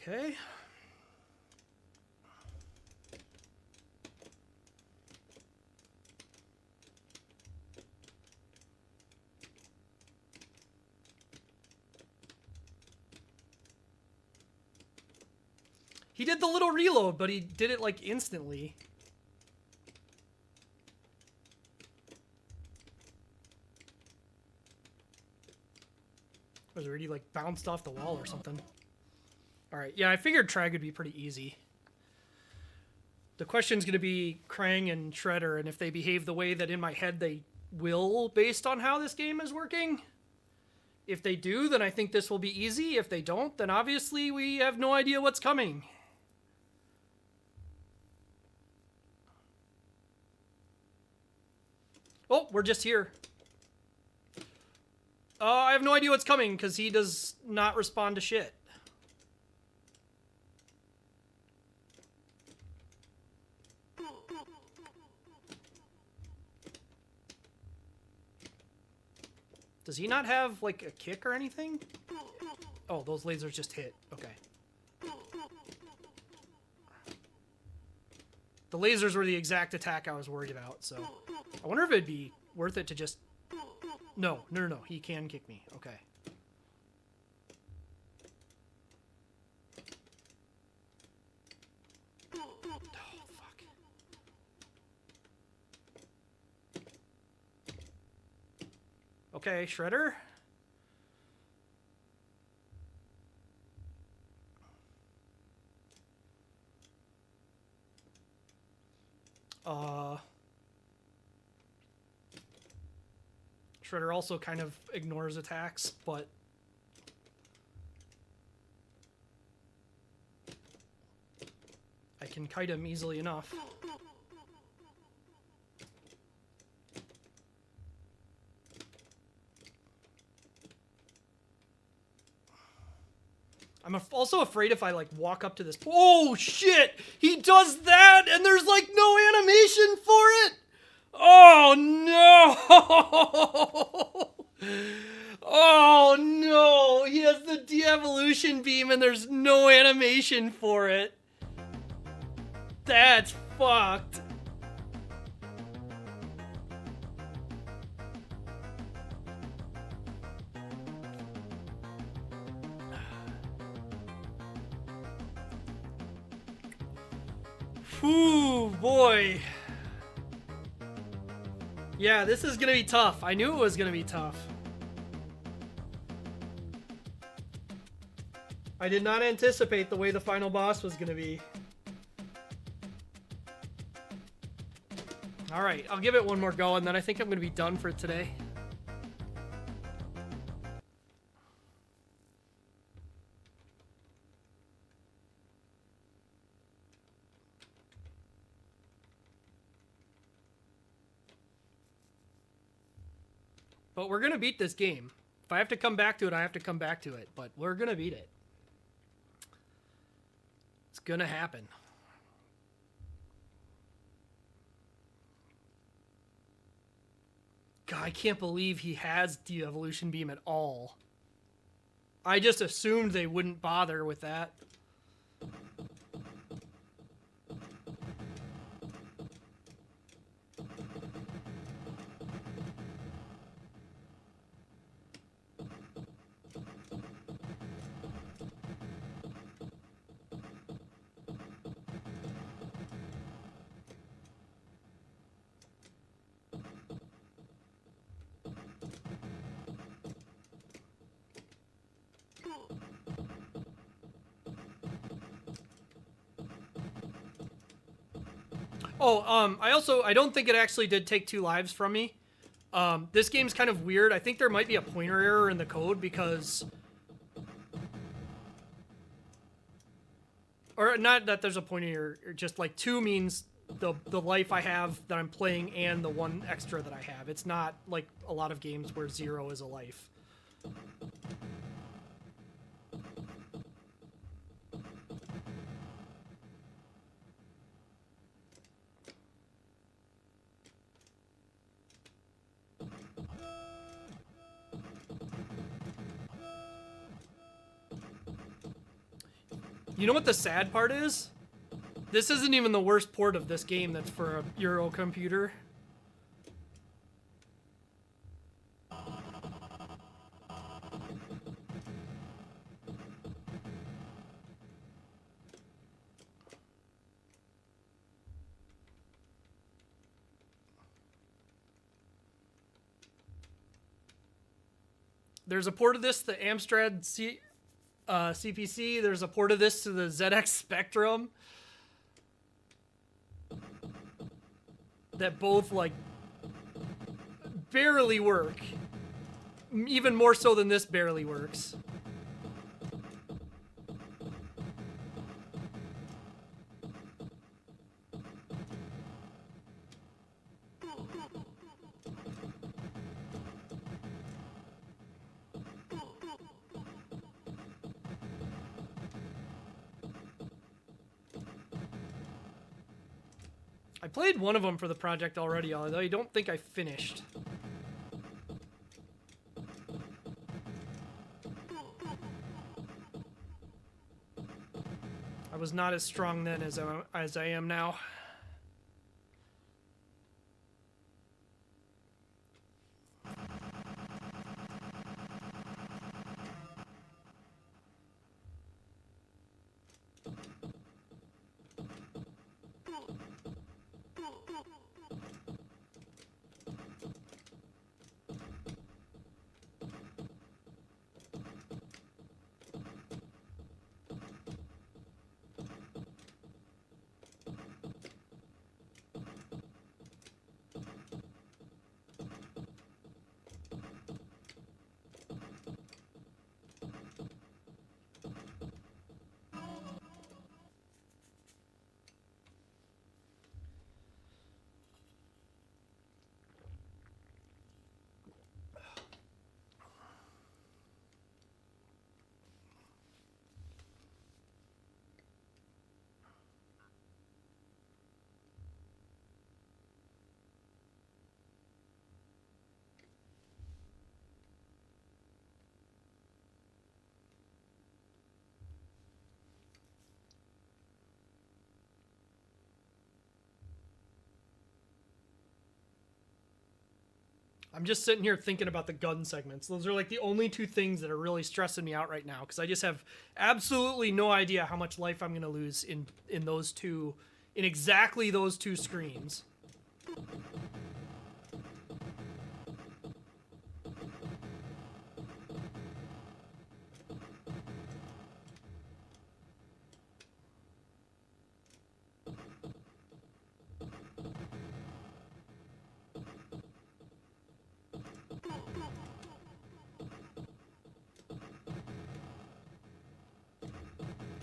Okay. He did the little reload, but he did it like instantly. Was it already like bounced off the wall or something? All right, yeah, I figured Trag would be pretty easy. The question's going to be Krang and Shredder, and if they behave the way that in my head they will based on how this game is working. If they do, then I think this will be easy. If they don't, then obviously we have no idea what's coming. Oh, we're just here. I have no idea what's coming because he does not respond to shit. Does he not have, like, a kick or anything? Oh, those lasers just hit. Okay. The lasers were the exact attack I was worried about, so... I wonder if it'd be worth it to just... No. He can kick me. Okay. Oh, fuck. Okay, Shredder. Shredder also kind of ignores attacks, but... I can kite him easily enough. I'm also afraid if I, like, walk up to this... Oh, shit! He does that, and there's, like, no animation for it! Oh, no! Oh, no! He has the de-evolution beam, and there's no animation for it. That's fucked. Whew, boy. Yeah, this is gonna be tough. I knew it was gonna be tough. I did not anticipate the way the final boss was gonna be. Alright, I'll give it one more go, and then I think I'm gonna be done for today. But we're gonna beat this game. If I have to come back to it, I have to come back to it. But we're gonna beat it. It's gonna happen. God, I can't believe he has de-evolution beam at all. I just assumed they wouldn't bother with that. Oh, I don't think it actually did take 2 lives from me. This game's kind of weird. I think there might be a pointer error in the code because... Or not that there's a pointer error, just like 2 means the life I have that I'm playing and the 1 extra that I have. It's not like a lot of games where 0 is a life. You know what the sad part is? This isn't even the worst port of this game that's for a Euro computer. There's a port of this, the Amstrad CPC. There's a port of this to the ZX Spectrum. That both, like, barely work. Even more so than this barely works. I played one of them for the project already, although I don't think I finished. I was not as strong then as I am now. I'm just sitting here thinking about the gun segments. Those are like the only two things that are really stressing me out right now, because I just have absolutely no idea how much life I'm going to lose in those two, in exactly those two screens.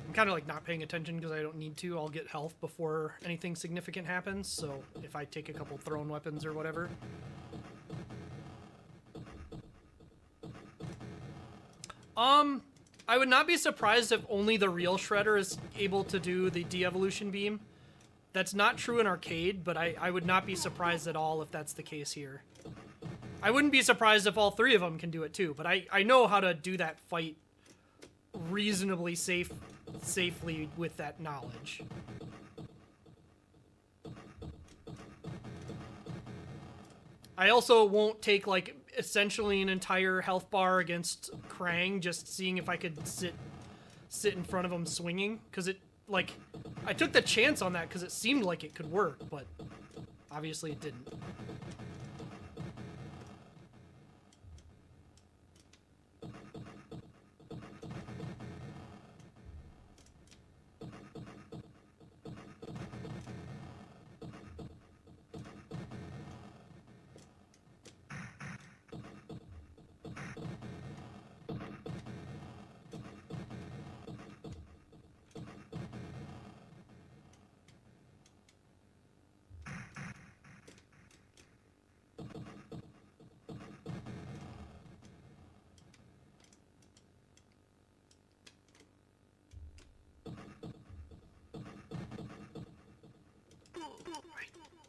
I'm kind of like not paying attention because I don't need to. I'll get health before anything significant happens, so if I take a couple thrown weapons or whatever. I would not be surprised if only the real Shredder is able to do the de-evolution beam. That's not true in arcade, but I would not be surprised at all if that's the case here. I wouldn't be surprised if all three of them can do it too, but I know how to do that fight reasonably safely with that knowledge. I also won't take, like, essentially an entire health bar against Krang, just seeing if I could sit in front of him swinging, because it, like, I took the chance on that because it seemed like it could work, but obviously it didn't.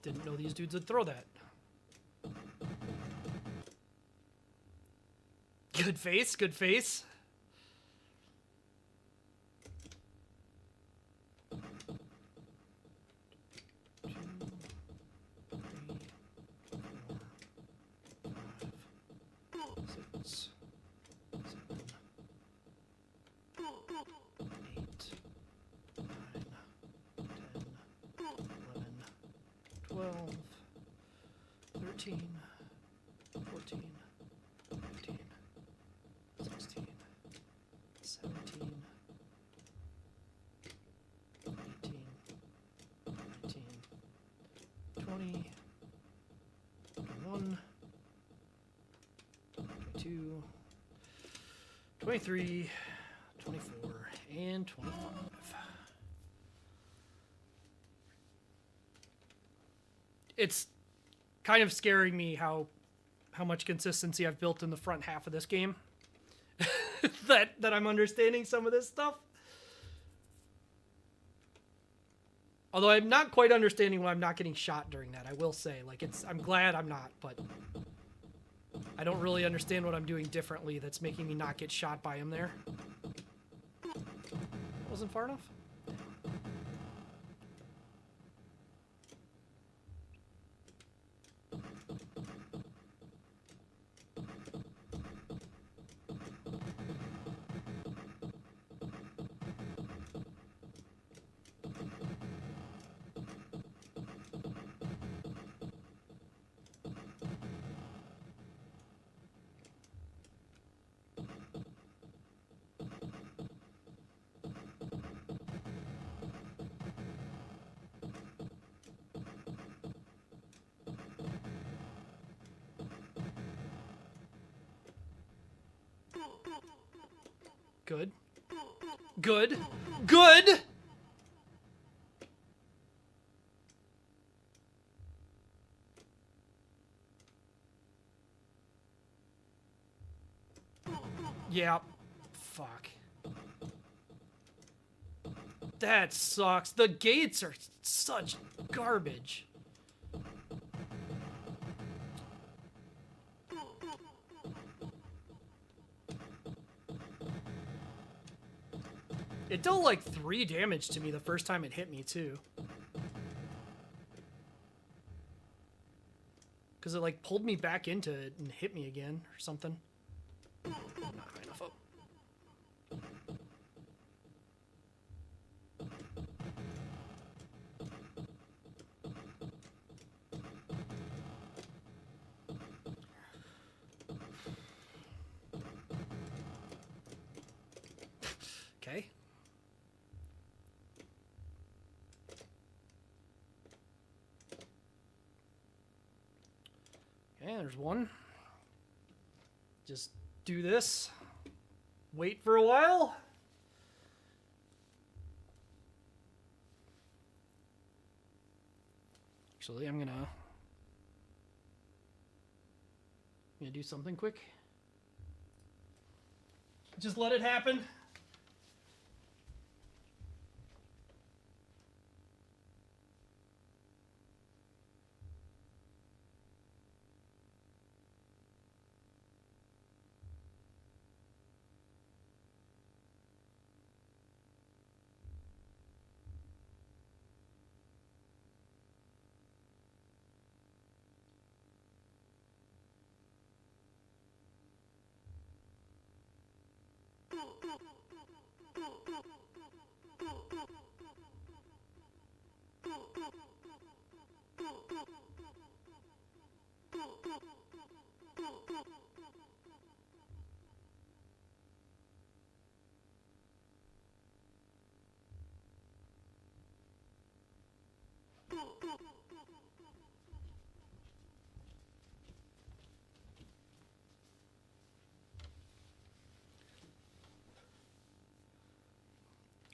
Didn't know these dudes would throw that. Good face, good face. 12, 13, 14, 15, 16, 17, 18, 19, 20, 21, 22, 23, 24, and 25. It's kind of scaring me how much consistency I've built in the front half of this game. that I'm understanding some of this stuff. Although I'm not quite understanding why I'm not getting shot during that, I will say. Like, I'm glad I'm not, but I don't really understand what I'm doing differently that's making me not get shot by him there. Wasn't far enough? Good. Good. Good! Yeah. Fuck. That sucks. The gates are such garbage. It dealt like 3 damage to me the first time it hit me, too. Because it like pulled me back into it and hit me again or something. Not high enough up. Okay. Okay, there's one. Just do this. Wait for a while. Actually, I'm gonna do something quick. Just let it happen.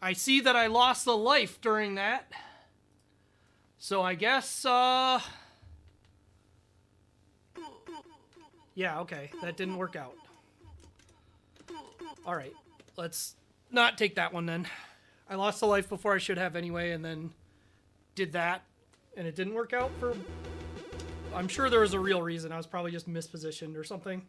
I see that I lost a life during that. So I guess, yeah, okay. That didn't work out. Alright. Let's not take that one then. I lost a life before I should have anyway, and then did that, and it didn't work out for... I'm sure there was a real reason. I was probably just mispositioned or something.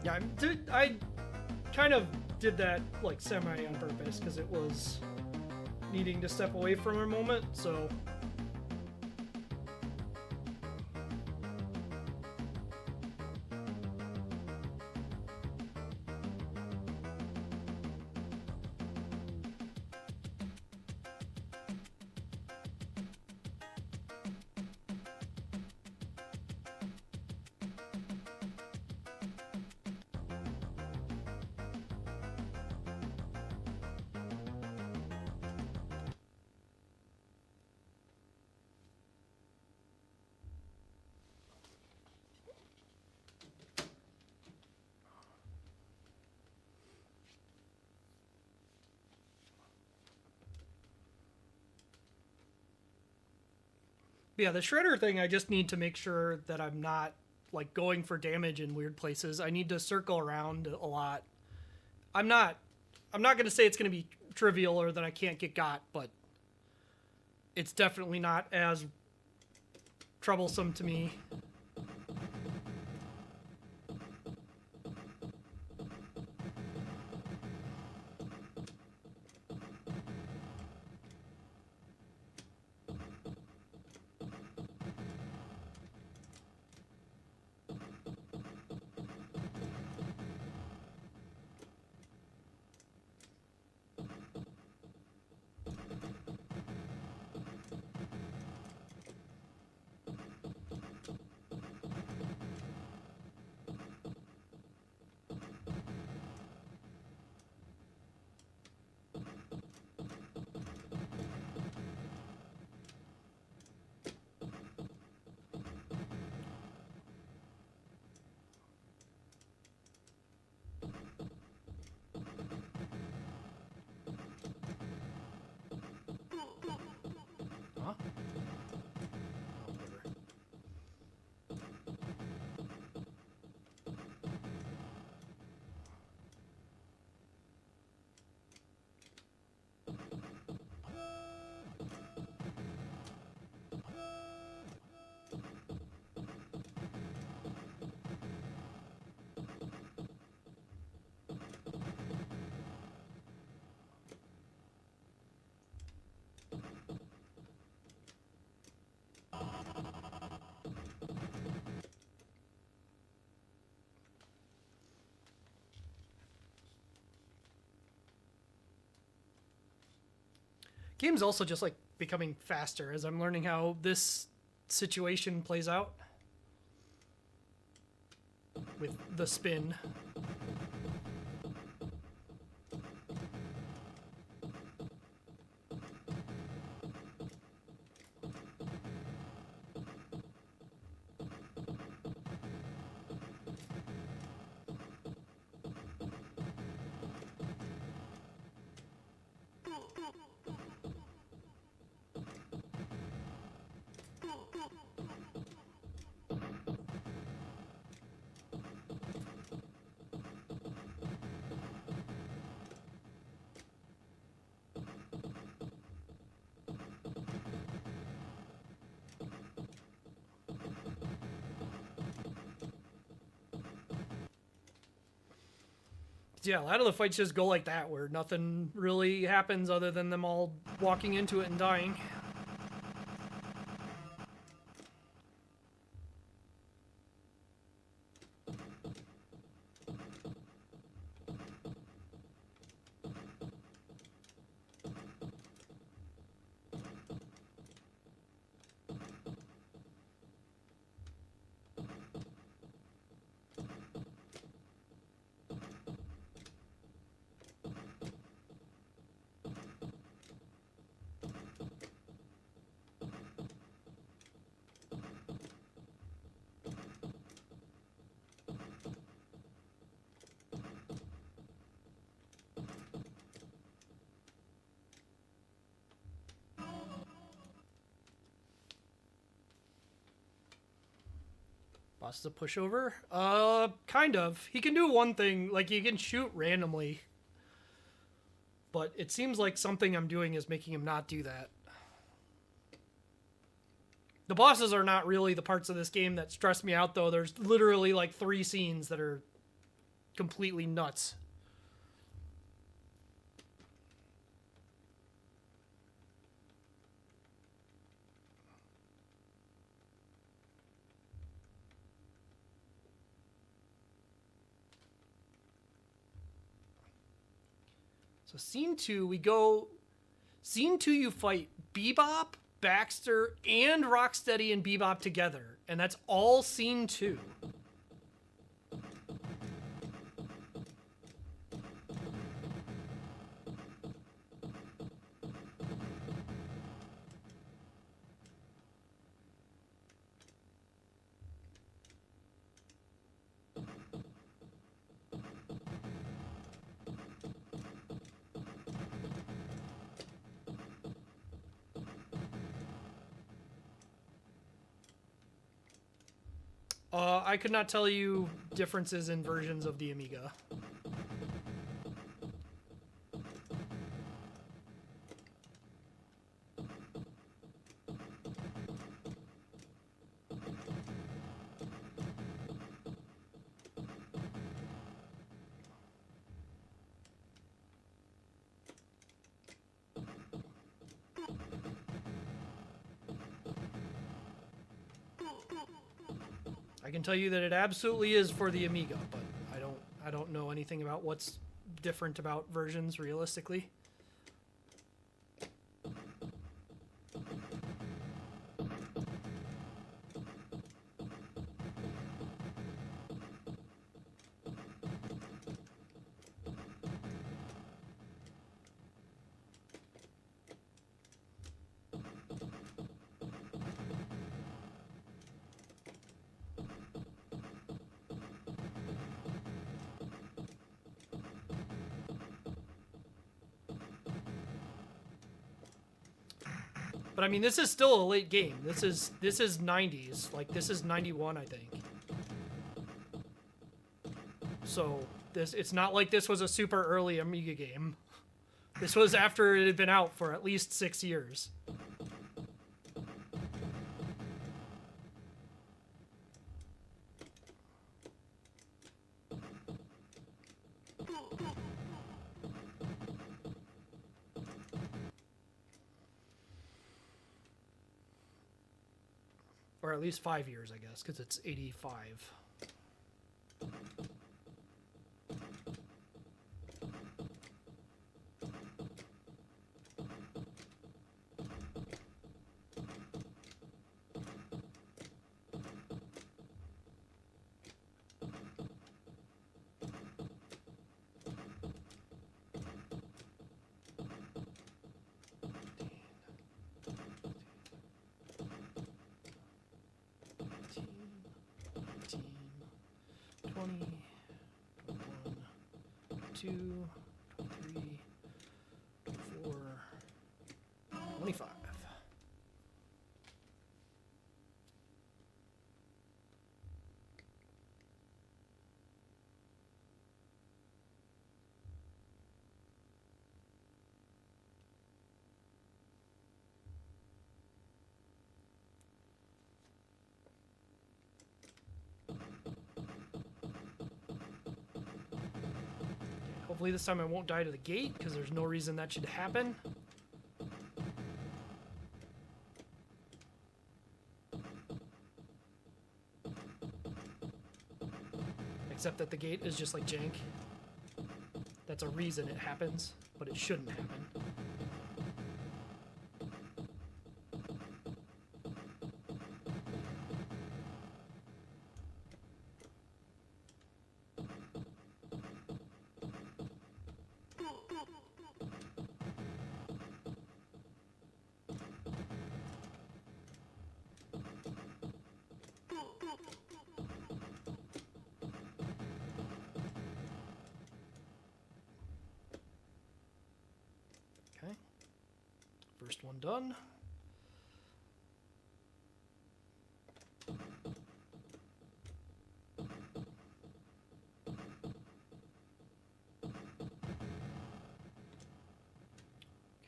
Yeah, I kind of did that like semi on purpose because it was needing to step away from a moment, so. Yeah, the shredder thing, I just need to make sure that I'm not like going for damage in weird places. I need to circle around a lot. I'm not going to say it's going to be trivial or that I can't get got, but it's definitely not as troublesome to me. Huh? Oh, whatever. Game's also just like becoming faster as I'm learning how this situation plays out with the spin. Yeah, a lot of the fights just go like that, where nothing really happens other than them all walking into it and dying. Boss is a pushover? Kind of. He can do one thing, like he can shoot randomly. But it seems like something I'm doing is making him not do that. The bosses are not really the parts of this game that stress me out, though. There's literally like 3 scenes that are completely nuts. So scene 2, we go... Scene 2, you fight Bebop, Baxter, and Rocksteady and Bebop together. And that's all scene 2. I could not tell you differences in versions of the Amiga. I can tell you that it absolutely is for the Amiga, but I don't know anything about what's different about versions realistically. But I mean, this is still a late game. This is 90s. Like, this is 91, I think. So it's not like this was a super early Amiga game. This was after it had been out for at least 6 years. Or at least 5 years, I guess, because it's 85. Two, 23, 24, 25. Hopefully this time I won't die to the gate, because there's no reason that should happen. Except that the gate is just like jank. That's a reason it happens, but it shouldn't happen. Okay. First one done.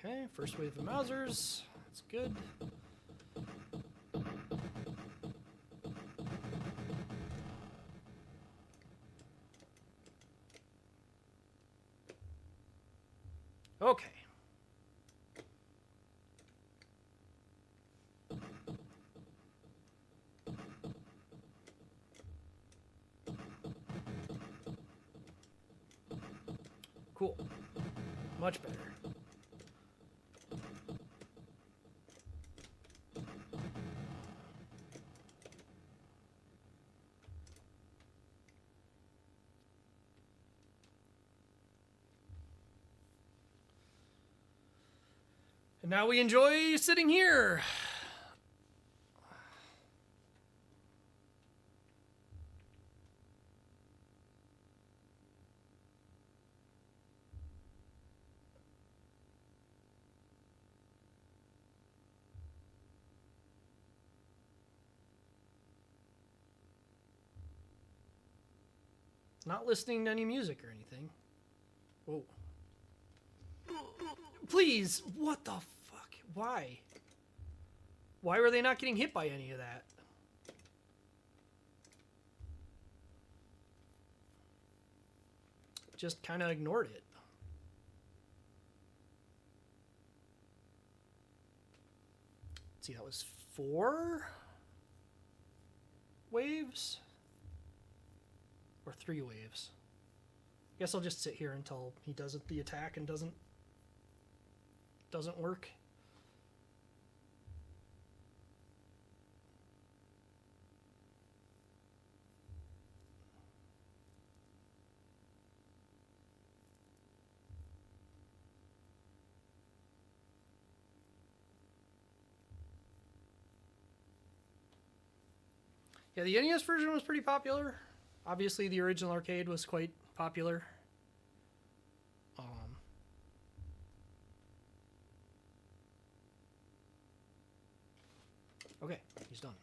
Okay, first wave of Mausers. That's good. Okay. Cool. Much better. And now we enjoy sitting here. Not listening to any music or anything. Whoa. Please, what the fuck? Why? Why were they not getting hit by any of that? Just kind of ignored it. Let's see, that was 4 waves? Or 3 waves? Guess I'll just sit here until he does the attack and doesn't work. Yeah, the NES version was pretty popular. Obviously, the original arcade was quite popular. Okay, he's done.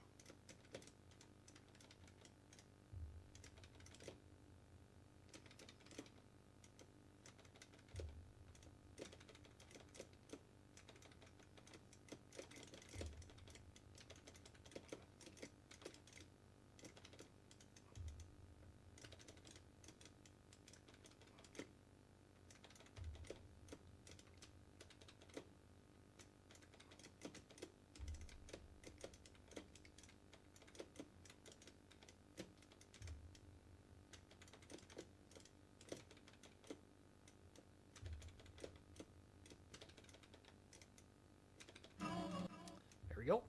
There we go.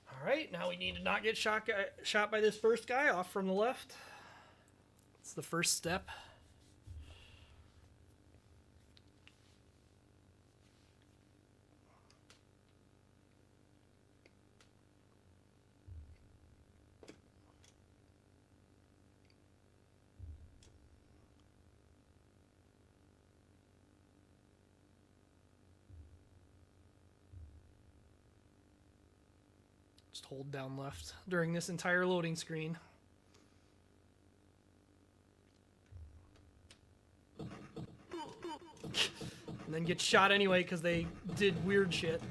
All right, now we need to not get shot by this first guy off from the left. It's the first step. Just hold down left during this entire loading screen. And then get shot anyway because they did weird shit.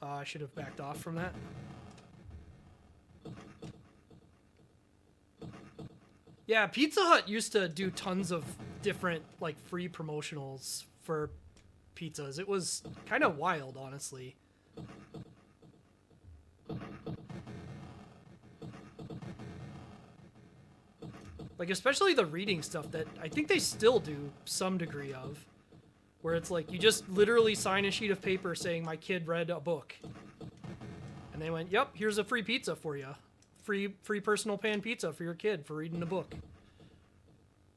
I should have backed off from that. Yeah, Pizza Hut used to do tons of different, like, free promotionals for pizzas. It was kind of wild, honestly. Like, especially the reading stuff that I think they still do some degree of. Where it's like, you just literally sign a sheet of paper saying, my kid read a book. And they went, yep, here's a free pizza for you. Free personal pan pizza for your kid for reading a book.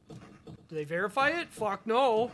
Do they verify it? Fuck no.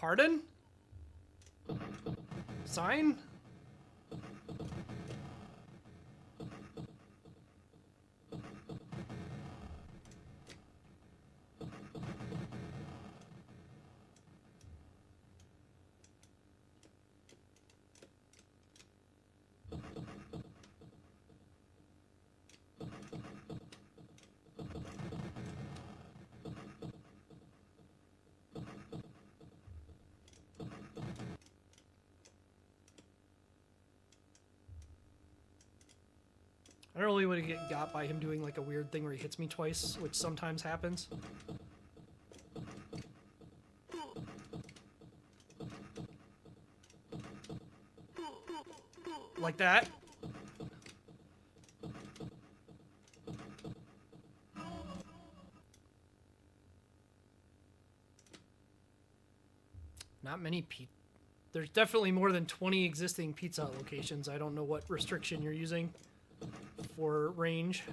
Pardon? Sign? I don't really want to get got by him doing like a weird thing where he hits me twice, which sometimes happens. Like that. Not many There's definitely more than 20 existing Pizza Hut locations. I don't know what restriction you're using for range.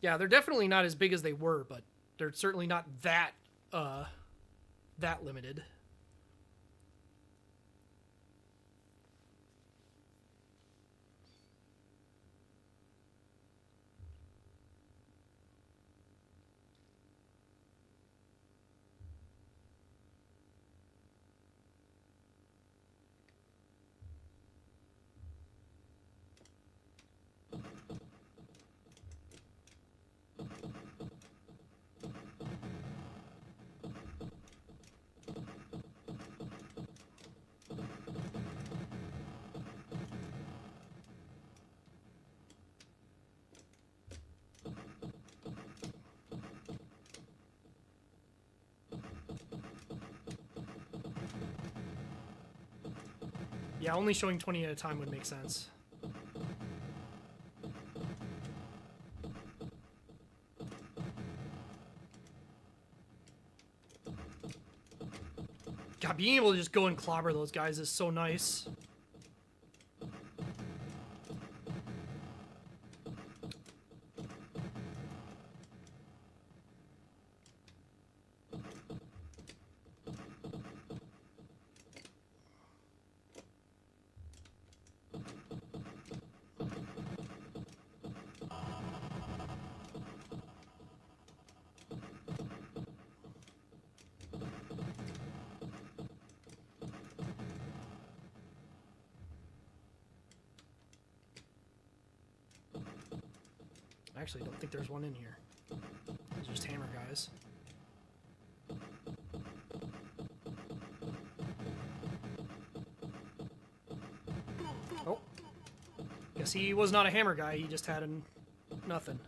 Yeah, they're definitely not as big as they were, but they're certainly not that that limited. Yeah, only showing 20 at a time would make sense. God, being able to just go and clobber those guys is so nice. I actually don't think there's one in here. These are just hammer guys. Oh. Guess he was not a hammer guy, he just had nothing.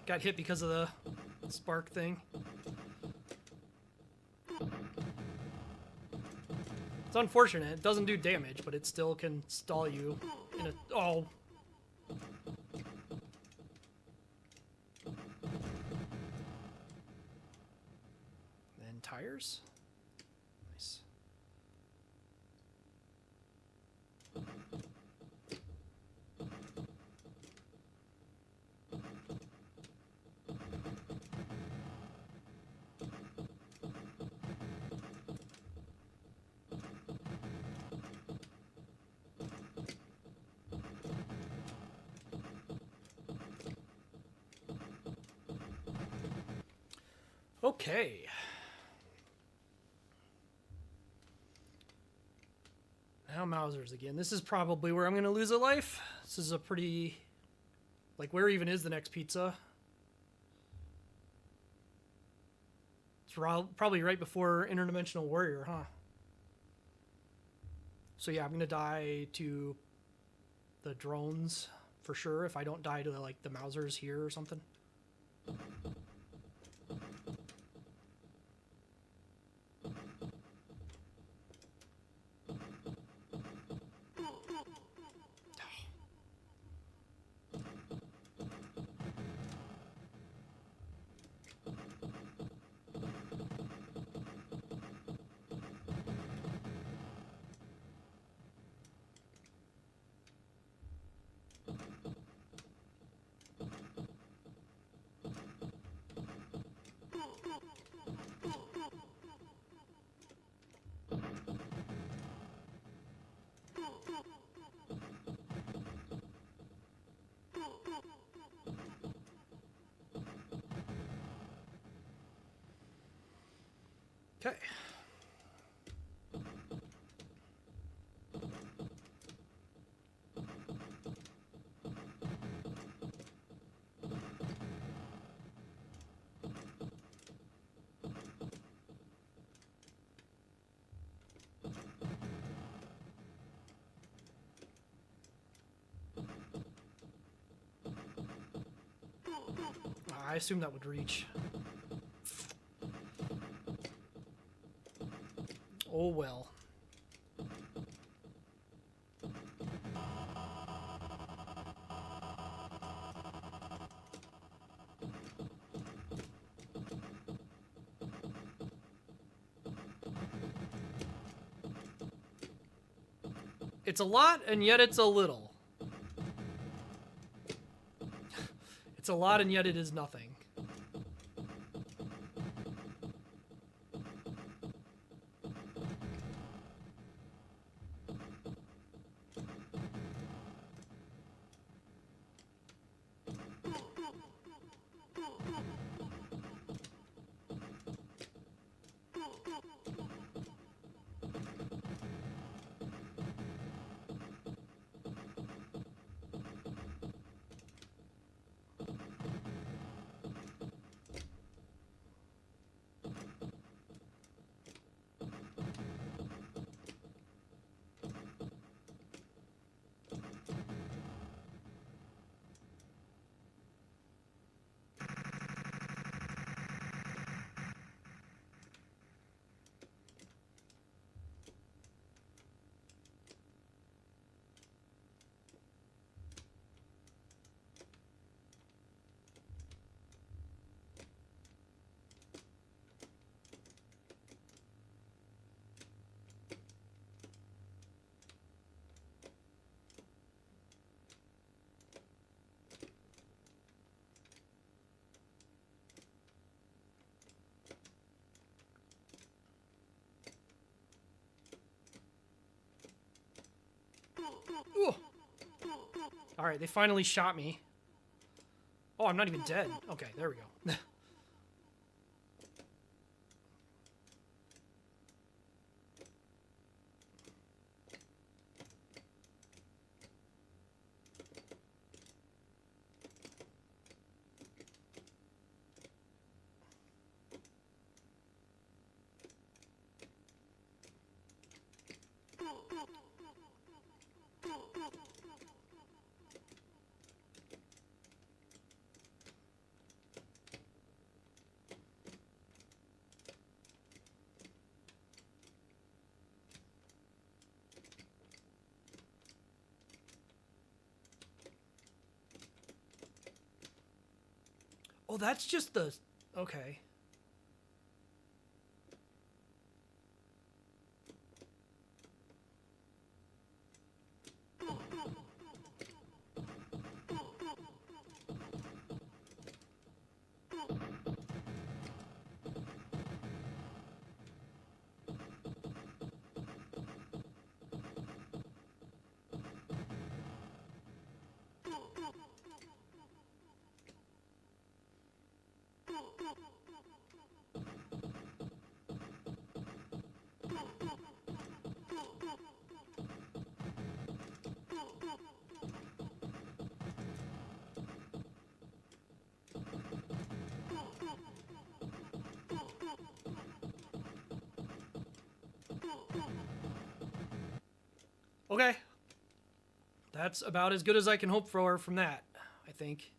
Got hit because of the spark thing. It's unfortunate. It doesn't do damage, but it still can stall you in a... Oh. And tires? Nice. Okay. Now Mausers again. This is probably where I'm going to lose a life. This is a pretty... Like, where even is the next pizza? It's probably right before Interdimensional Warrior, huh? So yeah, I'm going to die to the drones for sure if I don't die to, like, the Mausers here or something. Okay. I assume that would reach. Oh well. It's a lot, and yet it's a little. It's a lot, and yet it is nothing. Ooh. All right, they finally shot me. Oh, I'm not even dead. Okay, there we go. Oh, that's just the... Okay. Okay. That's about as good as I can hope for from that, I think.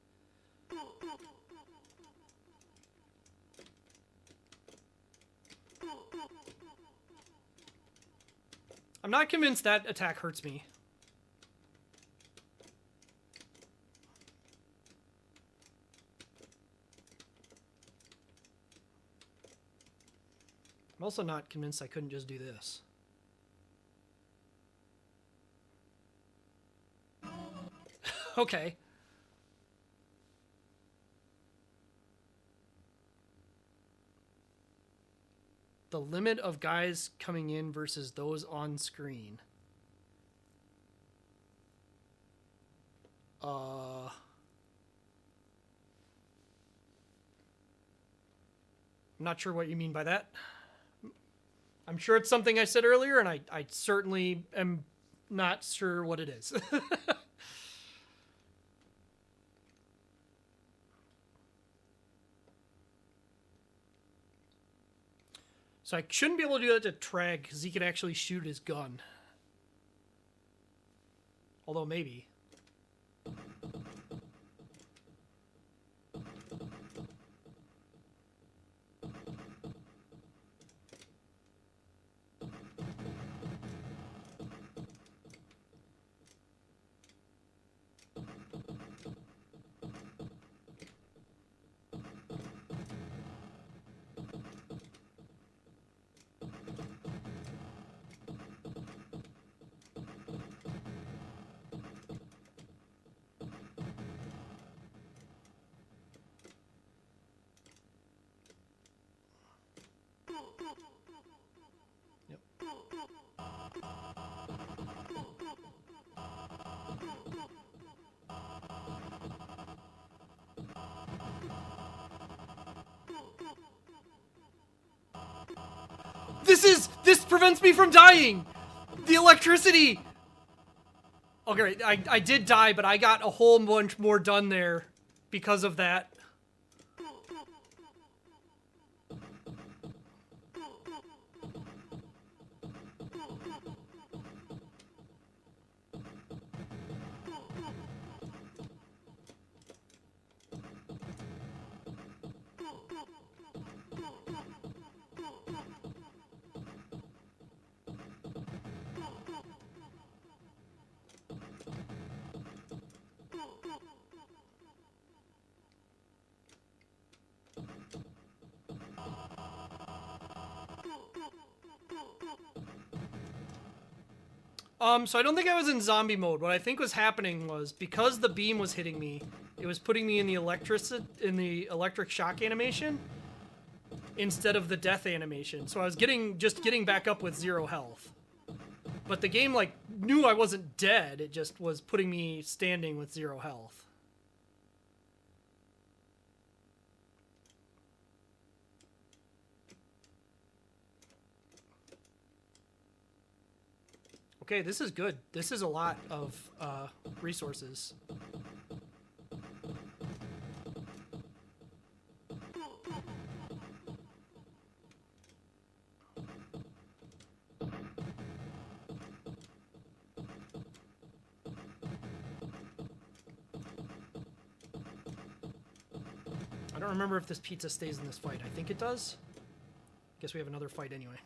I'm not convinced that attack hurts me. I'm also not convinced I couldn't just do this. Okay. The limit of guys coming in versus those on screen. I'm not sure what you mean by that. I'm sure it's something I said earlier, and I certainly am not sure what it is. So I shouldn't be able to do that to Trag, because he can actually shoot his gun. Although maybe. Yep. This prevents me from dying! The electricity! Okay, I did die, but I got a whole bunch more done there because of that. So I don't think I was in zombie mode. What I think was happening was, because the beam was hitting me, it was putting me in the electric shock animation instead of the death animation. So I was just getting back up with 0 health. But the game, like, knew I wasn't dead. It just was putting me standing with 0 health. Okay, this is good. This is a lot of resources. I don't remember if this pizza stays in this fight. I think it does. Guess we have another fight anyway.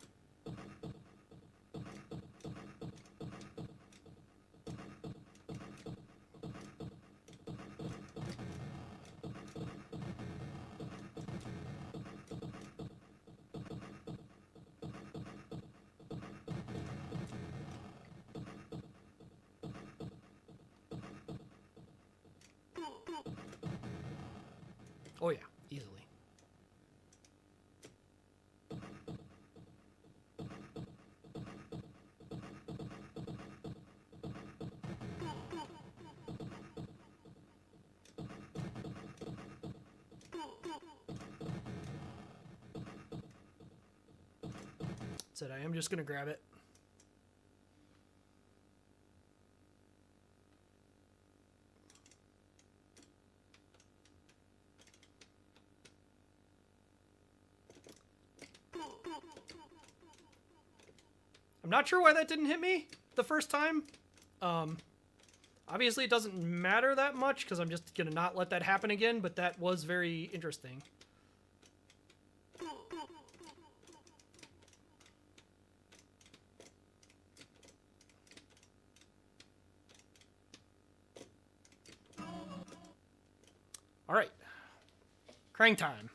Oh yeah, easily. Said I am just gonna grab it. I'm not sure why that didn't hit me the first time. Obviously, it doesn't matter that much because I'm just going to not let that happen again, but that was very interesting. All right. Krang time.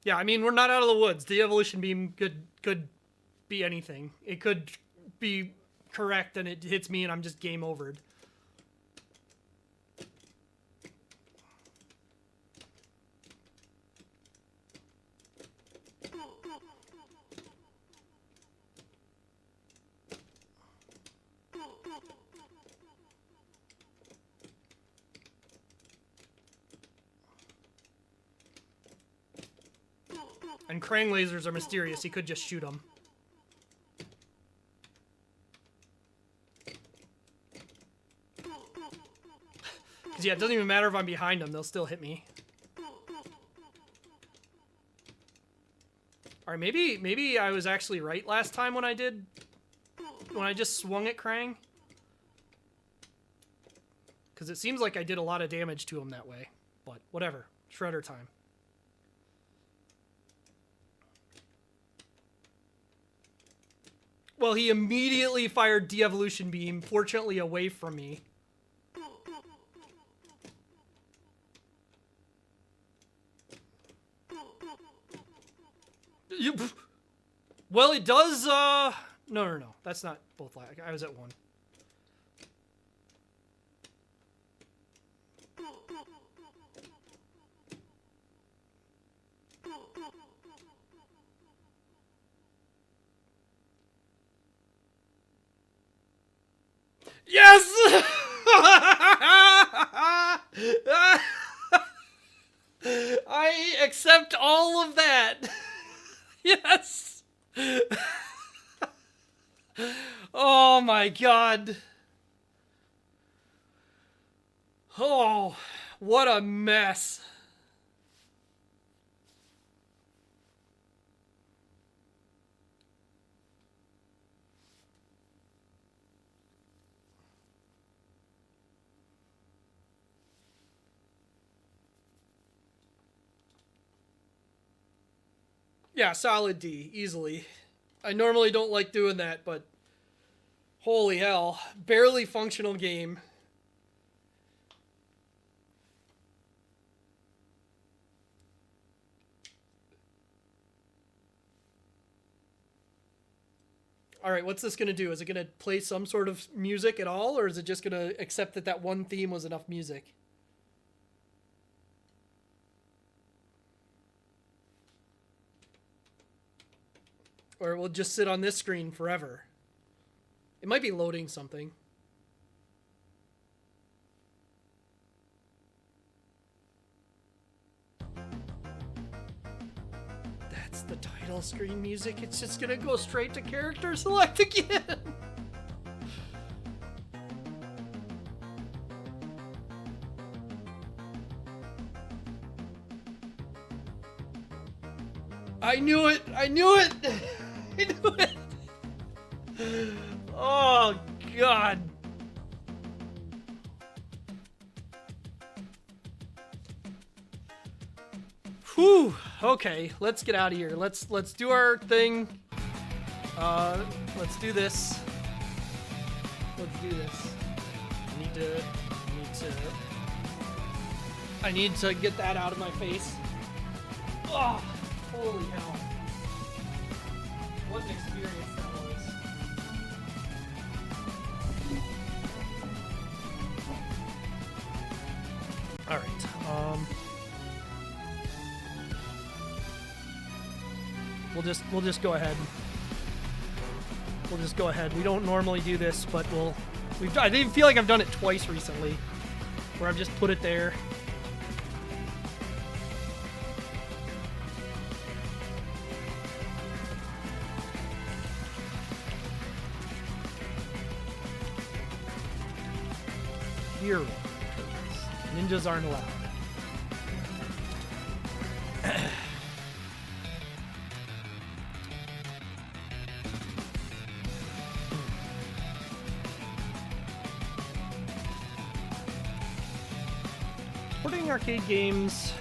Yeah, I mean, we're not out of the woods. The evolution beam could be anything. It could be correct and it hits me and I'm just game overed. And Krang lasers are mysterious. He could just shoot them. Because, yeah, it doesn't even matter if I'm behind them. They'll still hit me. Alright, maybe I was actually right last time when I just swung at Krang. Because it seems like I did a lot of damage to him that way. But, whatever. Shredder time. Well, he immediately fired de-evolution beam, fortunately away from me. Well, it does, No. That's not both lag. I was at 1. Yes! I accept all of that. Yes. Oh my god. Oh, what a mess. Yeah, solid D, easily. I normally don't like doing that, but holy hell. Barely functional game. Alright, what's this going to do? Is it going to play some sort of music at all, or is it just going to accept that that one theme was enough music? Or it will just sit on this screen forever. It might be loading something. That's the title screen music. It's just gonna go straight to character select again. I knew it! I knew it! I knew it! Oh, God. Whew. Okay, let's get out of here. Let's do our thing. Let's do this. Let's do this. I need to get that out of my face. Oh, holy hell. What an experience that was. Alright, We'll just go ahead. We'll just go ahead. We don't normally do this, but I didn't feel like I've done it twice recently, where I've just put it there. Hero. ninjas aren't allowed. Porting arcade games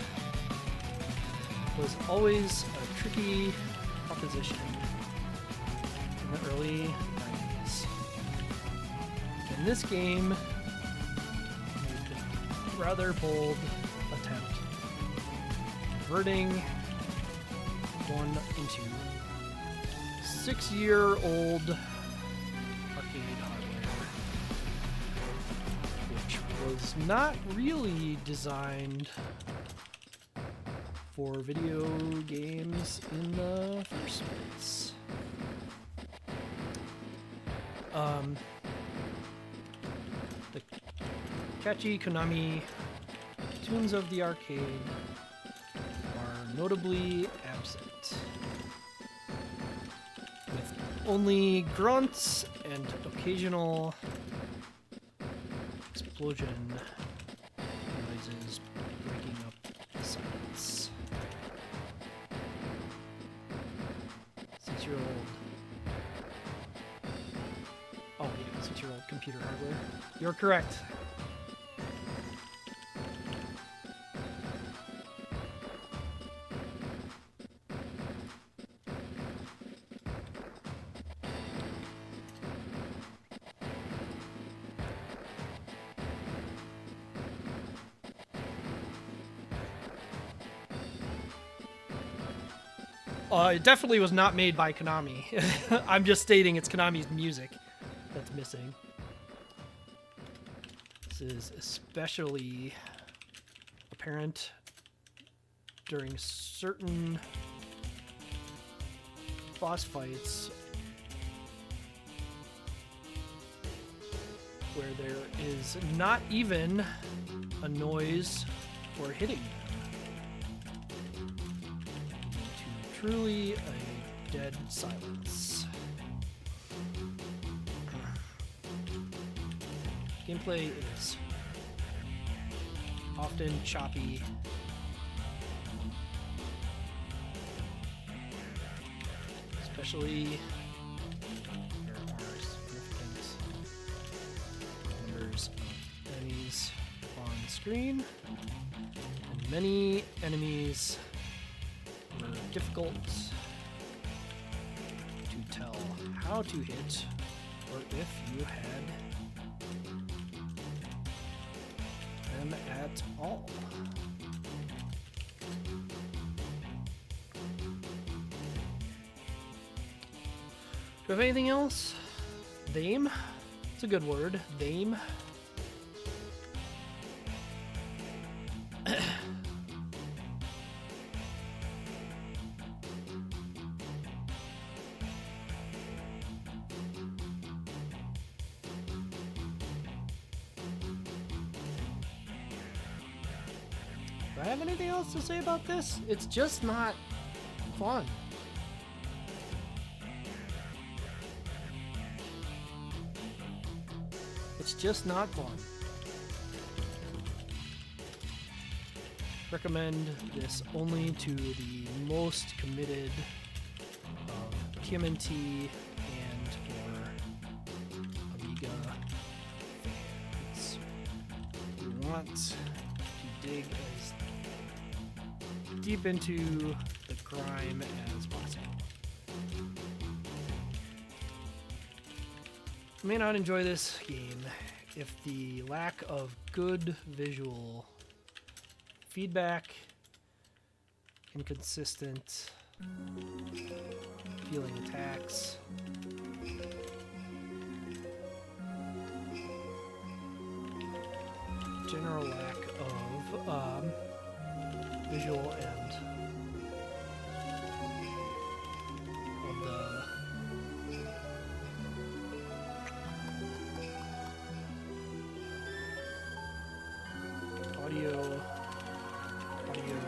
was always a tricky proposition in the early 90s. And this game made a rather bold attempt converting one into 6-year-old arcade hardware, which was not really designed for video games in the first place. The catchy Konami tunes of the arcade are notably absent, with only grunts and occasional explosion noises breaking up the silence. 6-year-old. Oh, yeah, 6-year-old computer hardware. You're correct. It definitely was not made by Konami. I'm just stating it's Konami's music that's missing. This is especially apparent during certain boss fights where there is not even a noise for hitting. Truly a dead silence. Gameplay is often choppy, especially there are significant numbers of enemies on screen, and many enemies were difficult to tell how to hit, or if you had them at all. Do you have anything else? Theme? It's a good word. Theme. Do I have anything else to say about this? It's just not fun. It's just not fun. Recommend this only to the most committed of TMNT and or Amiga fans who want to dig as deep into the grime as possible. I may not enjoy this game if the lack of good visual feedback, inconsistent feeling attacks, general lack of visual and of the audio and video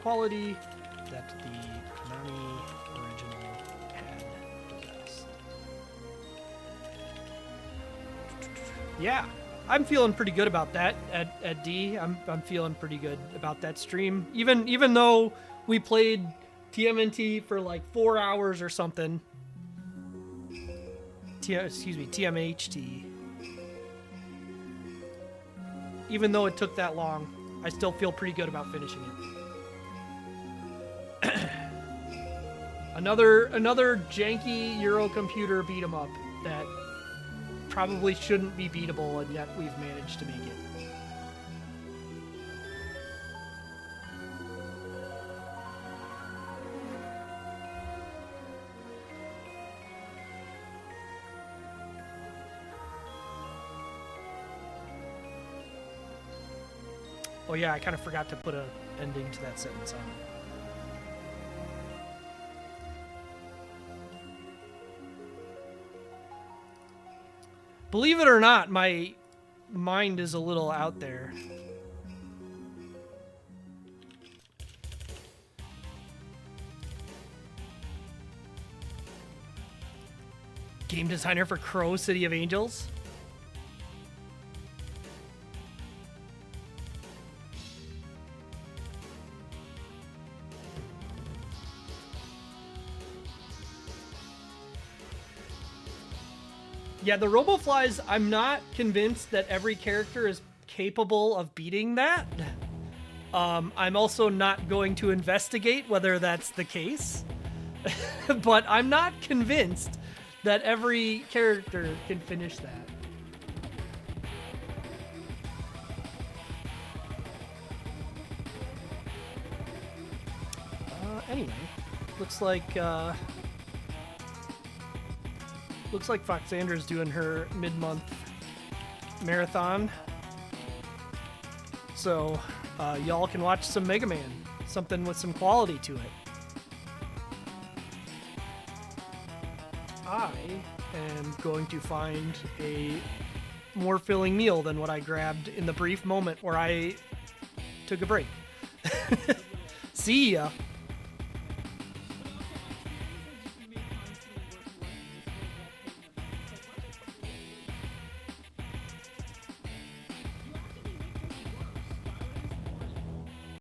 quality that the Konami original had possessed. Yeah, I'm feeling pretty good about that at D. I'm feeling pretty good about that stream. Even though we played TMNT for like 4 hours or something. TMHT. Even though it took that long, I still feel pretty good about finishing it. Another janky Euro computer beat 'em up that probably shouldn't be beatable, and yet we've managed to make it. Oh yeah, I kind of forgot to put an ending to that sentence on. Believe it or not, my mind is a little out there. Game designer for Crow City of Angels? Yeah, the RoboFlies, I'm not convinced that every character is capable of beating that. I'm also not going to investigate whether that's the case. But I'm not convinced that every character can finish that. Anyway, looks like Foxandra's doing her mid-month marathon. So y'all can watch some Mega Man, something with some quality to it. I am going to find a more filling meal than what I grabbed in the brief moment where I took a break. See ya.